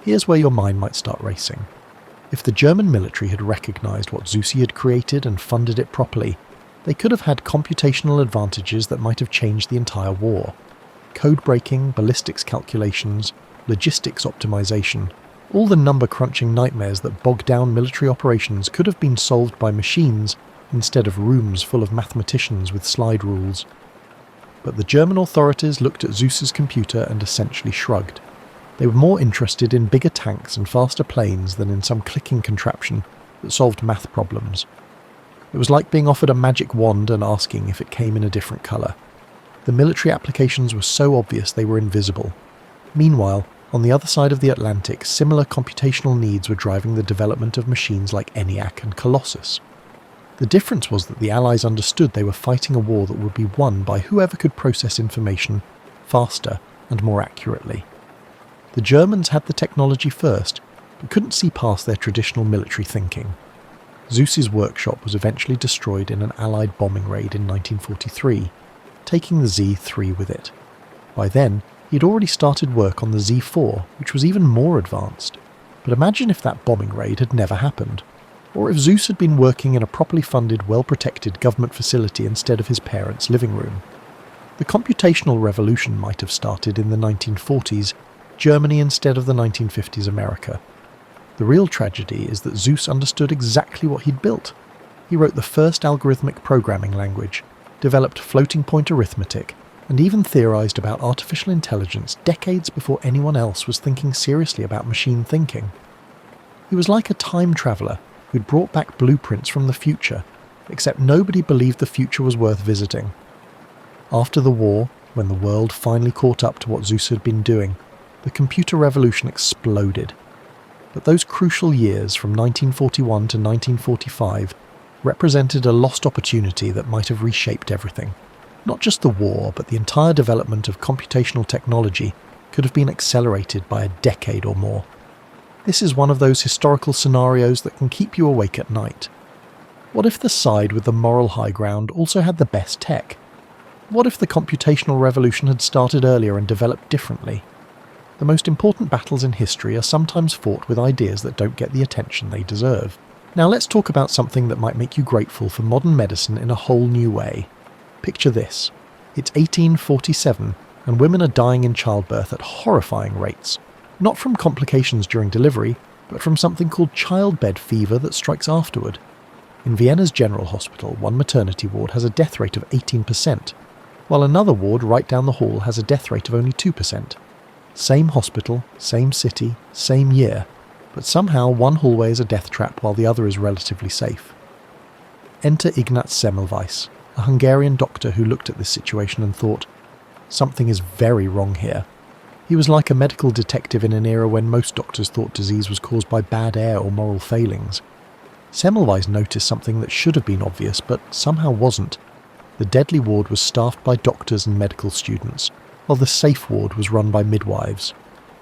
Here's where your mind might start racing. If the German military had recognised what Zuse had created and funded it properly, they could have had computational advantages that might have changed the entire war. Code breaking, ballistics calculations, logistics optimization, all the number-crunching nightmares that bogged down military operations could have been solved by machines instead of rooms full of mathematicians with slide rules. But the German authorities looked at Zuse's computer and essentially shrugged. They were more interested in bigger tanks and faster planes than in some clicking contraption that solved math problems. It was like being offered a magic wand and asking if it came in a different colour. The military applications were so obvious they were invisible. Meanwhile, on the other side of the Atlantic, similar computational needs were driving the development of machines like ENIAC and Colossus. The difference was that the Allies understood they were fighting a war that would be won by whoever could process information faster and more accurately. The Germans had the technology first, but couldn't see past their traditional military thinking. Zeus's workshop was eventually destroyed in an Allied bombing raid in 1943, taking the Z-3 with it. By then, he'd already started work on the Z-4, which was even more advanced. But imagine if that bombing raid had never happened, or if Zeus had been working in a properly funded, well-protected government facility instead of his parents' living room. The computational revolution might have started in the 1940s, Germany instead of the 1950s America. The real tragedy is that Zeus understood exactly what he'd built. He wrote the first algorithmic programming language, developed floating-point arithmetic, and even theorized about artificial intelligence decades before anyone else was thinking seriously about machine thinking. He was like a time traveller who'd brought back blueprints from the future, except nobody believed the future was worth visiting. After the war, when the world finally caught up to what Zeus had been doing, the computer revolution exploded. But those crucial years from 1941 to 1945 represented a lost opportunity that might have reshaped everything. Not just the war, but the entire development of computational technology could have been accelerated by a decade or more. This is one of those historical scenarios that can keep you awake at night. What if the side with the moral high ground also had the best tech? What if the computational revolution had started earlier and developed differently? The most important battles in history are sometimes fought with ideas that don't get the attention they deserve. Now let's talk about something that might make you grateful for modern medicine in a whole new way. Picture this. It's 1847 and women are dying in childbirth at horrifying rates. Not from complications during delivery, but from something called childbed fever that strikes afterward. In Vienna's General Hospital, one maternity ward has a death rate of 18%, while another ward right down the hall has a death rate of only 2%. Same hospital, same city, same year, but somehow one hallway is a death trap while the other is relatively safe. Enter Ignaz Semmelweis, a Hungarian doctor who looked at this situation and thought, something is very wrong here. He was like a medical detective in an era when most doctors thought disease was caused by bad air or moral failings. Semmelweis noticed something that should have been obvious but somehow wasn't. The deadly ward was staffed by doctors and medical students, while the safe ward was run by midwives.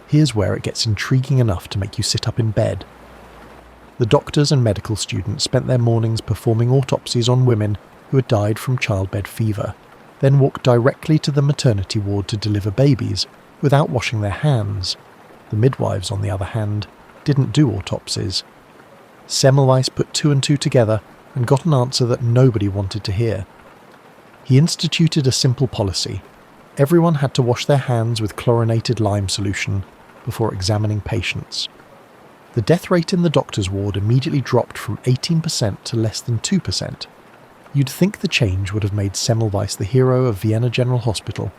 Here's where it gets intriguing enough to make you sit up in bed. The doctors and medical students spent their mornings performing autopsies on women who had died from childbed fever, then walked directly to the maternity ward to deliver babies, without washing their hands. The midwives, on the other hand, didn't do autopsies. Semmelweis put two and two together and got an answer that nobody wanted to hear. He instituted a simple policy. Everyone had to wash their hands with chlorinated lime solution before examining patients. The death rate in the doctor's ward immediately dropped from 18% to less than 2%. You'd think the change would have made Semmelweis the hero of Vienna General Hospital,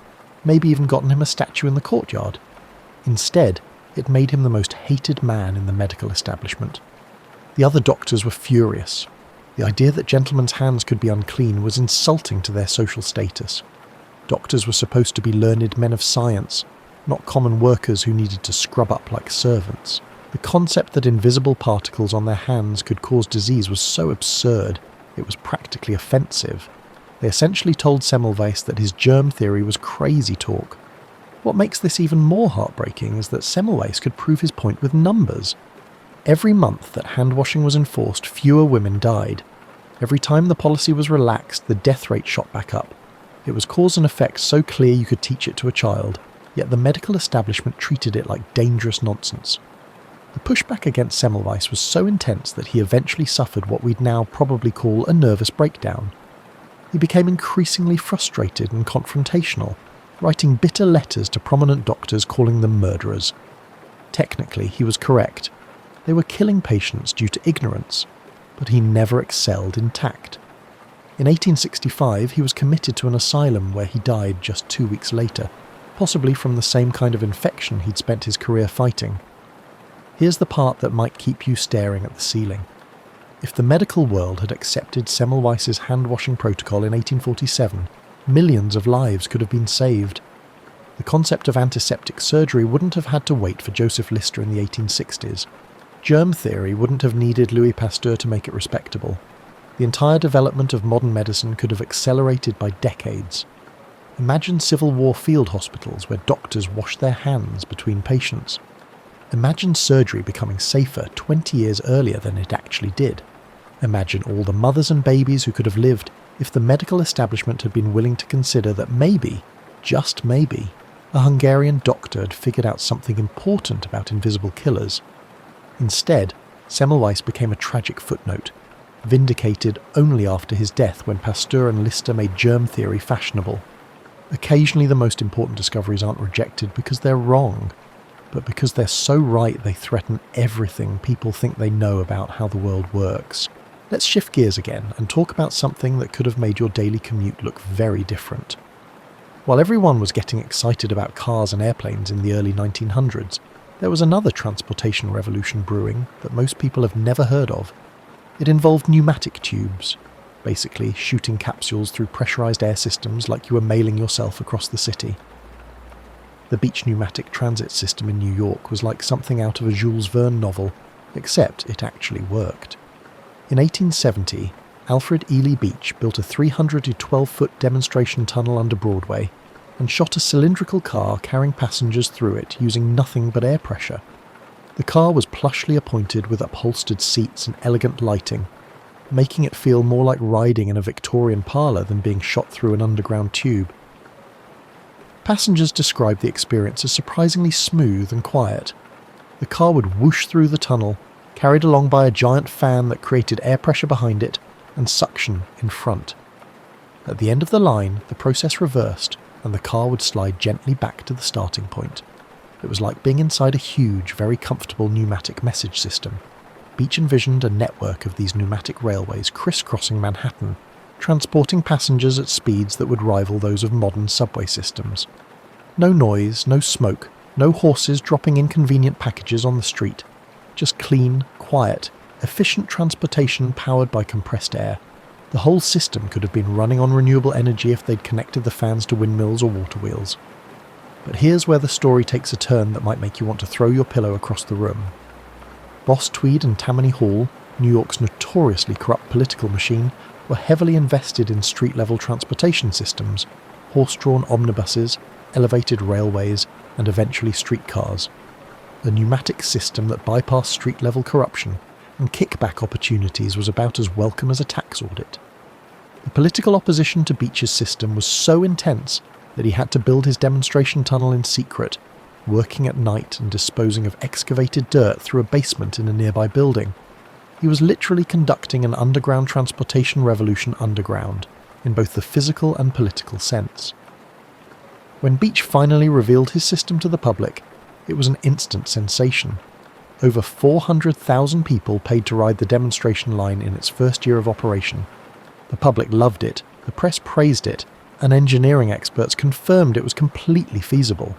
maybe even gotten him a statue in the courtyard. Instead, it made him the most hated man in the medical establishment. The other doctors were furious. The idea that gentlemen's hands could be unclean was insulting to their social status. Doctors were supposed to be learned men of science, not common workers who needed to scrub up like servants. The concept that invisible particles on their hands could cause disease was so absurd, it was practically offensive. They essentially told Semmelweis that his germ theory was crazy talk. What makes this even more heartbreaking is that Semmelweis could prove his point with numbers. Every month that hand-washing was enforced, fewer women died. Every time the policy was relaxed, the death rate shot back up. It was cause and effect so clear you could teach it to a child, yet the medical establishment treated it like dangerous nonsense. The pushback against Semmelweis was so intense that he eventually suffered what we'd now probably call a nervous breakdown. He became increasingly frustrated and confrontational, writing bitter letters to prominent doctors calling them murderers. Technically, he was correct. They were killing patients due to ignorance, but he never excelled in tact. In 1865, he was committed to an asylum where he died just 2 weeks later. possibly from the same kind of infection he'd spent his career fighting. Here's the part that might keep you staring at the ceiling. If the medical world had accepted Semmelweis's hand-washing protocol in 1847, millions of lives could have been saved. The concept of antiseptic surgery wouldn't have had to wait for Joseph Lister in the 1860s. Germ theory wouldn't have needed Louis Pasteur to make it respectable. The entire development of modern medicine could have accelerated by decades. Imagine Civil War field hospitals where doctors washed their hands between patients. Imagine surgery becoming safer 20 years earlier than it actually did. Imagine all the mothers and babies who could have lived if the medical establishment had been willing to consider that maybe, just maybe, a Hungarian doctor had figured out something important about invisible killers. Instead, Semmelweis became a tragic footnote, vindicated only after his death when Pasteur and Lister made germ theory fashionable. Occasionally the most important discoveries aren't rejected because they're wrong, but because they're so right they threaten everything people think they know about how the world works. Let's shift gears again and talk about something that could have made your daily commute look very different. While everyone was getting excited about cars and airplanes in the early 1900s, there was another transportation revolution brewing that most people have never heard of. It involved pneumatic tubes, basically shooting capsules through pressurized air systems like you were mailing yourself across the city. The beach pneumatic transit system in New York was like something out of a Jules Verne novel, except it actually worked. In 1870, Alfred Ely Beach built a 312-foot demonstration tunnel under Broadway and shot a cylindrical car carrying passengers through it using nothing but air pressure. The car was plushly appointed with upholstered seats and elegant lighting, making it feel more like riding in a Victorian parlour than being shot through an underground tube. Passengers described the experience as surprisingly smooth and quiet. The car would whoosh through the tunnel, carried along by a giant fan that created air pressure behind it and suction in front. At the end of the line, the process reversed, and the car would slide gently back to the starting point. It was like being inside a huge, very comfortable pneumatic message system. Beach envisioned a network of these pneumatic railways crisscrossing Manhattan, transporting passengers at speeds that would rival those of modern subway systems. No noise, no smoke, no horses dropping inconvenient packages on the street. Just clean, quiet, efficient transportation powered by compressed air. The whole system could have been running on renewable energy if they'd connected the fans to windmills or water wheels. But here's where the story takes a turn that might make you want to throw your pillow across the room. Boss Tweed and Tammany Hall, New York's notoriously corrupt political machine, were heavily invested in street-level transportation systems, horse-drawn omnibuses, elevated railways, and eventually streetcars. A pneumatic system that bypassed street-level corruption and kickback opportunities was about as welcome as a tax audit. The political opposition to Beach's system was so intense that he had to build his demonstration tunnel in secret, working at night and disposing of excavated dirt through a basement in a nearby building. He was literally conducting an underground transportation revolution underground, in both the physical and political sense. When Beach finally revealed his system to the public, it was an instant sensation. Over 400,000 people paid to ride the demonstration line in its first year of operation. The public loved it, the press praised it, and engineering experts confirmed it was completely feasible.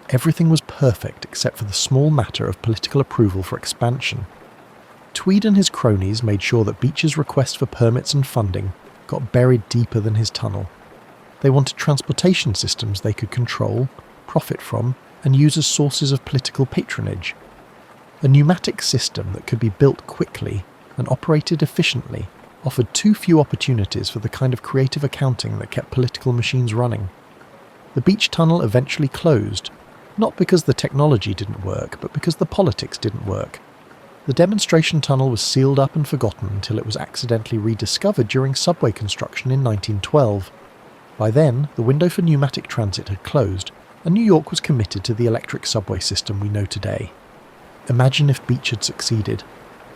Everything was perfect except for the small matter of political approval for expansion. Tweed and his cronies made sure that Beach's request for permits and funding got buried deeper than his tunnel. They wanted transportation systems they could control, profit from, and use as sources of political patronage. A pneumatic system that could be built quickly and operated efficiently offered too few opportunities for the kind of creative accounting that kept political machines running. The Beach Tunnel eventually closed, not because the technology didn't work, but because the politics didn't work. The demonstration tunnel was sealed up and forgotten until it was accidentally rediscovered during subway construction in 1912. By then, the window for pneumatic transit had closed, and New York was committed to the electric subway system we know today. Imagine if Beach had succeeded.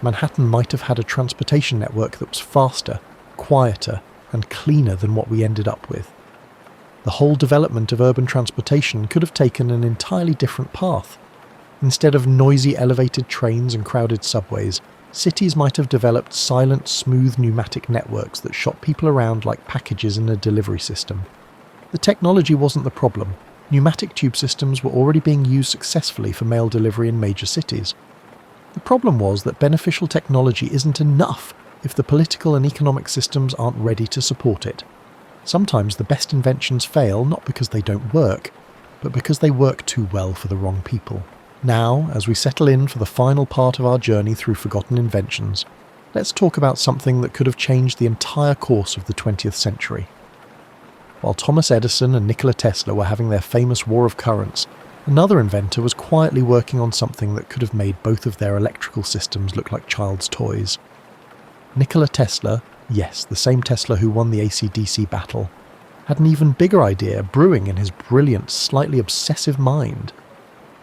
Manhattan might have had a transportation network that was faster, quieter, and cleaner than what we ended up with. The whole development of urban transportation could have taken an entirely different path. Instead of noisy elevated trains and crowded subways, cities might have developed silent, smooth pneumatic networks that shot people around like packages in a delivery system. The technology wasn't the problem. Pneumatic tube systems were already being used successfully for mail delivery in major cities. The problem was that beneficial technology isn't enough if the political and economic systems aren't ready to support it. Sometimes the best inventions fail not because they don't work, but because they work too well for the wrong people. Now, as we settle in for the final part of our journey through forgotten inventions, let's talk about something that could have changed the entire course of the 20th century. While Thomas Edison and Nikola Tesla were having their famous war of currents, another inventor was quietly working on something that could have made both of their electrical systems look like child's toys. Nikola Tesla, yes, the same Tesla who won the AC/DC battle, had an even bigger idea brewing in his brilliant, slightly obsessive mind.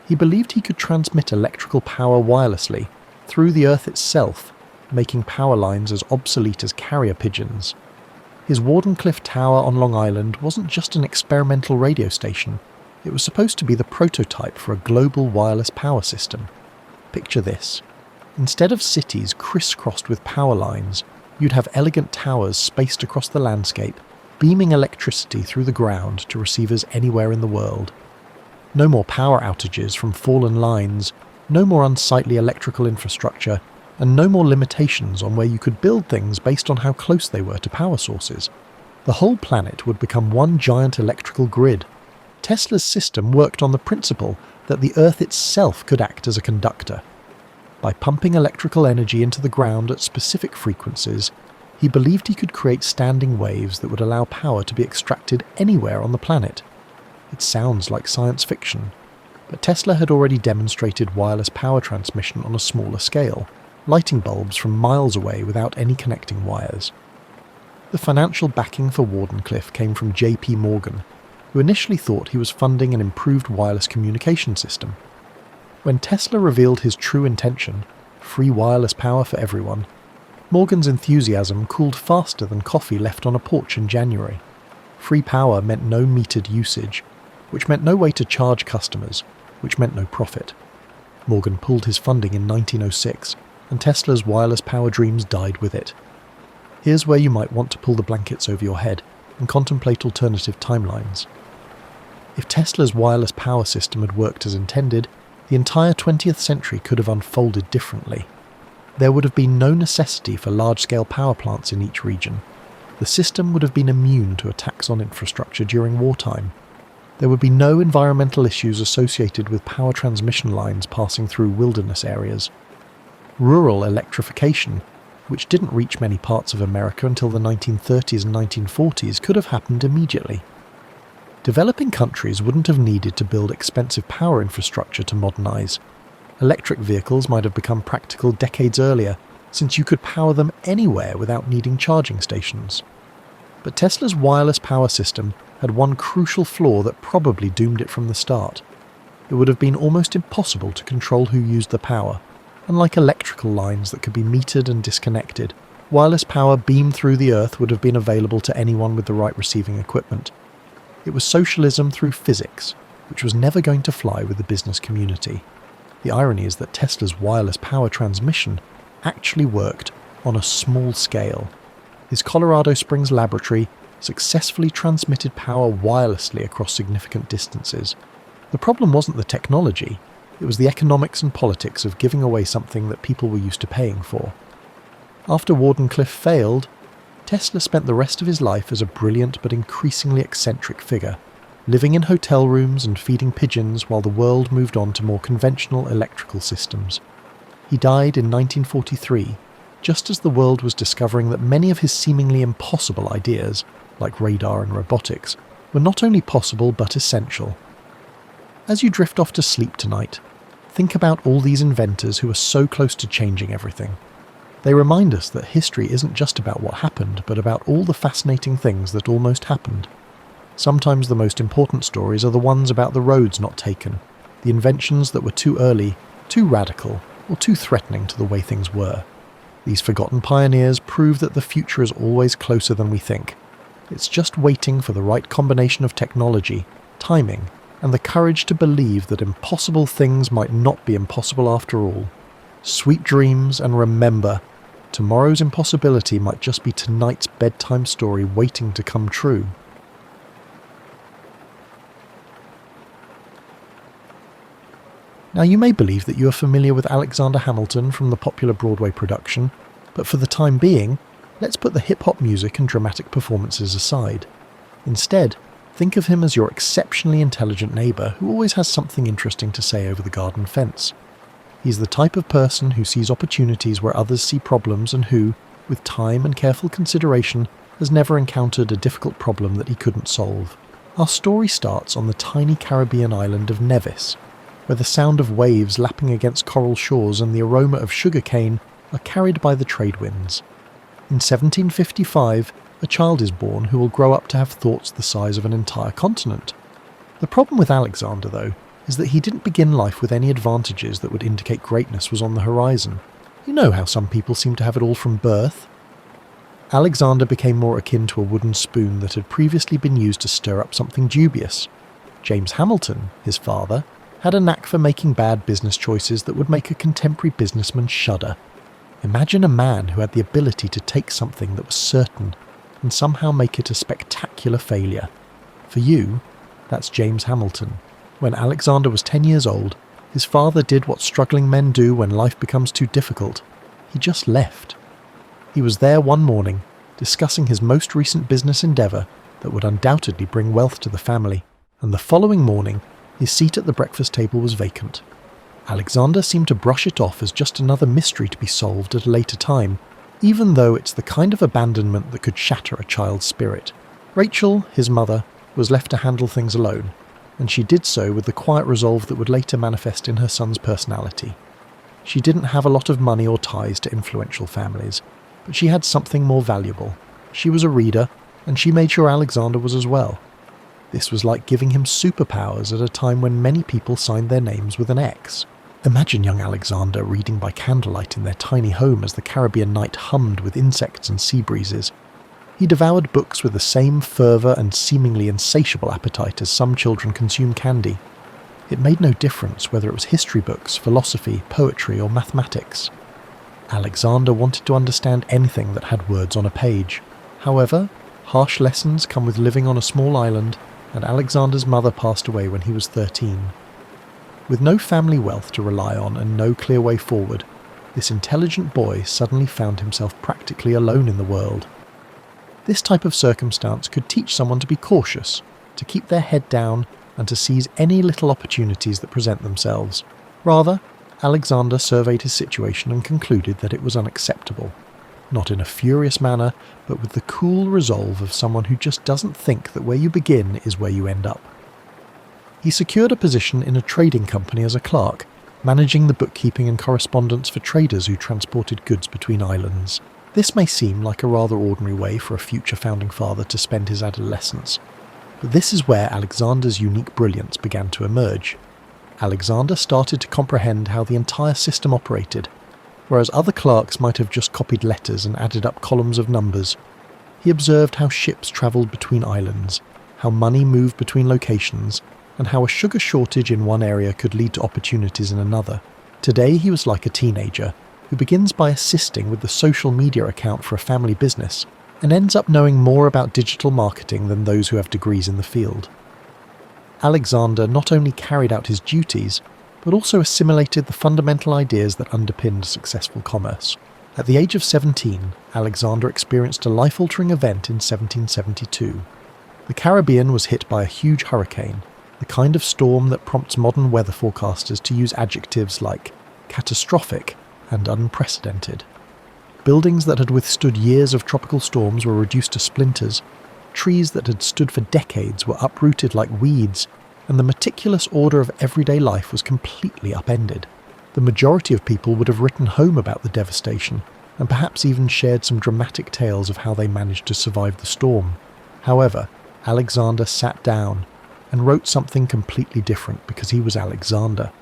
He believed he could transmit electrical power wirelessly through the Earth itself, making power lines as obsolete as carrier pigeons. His Wardenclyffe Tower on Long Island wasn't just an experimental radio station, it was supposed to be the prototype for a global wireless power system. Picture this. Instead of cities crisscrossed with power lines, you'd have elegant towers spaced across the landscape, beaming electricity through the ground to receivers anywhere in the world. No more power outages from fallen lines, no more unsightly electrical infrastructure, and no more limitations on where you could build things based on how close they were to power sources. The whole planet would become one giant electrical grid. Tesla's system worked on the principle that the Earth itself could act as a conductor. By pumping electrical energy into the ground at specific frequencies, he believed he could create standing waves that would allow power to be extracted anywhere on the planet. It sounds like science fiction, but Tesla had already demonstrated wireless power transmission on a smaller scale, lighting bulbs from miles away without any connecting wires. The financial backing for Wardenclyffe came from J.P. Morgan, who initially thought he was funding an improved wireless communication system. When Tesla revealed his true intention, free wireless power for everyone, Morgan's enthusiasm cooled faster than coffee left on a porch in January. Free power meant no metered usage, which meant no way to charge customers, which meant no profit. Morgan pulled his funding in 1906, and Tesla's wireless power dreams died with it. Here's where you might want to pull the blankets over your head and contemplate alternative timelines. If Tesla's wireless power system had worked as intended, the entire 20th century could have unfolded differently. There would have been no necessity for large-scale power plants in each region. The system would have been immune to attacks on infrastructure during wartime. There would be no environmental issues associated with power transmission lines passing through wilderness areas. Rural electrification, which didn't reach many parts of America until the 1930s and 1940s, could have happened immediately. Developing countries wouldn't have needed to build expensive power infrastructure to modernize. Electric vehicles might have become practical decades earlier, since you could power them anywhere without needing charging stations. But Tesla's wireless power system had one crucial flaw that probably doomed it from the start. It would have been almost impossible to control who used the power. Unlike electrical lines that could be metered and disconnected, wireless power beamed through the Earth would have been available to anyone with the right receiving equipment. It was socialism through physics, which was never going to fly with the business community. The irony is that Tesla's wireless power transmission actually worked on a small scale. His Colorado Springs laboratory successfully transmitted power wirelessly across significant distances. The problem wasn't the technology, it was the economics and politics of giving away something that people were used to paying for. After Wardenclyffe failed, Tesla spent the rest of his life as a brilliant but increasingly eccentric figure, living in hotel rooms and feeding pigeons while the world moved on to more conventional electrical systems. He died in 1943, just as the world was discovering that many of his seemingly impossible ideas, like radar and robotics, were not only possible but essential. As you drift off to sleep tonight, think about all these inventors who are so close to changing everything. They remind us that history isn't just about what happened, but about all the fascinating things that almost happened. Sometimes the most important stories are the ones about the roads not taken, the inventions that were too early, too radical, or too threatening to the way things were. These forgotten pioneers prove that the future is always closer than we think. It's just waiting for the right combination of technology, timing, and the courage to believe that impossible things might not be impossible after all. Sweet dreams, and remember, tomorrow's impossibility might just be tonight's bedtime story waiting to come true. Now, you may believe that you are familiar with Alexander Hamilton from the popular Broadway production, but for the time being, let's put the hip-hop music and dramatic performances aside. Instead, think of him as your exceptionally intelligent neighbour who always has something interesting to say over the garden fence. He's the type of person who sees opportunities where others see problems and who, with time and careful consideration, has never encountered a difficult problem that he couldn't solve. Our story starts on the tiny Caribbean island of Nevis, where the sound of waves lapping against coral shores and the aroma of sugarcane are carried by the trade winds. In 1755, a child is born who will grow up to have thoughts the size of an entire continent. The problem with Alexander, though, is that he didn't begin life with any advantages that would indicate greatness was on the horizon. You know how some people seem to have it all from birth? Alexander became more akin to a wooden spoon that had previously been used to stir up something dubious. James Hamilton, his father, had a knack for making bad business choices that would make a contemporary businessman shudder. Imagine a man who had the ability to take something that was certain and somehow make it a spectacular failure. For you, that's James Hamilton. When Alexander was 10 years old, his father did what struggling men do when life becomes too difficult. He just left. He was there one morning, discussing his most recent business endeavour that would undoubtedly bring wealth to the family, and the following morning, his seat at the breakfast table was vacant. Alexander seemed to brush it off as just another mystery to be solved at a later time, even though it's the kind of abandonment that could shatter a child's spirit. Rachel, his mother, was left to handle things alone, and she did so with the quiet resolve that would later manifest in her son's personality. She didn't have a lot of money or ties to influential families, but she had something more valuable. She was a reader, and she made sure Alexander was as well. This was like giving him superpowers at a time when many people signed their names with an X. Imagine young Alexander reading by candlelight in their tiny home as the Caribbean night hummed with insects and sea breezes. He devoured books with the same fervour and seemingly insatiable appetite as some children consume candy. It made no difference whether it was history books, philosophy, poetry, or mathematics. Alexander wanted to understand anything that had words on a page. However, harsh lessons come with living on a small island, and Alexander's mother passed away when he was 13. With no family wealth to rely on and no clear way forward, this intelligent boy suddenly found himself practically alone in the world. This type of circumstance could teach someone to be cautious, to keep their head down, and to seize any little opportunities that present themselves. Rather, Alexander surveyed his situation and concluded that it was unacceptable. Not in a furious manner, but with the cool resolve of someone who just doesn't think that where you begin is where you end up. He secured a position in a trading company as a clerk, managing the bookkeeping and correspondence for traders who transported goods between islands. This may seem like a rather ordinary way for a future founding father to spend his adolescence, but this is where Alexander's unique brilliance began to emerge. Alexander started to comprehend how the entire system operated. Whereas other clerks might have just copied letters and added up columns of numbers, he observed how ships travelled between islands, how money moved between locations, and how a sugar shortage in one area could lead to opportunities in another. Today he was like a teenager, who begins by assisting with the social media account for a family business, and ends up knowing more about digital marketing than those who have degrees in the field. Alexander not only carried out his duties, but also assimilated the fundamental ideas that underpinned successful commerce. At the age of 17, Alexander experienced a life-altering event in 1772. The Caribbean was hit by a huge hurricane, the kind of storm that prompts modern weather forecasters to use adjectives like catastrophic and unprecedented. Buildings that had withstood years of tropical storms were reduced to splinters, trees that had stood for decades were uprooted like weeds, and the meticulous order of everyday life was completely upended. The majority of people would have written home about the devastation, and perhaps even shared some dramatic tales of how they managed to survive the storm. However, Alexander sat down and wrote something completely different because he was Alexander.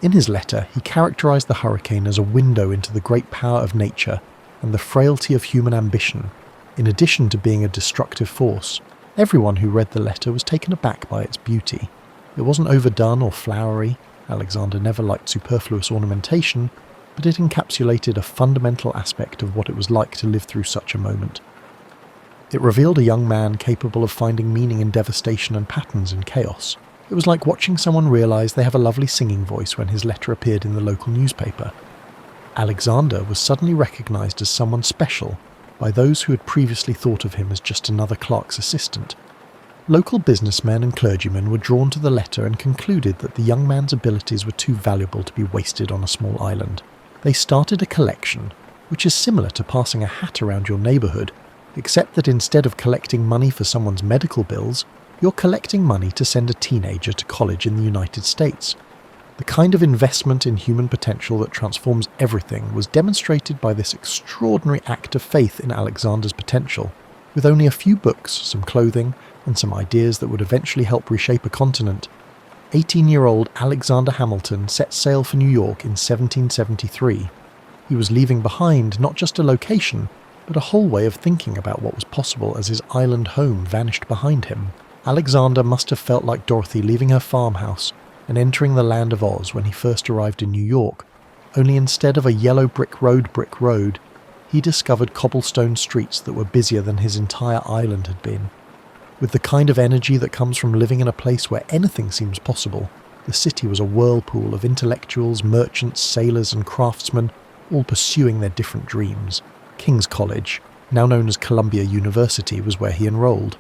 In his letter, he characterized the hurricane as a window into the great power of nature and the frailty of human ambition, in addition to being a destructive force. Everyone who read the letter was taken aback by its beauty. It wasn't overdone or flowery. Alexander never liked superfluous ornamentation, but it encapsulated a fundamental aspect of what it was like to live through such a moment. It revealed a young man capable of finding meaning in devastation and patterns in chaos. It was like watching someone realise they have a lovely singing voice when his letter appeared in the local newspaper. Alexander was suddenly recognised as someone special by those who had previously thought of him as just another clerk's assistant. Local businessmen and clergymen were drawn to the letter and concluded that the young man's abilities were too valuable to be wasted on a small island. They started a collection, which is similar to passing a hat around your neighbourhood, except that instead of collecting money for someone's medical bills, you're collecting money to send a teenager to college in the United States. The kind of investment in human potential that transforms everything was demonstrated by this extraordinary act of faith in Alexander's potential. With only a few books, some clothing, and some ideas that would eventually help reshape a continent, 18-year-old Alexander Hamilton set sail for New York in 1773. He was leaving behind not just a location, but a whole way of thinking about what was possible as his island home vanished behind him. Alexander must have felt like Dorothy leaving her farmhouse and entering the land of Oz when he first arrived in New York, only instead of a yellow brick road, he discovered cobblestone streets that were busier than his entire island had been. With the kind of energy that comes from living in a place where anything seems possible, the city was a whirlpool of intellectuals, merchants, sailors and craftsmen, all pursuing their different dreams. King's College, now known as Columbia University, was where he enrolled.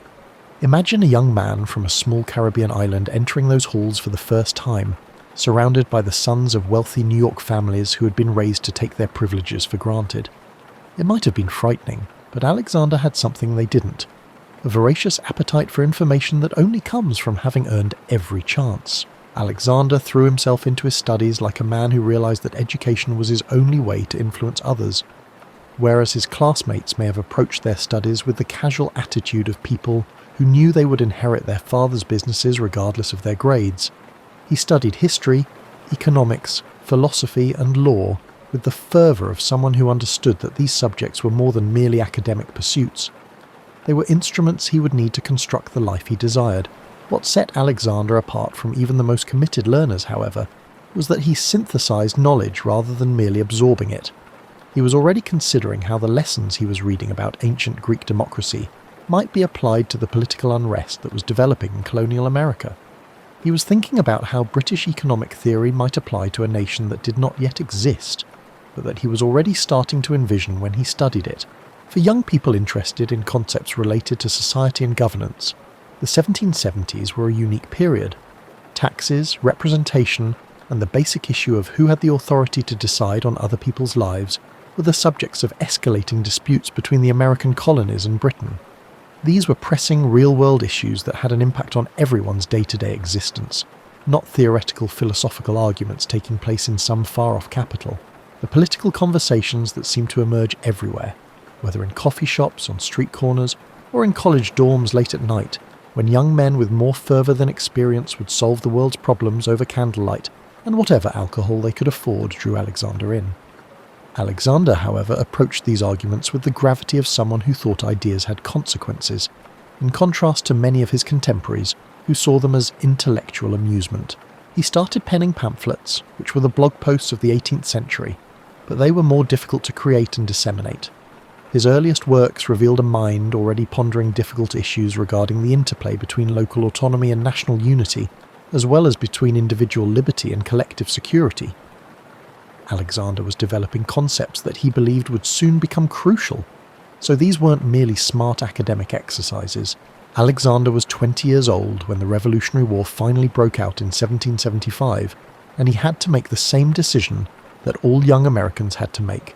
Imagine a young man from a small Caribbean island entering those halls for the first time, surrounded by the sons of wealthy New York families who had been raised to take their privileges for granted. It might have been frightening, but Alexander had something they didn't: a voracious appetite for information that only comes from having earned every chance. Alexander threw himself into his studies like a man who realised that education was his only way to influence others, whereas his classmates may have approached their studies with the casual attitude of people who knew they would inherit their father's businesses regardless of their grades. He studied history, economics, philosophy and law with the fervour of someone who understood that these subjects were more than merely academic pursuits. They were instruments he would need to construct the life he desired. What set Alexander apart from even the most committed learners, however, was that he synthesized knowledge rather than merely absorbing it. He was already considering how the lessons he was reading about ancient Greek democracy might be applied to the political unrest that was developing in colonial America. He was thinking about how British economic theory might apply to a nation that did not yet exist, but that he was already starting to envision when he studied it. For young people interested in concepts related to society and governance, the 1770s were a unique period. Taxes, representation, and the basic issue of who had the authority to decide on other people's lives were the subjects of escalating disputes between the American colonies and Britain. These were pressing real-world issues that had an impact on everyone's day-to-day existence, not theoretical philosophical arguments taking place in some far-off capital. The political conversations that seemed to emerge everywhere, whether in coffee shops, on street corners, or in college dorms late at night, when young men with more fervour than experience would solve the world's problems over candlelight, and whatever alcohol they could afford drew Alexander in. Alexander, however, approached these arguments with the gravity of someone who thought ideas had consequences, in contrast to many of his contemporaries who saw them as intellectual amusement. He started penning pamphlets, which were the blog posts of the 18th century, but they were more difficult to create and disseminate. His earliest works revealed a mind already pondering difficult issues regarding the interplay between local autonomy and national unity, as well as between individual liberty and collective security. Alexander was developing concepts that he believed would soon become crucial. So these weren't merely smart academic exercises. Alexander was 20 years old when the Revolutionary War finally broke out in 1775, and he had to make the same decision that all young Americans had to make.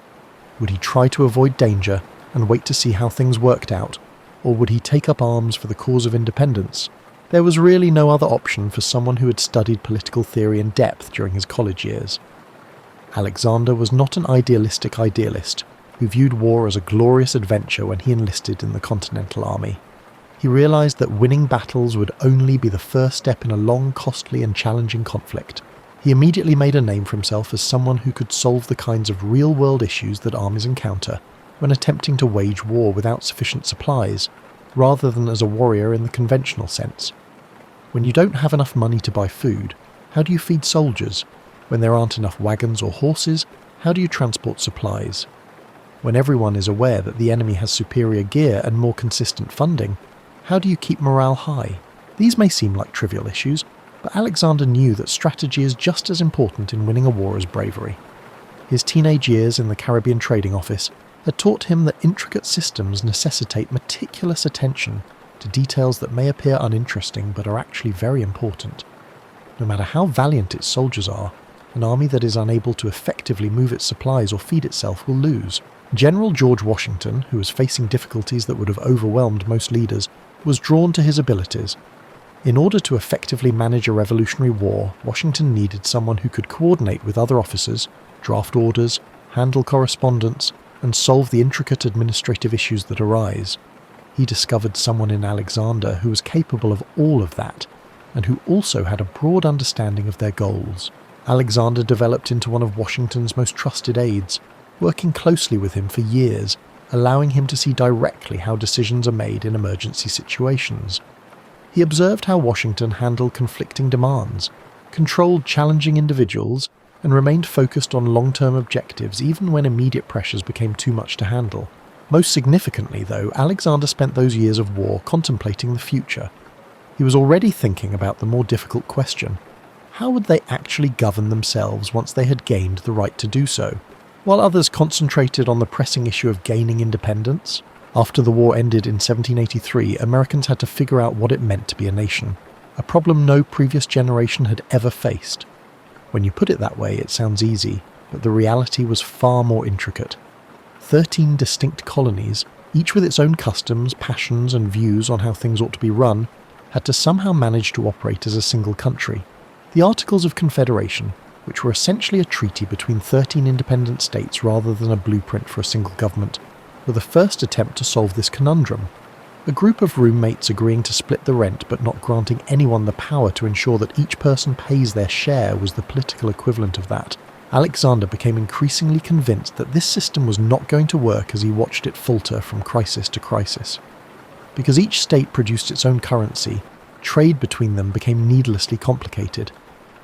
Would he try to avoid danger and wait to see how things worked out, or would he take up arms for the cause of independence? There was really no other option for someone who had studied political theory in depth during his college years. Alexander was not an idealistic idealist who viewed war as a glorious adventure when he enlisted in the Continental Army. He realised that winning battles would only be the first step in a long, costly and challenging conflict. He immediately made a name for himself as someone who could solve the kinds of real-world issues that armies encounter when attempting to wage war without sufficient supplies, rather than as a warrior in the conventional sense. When you don't have enough money to buy food, how do you feed soldiers? When there aren't enough wagons or horses, how do you transport supplies? When everyone is aware that the enemy has superior gear and more consistent funding, how do you keep morale high? These may seem like trivial issues, But Alexander knew that strategy is just as important in winning a war as bravery. His teenage years in the Caribbean Trading Office had taught him that intricate systems necessitate meticulous attention to details that may appear uninteresting but are actually very important. No matter how valiant its soldiers are, an army that is unable to effectively move its supplies or feed itself will lose. General George Washington, who was facing difficulties that would have overwhelmed most leaders, was drawn to his abilities. In order to effectively manage a revolutionary war, Washington needed someone who could coordinate with other officers, draft orders, handle correspondence, and solve the intricate administrative issues that arise. He discovered someone in Alexander who was capable of all of that, and who also had a broad understanding of their goals. Alexander developed into one of Washington's most trusted aides, working closely with him for years, allowing him to see directly how decisions are made in emergency situations. He observed how Washington handled conflicting demands, controlled challenging individuals, and remained focused on long-term objectives even when immediate pressures became too much to handle. Most significantly, though, Alexander spent those years of war contemplating the future. He was already thinking about the more difficult question: how would they actually govern themselves once they had gained the right to do so? While others concentrated on the pressing issue of gaining independence, after the war ended in 1783, Americans had to figure out what it meant to be a nation, a problem no previous generation had ever faced. When you put it that way, it sounds easy, but the reality was far more intricate. 13 distinct colonies, each with its own customs, passions, and views on how things ought to be run, had to somehow manage to operate as a single country. The Articles of Confederation, which were essentially a treaty between 13 independent states rather than a blueprint for a single government, were the first attempt to solve this conundrum. A group of roommates agreeing to split the rent but not granting anyone the power to ensure that each person pays their share was the political equivalent of that. Alexander became increasingly convinced that this system was not going to work as he watched it falter from crisis to crisis. Because each state produced its own currency, trade between them became needlessly complicated.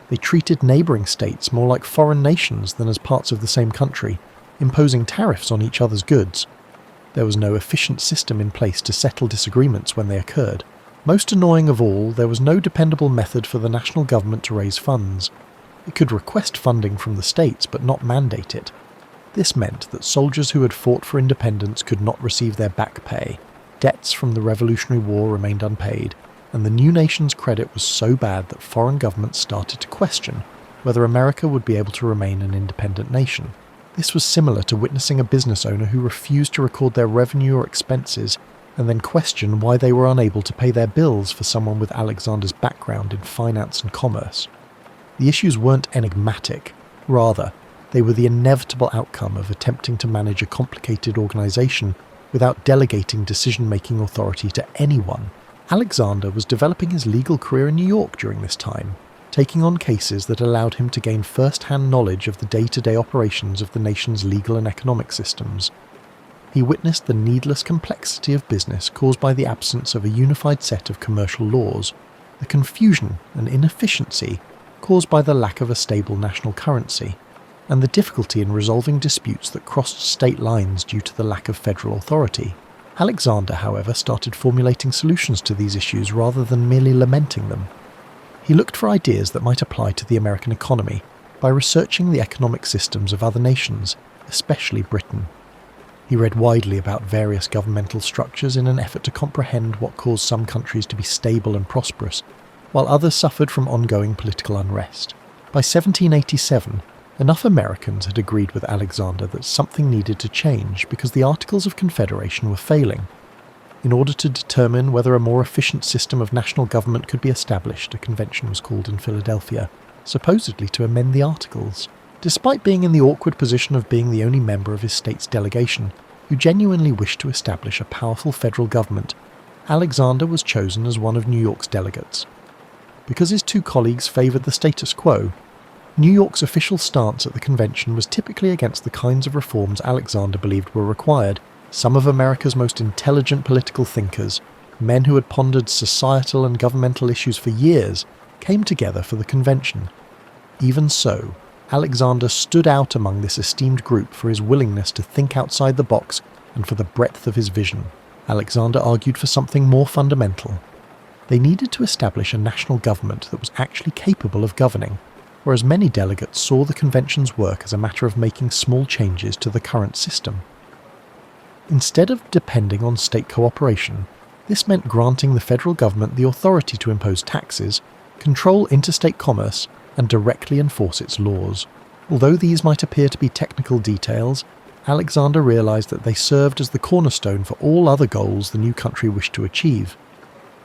They treated neighbouring states more like foreign nations than as parts of the same country, imposing tariffs on each other's goods. There was no efficient system in place to settle disagreements when they occurred. Most annoying of all, there was no dependable method for the national government to raise funds. It could request funding from the states but not mandate it. This meant that soldiers who had fought for independence could not receive their back pay, debts from the Revolutionary War remained unpaid, and the new nation's credit was so bad that foreign governments started to question whether America would be able to remain an independent nation. This was similar to witnessing a business owner who refused to record their revenue or expenses and then question why they were unable to pay their bills for someone with Alexander's background in finance and commerce. The issues weren't enigmatic, rather, they were the inevitable outcome of attempting to manage a complicated organization without delegating decision-making authority to anyone. Alexander was developing his legal career in New York during this time, taking on cases that allowed him to gain first-hand knowledge of the day-to-day operations of the nation's legal and economic systems. He witnessed the needless complexity of business caused by the absence of a unified set of commercial laws, the confusion and inefficiency caused by the lack of a stable national currency, and the difficulty in resolving disputes that crossed state lines due to the lack of federal authority. Alexander, however, started formulating solutions to these issues rather than merely lamenting them. He looked for ideas that might apply to the American economy by researching the economic systems of other nations, especially Britain. He read widely about various governmental structures in an effort to comprehend what caused some countries to be stable and prosperous, while others suffered from ongoing political unrest. By 1787, enough Americans had agreed with Alexander that something needed to change because the Articles of Confederation were failing. In order to determine whether a more efficient system of national government could be established, a convention was called in Philadelphia, supposedly to amend the Articles. Despite being in the awkward position of being the only member of his state's delegation who genuinely wished to establish a powerful federal government, Alexander was chosen as one of New York's delegates. Because his two colleagues favoured the status quo, New York's official stance at the convention was typically against the kinds of reforms Alexander believed were required. Some of America's most intelligent political thinkers, men who had pondered societal and governmental issues for years, came together for the convention. Even so, Alexander stood out among this esteemed group for his willingness to think outside the box and for the breadth of his vision. Alexander argued for something more fundamental. They needed to establish a national government that was actually capable of governing, whereas many delegates saw the convention's work as a matter of making small changes to the current system. Instead of depending on state cooperation, this meant granting the federal government the authority to impose taxes, control interstate commerce, and directly enforce its laws. Although these might appear to be technical details, Alexander realized that they served as the cornerstone for all other goals the new country wished to achieve.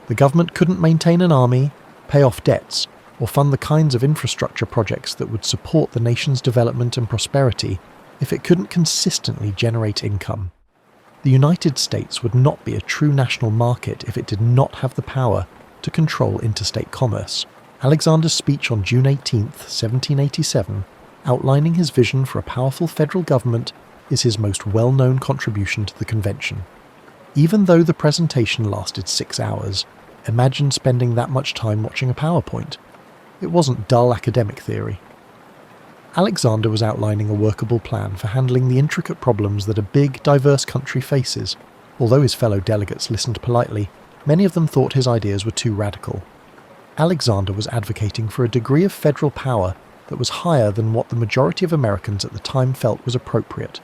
The government couldn't maintain an army, pay off debts, or fund the kinds of infrastructure projects that would support the nation's development and prosperity if it couldn't consistently generate income. The United States would not be a true national market if it did not have the power to control interstate commerce. Alexander's speech on June 18, 1787, outlining his vision for a powerful federal government, is his most well-known contribution to the convention. Even though the presentation lasted 6 hours, imagine spending that much time watching a PowerPoint. It wasn't dull academic theory. Alexander was outlining a workable plan for handling the intricate problems that a big, diverse country faces. Although his fellow delegates listened politely, many of them thought his ideas were too radical. Alexander was advocating for a degree of federal power that was higher than what the majority of Americans at the time felt was appropriate.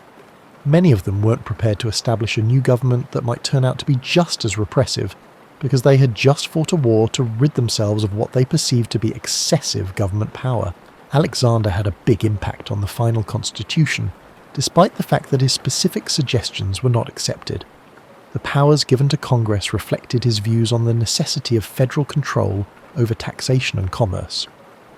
Many of them weren't prepared to establish a new government that might turn out to be just as repressive, because they had just fought a war to rid themselves of what they perceived to be excessive government power. Alexander had a big impact on the final constitution, despite the fact that his specific suggestions were not accepted. The powers given to Congress reflected his views on the necessity of federal control over taxation and commerce.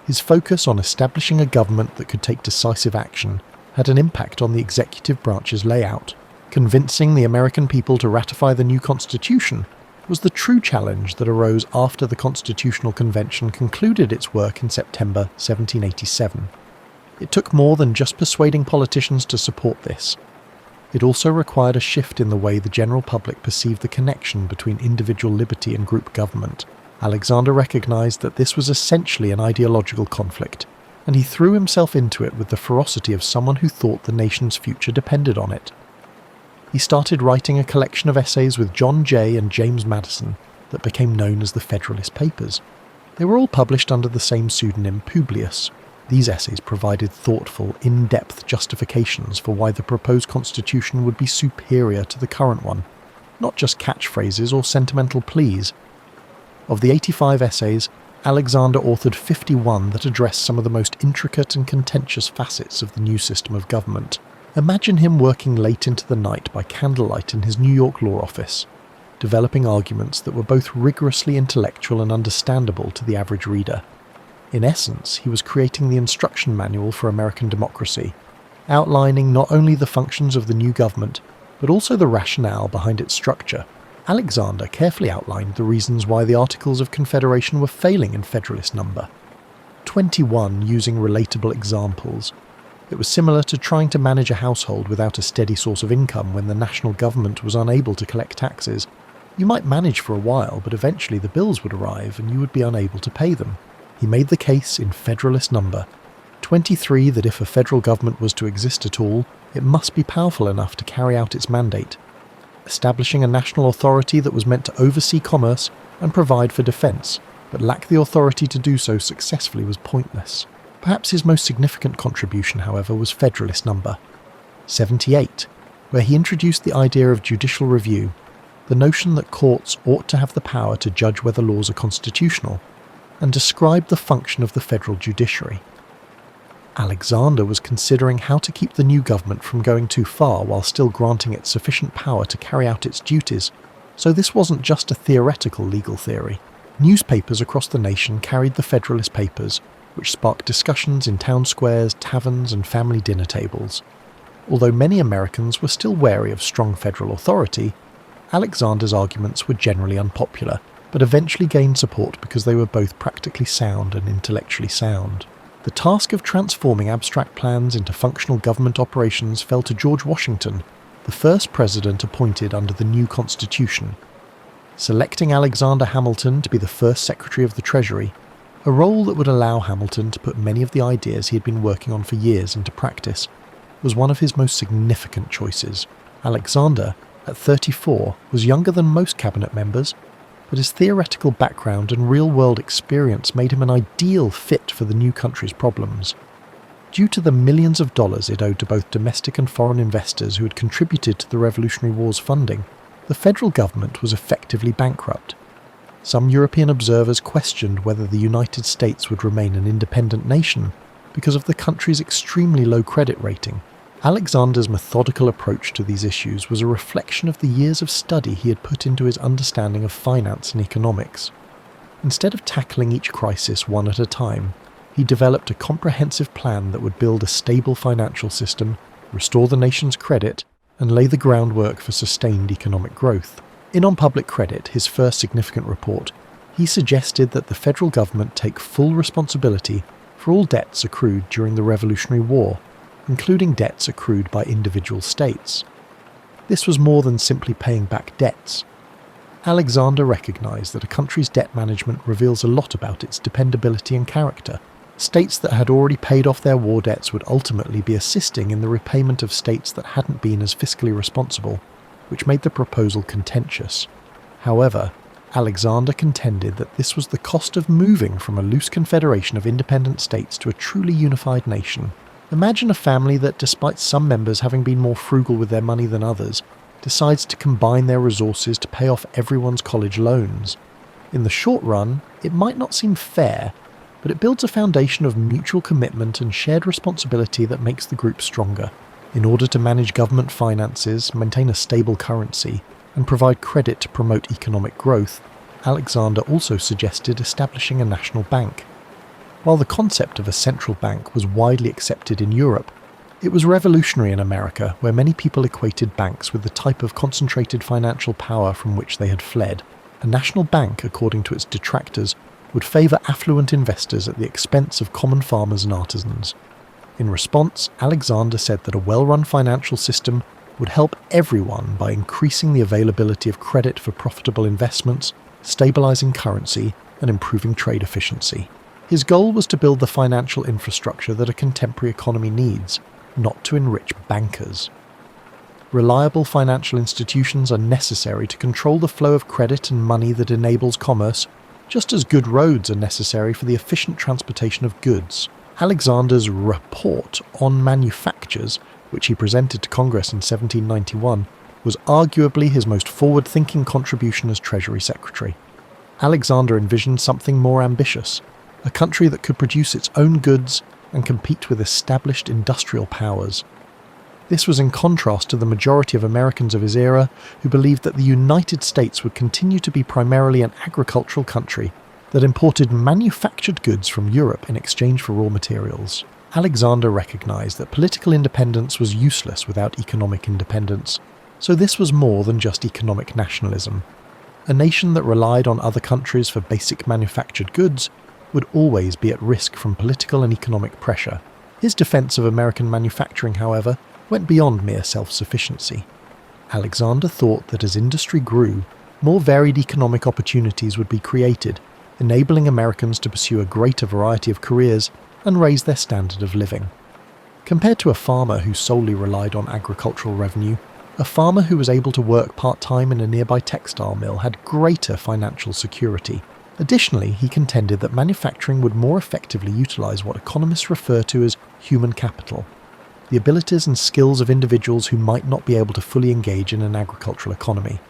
His focus on establishing a government that could take decisive action had an impact on the executive branch's layout. Convincing the American people to ratify the new constitution was the true challenge that arose after the Constitutional Convention concluded its work in September 1787. It took more than just persuading politicians to support this. It also required a shift in the way the general public perceived the connection between individual liberty and group government. Alexander recognized that this was essentially an ideological conflict, and he threw himself into it with the ferocity of someone who thought the nation's future depended on it. He started writing a collection of essays with John Jay and James Madison that became known as the Federalist Papers. They were all published under the same pseudonym Publius. These essays provided thoughtful, in-depth justifications for why the proposed constitution would be superior to the current one, not just catchphrases or sentimental pleas. Of the 85 essays, Alexander authored 51 that addressed some of the most intricate and contentious facets of the new system of government. Imagine him working late into the night by candlelight in his New York law office, developing arguments that were both rigorously intellectual and understandable to the average reader. In essence, he was creating the instruction manual for American democracy, outlining not only the functions of the new government, but also the rationale behind its structure. Alexander carefully outlined the reasons why the Articles of Confederation were failing in Federalist number. 21 using relatable examples. It was similar to trying to manage a household without a steady source of income when the national government was unable to collect taxes. You might manage for a while, but eventually the bills would arrive and you would be unable to pay them. He made the case in Federalist number 23 that if a federal government was to exist at all, it must be powerful enough to carry out its mandate. Establishing a national authority that was meant to oversee commerce and provide for defence, but lack the authority to do so successfully was pointless. Perhaps his most significant contribution, however, was Federalist number 78, where he introduced the idea of judicial review, the notion that courts ought to have the power to judge whether laws are constitutional, and described the function of the federal judiciary. Alexander was considering how to keep the new government from going too far while still granting it sufficient power to carry out its duties, so this wasn't just a theoretical legal theory. Newspapers across the nation carried the Federalist Papers, which sparked discussions in town squares, taverns, and family dinner tables. Although many Americans were still wary of strong federal authority, Alexander's arguments were generally unpopular, but eventually gained support because they were both practically sound and intellectually sound. The task of transforming abstract plans into functional government operations fell to George Washington, the first president appointed under the new Constitution. Selecting Alexander Hamilton to be the first Secretary of the Treasury, a role that would allow Hamilton to put many of the ideas he had been working on for years into practice, was one of his most significant choices. Alexander, at 34, was younger than most cabinet members, but his theoretical background and real-world experience made him an ideal fit for the new country's problems. Due to the millions of dollars it owed to both domestic and foreign investors who had contributed to the Revolutionary War's funding, the federal government was effectively bankrupt. Some European observers questioned whether the United States would remain an independent nation because of the country's extremely low credit rating. Alexander's methodical approach to these issues was a reflection of the years of study he had put into his understanding of finance and economics. Instead of tackling each crisis one at a time, he developed a comprehensive plan that would build a stable financial system, restore the nation's credit, and lay the groundwork for sustained economic growth. In On Public Credit, his first significant report, he suggested that the federal government take full responsibility for all debts accrued during the Revolutionary War, including debts accrued by individual states. This was more than simply paying back debts. Alexander recognized that a country's debt management reveals a lot about its dependability and character. States that had already paid off their war debts would ultimately be assisting in the repayment of states that hadn't been as fiscally responsible, which made the proposal contentious. However, Alexander contended that this was the cost of moving from a loose confederation of independent states to a truly unified nation. Imagine a family that, despite some members having been more frugal with their money than others, decides to combine their resources to pay off everyone's college loans. In the short run, it might not seem fair, but it builds a foundation of mutual commitment and shared responsibility that makes the group stronger. In order to manage government finances, maintain a stable currency, and provide credit to promote economic growth, Alexander also suggested establishing a national bank. While the concept of a central bank was widely accepted in Europe, it was revolutionary in America, where many people equated banks with the type of concentrated financial power from which they had fled. A national bank, according to its detractors, would favour affluent investors at the expense of common farmers and artisans. In response, Alexander said that a well-run financial system would help everyone by increasing the availability of credit for profitable investments, stabilising currency, and improving trade efficiency. His goal was to build the financial infrastructure that a contemporary economy needs, not to enrich bankers. Reliable financial institutions are necessary to control the flow of credit and money that enables commerce, just as good roads are necessary for the efficient transportation of goods. Alexander's report on manufactures, which he presented to Congress in 1791, was arguably his most forward-thinking contribution as Treasury Secretary. Alexander envisioned something more ambitious, a country that could produce its own goods and compete with established industrial powers. This was in contrast to the majority of Americans of his era who believed that the United States would continue to be primarily an agricultural country that imported manufactured goods from Europe in exchange for raw materials. Alexander recognized that political independence was useless without economic independence, so this was more than just economic nationalism. A nation that relied on other countries for basic manufactured goods would always be at risk from political and economic pressure. His defense of American manufacturing, however, went beyond mere self-sufficiency. Alexander thought that as industry grew, more varied economic opportunities would be created, enabling Americans to pursue a greater variety of careers and raise their standard of living. Compared to a farmer who solely relied on agricultural revenue, a farmer who was able to work part-time in a nearby textile mill had greater financial security. Additionally, he contended that manufacturing would more effectively utilize what economists refer to as human capital, the abilities and skills of individuals who might not be able to fully engage in an agricultural economy.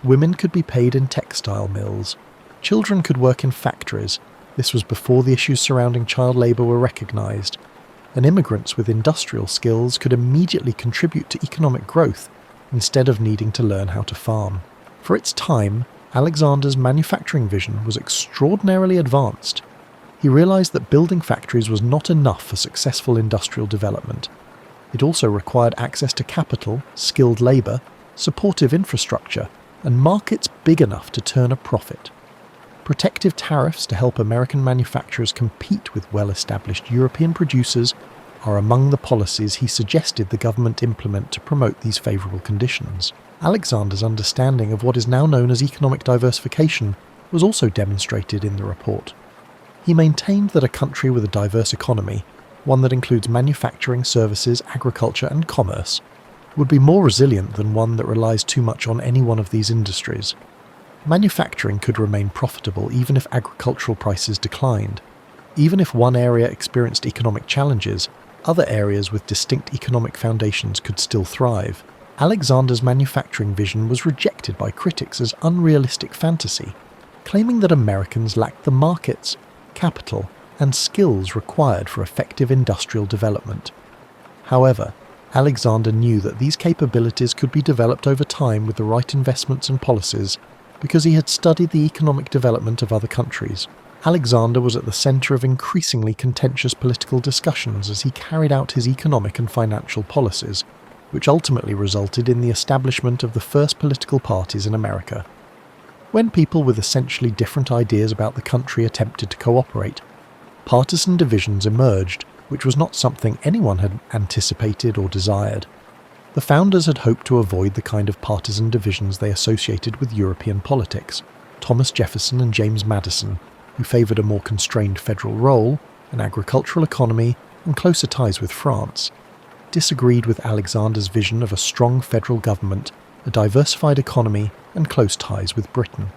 Women could be paid in textile mills. Children could work in factories. This was before the issues surrounding child labour were recognised. And immigrants with industrial skills could immediately contribute to economic growth instead of needing to learn how to farm. For its time, Alexander's manufacturing vision was extraordinarily advanced. He realised that building factories was not enough for successful industrial development. It also required access to capital, skilled labour, supportive infrastructure, and markets big enough to turn a profit. Protective tariffs to help American manufacturers compete with well-established European producers are among the policies he suggested the government implement to promote these favourable conditions. Alexander's understanding of what is now known as economic diversification was also demonstrated in the report. He maintained that a country with a diverse economy, one that includes manufacturing, services, agriculture and commerce, would be more resilient than one that relies too much on any one of these industries. Manufacturing could remain profitable even if agricultural prices declined. Even if one area experienced economic challenges, other areas with distinct economic foundations could still thrive. Alexander's manufacturing vision was rejected by critics as unrealistic fantasy, claiming that Americans lacked the markets, capital, and skills required for effective industrial development. However, Alexander knew that these capabilities could be developed over time with the right investments and policies because he had studied the economic development of other countries. Alexander was at the centre of increasingly contentious political discussions as he carried out his economic and financial policies, which ultimately resulted in the establishment of the first political parties in America. When people with essentially different ideas about the country attempted to cooperate, partisan divisions emerged, which was not something anyone had anticipated or desired. The founders had hoped to avoid the kind of partisan divisions they associated with European politics. Thomas Jefferson and James Madison, who favoured a more constrained federal role, an agricultural economy, and closer ties with France, disagreed with Alexander's vision of a strong federal government, a diversified economy, and close ties with Britain.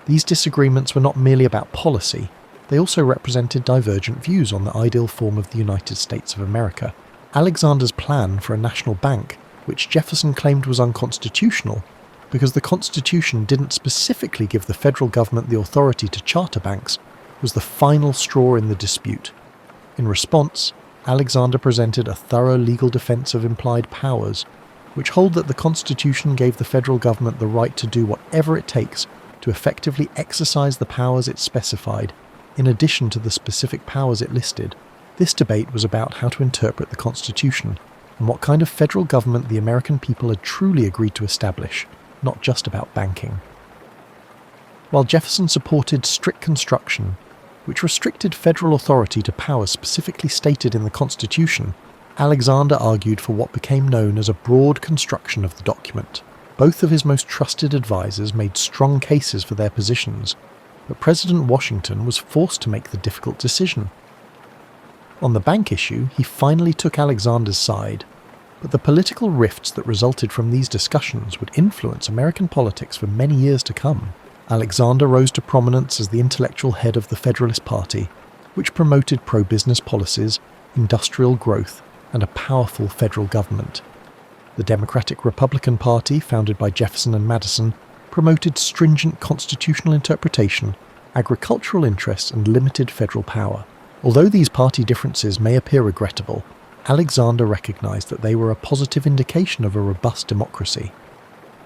These disagreements were not merely about policy, they also represented divergent views on the ideal form of the United States of America. Alexander's plan for a national bank, which Jefferson claimed was unconstitutional, because the Constitution didn't specifically give the federal government the authority to charter banks, was the final straw in the dispute. In response, Alexander presented a thorough legal defense of implied powers, which hold that the Constitution gave the federal government the right to do whatever it takes to effectively exercise the powers it specified, in addition to the specific powers it listed. This debate was about how to interpret the Constitution, and what kind of federal government the American people had truly agreed to establish, not just about banking. While Jefferson supported strict construction, which restricted federal authority to powers specifically stated in the Constitution, Alexander argued for what became known as a broad construction of the document. Both of his most trusted advisors made strong cases for their positions, but President Washington was forced to make the difficult decision. On the bank issue, he finally took Alexander's side, but the political rifts that resulted from these discussions would influence American politics for many years to come. Alexander rose to prominence as the intellectual head of the Federalist Party, which promoted pro-business policies, industrial growth, and a powerful federal government. The Democratic-Republican Party, founded by Jefferson and Madison, promoted stringent constitutional interpretation, agricultural interests, and limited federal power. Although these party differences may appear regrettable, Alexander recognized that they were a positive indication of a robust democracy.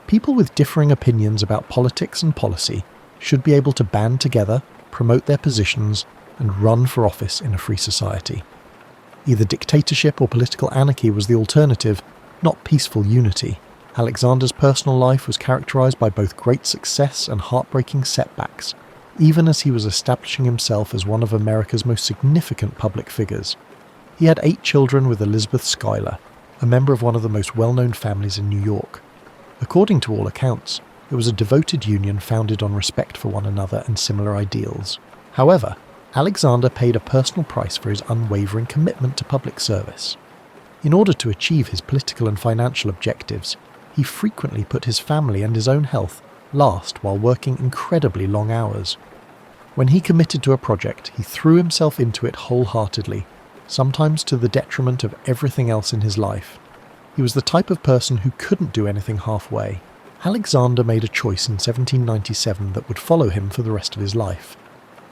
People with differing opinions about politics and policy should be able to band together, promote their positions, and run for office in a free society. Either dictatorship or political anarchy was the alternative, not peaceful unity. Alexander's personal life was characterized by both great success and heartbreaking setbacks, even as he was establishing himself as one of America's most significant public figures. He had 8 children with Elizabeth Schuyler, a member of one of the most well-known families in New York. According to all accounts, it was a devoted union founded on respect for one another and similar ideals. However, Alexander paid a personal price for his unwavering commitment to public service. In order to achieve his political and financial objectives, he frequently put his family and his own health last while working incredibly long hours. When he committed to a project, he threw himself into it wholeheartedly, sometimes to the detriment of everything else in his life. He was the type of person who couldn't do anything halfway. Alexander made a choice in 1797 that would follow him for the rest of his life.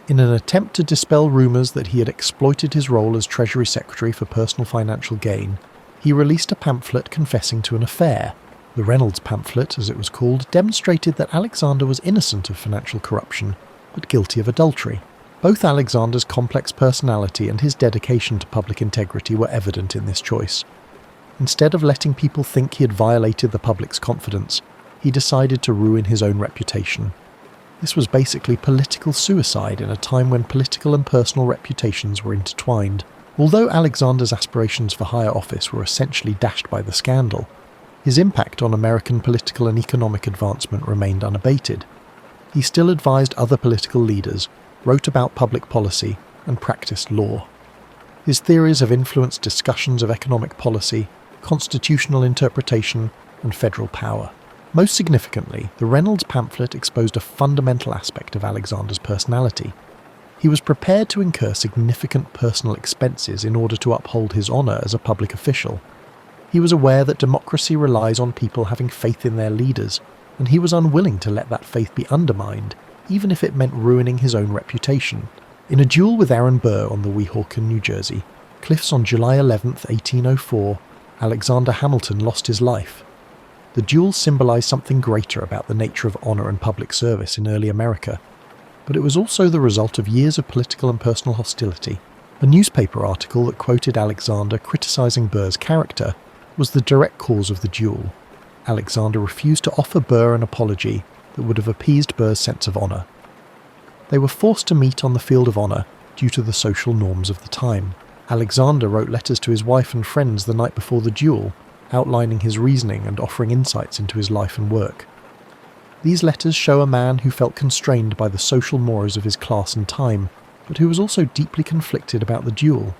In an attempt to dispel rumours that he had exploited his role as Treasury Secretary for personal financial gain, he released a pamphlet confessing to an affair. The Reynolds pamphlet, as it was called, demonstrated that Alexander was innocent of financial corruption, but guilty of adultery. Both Alexander's complex personality and his dedication to public integrity were evident in this choice. Instead of letting people think he had violated the public's confidence, he decided to ruin his own reputation. This was basically political suicide in a time when political and personal reputations were intertwined. Although Alexander's aspirations for higher office were essentially dashed by the scandal, his impact on American political and economic advancement remained unabated. He still advised other political leaders, wrote about public policy, and practiced law. His theories have influenced discussions of economic policy, constitutional interpretation, and federal power. Most significantly, the Reynolds pamphlet exposed a fundamental aspect of Alexander's personality. He was prepared to incur significant personal expenses in order to uphold his honour as a public official. He was aware that democracy relies on people having faith in their leaders, and he was unwilling to let that faith be undermined, even if it meant ruining his own reputation. In a duel with Aaron Burr on the Weehawken, New Jersey, cliffs on July 11, 1804, Alexander Hamilton lost his life. The duel symbolised something greater about the nature of honour and public service in early America, but it was also the result of years of political and personal hostility. A newspaper article that quoted Alexander criticising Burr's character was the direct cause of the duel. Alexander refused to offer Burr an apology that would have appeased Burr's sense of honour. They were forced to meet on the field of honour due to the social norms of the time. Alexander wrote letters to his wife and friends the night before the duel, outlining his reasoning and offering insights into his life and work. These letters show a man who felt constrained by the social mores of his class and time, but who was also deeply conflicted about the duel.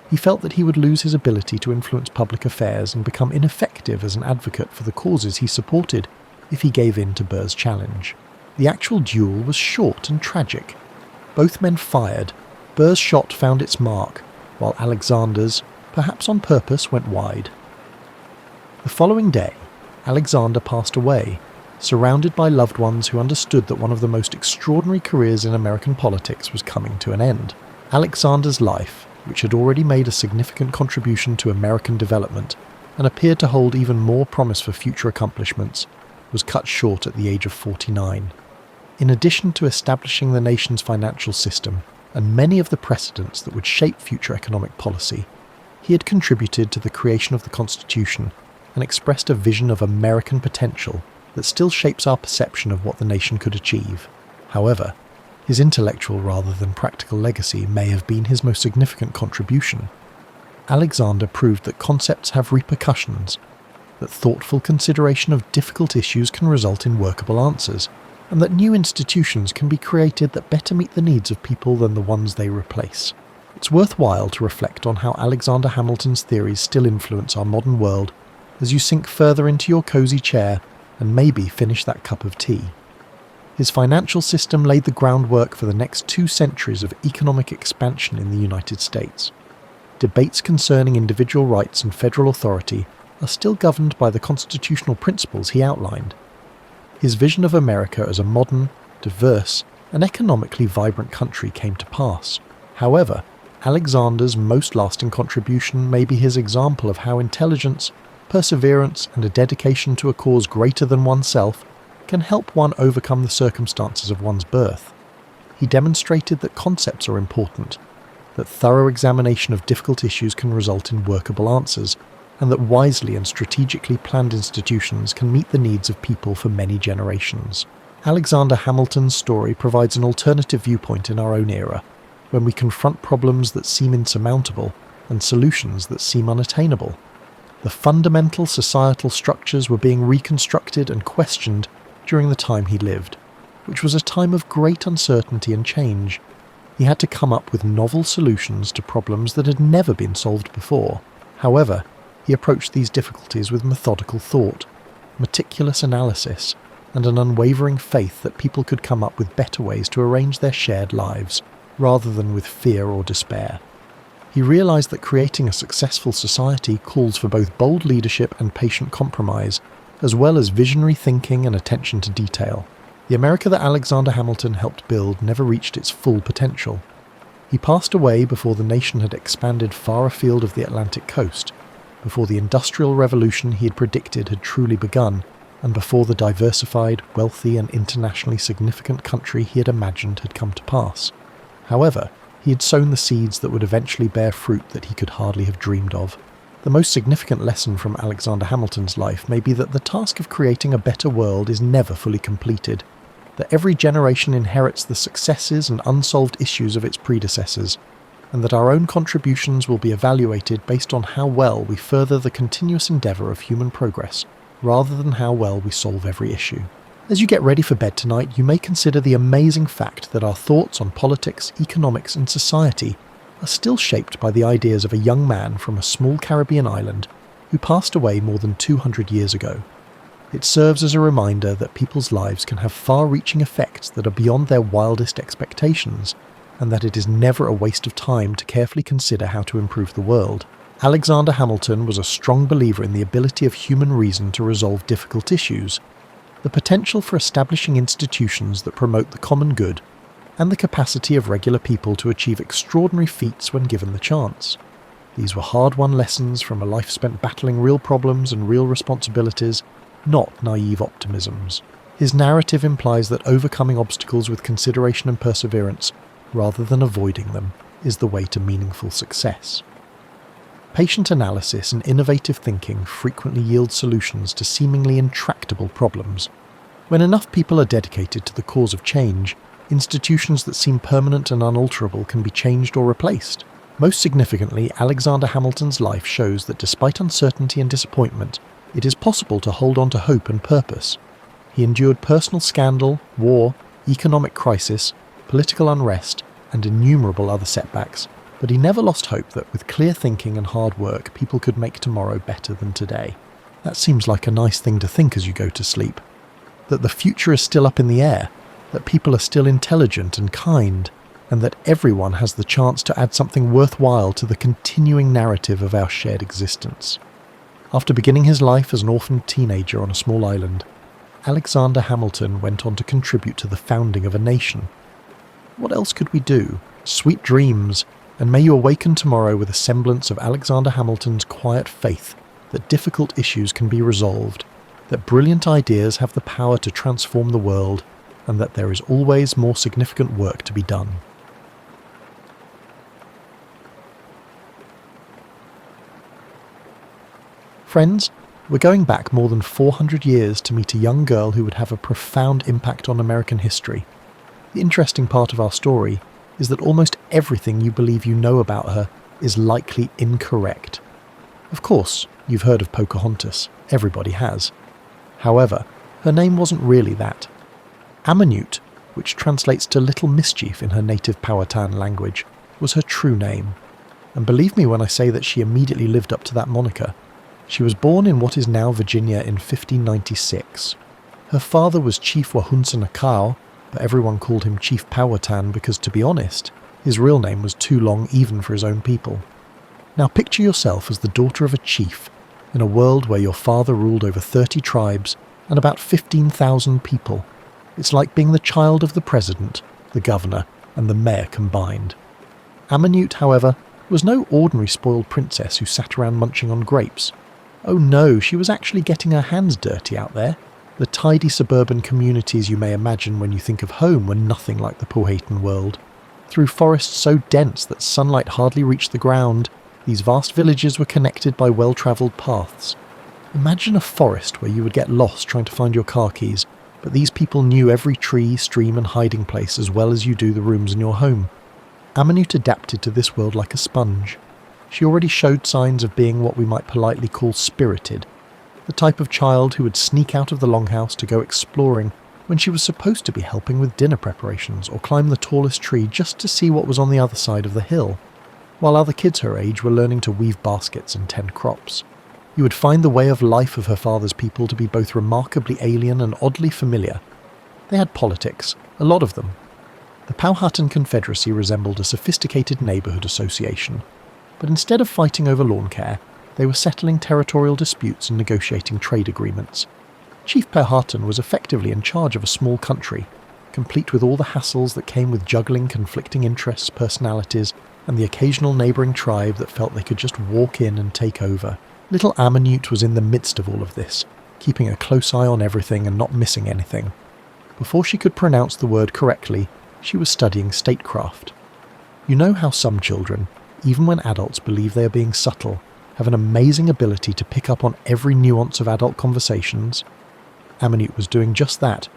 He felt that he would lose his ability to influence public affairs and become ineffective as an advocate for the causes he supported if he gave in to Burr's challenge. The actual duel was short and tragic. Both men fired. Burr's shot found its mark, while Alexander's, perhaps on purpose, went wide. The following day, Alexander passed away, surrounded by loved ones who understood that one of the most extraordinary careers in American politics was coming to an end. Alexander's life, which had already made a significant contribution to American development and appeared to hold even more promise for future accomplishments, was cut short at the age of 49. In addition to establishing the nation's financial system and many of the precedents that would shape future economic policy, he had contributed to the creation of the Constitution and expressed a vision of American potential that still shapes our perception of what the nation could achieve. However, his intellectual rather than practical legacy may have been his most significant contribution. Alexander proved that concepts have repercussions, that thoughtful consideration of difficult issues can result in workable answers, and that new institutions can be created that better meet the needs of people than the ones they replace. It's worthwhile to reflect on how Alexander Hamilton's theories still influence our modern world as you sink further into your cosy chair and maybe finish that cup of tea. His financial system laid the groundwork for the next 2 centuries of economic expansion in the United States. Debates concerning individual rights and federal authority are still governed by the constitutional principles he outlined. His vision of America as a modern, diverse, and economically vibrant country came to pass. However, Alexander's most lasting contribution may be his example of how intelligence, perseverance, and a dedication to a cause greater than oneself can help one overcome the circumstances of one's birth. He demonstrated that concepts are important, that thorough examination of difficult issues can result in workable answers, and that wisely and strategically planned institutions can meet the needs of people for many generations. Alexander Hamilton's story provides an alternative viewpoint in our own era, when we confront problems that seem insurmountable and solutions that seem unattainable. The fundamental societal structures were being reconstructed and questioned during the time he lived, which was a time of great uncertainty and change. He had to come up with novel solutions to problems that had never been solved before. However, he approached these difficulties with methodical thought, meticulous analysis, and an unwavering faith that people could come up with better ways to arrange their shared lives, rather than with fear or despair. He realized that creating a successful society calls for both bold leadership and patient compromise, as well as visionary thinking and attention to detail. The America that Alexander Hamilton helped build never reached its full potential. He passed away before the nation had expanded far afield of the Atlantic coast, before the Industrial Revolution he had predicted had truly begun, and before the diversified, wealthy, and internationally significant country he had imagined had come to pass. However, he had sown the seeds that would eventually bear fruit that he could hardly have dreamed of. The most significant lesson from Alexander Hamilton's life may be that the task of creating a better world is never fully completed, that every generation inherits the successes and unsolved issues of its predecessors, and that our own contributions will be evaluated based on how well we further the continuous endeavour of human progress, rather than how well we solve every issue. As you get ready for bed tonight, you may consider the amazing fact that our thoughts on politics, economics, and society are still shaped by the ideas of a young man from a small Caribbean island who passed away more than 200 years ago. It serves as a reminder that people's lives can have far-reaching effects that are beyond their wildest expectations, and that it is never a waste of time to carefully consider how to improve the world. Alexander Hamilton was a strong believer in the ability of human reason to resolve difficult issues, the potential for establishing institutions that promote the common good, and the capacity of regular people to achieve extraordinary feats when given the chance. These were hard-won lessons from a life spent battling real problems and real responsibilities, not naive optimisms. His narrative implies that overcoming obstacles with consideration and perseverance, rather than avoiding them, is the way to meaningful success. Patient analysis and innovative thinking frequently yield solutions to seemingly intractable problems. When enough people are dedicated to the cause of change, institutions that seem permanent and unalterable can be changed or replaced. Most significantly, Alexander Hamilton's life shows that despite uncertainty and disappointment, it is possible to hold on to hope and purpose. He endured personal scandal, war, economic crisis, political unrest, and innumerable other setbacks, but he never lost hope that with clear thinking and hard work, people could make tomorrow better than today. That seems like a nice thing to think as you go to sleep. That the future is still up in the air, that people are still intelligent and kind, and that everyone has the chance to add something worthwhile to the continuing narrative of our shared existence. After beginning his life as an orphaned teenager on a small island, Alexander Hamilton went on to contribute to the founding of a nation. What else could we do? Sweet dreams, and may you awaken tomorrow with a semblance of Alexander Hamilton's quiet faith that difficult issues can be resolved, that brilliant ideas have the power to transform the world, and that there is always more significant work to be done. Friends, we're going back more than 400 years to meet a young girl who would have a profound impact on American history. The interesting part of our story is that almost everything you believe you know about her is likely incorrect. Of course, you've heard of Pocahontas. Everybody has. However, her name wasn't really that. Amanute, which translates to Little Mischief in her native Powhatan language, was her true name. And believe me when I say that she immediately lived up to that moniker. She was born in what is now Virginia in 1596. Her father was Chief Wahunsa-Nakau, but everyone called him Chief Powhatan because, to be honest, his real name was too long even for his own people. Now picture yourself as the daughter of a chief, in a world where your father ruled over 30 tribes and about 15,000 people. It's like being the child of the president, the governor, and the mayor combined. Amanute, however, was no ordinary spoiled princess who sat around munching on grapes. Oh no, she was actually getting her hands dirty out there. The tidy suburban communities you may imagine when you think of home were nothing like the Powhatan world. Through forests so dense that sunlight hardly reached the ground, these vast villages were connected by well-travelled paths. Imagine a forest where you would get lost trying to find your car keys, but these people knew every tree, stream and hiding place as well as you do the rooms in your home. Amanute adapted to this world like a sponge. She already showed signs of being what we might politely call spirited, the type of child who would sneak out of the longhouse to go exploring when she was supposed to be helping with dinner preparations or climb the tallest tree just to see what was on the other side of the hill, while other kids her age were learning to weave baskets and tend crops. You would find the way of life of her father's people to be both remarkably alien and oddly familiar. They had politics, a lot of them. The Powhatan Confederacy resembled a sophisticated neighbourhood association, but instead of fighting over lawn care, they were settling territorial disputes and negotiating trade agreements. Chief Powhatan was effectively in charge of a small country, complete with all the hassles that came with juggling conflicting interests, personalities, and the occasional neighbouring tribe that felt they could just walk in and take over. Little Amanute was in the midst of all of this, keeping a close eye on everything and not missing anything. Before she could pronounce the word correctly, she was studying statecraft. You know how some children, even when adults believe they are being subtle, have an amazing ability to pick up on every nuance of adult conversations? Amanute was doing just that,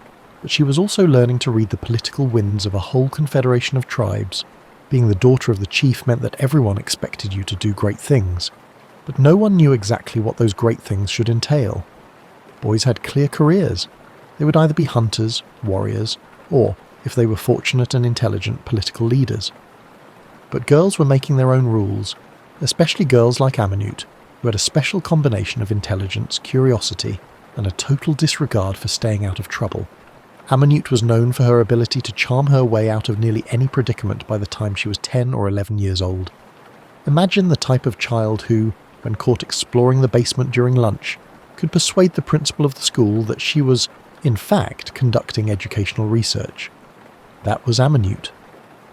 but she was also learning to read the political winds of a whole confederation of tribes. Being the daughter of the chief meant that everyone expected you to do great things, but no one knew exactly what those great things should entail. Boys had clear careers. They would either be hunters, warriors, or, if they were fortunate and intelligent, political leaders. But girls were making their own rules, especially girls like Amanute, who had a special combination of intelligence, curiosity, and a total disregard for staying out of trouble. Ammonute was known for her ability to charm her way out of nearly any predicament by the time she was 10 or 11 years old. Imagine the type of child who, when caught exploring the basement during lunch, could persuade the principal of the school that she was, in fact, conducting educational research. That was Ammonute,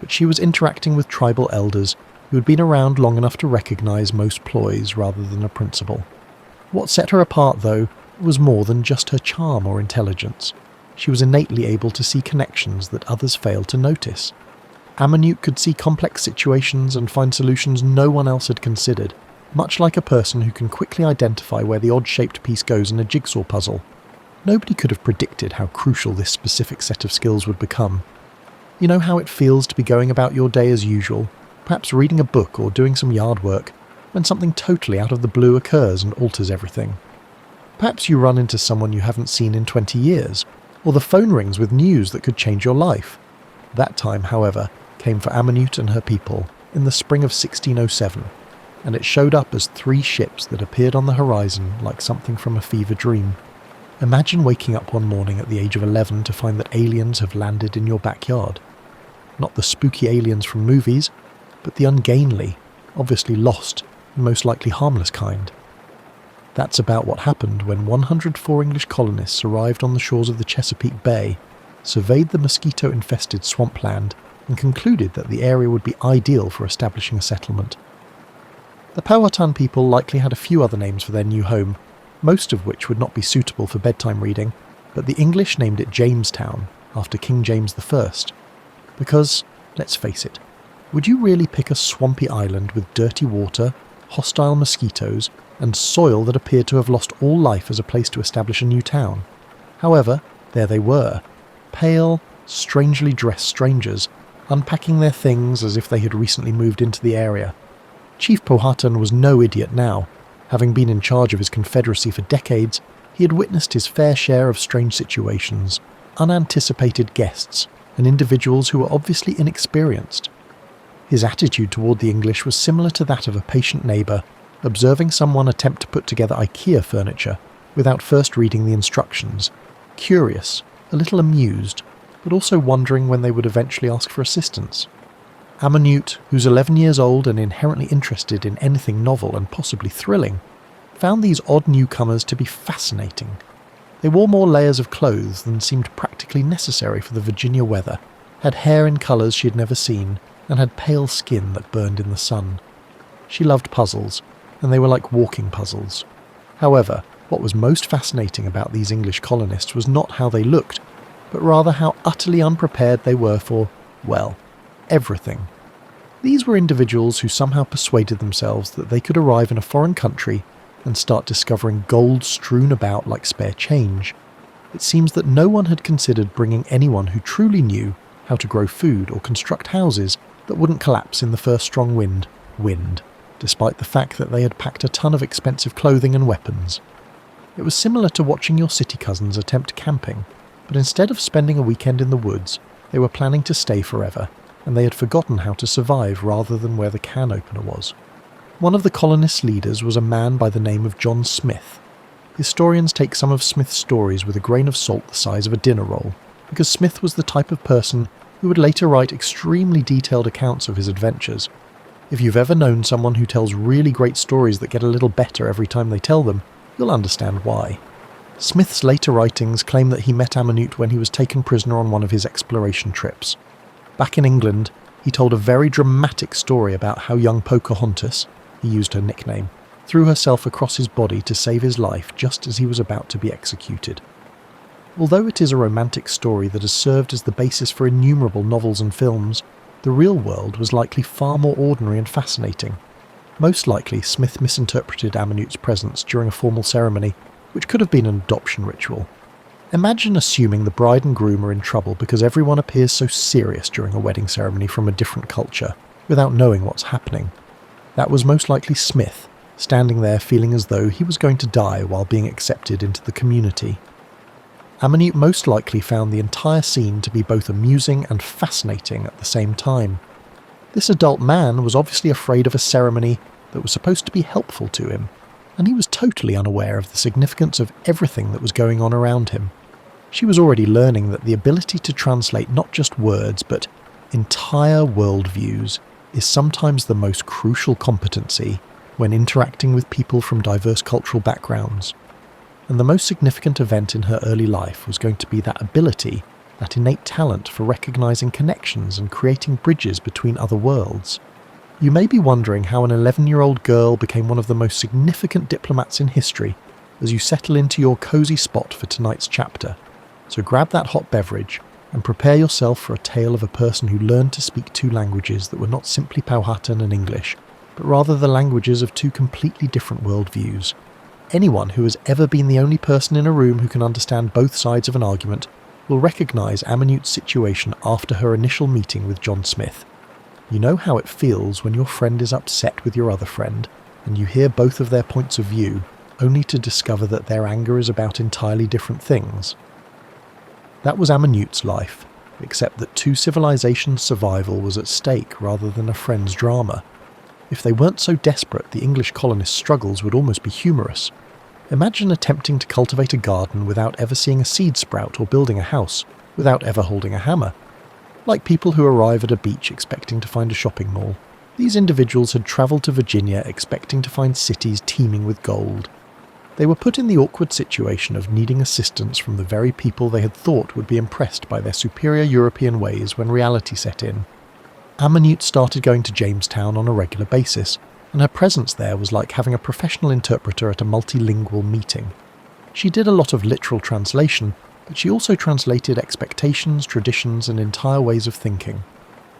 but she was interacting with tribal elders who had been around long enough to recognise most ploys rather than a principal. What set her apart, though, was more than just her charm or intelligence. She was innately able to see connections that others failed to notice. Ammonute could see complex situations and find solutions no one else had considered, much like a person who can quickly identify where the odd-shaped piece goes in a jigsaw puzzle. Nobody could have predicted how crucial this specific set of skills would become. You know how it feels to be going about your day as usual, perhaps reading a book or doing some yard work, when something totally out of the blue occurs and alters everything. Perhaps you run into someone you haven't seen in 20 years, or the phone rings with news that could change your life. That time, however, came for Ammonute and her people in the spring of 1607, and it showed up as 3 ships that appeared on the horizon like something from a fever dream. Imagine waking up one morning at the age of 11 to find that aliens have landed in your backyard. Not the spooky aliens from movies, but the ungainly, obviously lost, and most likely harmless kind. That's about what happened when 104 English colonists arrived on the shores of the Chesapeake Bay, surveyed the mosquito-infested swampland, and concluded that the area would be ideal for establishing a settlement. The Powhatan people likely had a few other names for their new home, most of which would not be suitable for bedtime reading, but the English named it Jamestown, after King James I. Because, let's face it, would you really pick a swampy island with dirty water, hostile mosquitoes, and soil that appeared to have lost all life as a place to establish a new town? However, there they were, pale, strangely dressed strangers, unpacking their things as if they had recently moved into the area. Chief Powhatan was no idiot now. Having been in charge of his confederacy for decades, he had witnessed his fair share of strange situations, unanticipated guests, and individuals who were obviously inexperienced. His attitude toward the English was similar to that of a patient neighbour, observing someone attempt to put together IKEA furniture without first reading the instructions, curious, a little amused, but also wondering when they would eventually ask for assistance. Ammonute, who's 11 years old and inherently interested in anything novel and possibly thrilling, found these odd newcomers to be fascinating. They wore more layers of clothes than seemed practically necessary for the Virginia weather, had hair in colours she had never seen, and had pale skin that burned in the sun. She loved puzzles, and they were like walking puzzles. However, what was most fascinating about these English colonists was not how they looked, but rather how utterly unprepared they were for, well, everything. These were individuals who somehow persuaded themselves that they could arrive in a foreign country and start discovering gold strewn about like spare change. It seems that no one had considered bringing anyone who truly knew how to grow food or construct houses that wouldn't collapse in the first strong wind, despite the fact that they had packed a ton of expensive clothing and weapons. It was similar to watching your city cousins attempt camping, but instead of spending a weekend in the woods, they were planning to stay forever, and they had forgotten how to survive rather than where the can opener was. One of the colonists' leaders was a man by the name of John Smith. Historians take some of Smith's stories with a grain of salt the size of a dinner roll, because Smith was the type of person who would later write extremely detailed accounts of his adventures. If you've ever known someone who tells really great stories that get a little better every time they tell them, you'll understand why. Smith's later writings claim that he met Ammonute when he was taken prisoner on one of his exploration trips. Back in England, he told a very dramatic story about how young Pocahontas, he used her nickname, threw herself across his body to save his life just as he was about to be executed. Although it is a romantic story that has served as the basis for innumerable novels and films, the real world was likely far more ordinary and fascinating. Most likely, Smith misinterpreted Ammonute's presence during a formal ceremony, which could have been an adoption ritual. Imagine assuming the bride and groom are in trouble because everyone appears so serious during a wedding ceremony from a different culture, without knowing what's happening. That was most likely Smith, standing there feeling as though he was going to die while being accepted into the community. Ammonute most likely found the entire scene to be both amusing and fascinating at the same time. This adult man was obviously afraid of a ceremony that was supposed to be helpful to him, and he was totally unaware of the significance of everything that was going on around him. She was already learning that the ability to translate not just words, but entire worldviews is sometimes the most crucial competency when interacting with people from diverse cultural backgrounds. And the most significant event in her early life was going to be that ability, that innate talent for recognizing connections and creating bridges between other worlds. You may be wondering how an 11-year-old girl became one of the most significant diplomats in history as you settle into your cozy spot for tonight's chapter. So grab that hot beverage and prepare yourself for a tale of a person who learned to speak two languages that were not simply Powhatan and English, but rather the languages of two completely different worldviews. Anyone who has ever been the only person in a room who can understand both sides of an argument will recognise Amanute's situation after her initial meeting with John Smith. You know how it feels when your friend is upset with your other friend, and you hear both of their points of view, only to discover that their anger is about entirely different things. That was Amanute's life, except that two civilizations' survival was at stake rather than a friend's drama. If they weren't so desperate, the English colonists' struggles would almost be humorous. Imagine attempting to cultivate a garden without ever seeing a seed sprout or building a house, without ever holding a hammer. Like people who arrive at a beach expecting to find a shopping mall, these individuals had travelled to Virginia expecting to find cities teeming with gold. They were put in the awkward situation of needing assistance from the very people they had thought would be impressed by their superior European ways when reality set in. Amanute started going to Jamestown on a regular basis, and her presence there was like having a professional interpreter at a multilingual meeting. She did a lot of literal translation, but she also translated expectations, traditions, and entire ways of thinking.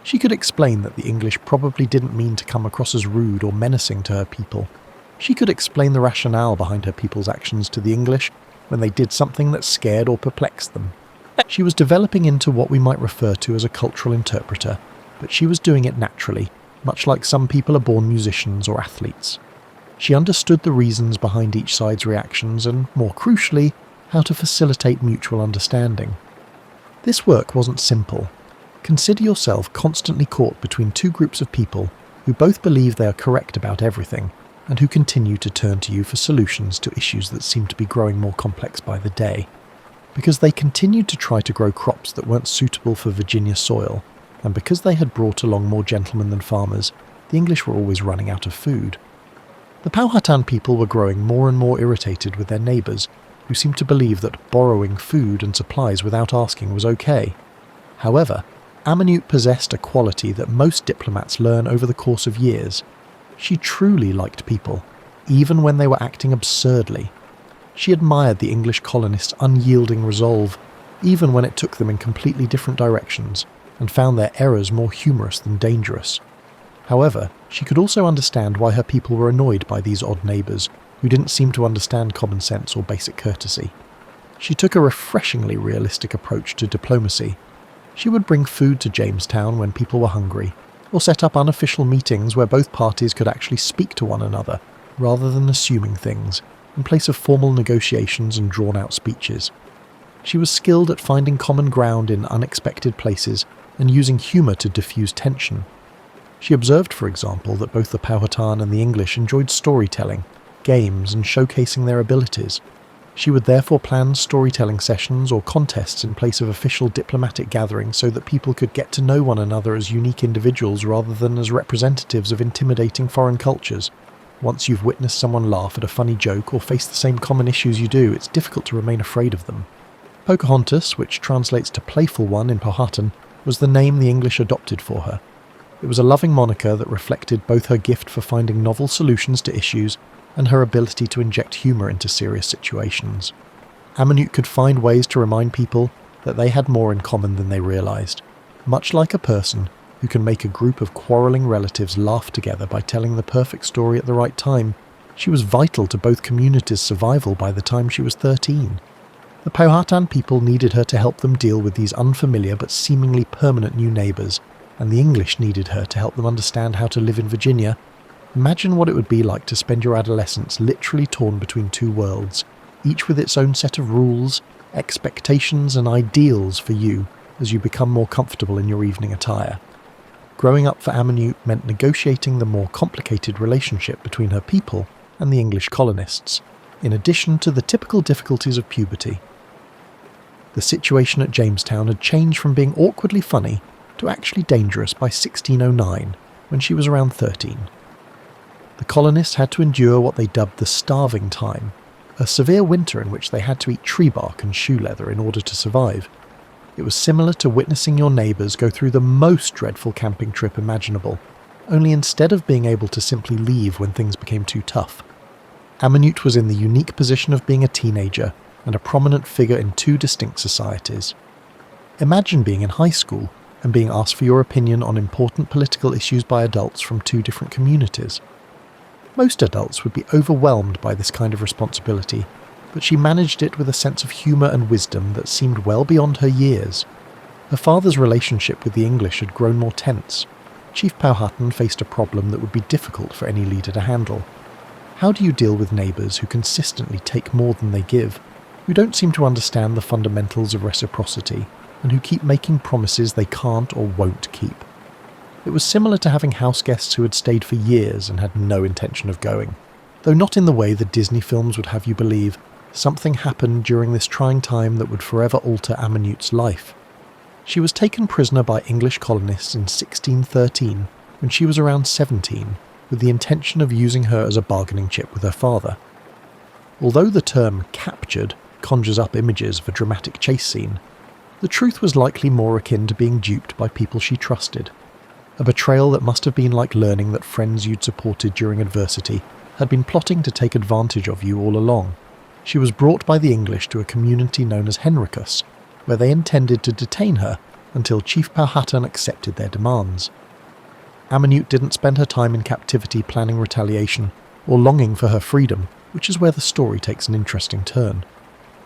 She could explain that the English probably didn't mean to come across as rude or menacing to her people. She could explain the rationale behind her people's actions to the English when they did something that scared or perplexed them. She was developing into what we might refer to as a cultural interpreter, but she was doing it naturally, much like some people are born musicians or athletes. She understood the reasons behind each side's reactions and, more crucially, how to facilitate mutual understanding. This work wasn't simple. Consider yourself constantly caught between two groups of people who both believe they are correct about everything and who continue to turn to you for solutions to issues that seem to be growing more complex by the day. Because they continued to try to grow crops that weren't suitable for Virginia soil, and because they had brought along more gentlemen than farmers, the English were always running out of food. The Powhatan people were growing more and more irritated with their neighbours, who seemed to believe that borrowing food and supplies without asking was okay. However, Amanute possessed a quality that most diplomats learn over the course of years. She truly liked people, even when they were acting absurdly. She admired the English colonists' unyielding resolve, even when it took them in completely different directions, and found their errors more humorous than dangerous. However, she could also understand why her people were annoyed by these odd neighbours, who didn't seem to understand common sense or basic courtesy. She took a refreshingly realistic approach to diplomacy. She would bring food to Jamestown when people were hungry, or set up unofficial meetings where both parties could actually speak to one another, rather than assuming things, in place of formal negotiations and drawn-out speeches. She was skilled at finding common ground in unexpected places and using humour to diffuse tension. She observed, for example, that both the Powhatan and the English enjoyed storytelling, games, and showcasing their abilities. She would therefore plan storytelling sessions or contests in place of official diplomatic gatherings so that people could get to know one another as unique individuals rather than as representatives of intimidating foreign cultures. Once you've witnessed someone laugh at a funny joke or face the same common issues you do, it's difficult to remain afraid of them. Pocahontas, which translates to playful one in Powhatan, was the name the English adopted for her. It was a loving moniker that reflected both her gift for finding novel solutions to issues and her ability to inject humour into serious situations. Amanute could find ways to remind people that they had more in common than they realised, much like a person who can make a group of quarrelling relatives laugh together by telling the perfect story at the right time. She was vital to both communities' survival by the time she was 13. The Powhatan people needed her to help them deal with these unfamiliar but seemingly permanent new neighbours, and the English needed her to help them understand how to live in Virginia. Imagine what it would be like to spend your adolescence literally torn between two worlds, each with its own set of rules, expectations and ideals for you as you become more comfortable in your evening attire. Growing up for Amanute meant negotiating the more complicated relationship between her people and the English colonists, in addition to the typical difficulties of puberty. The situation at Jamestown had changed from being awkwardly funny to actually dangerous by 1609, when she was around 13. The colonists had to endure what they dubbed the starving time, a severe winter in which they had to eat tree bark and shoe leather in order to survive. It was similar to witnessing your neighbours go through the most dreadful camping trip imaginable, only instead of being able to simply leave when things became too tough, Amonute was in the unique position of being a teenager and a prominent figure in two distinct societies. Imagine being in high school and being asked for your opinion on important political issues by adults from two different communities. Most adults would be overwhelmed by this kind of responsibility, but she managed it with a sense of humour and wisdom that seemed well beyond her years. Her father's relationship with the English had grown more tense. Chief Powhatan faced a problem that would be difficult for any leader to handle. How do you deal with neighbours who consistently take more than they give, who don't seem to understand the fundamentals of reciprocity, and who keep making promises they can't or won't keep? It was similar to having house guests who had stayed for years and had no intention of going. Though not in the way the Disney films would have you believe, something happened during this trying time that would forever alter Amonute's life. She was taken prisoner by English colonists in 1613, when she was around 17, with the intention of using her as a bargaining chip with her father. Although the term captured conjures up images of a dramatic chase scene, the truth was likely more akin to being duped by people she trusted. A betrayal that must have been like learning that friends you'd supported during adversity had been plotting to take advantage of you all along. She was brought by the English to a community known as Henricus, where they intended to detain her until Chief Powhatan accepted their demands. Amonute didn't spend her time in captivity planning retaliation or longing for her freedom, which is where the story takes an interesting turn.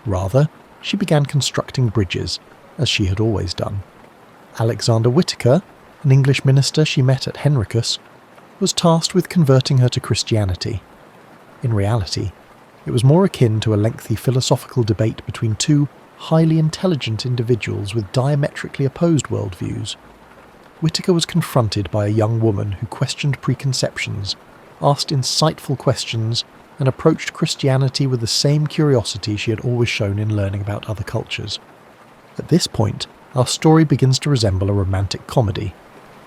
Rather, she began constructing bridges, as she had always done. Alexander Whitaker, an English minister she met at Henricus, was tasked with converting her to Christianity. In reality, it was more akin to a lengthy philosophical debate between two highly intelligent individuals with diametrically opposed worldviews. Whitaker was confronted by a young woman who questioned preconceptions, asked insightful questions, and approached Christianity with the same curiosity she had always shown in learning about other cultures. At this point, our story begins to resemble a romantic comedy,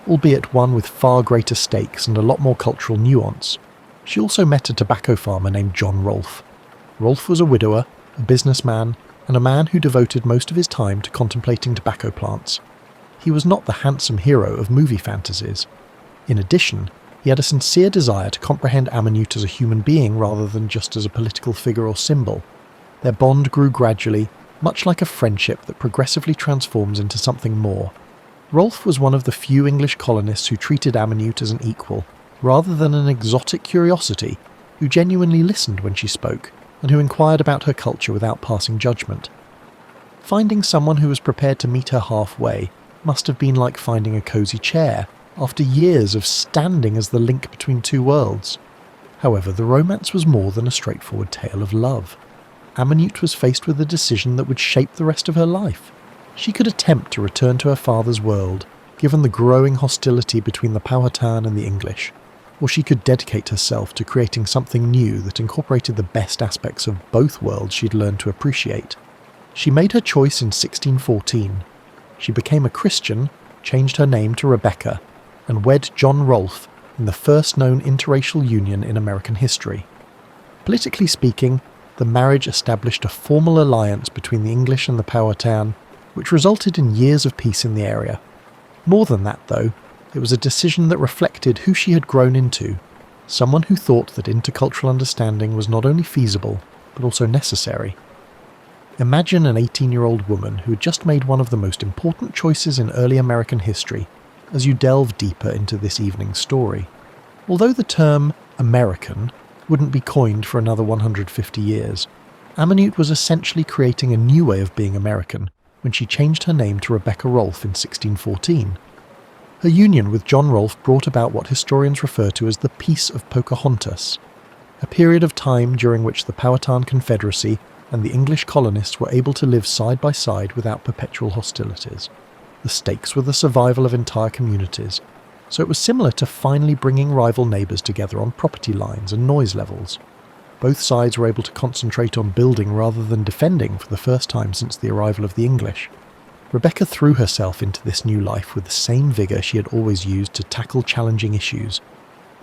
albeit one with far greater stakes and a lot more cultural nuance. She also met a tobacco farmer named John Rolfe. Rolfe was a widower, a businessman, and a man who devoted most of his time to contemplating tobacco plants. He was not the handsome hero of movie fantasies. In addition, he had a sincere desire to comprehend Amonute as a human being rather than just as a political figure or symbol. Their bond grew gradually, much like a friendship that progressively transforms into something more. Rolfe was one of the few English colonists who treated Amonute as an equal, rather than an exotic curiosity, who genuinely listened when she spoke, and who inquired about her culture without passing judgment. Finding someone who was prepared to meet her halfway must have been like finding a cosy chair, after years of standing as the link between two worlds. However, the romance was more than a straightforward tale of love. Amonute was faced with a decision that would shape the rest of her life. She could attempt to return to her father's world, given the growing hostility between the Powhatan and the English, or she could dedicate herself to creating something new that incorporated the best aspects of both worlds she'd learned to appreciate. She made her choice in 1614. She became a Christian, changed her name to Rebecca, and wed John Rolfe in the first known interracial union in American history. Politically speaking, the marriage established a formal alliance between the English and the Powhatan, which resulted in years of peace in the area. More than that, though, it was a decision that reflected who she had grown into, someone who thought that intercultural understanding was not only feasible, but also necessary. Imagine an 18-year-old woman who had just made one of the most important choices in early American history, as you delve deeper into this evening's story. Although the term American wouldn't be coined for another 150 years, Amonute was essentially creating a new way of being American when she changed her name to Rebecca Rolfe in 1614. Her union with John Rolfe brought about what historians refer to as the Peace of Pocahontas, a period of time during which the Powhatan Confederacy and the English colonists were able to live side by side without perpetual hostilities. The stakes were the survival of entire communities, so it was similar to finally bringing rival neighbours together on property lines and noise levels. both sides were able to concentrate on building rather than defending for the first time since the arrival of the English. Rebecca threw herself into this new life with the same vigour she had always used to tackle challenging issues.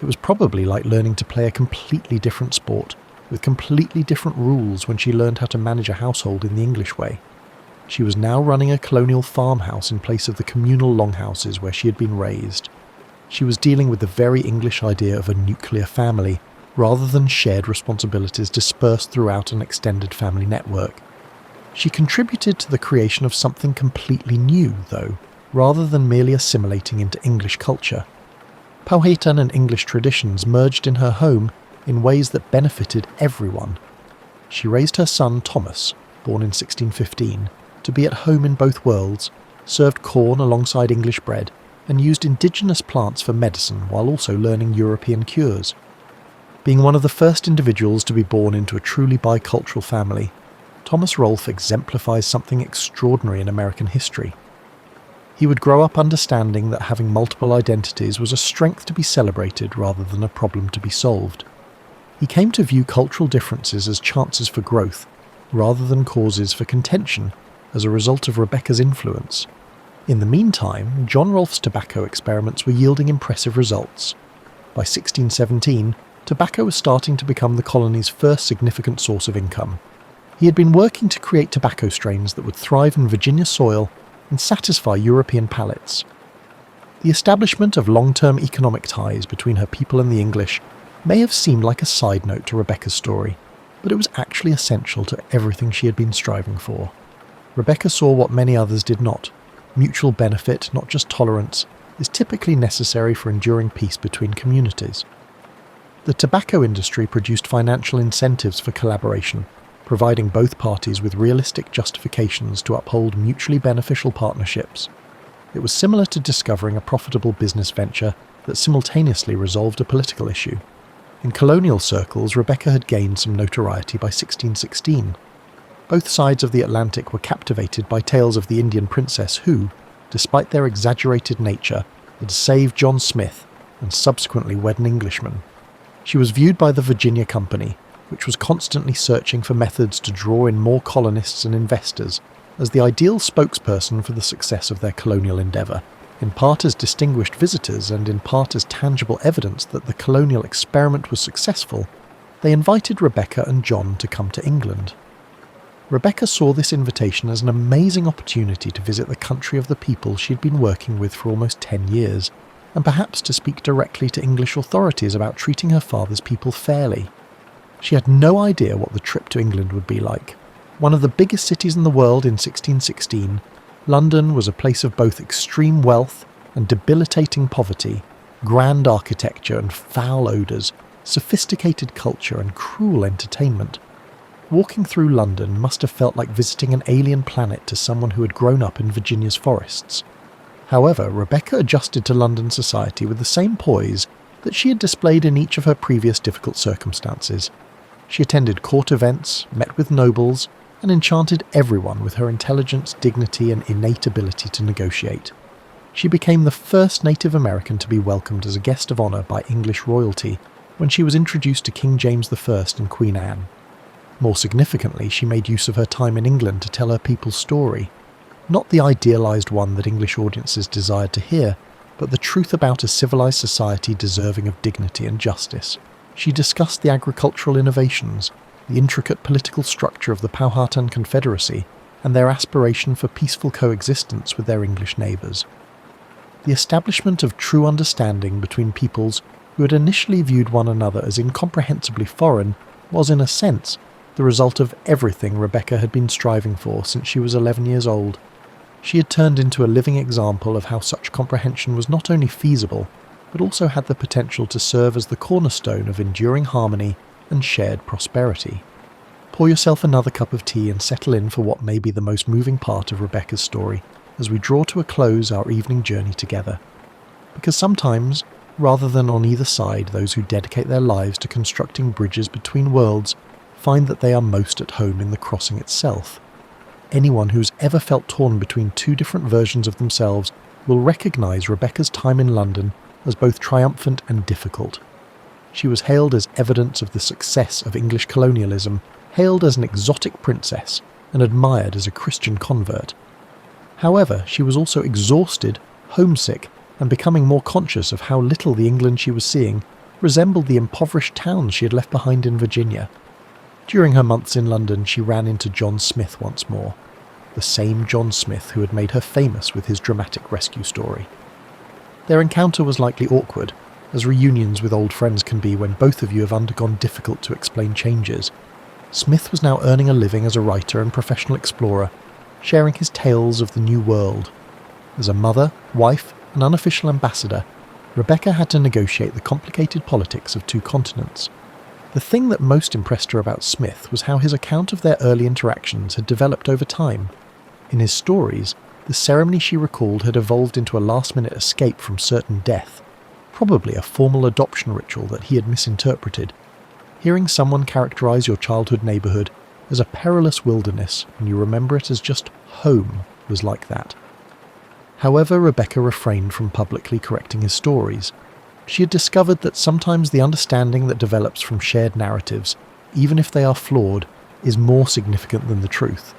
It was probably like learning to play a completely different sport, with completely different rules when she learned how to manage a household in the English way. She was now running a colonial farmhouse in place of the communal longhouses where she had been raised. She was dealing with the very English idea of a nuclear family, rather than shared responsibilities dispersed throughout an extended family network. She contributed to the creation of something completely new, though, rather than merely assimilating into English culture. Powhatan and English traditions merged in her home in ways that benefited everyone. She raised her son Thomas, born in 1615, to be at home in both worlds, served corn alongside English bread, and used indigenous plants for medicine while also learning European cures. Being one of the first individuals to be born into a truly bicultural family, Thomas Rolfe exemplifies something extraordinary in American history. He would grow up understanding that having multiple identities was a strength to be celebrated rather than a problem to be solved. He came to view cultural differences as chances for growth, rather than causes for contention, as a result of Rebecca's influence. In the meantime, John Rolfe's tobacco experiments were yielding impressive results. By 1617, tobacco was starting to become the colony's first significant source of income. He had been working to create tobacco strains that would thrive in Virginia soil and satisfy European palates. The establishment of long-term economic ties between her people and the English may have seemed like a side note to Rebecca's story, but it was actually essential to everything she had been striving for. Rebecca saw what many others did not. Mutual benefit, not just tolerance, is typically necessary for enduring peace between communities. The tobacco industry produced financial incentives for collaboration, providing both parties with realistic justifications to uphold mutually beneficial partnerships. It was similar to discovering a profitable business venture that simultaneously resolved a political issue. In colonial circles, Rebecca had gained some notoriety by 1616. Both sides of the Atlantic were captivated by tales of the Indian princess who, despite their exaggerated nature, had saved John Smith and subsequently wed an Englishman. She was viewed by the Virginia Company, which was constantly searching for methods to draw in more colonists and investors, as the ideal spokesperson for the success of their colonial endeavour, in part as distinguished visitors and in part as tangible evidence that the colonial experiment was successful. They invited Rebecca and John to come to England. Rebecca saw this invitation as an amazing opportunity to visit the country of the people she had been working with for almost 10 years, and perhaps to speak directly to English authorities about treating her father's people fairly. She had no idea what the trip to England would be like. One of the biggest cities in the world in 1616, London was a place of both extreme wealth and debilitating poverty, grand architecture and foul odours, sophisticated culture and cruel entertainment. Walking through London must have felt like visiting an alien planet to someone who had grown up in Virginia's forests. However, Rebecca adjusted to London society with the same poise that she had displayed in each of her previous difficult circumstances. She attended court events, met with nobles, and enchanted everyone with her intelligence, dignity, and innate ability to negotiate. She became the first Native American to be welcomed as a guest of honour by English royalty when she was introduced to King James I and Queen Anne. More significantly, she made use of her time in England to tell her people's story. Not the idealised one that English audiences desired to hear, but the truth about a civilised society deserving of dignity and justice. She discussed the agricultural innovations, the intricate political structure of the Powhatan Confederacy, and their aspiration for peaceful coexistence with their English neighbours. The establishment of true understanding between peoples who had initially viewed one another as incomprehensibly foreign was, in a sense, the result of everything Rebecca had been striving for since she was 11 years old. She had turned into a living example of how such comprehension was not only feasible, but also had the potential to serve as the cornerstone of enduring harmony and shared prosperity. Pour yourself another cup of tea and settle in for what may be the most moving part of Rebecca's story as we draw to a close our evening journey together. Because sometimes, rather than on either side, those who dedicate their lives to constructing bridges between worlds find that they are most at home in the crossing itself. Anyone who's ever felt torn between two different versions of themselves will recognise Rebecca's time in London as both triumphant and difficult. She was hailed as evidence of the success of English colonialism, hailed as an exotic princess, and admired as a Christian convert. However, she was also exhausted, homesick, and becoming more conscious of how little the England she was seeing resembled the impoverished towns she had left behind in Virginia. During her months in London, she ran into John Smith once more, the same John Smith who had made her famous with his dramatic rescue story. Their encounter was likely awkward, as reunions with old friends can be when both of you have undergone difficult-to-explain changes. Smith was now earning a living as a writer and professional explorer, sharing his tales of the New World. As a mother, wife, and unofficial ambassador, Rebecca had to negotiate the complicated politics of two continents. The thing that most impressed her about Smith was how his account of their early interactions had developed over time. In his stories, the ceremony she recalled had evolved into a last-minute escape from certain death, probably a formal adoption ritual that he had misinterpreted. Hearing someone characterize your childhood neighborhood as a perilous wilderness when you remember it as just home was like that. However, Rebecca refrained from publicly correcting his stories. She had discovered that sometimes the understanding that develops from shared narratives, even if they are flawed, is more significant than the truth.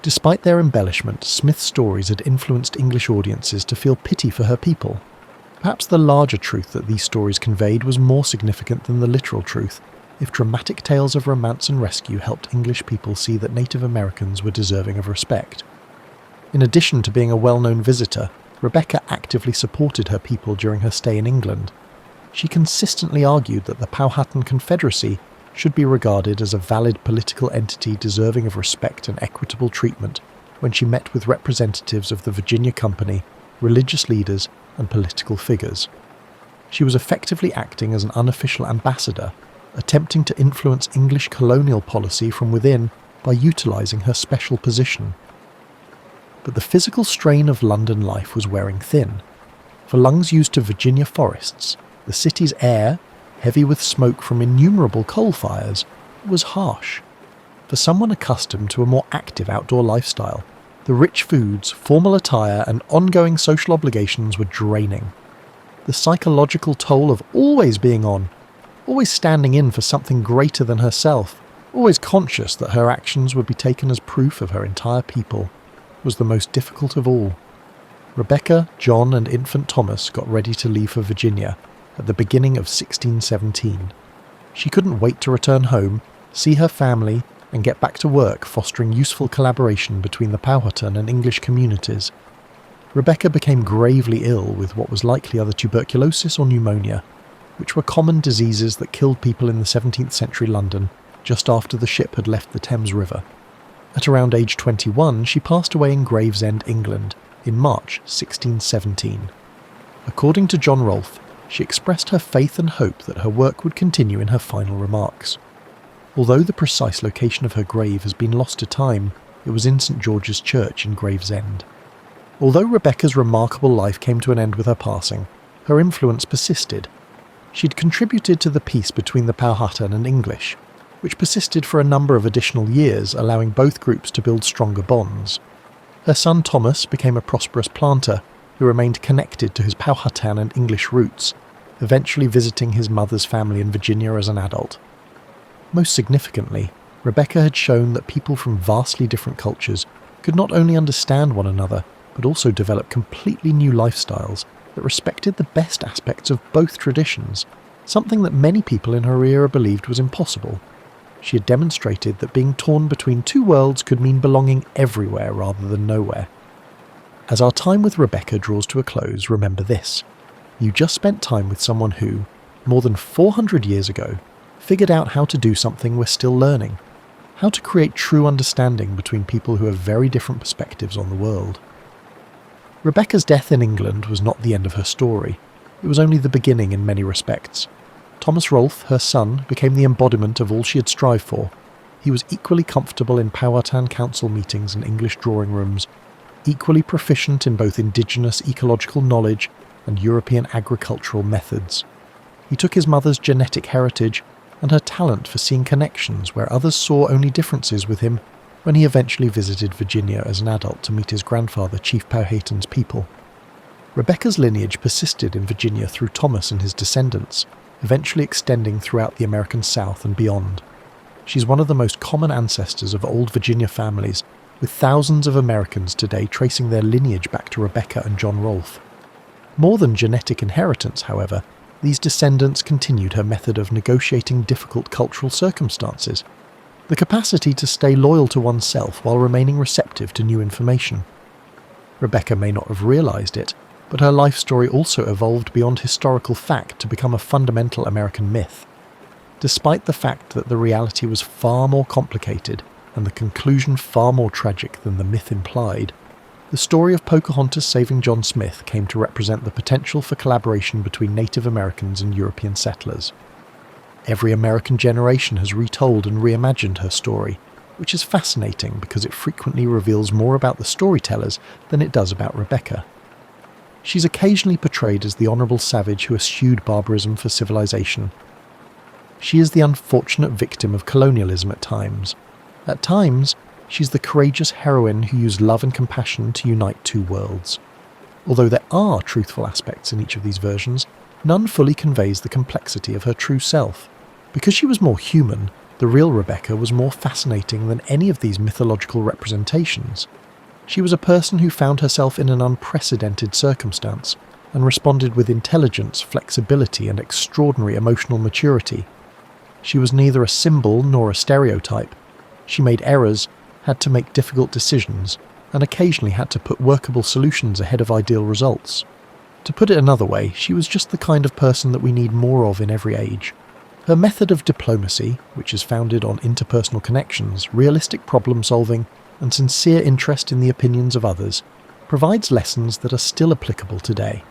Despite their embellishment, Smith's stories had influenced English audiences to feel pity for her people. Perhaps the larger truth that these stories conveyed was more significant than the literal truth, if dramatic tales of romance and rescue helped English people see that Native Americans were deserving of respect. In addition to being a well-known visitor, Rebecca actively supported her people during her stay in England. She consistently argued that the Powhatan Confederacy should be regarded as a valid political entity deserving of respect and equitable treatment when she met with representatives of the Virginia Company, religious leaders, and political figures. She was effectively acting as an unofficial ambassador, attempting to influence English colonial policy from within by utilising her special position. But the physical strain of London life was wearing thin. For lungs used to Virginia forests, the city's air, heavy with smoke from innumerable coal fires, was harsh. For someone accustomed to a more active outdoor lifestyle, the rich foods, formal attire, and ongoing social obligations were draining. The psychological toll of always being on, always standing in for something greater than herself, always conscious that her actions would be taken as proof of her entire people, was the most difficult of all. Rebecca, John, and infant Thomas got ready to leave for Virginia at the beginning of 1617. She couldn't wait to return home, see her family, and get back to work fostering useful collaboration between the Powhatan and English communities. Rebecca became gravely ill with what was likely either tuberculosis or pneumonia, which were common diseases that killed people in the 17th century London just after the ship had left the Thames River. At around age 21, she passed away in Gravesend, England, in March 1617. According to John Rolfe, she expressed her faith and hope that her work would continue in her final remarks. Although the precise location of her grave has been lost to time, it was in St George's Church in Gravesend. Although Rebecca's remarkable life came to an end with her passing, her influence persisted. She'd contributed to the peace between the Powhatan and English, which persisted for a number of additional years, allowing both groups to build stronger bonds. Her son Thomas became a prosperous planter who remained connected to his Powhatan and English roots, eventually visiting his mother's family in Virginia as an adult. Most significantly, Rebecca had shown that people from vastly different cultures could not only understand one another, but also develop completely new lifestyles that respected the best aspects of both traditions, something that many people in her era believed was impossible. She had demonstrated that being torn between two worlds could mean belonging everywhere rather than nowhere. As our time with Rebecca draws to a close, remember this. You just spent time with someone who, more than 400 years ago, figured out how to do something we're still learning, how to create true understanding between people who have very different perspectives on the world. Rebecca's death in England was not the end of her story. It was only the beginning in many respects. Thomas Rolfe, her son, became the embodiment of all she had strived for. He was equally comfortable in Powhatan council meetings and English drawing rooms, equally proficient in both indigenous ecological knowledge and European agricultural methods. He took his mother's genetic heritage and her talent for seeing connections where others saw only differences with him when he eventually visited Virginia as an adult to meet his grandfather, Chief Powhatan's people. Rebecca's lineage persisted in Virginia through Thomas and his descendants. eventually extending throughout the American South and beyond. She's one of the most common ancestors of old Virginia families, with thousands of Americans today tracing their lineage back to Rebecca and John Rolfe. More than genetic inheritance, however, these descendants continued her method of negotiating difficult cultural circumstances, the capacity to stay loyal to oneself while remaining receptive to new information. Rebecca may not have realised it, but her life story also evolved beyond historical fact to become a fundamental American myth. Despite the fact that the reality was far more complicated and the conclusion far more tragic than the myth implied, the story of Pocahontas saving John Smith came to represent the potential for collaboration between Native Americans and European settlers. Every American generation has retold and reimagined her story, which is fascinating because it frequently reveals more about the storytellers than it does about Rebecca. She's occasionally portrayed as the honourable savage who eschewed barbarism for civilization. She is the unfortunate victim of colonialism at times. At times, she's the courageous heroine who used love and compassion to unite two worlds. Although there are truthful aspects in each of these versions, none fully conveys the complexity of her true self. Because she was more human, the real Rebecca was more fascinating than any of these mythological representations. She was a person who found herself in an unprecedented circumstance and responded with intelligence, flexibility, and extraordinary emotional maturity. She was neither a symbol nor a stereotype. She made errors, had to make difficult decisions, and occasionally had to put workable solutions ahead of ideal results. To put it another way, she was just the kind of person that we need more of in every age. Her method of diplomacy, which is founded on interpersonal connections, realistic problem-solving, and sincere interest in the opinions of others, provides lessons that are still applicable today.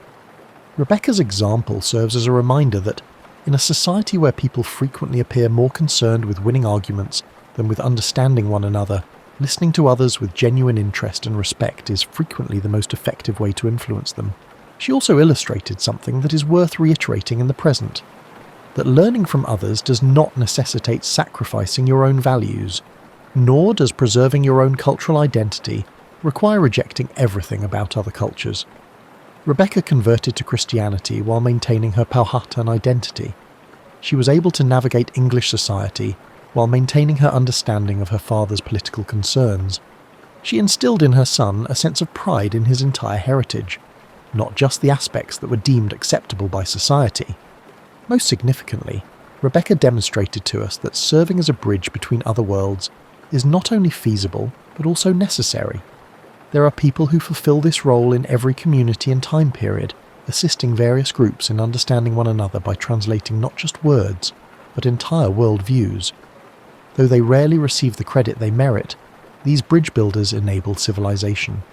Rebecca's example serves as a reminder that, in a society where people frequently appear more concerned with winning arguments than with understanding one another, listening to others with genuine interest and respect is frequently the most effective way to influence them. She also illustrated something that is worth reiterating in the present, that learning from others does not necessitate sacrificing your own values, nor does preserving your own cultural identity require rejecting everything about other cultures. Rebecca converted to Christianity while maintaining her Powhatan identity. She was able to navigate English society while maintaining her understanding of her father's political concerns. She instilled in her son a sense of pride in his entire heritage, not just the aspects that were deemed acceptable by society. Most significantly, Rebecca demonstrated to us that serving as a bridge between other worlds is not only feasible, but also necessary. There are people who fulfill this role in every community and time period, assisting various groups in understanding one another by translating not just words, but entire world views. Though they rarely receive the credit they merit, these bridge builders enable civilization.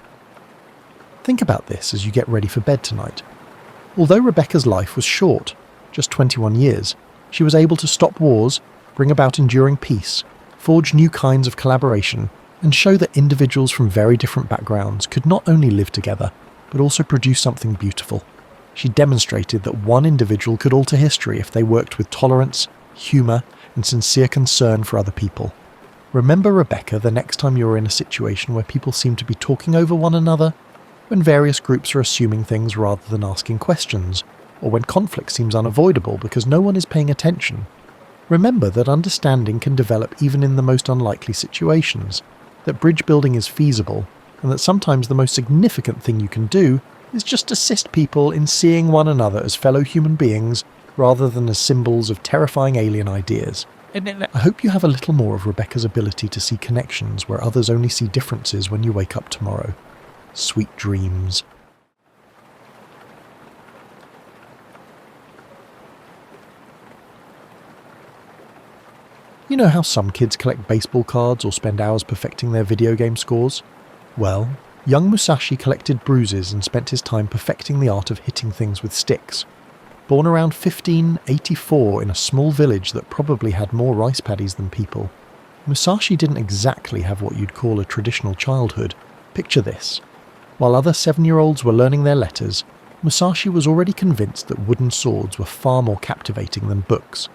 Think about this as you get ready for bed tonight. Although Rebecca's life was short, just 21 years, she was able to stop wars, bring about enduring peace, forge new kinds of collaboration, and show that individuals from very different backgrounds could not only live together, but also produce something beautiful. She demonstrated that one individual could alter history if they worked with tolerance, humour, and sincere concern for other people. Remember Rebecca the next time you're in a situation where people seem to be talking over one another, when various groups are assuming things rather than asking questions, or when conflict seems unavoidable because no one is paying attention. Remember that understanding can develop even in the most unlikely situations, that bridge building is feasible, and that sometimes the most significant thing you can do is just assist people in seeing one another as fellow human beings rather than as symbols of terrifying alien ideas. I hope you have a little more of Rebecca's ability to see connections where others only see differences when you wake up tomorrow. Sweet dreams. You know how some kids collect baseball cards or spend hours perfecting their video game scores? Well, young Musashi collected bruises and spent his time perfecting the art of hitting things with sticks. Born around 1584 in a small village that probably had more rice paddies than people, Musashi didn't exactly have what you'd call a traditional childhood. Picture this. While other 7-year-olds were learning their letters, Musashi was already convinced that wooden swords were far more captivating than books.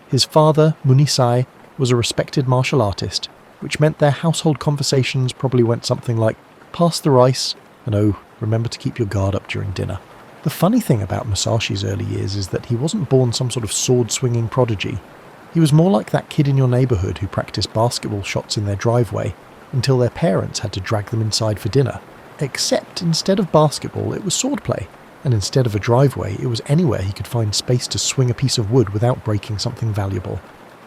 His father, Munisai, was a respected martial artist, which meant their household conversations probably went something like, "Pass the rice," and "Oh, remember to keep your guard up during dinner." The funny thing about Musashi's early years is that he wasn't born some sort of sword-swinging prodigy. He was more like that kid in your neighbourhood who practiced basketball shots in their driveway until their parents had to drag them inside for dinner. Except instead of basketball, it was swordplay, and instead of a driveway, it was anywhere he could find space to swing a piece of wood without breaking something valuable.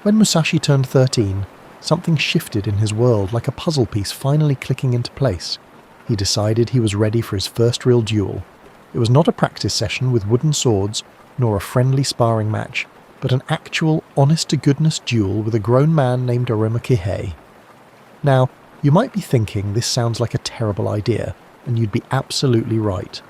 When Musashi turned 13, something shifted in his world like a puzzle piece finally clicking into place. He decided he was ready for his first real duel. It was not a practice session with wooden swords, nor a friendly sparring match, but an actual, honest-to-goodness duel with a grown man named Kihei. Now, you might be thinking this sounds like a terrible idea, and you'd be absolutely right.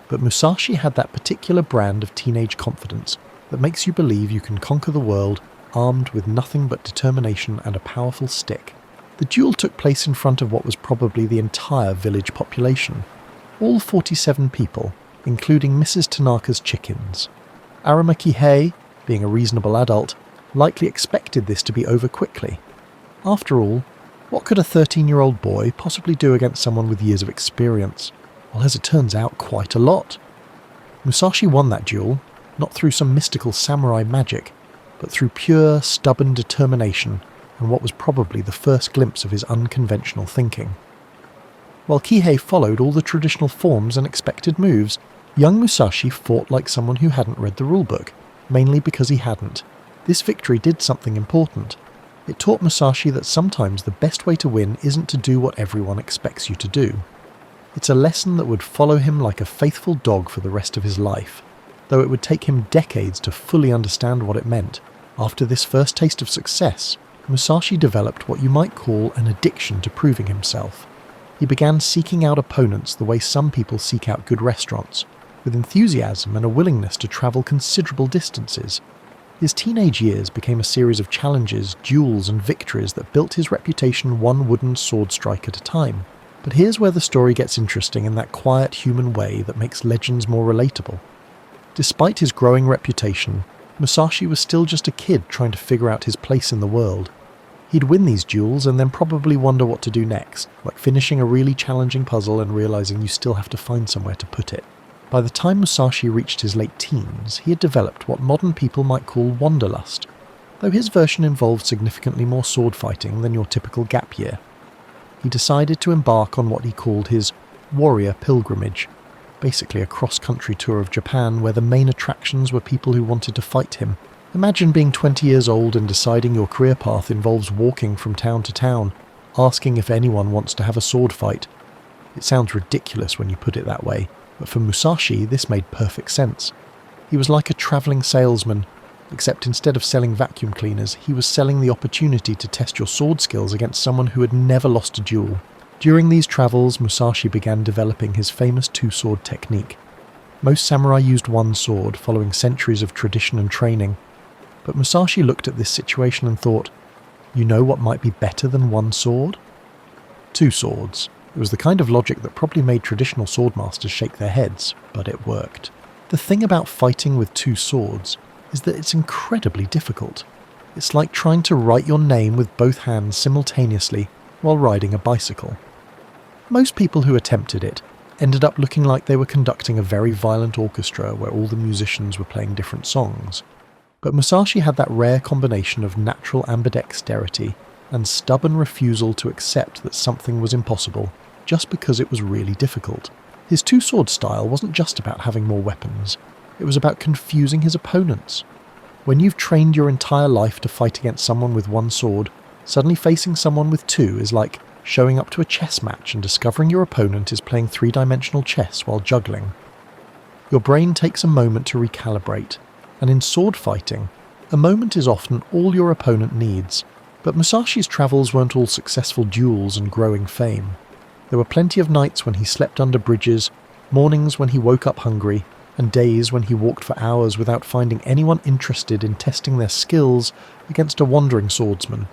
But Musashi had that particular brand of teenage confidence that makes you believe you can conquer the world armed with nothing but determination and a powerful stick. The duel took place in front of what was probably the entire village population. All 47 people, including Mrs. Tanaka's chickens. Kihei, being a reasonable adult, likely expected this to be over quickly. After all, what could a 13-year-old boy possibly do against someone with years of experience? Well, as it turns out, quite a lot. Musashi won that duel, not through some mystical samurai magic, but through pure, stubborn determination and what was probably the first glimpse of his unconventional thinking. While Kihei followed all the traditional forms and expected moves, young Musashi fought like someone who hadn't read the rulebook, mainly because he hadn't. This victory did something important. It taught Musashi that sometimes the best way to win isn't to do what everyone expects you to do. It's a lesson that would follow him like a faithful dog for the rest of his life, though it would take him decades to fully understand what it meant. After this first taste of success, Musashi developed what you might call an addiction to proving himself. He began seeking out opponents the way some people seek out good restaurants, with enthusiasm and a willingness to travel considerable distances. His teenage years became a series of challenges, duels and victories that built his reputation one wooden sword strike at a time. But here's where the story gets interesting in that quiet human way that makes legends more relatable. Despite his growing reputation, Musashi was still just a kid trying to figure out his place in the world. He'd win these duels and then probably wonder what to do next, like finishing a really challenging puzzle and realizing you still have to find somewhere to put it. By the time Musashi reached his late teens, he had developed what modern people might call wanderlust, though his version involved significantly more sword fighting than your typical gap year. He decided to embark on what he called his warrior pilgrimage, basically a cross-country tour of Japan where the main attractions were people who wanted to fight him. Imagine being 20 years old and deciding your career path involves walking from town to town, asking if anyone wants to have a sword fight. It sounds ridiculous when you put it that way, but for Musashi this made perfect sense. He was like a travelling salesman, except instead of selling vacuum cleaners, he was selling the opportunity to test your sword skills against someone who had never lost a duel. During these travels, Musashi began developing his famous two-sword technique. Most samurai used one sword, following centuries of tradition and training. But Musashi looked at this situation and thought, you know what might be better than one sword? Two swords. It was the kind of logic that probably made traditional swordmasters shake their heads, but it worked. The thing about fighting with two swords is that it's incredibly difficult. It's like trying to write your name with both hands simultaneously while riding a bicycle. Most people who attempted it ended up looking like they were conducting a very violent orchestra where all the musicians were playing different songs. But Musashi had that rare combination of natural ambidexterity and stubborn refusal to accept that something was impossible just because it was really difficult. His two-sword style wasn't just about having more weapons, it was about confusing his opponents. When you've trained your entire life to fight against someone with one sword, suddenly facing someone with two is like showing up to a chess match and discovering your opponent is playing three-dimensional chess while juggling. Your brain takes a moment to recalibrate, and in sword fighting, a moment is often all your opponent needs. But Musashi's travels weren't all successful duels and growing fame. There were plenty of nights when he slept under bridges, mornings when he woke up hungry, and days when he walked for hours without finding anyone interested in testing their skills against a wandering swordsman.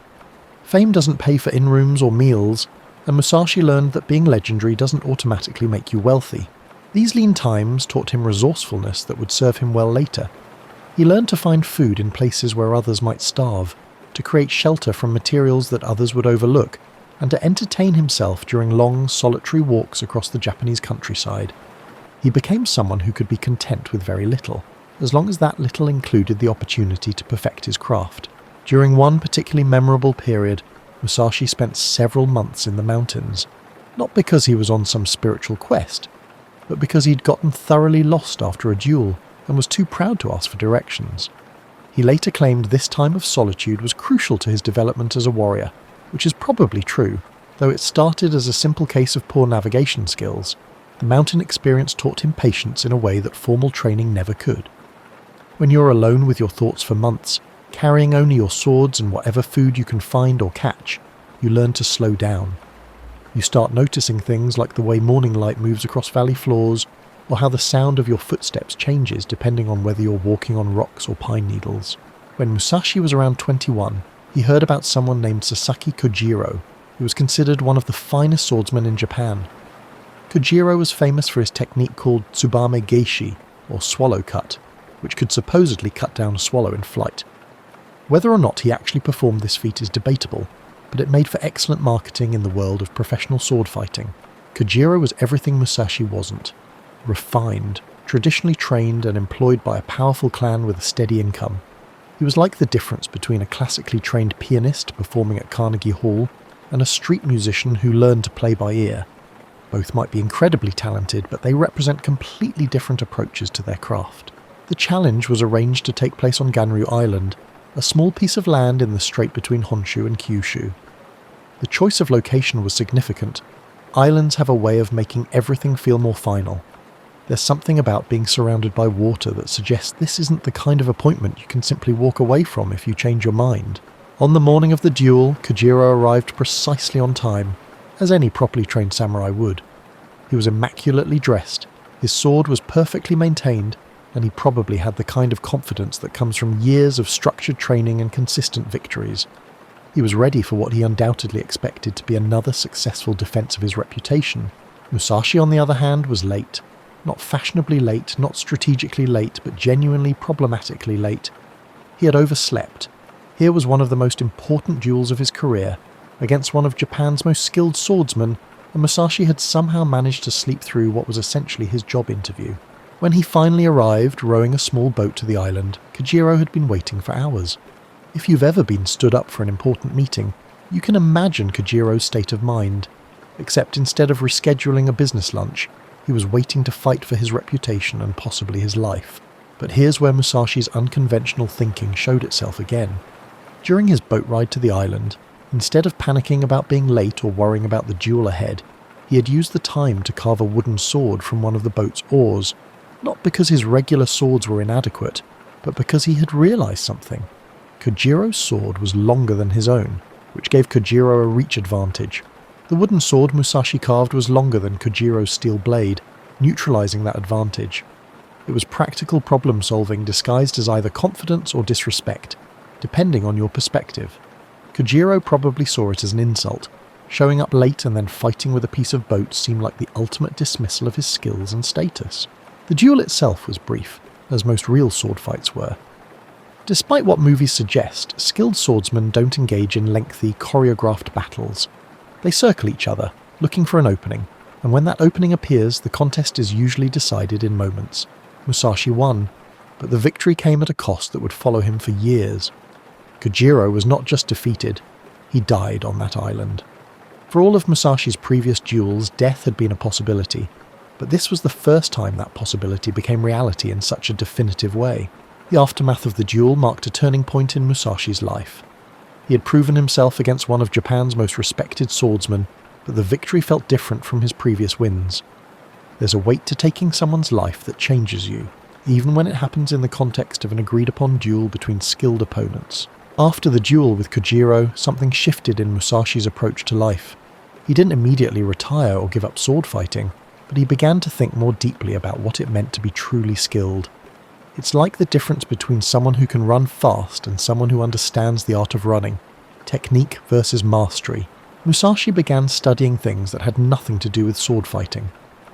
Fame doesn't pay for in-rooms or meals, and Musashi learned that being legendary doesn't automatically make you wealthy. These lean times taught him resourcefulness that would serve him well later. He learned to find food in places where others might starve, to create shelter from materials that others would overlook, and to entertain himself during long, solitary walks across the Japanese countryside. He became someone who could be content with very little, as long as that little included the opportunity to perfect his craft. During one particularly memorable period, Musashi spent several months in the mountains, not because he was on some spiritual quest, but because he'd gotten thoroughly lost after a duel and was too proud to ask for directions. He later claimed this time of solitude was crucial to his development as a warrior, which is probably true, though it started as a simple case of poor navigation skills. The mountain experience taught him patience in a way that formal training never could. When you're alone with your thoughts for months, carrying only your swords and whatever food you can find or catch, you learn to slow down. You start noticing things like the way morning light moves across valley floors, or how the sound of your footsteps changes depending on whether you're walking on rocks or pine needles. When Musashi was around 21, he heard about someone named Sasaki Kojiro, who was considered one of the finest swordsmen in Japan. Kojiro was famous for his technique called Tsubame Geishi, or swallow cut, which could supposedly cut down a swallow in flight. Whether or not he actually performed this feat is debatable, but it made for excellent marketing in the world of professional sword fighting. Kojiro was everything Musashi wasn't. Refined, traditionally trained and employed by a powerful clan with a steady income. He was like the difference between a classically trained pianist performing at Carnegie Hall and a street musician who learned to play by ear. Both might be incredibly talented, but they represent completely different approaches to their craft. The challenge was arranged to take place on Ganryu Island, a small piece of land in the strait between Honshu and Kyushu. The choice of location was significant. Islands have a way of making everything feel more final. There's something about being surrounded by water that suggests this isn't the kind of appointment you can simply walk away from if you change your mind. On the morning of the duel, Kojiro arrived precisely on time, as any properly trained samurai would. He was immaculately dressed, his sword was perfectly maintained, and he probably had the kind of confidence that comes from years of structured training and consistent victories. He was ready for what he undoubtedly expected to be another successful defense of his reputation. Musashi, on the other hand, was late. Not fashionably late, not strategically late, but genuinely problematically late. He had overslept. Here was one of the most important duels of his career, against one of Japan's most skilled swordsmen, and Musashi had somehow managed to sleep through what was essentially his job interview. When he finally arrived, rowing a small boat to the island, Kojiro had been waiting for hours. If you've ever been stood up for an important meeting, you can imagine Kojiro's state of mind, except instead of rescheduling a business lunch, he was waiting to fight for his reputation and possibly his life. But here's where Musashi's unconventional thinking showed itself again. During his boat ride to the island, instead of panicking about being late or worrying about the duel ahead, he had used the time to carve a wooden sword from one of the boat's oars, not because his regular swords were inadequate, but because he had realised something. Kojiro's sword was longer than his own, which gave Kojiro a reach advantage. The wooden sword Musashi carved was longer than Kojiro's steel blade, neutralising that advantage. It was practical problem-solving disguised as either confidence or disrespect, depending on your perspective. Kojiro probably saw it as an insult. Showing up late and then fighting with a piece of boat seemed like the ultimate dismissal of his skills and status. The duel itself was brief, as most real sword fights were. Despite what movies suggest, skilled swordsmen don't engage in lengthy, choreographed battles. They circle each other, looking for an opening, and when that opening appears, the contest is usually decided in moments. Musashi won, but the victory came at a cost that would follow him for years. Kojiro was not just defeated, he died on that island. For all of Musashi's previous duels, death had been a possibility, but this was the first time that possibility became reality in such a definitive way. The aftermath of the duel marked a turning point in Musashi's life. He had proven himself against one of Japan's most respected swordsmen, but the victory felt different from his previous wins. There's a weight to taking someone's life that changes you, even when it happens in the context of an agreed-upon duel between skilled opponents. After the duel with Kojiro, something shifted in Musashi's approach to life. He didn't immediately retire or give up sword fighting, but he began to think more deeply about what it meant to be truly skilled. It's like the difference between someone who can run fast and someone who understands the art of running. Technique versus mastery. Musashi began studying things that had nothing to do with sword fighting.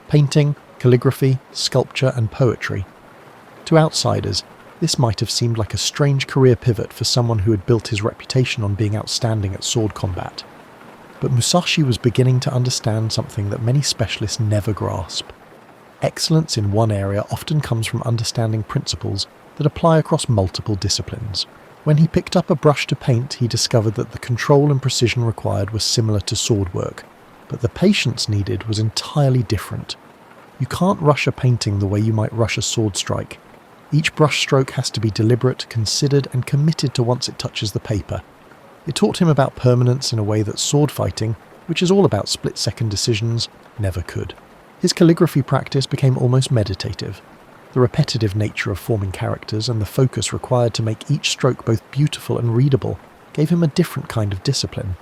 Painting, calligraphy, sculpture and poetry. To outsiders, this might have seemed like a strange career pivot for someone who had built his reputation on being outstanding at sword combat. But Musashi was beginning to understand something that many specialists never grasp. excellence in one area often comes from understanding principles that apply across multiple disciplines. When he picked up a brush to paint, he discovered that the control and precision required were similar to sword work, but the patience needed was entirely different. You can't rush a painting the way you might rush a sword strike. Each brush stroke has to be deliberate, considered, and committed to once it touches the paper. It taught him about permanence in a way that sword fighting, which is all about split-second decisions, never could. His calligraphy practice became almost meditative. The repetitive nature of forming characters and the focus required to make each stroke both beautiful and readable gave him a different kind of discipline.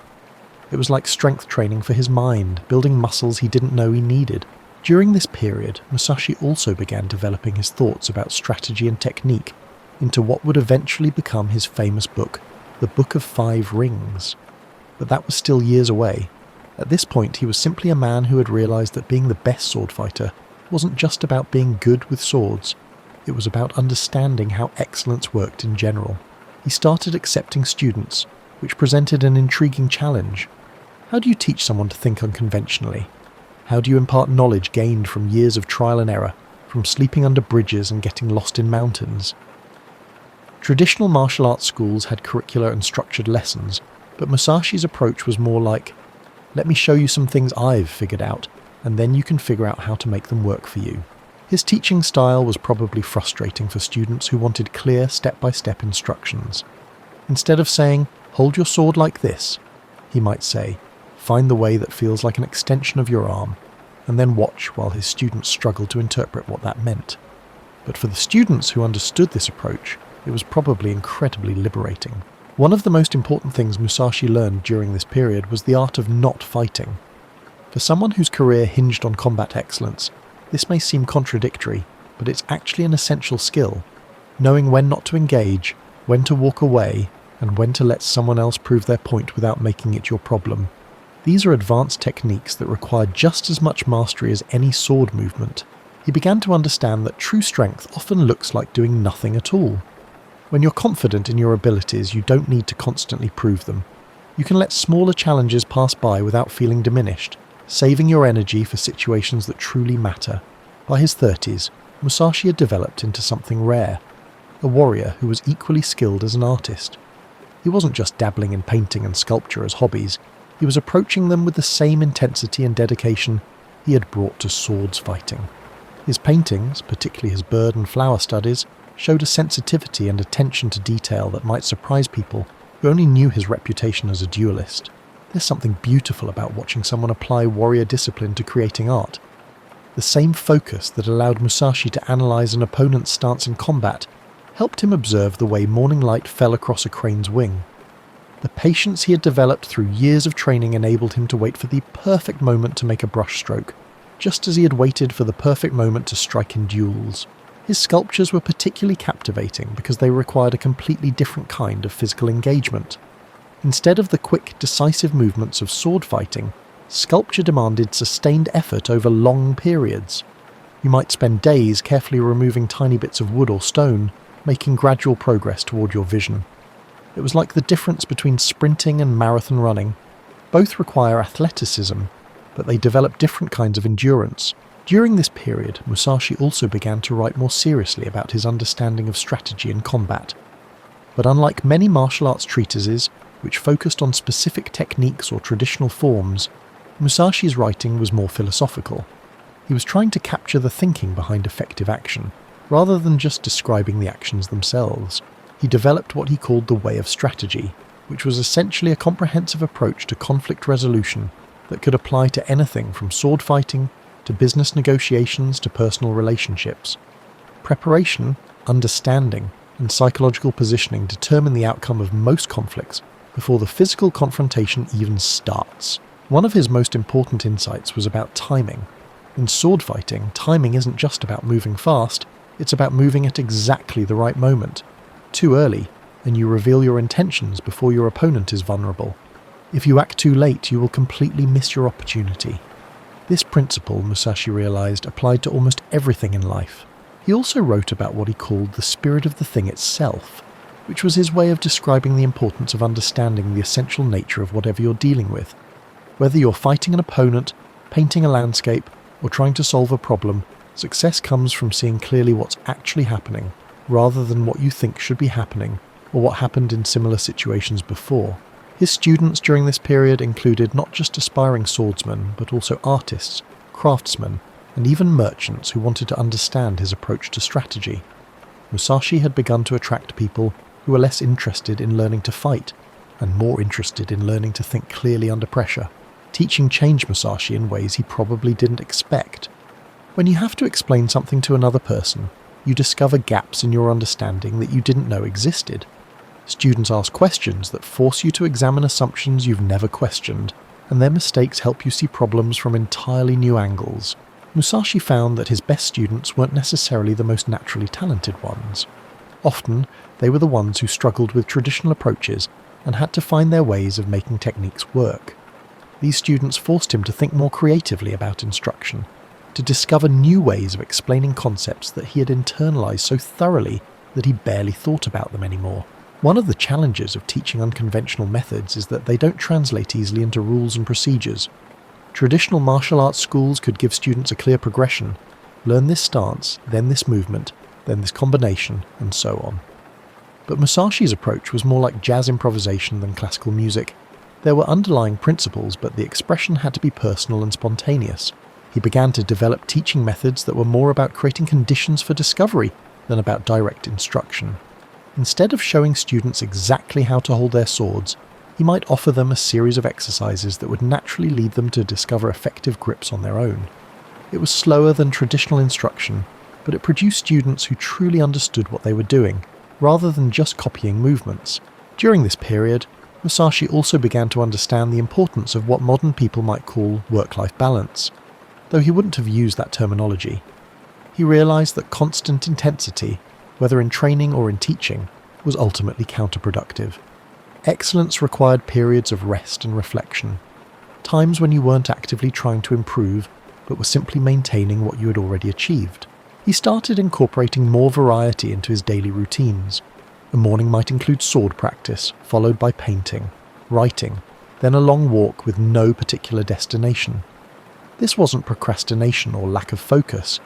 It was like strength training for his mind, building muscles he didn't know he needed. During this period, Musashi also began developing his thoughts about strategy and technique into what would eventually become his famous book, The Book of Five Rings. But that was still years away. At this point, he was simply a man who had realized that being the best sword fighter wasn't just about being good with swords. It was about understanding how excellence worked in general. He started accepting students, which presented an intriguing challenge. How do you teach someone to think unconventionally? How do you impart knowledge gained from years of trial and error, from sleeping under bridges and getting lost in mountains? Traditional martial arts schools had curricular and structured lessons, but Musashi's approach was more like, let me show you some things I've figured out, and then you can figure out how to make them work for you. His teaching style was probably frustrating for students who wanted clear step-by-step instructions. Instead of saying, hold your sword like this, he might say, find the way that feels like an extension of your arm, and then watch while his students struggled to interpret what that meant. But for the students who understood this approach, it was probably incredibly liberating. One of the most important things Musashi learned during this period was the art of not fighting. For someone whose career hinged on combat excellence, this may seem contradictory, but it's actually an essential skill. Knowing when not to engage, when to walk away, and when to let someone else prove their point without making it your problem. These are advanced techniques that require just as much mastery as any sword movement. He began to understand that true strength often looks like doing nothing at all. When you're confident in your abilities, you don't need to constantly prove them. You can let smaller challenges pass by without feeling diminished, saving your energy for situations that truly matter. By his 30s, Musashi had developed into something rare, a warrior who was equally skilled as an artist. He wasn't just dabbling in painting and sculpture as hobbies, he was approaching them with the same intensity and dedication he had brought to swords fighting. His paintings, particularly his bird and flower studies, showed a sensitivity and attention to detail that might surprise people who only knew his reputation as a duelist. There's something beautiful about watching someone apply warrior discipline to creating art. The same focus that allowed Musashi to analyze an opponent's stance in combat helped him observe the way morning light fell across a crane's wing. The patience he had developed through years of training enabled him to wait for the perfect moment to make a brush stroke, just as he had waited for the perfect moment to strike in duels. His sculptures were particularly captivating because they required a completely different kind of physical engagement. Instead of the quick, decisive movements of sword fighting, sculpture demanded sustained effort over long periods. You might spend days carefully removing tiny bits of wood or stone, making gradual progress toward your vision. It was like the difference between sprinting and marathon running. Both require athleticism, but they develop different kinds of endurance. During this period, Musashi also began to write more seriously about his understanding of strategy and combat. But unlike many martial arts treatises, which focused on specific techniques or traditional forms, Musashi's writing was more philosophical. He was trying to capture the thinking behind effective action, rather than just describing the actions themselves. He developed what he called the way of strategy, which was essentially a comprehensive approach to conflict resolution that could apply to anything from sword fighting to business negotiations to personal relationships. Preparation, understanding, and psychological positioning determine the outcome of most conflicts before the physical confrontation even starts. One of his most important insights was about timing. In sword fighting, timing isn't just about moving fast, it's about moving at exactly the right moment. Too early, and you reveal your intentions before your opponent is vulnerable. If you act too late, you will completely miss your opportunity. This principle, Musashi realized, applied to almost everything in life. He also wrote about what he called the spirit of the thing itself, which was his way of describing the importance of understanding the essential nature of whatever you're dealing with. Whether you're fighting an opponent, painting a landscape, or trying to solve a problem, Success comes from seeing clearly what's actually happening, rather than what you think should be happening or what happened in similar situations before. His students during this period included not just aspiring swordsmen, but also artists, craftsmen, and even merchants who wanted to understand his approach to strategy. Musashi had begun to attract people who were less interested in learning to fight, and more interested in learning to think clearly under pressure. Teaching changed Musashi in ways he probably didn't expect. When you have to explain something to another person, you discover gaps in your understanding that you didn't know existed. Students ask questions that force you to examine assumptions you've never questioned, and their mistakes help you see problems from entirely new angles. Musashi found that his best students weren't necessarily the most naturally talented ones. Often, they were the ones who struggled with traditional approaches and had to find their ways of making techniques work. These students forced him to think more creatively about instruction, to discover new ways of explaining concepts that he had internalized so thoroughly that he barely thought about them anymore. One of the challenges of teaching unconventional methods is that they don't translate easily into rules and procedures. Traditional martial arts schools could give students a clear progression: learn this stance, then this movement, then this combination, and so on. But Musashi's approach was more like jazz improvisation than classical music. There were underlying principles, but the expression had to be personal and spontaneous. He began to develop teaching methods that were more about creating conditions for discovery than about direct instruction. Instead of showing students exactly how to hold their swords, he might offer them a series of exercises that would naturally lead them to discover effective grips on their own. It was slower than traditional instruction, but it produced students who truly understood what they were doing, rather than just copying movements. During this period, Musashi also began to understand the importance of what modern people might call work-life balance, though he wouldn't have used that terminology. He realized that constant intensity, whether in training or in teaching, was ultimately counterproductive. Excellence required periods of rest and reflection, times when you weren't actively trying to improve, but were simply maintaining what you had already achieved. He started incorporating more variety into his daily routines. A morning might include sword practice, followed by painting, writing, then a long walk with no particular destination. This wasn't procrastination or lack of focus.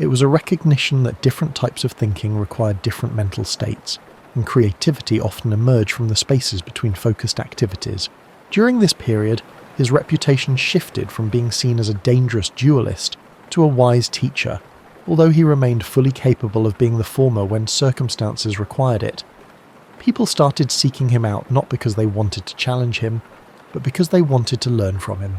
It was a recognition that different types of thinking required different mental states, and creativity often emerged from the spaces between focused activities. During this period, his reputation shifted from being seen as a dangerous duelist to a wise teacher, although he remained fully capable of being the former when circumstances required it. People started seeking him out not because they wanted to challenge him, but because they wanted to learn from him.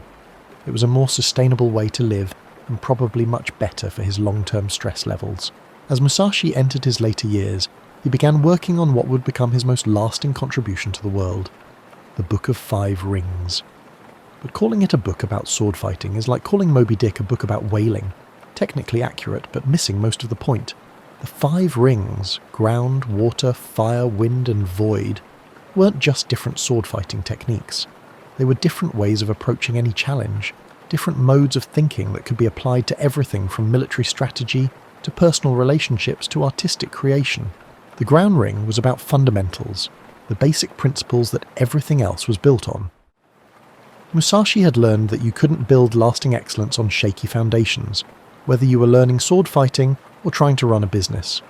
It was a more sustainable way to live, and probably much better for his long-term stress levels. As Musashi entered his later years, he began working on what would become his most lasting contribution to the world, the Book of 5 Rings. But calling it a book about sword fighting is like calling Moby Dick a book about whaling, technically accurate but missing most of the point. The 5 rings, ground, water, fire, wind and void, weren't just different sword fighting techniques. They were different ways of approaching any challenge, different modes of thinking that could be applied to everything from military strategy to personal relationships to artistic creation. The ground ring was about fundamentals, the basic principles that everything else was built on. Musashi had learned that you couldn't build lasting excellence on shaky foundations, whether you were learning sword fighting or trying to run a business.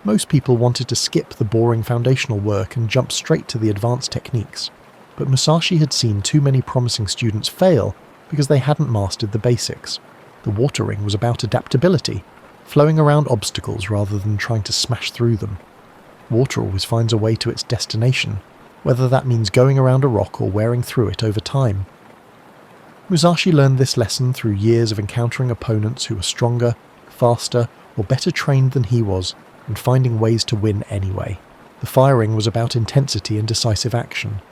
Most people wanted to skip the boring foundational work and jump straight to the advanced techniques, but Musashi had seen too many promising students fail because they hadn't mastered the basics. The water ring was about adaptability, flowing around obstacles rather than trying to smash through them. Water always finds a way to its destination, whether that means going around a rock or wearing through it over time. Musashi learned this lesson through years of encountering opponents who were stronger, faster, or better trained than he was, and finding ways to win anyway. The firing was about intensity and decisive action.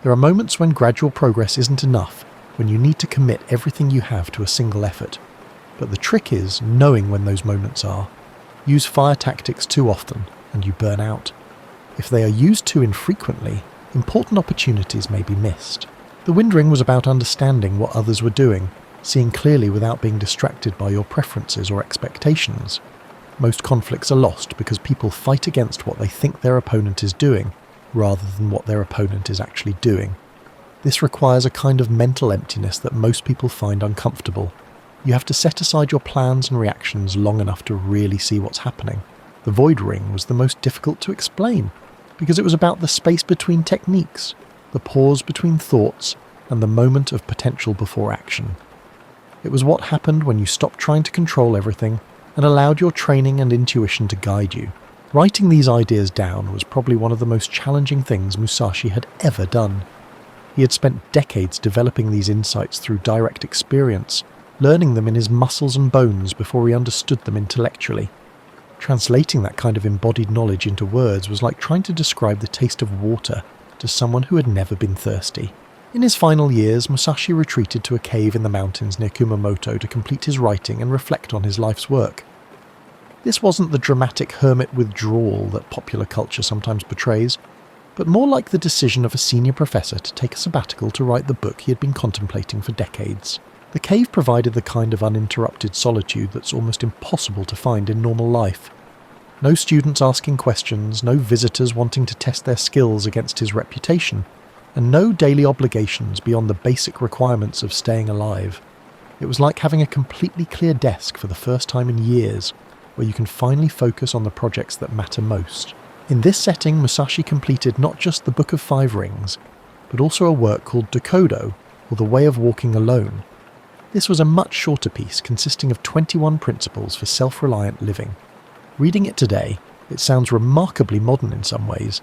There are moments when gradual progress isn't enough, when you need to commit everything you have to a single effort. But the trick is knowing when those moments are. Use fire tactics too often, and you burn out. If they are used too infrequently, important opportunities may be missed. The wind ring was about understanding what others were doing, seeing clearly without being distracted by your preferences or expectations. Most conflicts are lost because people fight against what they think their opponent is doing, rather than what their opponent is actually doing. This requires a kind of mental emptiness that most people find uncomfortable. You have to set aside your plans and reactions long enough to really see what's happening. The void ring was the most difficult to explain, because it was about the space between techniques, the pause between thoughts, and the moment of potential before action. It was what happened when you stopped trying to control everything and allowed your training and intuition to guide you. Writing these ideas down was probably one of the most challenging things Musashi had ever done. He had spent decades developing these insights through direct experience, learning them in his muscles and bones before he understood them intellectually. Translating that kind of embodied knowledge into words was like trying to describe the taste of water to someone who had never been thirsty. In his final years, Musashi retreated to a cave in the mountains near Kumamoto to complete his writing and reflect on his life's work. This wasn't the dramatic hermit withdrawal that popular culture sometimes portrays, but more like the decision of a senior professor to take a sabbatical to write the book he had been contemplating for decades. The cave provided the kind of uninterrupted solitude that's almost impossible to find in normal life. No students asking questions, no visitors wanting to test their skills against his reputation, and no daily obligations beyond the basic requirements of staying alive. It was like having a completely clear desk for the first time in years, where you can finally focus on the projects that matter most. In this setting, Musashi completed not just the Book of Five Rings, but also a work called Dokodo, or The Way of Walking Alone. This was a much shorter piece consisting of 21 principles for self-reliant living. Reading it today, it sounds remarkably modern in some ways.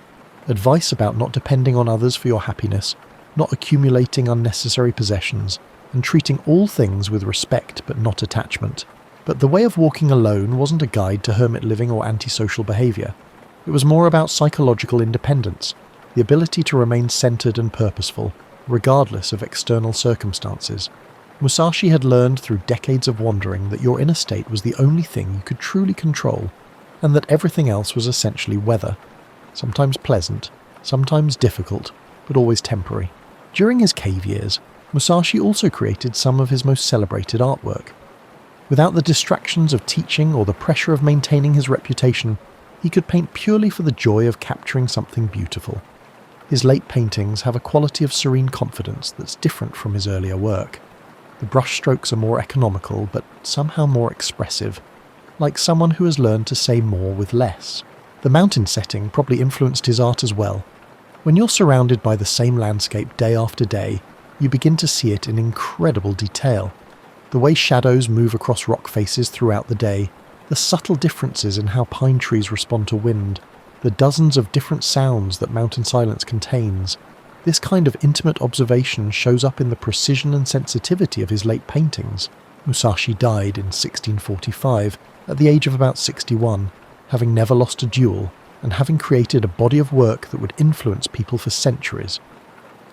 Advice about not depending on others for your happiness, not accumulating unnecessary possessions, and treating all things with respect but not attachment. But The Way of Walking Alone wasn't a guide to hermit living or antisocial behaviour. It was more about psychological independence, the ability to remain centred and purposeful, regardless of external circumstances. Musashi had learned through decades of wandering that your inner state was the only thing you could truly control, and that everything else was essentially weather. Sometimes pleasant, sometimes difficult, but always temporary. During his cave years, Musashi also created some of his most celebrated artwork. Without the distractions of teaching or the pressure of maintaining his reputation, he could paint purely for the joy of capturing something beautiful. His late paintings have a quality of serene confidence that's different from his earlier work. The brushstrokes are more economical, but somehow more expressive, like someone who has learned to say more with less. The mountain setting probably influenced his art as well. When you're surrounded by the same landscape day after day, you begin to see it in incredible detail. The way shadows move across rock faces throughout the day, the subtle differences in how pine trees respond to wind, the dozens of different sounds that mountain silence contains. This kind of intimate observation shows up in the precision and sensitivity of his late paintings. Musashi died in 1645, at the age of about 61, having never lost a duel, and having created a body of work that would influence people for centuries.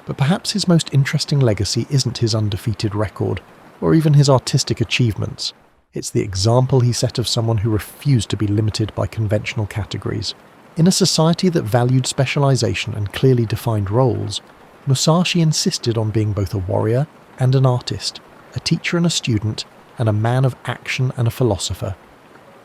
But perhaps his most interesting legacy isn't his undefeated record, or even his artistic achievements. It's the example he set of someone who refused to be limited by conventional categories. In a society that valued specialization and clearly defined roles, Musashi insisted on being both a warrior and an artist, a teacher and a student, and a man of action and a philosopher.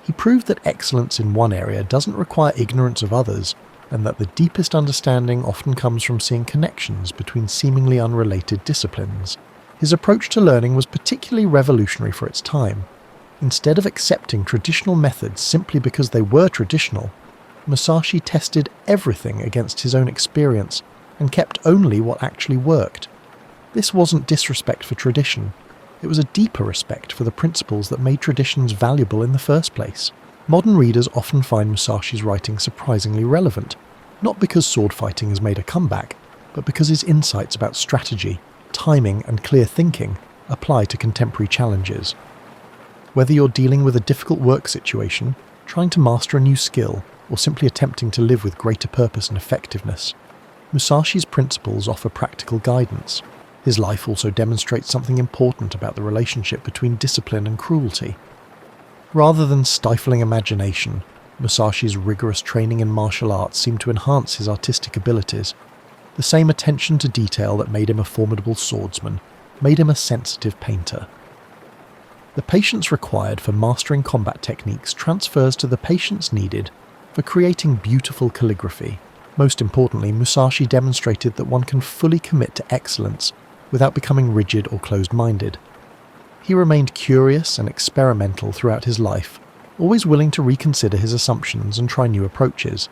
He proved that excellence in one area doesn't require ignorance of others, and that the deepest understanding often comes from seeing connections between seemingly unrelated disciplines. His approach to learning was particularly revolutionary for its time. Instead of accepting traditional methods simply because they were traditional, Musashi tested everything against his own experience and kept only what actually worked. This wasn't disrespect for tradition. It was a deeper respect for the principles that made traditions valuable in the first place. Modern readers often find Musashi's writing surprisingly relevant, not because sword fighting has made a comeback, but because his insights about strategy, timing, and clear thinking apply to contemporary challenges. Whether you're dealing with a difficult work situation, trying to master a new skill, or simply attempting to live with greater purpose and effectiveness, Musashi's principles offer practical guidance. His life also demonstrates something important about the relationship between discipline and cruelty. Rather than stifling imagination, Musashi's rigorous training in martial arts seemed to enhance his artistic abilities. The same attention to detail that made him a formidable swordsman made him a sensitive painter. The patience required for mastering combat techniques transfers to the patience needed for creating beautiful calligraphy. Most importantly, Musashi demonstrated that one can fully commit to excellence without becoming rigid or closed-minded. He remained curious and experimental throughout his life, always willing to reconsider his assumptions and try new approaches.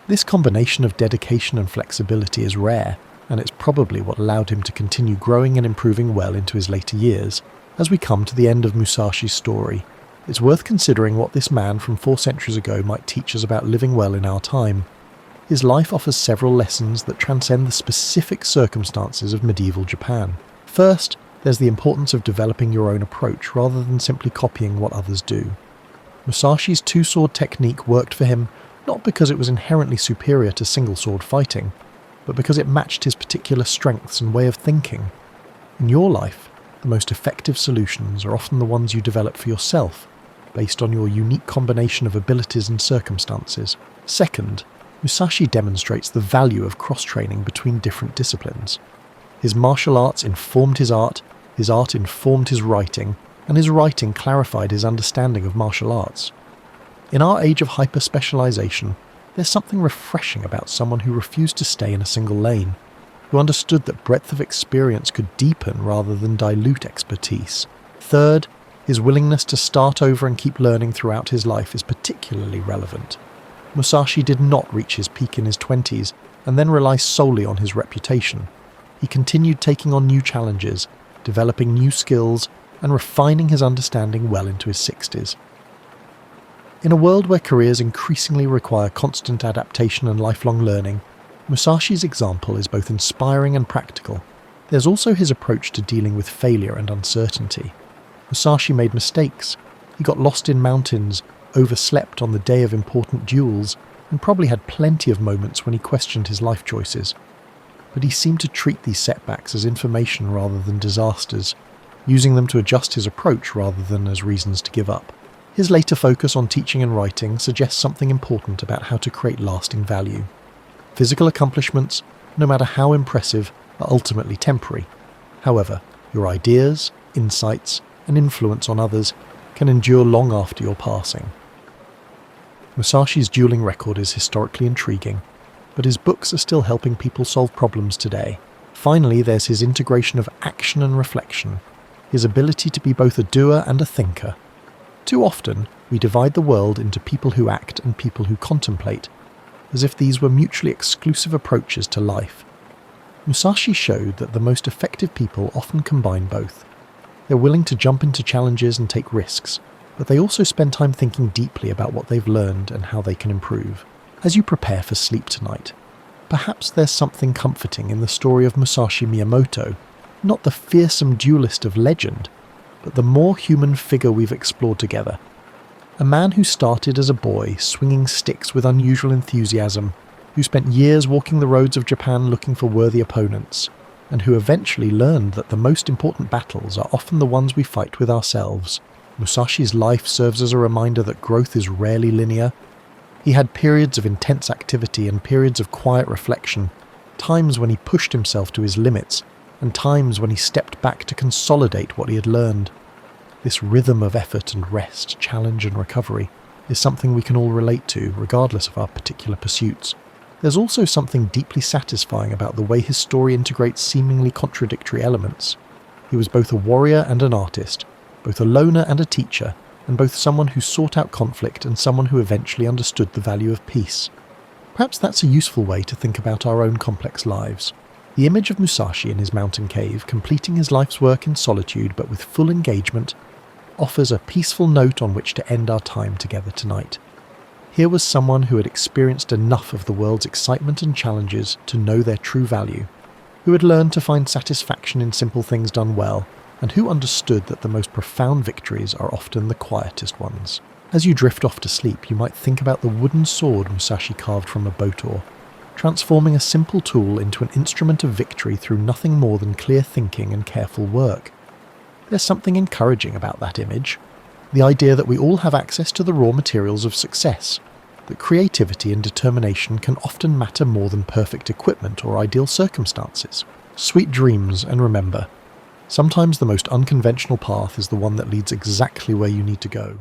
This combination of dedication and flexibility is rare, and it's probably what allowed him to continue growing and improving well into his later years. As we come to the end of Musashi's story, it's worth considering what this man from 4 centuries ago might teach us about living well in our time. His life offers several lessons that transcend the specific circumstances of medieval Japan. First, there's the importance of developing your own approach rather than simply copying what others do. Musashi's two-sword technique worked for him not because it was inherently superior to single-sword fighting, but because it matched his particular strengths and way of thinking. In your life, the most effective solutions are often the ones you develop for yourself, based on your unique combination of abilities and circumstances. Second, Musashi demonstrates the value of cross-training between different disciplines. His martial arts informed his art informed his writing, and his writing clarified his understanding of martial arts. In our age of hyper-specialization, there's something refreshing about someone who refused to stay in a single lane, who understood that breadth of experience could deepen rather than dilute expertise. Third, his willingness to start over and keep learning throughout his life is particularly relevant. Musashi did not reach his peak in his 20s and then rely solely on his reputation. He continued taking on new challenges, developing new skills, and refining his understanding well into his 60s. In a world where careers increasingly require constant adaptation and lifelong learning, Musashi's example is both inspiring and practical. There's also his approach to dealing with failure and uncertainty. Musashi made mistakes. He got lost in mountains, overslept on the day of important duels, and probably had plenty of moments when he questioned his life choices. But he seemed to treat these setbacks as information rather than disasters, using them to adjust his approach rather than as reasons to give up. His later focus on teaching and writing suggests something important about how to create lasting value. Physical accomplishments, no matter how impressive, are ultimately temporary. However, your ideas, insights, and influence on others can endure long after your passing. Musashi's dueling record is historically intriguing, but his books are still helping people solve problems today. Finally, there's his integration of action and reflection, his ability to be both a doer and a thinker. Too often, we divide the world into people who act and people who contemplate, as if these were mutually exclusive approaches to life. Musashi showed that the most effective people often combine both. They're willing to jump into challenges and take risks, but they also spend time thinking deeply about what they've learned and how they can improve. As you prepare for sleep tonight, perhaps there's something comforting in the story of Musashi Miyamoto, not the fearsome duelist of legend, but the more human figure we've explored together. A man who started as a boy, swinging sticks with unusual enthusiasm, who spent years walking the roads of Japan looking for worthy opponents, and who eventually learned that the most important battles are often the ones we fight with ourselves. Musashi's life serves as a reminder that growth is rarely linear. He had periods of intense activity and periods of quiet reflection, times when he pushed himself to his limits, and times when he stepped back to consolidate what he had learned. This rhythm of effort and rest, challenge and recovery, is something we can all relate to, regardless of our particular pursuits. There's also something deeply satisfying about the way his story integrates seemingly contradictory elements. He was both a warrior and an artist, both a loner and a teacher, and both someone who sought out conflict and someone who eventually understood the value of peace. Perhaps that's a useful way to think about our own complex lives. The image of Musashi in his mountain cave, completing his life's work in solitude but with full engagement, offers a peaceful note on which to end our time together tonight. Here was someone who had experienced enough of the world's excitement and challenges to know their true value, who had learned to find satisfaction in simple things done well, and who understood that the most profound victories are often the quietest ones. As you drift off to sleep, you might think about the wooden sword Musashi carved from a boat oar, transforming a simple tool into an instrument of victory through nothing more than clear thinking and careful work. There's something encouraging about that image. The idea that we all have access to the raw materials of success, that creativity and determination can often matter more than perfect equipment or ideal circumstances. Sweet dreams, and remember, sometimes the most unconventional path is the one that leads exactly where you need to go.